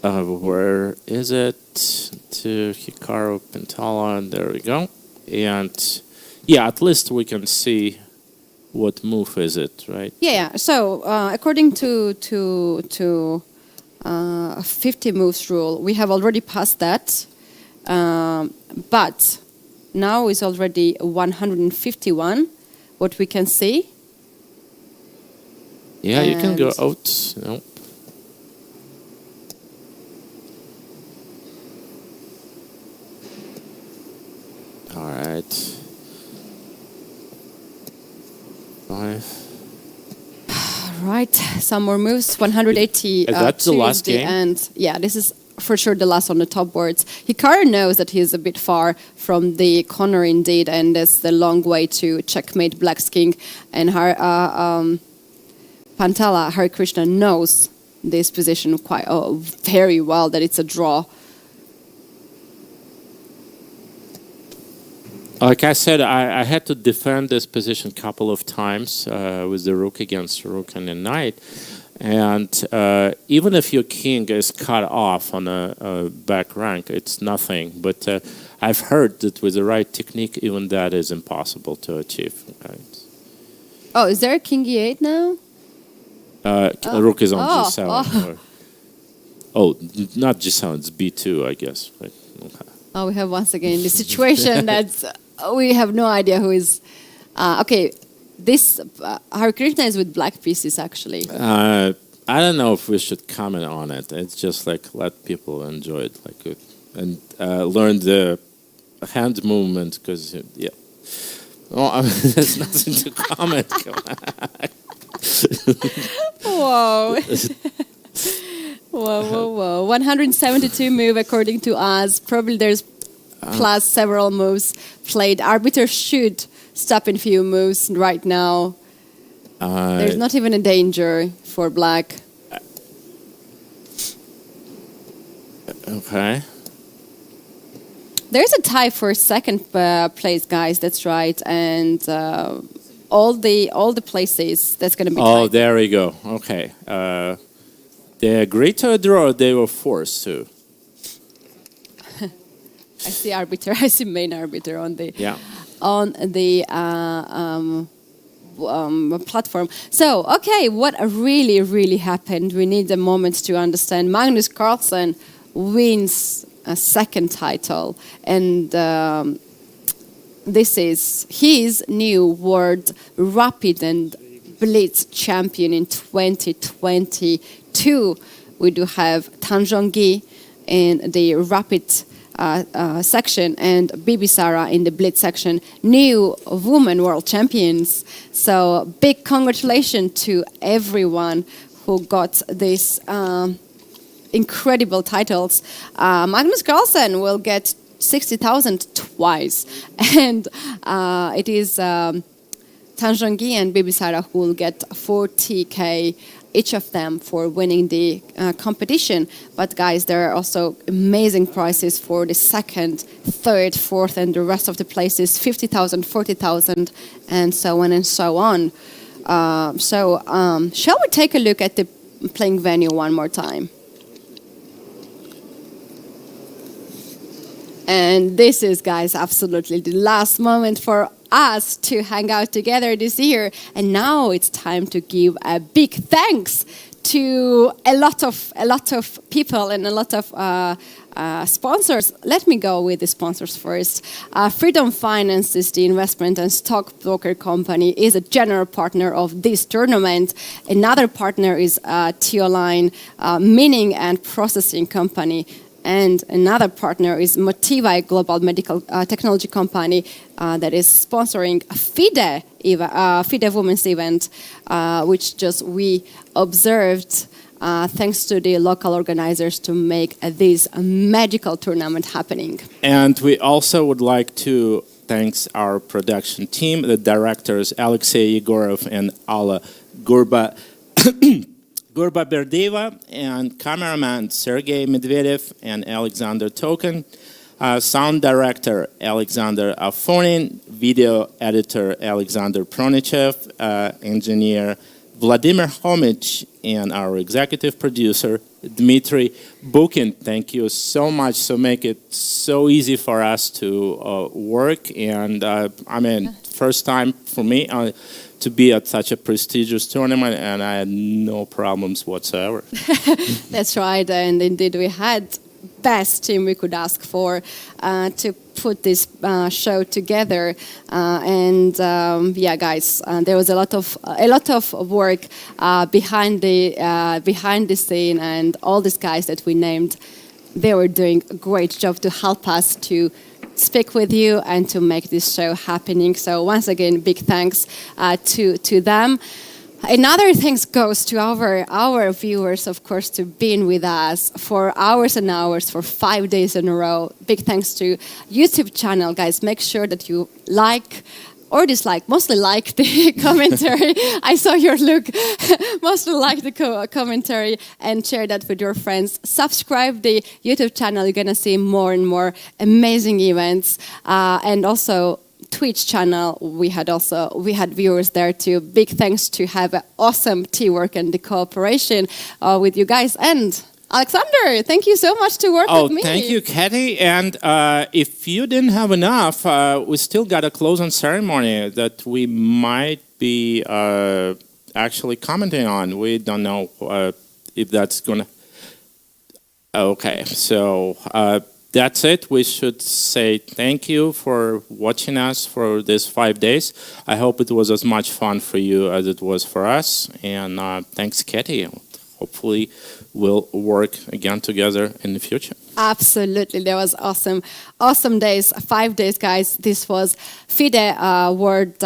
Where is it? To Hikaru Pentala, and there we go. And yeah, at least we can see what move is it, right? Yeah. So according to 50 moves rule, we have already passed that, but now is already 151. What we can see. Yeah, you can go out. No. All right. 5. Right, some more moves. 180. That's the last game. And yeah, this is for sure the last on the top boards. Hikaru knows that he's a bit far from the corner indeed, and there's the long way to checkmate Black's king. And Pantala Hare Krishna knows this position very well, that it's a draw. Like I said, I had to defend this position a couple of times with the rook against rook and the knight. And even if your king is cut off on a back rank, it's nothing. But I've heard that with the right technique, even that is impossible to achieve. Right? Oh, is there a king e8 now? Rook is on g7. Not g7, it's b2, I guess. Right? Okay. Oh, we have once again the situation that's we have no idea who is. Okay, this Hare Krishna is with black pieces actually. I don't know if we should comment on it. It's just like let people enjoy it, and learn the hand movement because yeah. Oh, I mean, there's nothing to comment. Whoa. Whoa. 172 move according to us. Probably there's plus several moves played. Arbiter should stop in few moves right now. There's not even a danger for black. Okay. There's a tie for second place, guys. That's right, and all the places that's going to be. Oh, tied. there we go. Okay. They agreed to a draw. Or they were forced to. I see arbiter. I see main arbiter on the platform. So, okay, what really happened? We need a moment to understand. Magnus Carlsen wins a second title, and this is his new World Rapid and Blitz champion in 2022. We do have Tanjongi in the Rapid section and Bibi Sara in the Blitz section, new women world champions. So big congratulations to everyone who got these incredible titles. Magnus Carlsen will get 60,000 twice, and it is Tanjongi and Bibi Sara who will get 40K each of them for winning the competition. But guys, there are also amazing prizes for the second, third, fourth, and the rest of the places, 50,000, 40,000, and so on and so on. Shall we take a look at the playing venue one more time? And this is, guys, absolutely the last moment for us to hang out together this year. And now it's time to give a big thanks to a lot of people and a lot of sponsors. Let me go with the sponsors first. Freedom Finance is the investment and stockbroker company, is a general partner of this tournament. Another partner is Teoline, mining and processing company. And another partner is Motiva, global medical technology company that is sponsoring FIDE Women's event, which just we observed thanks to the local organizers to make this magical tournament happening. And we also would like to thank our production team, the directors Alexey Yegorov and Alla Gurba Berdeva, and cameraman Sergei Medvedev and Alexander Tokin, sound director Alexander Afonin, video editor Alexander Pronichev, engineer Vladimir Homich, and our executive producer Dmitry Bukin. Thank you so much. So make it so easy for us to work. And first time for me to be at such a prestigious tournament, and I had no problems whatsoever. That's right, and indeed we had best team we could ask for to put this show together. Guys, there was a lot of work behind the scene, and all these guys that we named, they were doing a great job to help us to speak with you and to make this show happening. So once again, big thanks to them. Another thanks goes to our viewers, of course, to being with us for hours and hours, for 5 days in a row. Big thanks to YouTube channel, guys. Make sure that you like or dislike, mostly like the commentary. I saw your look. Mostly like the commentary and share that with your friends. Subscribe the YouTube channel. You're going to see more and more amazing events. And also Twitch channel, we had viewers there too. Big thanks to have an awesome teamwork and the cooperation with you guys. And Alexander, thank you so much to work with me. Oh, thank you, Keti. And if you didn't have enough, we still got a closing ceremony that we might be actually commenting on. We don't know if that's going to... Okay, so that's it. We should say thank you for watching us for these 5 days. I hope it was as much fun for you as it was for us. And thanks, Keti. Hopefully we'll work again together in the future. Absolutely. That was awesome days, 5 days, guys. This was FIDE World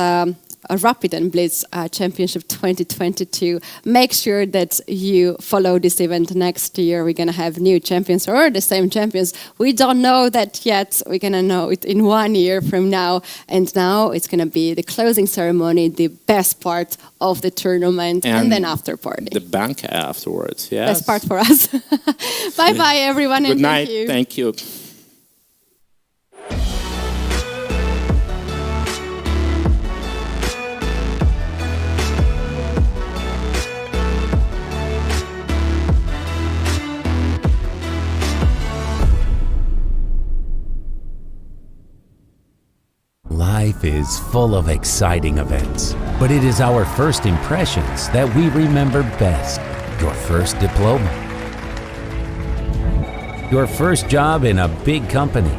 Rapid and Blitz Championship 2022. Make sure that you follow this event next year. We're going to have new champions or the same champions. We don't know that yet. We're going to know it in 1 year from now. And now it's going to be the closing ceremony, the best part of the tournament, and then after party. The bank afterwards, yes. Best part for us. Bye-bye, everyone. Good and night. Thank you. Thank you. Life is full of exciting events, but it is our first impressions that we remember best. Your first diploma, your first job in a big company,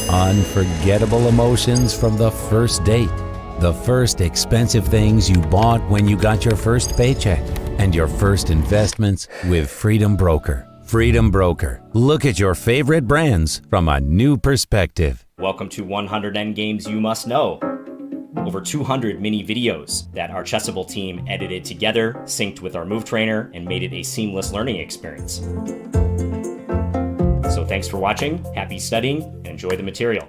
Unforgettable emotions from the first date, the first expensive things you bought when you got your first paycheck, and your first investments with Freedom Broker. Freedom Broker. Look at your favorite brands from a new perspective. Welcome to 100 Endgames You Must Know. Over 200 mini videos that our Chessable team edited together, synced with our move trainer, and made it a seamless learning experience. So thanks for watching, happy studying, and enjoy the material.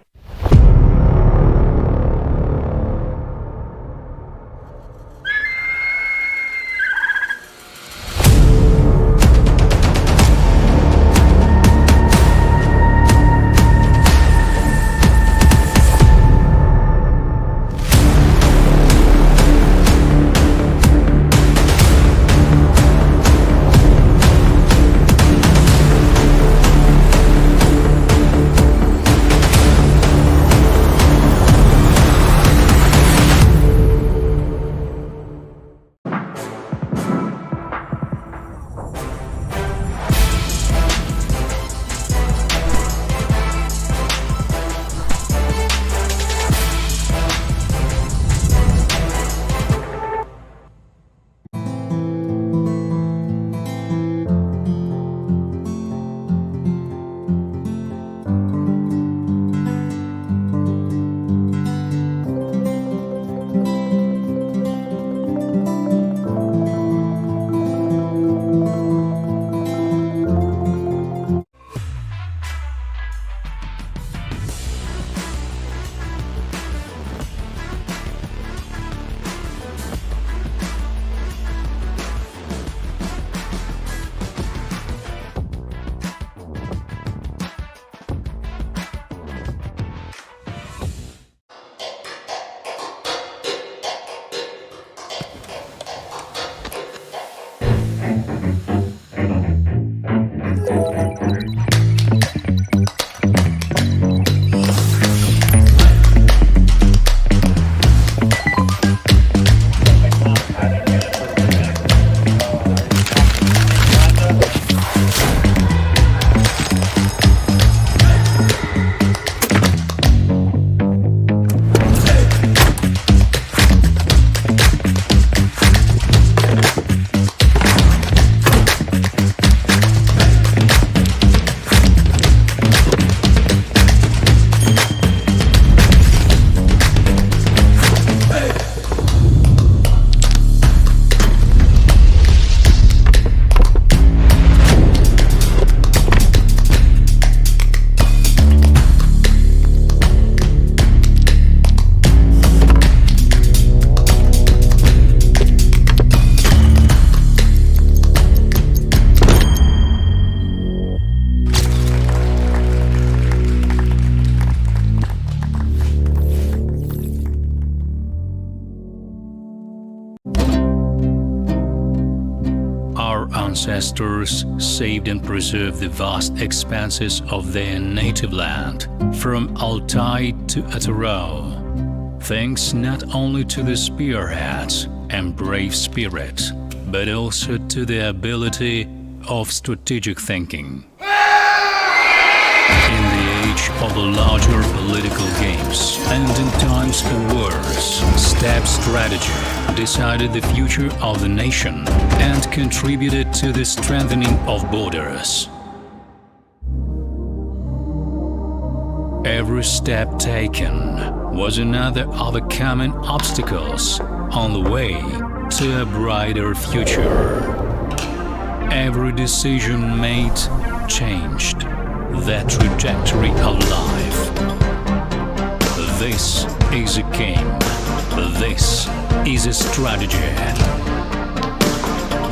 Ancestors saved and preserved the vast expanses of their native land, from Altai to Ataro, thanks not only to the spearheads and brave spirit, but also to the ability of strategic thinking. In the age of the larger political games and in times of wars, step strategy decided the future of the nation and contributed to the strengthening of borders. Every step taken was another overcoming obstacles on the way to a brighter future. Every decision made changed the trajectory of life. This is a game. This is a strategy.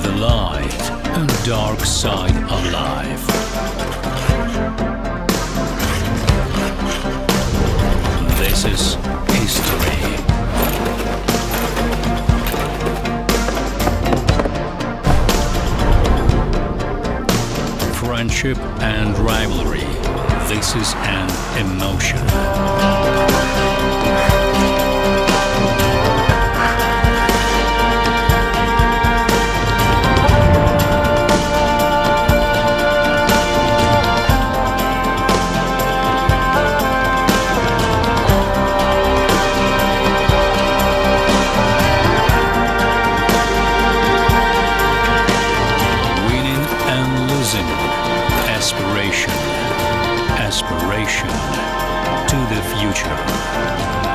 The light and dark side of life. This is history. Friendship and rivalry. This is an emotion. aspiration to the future.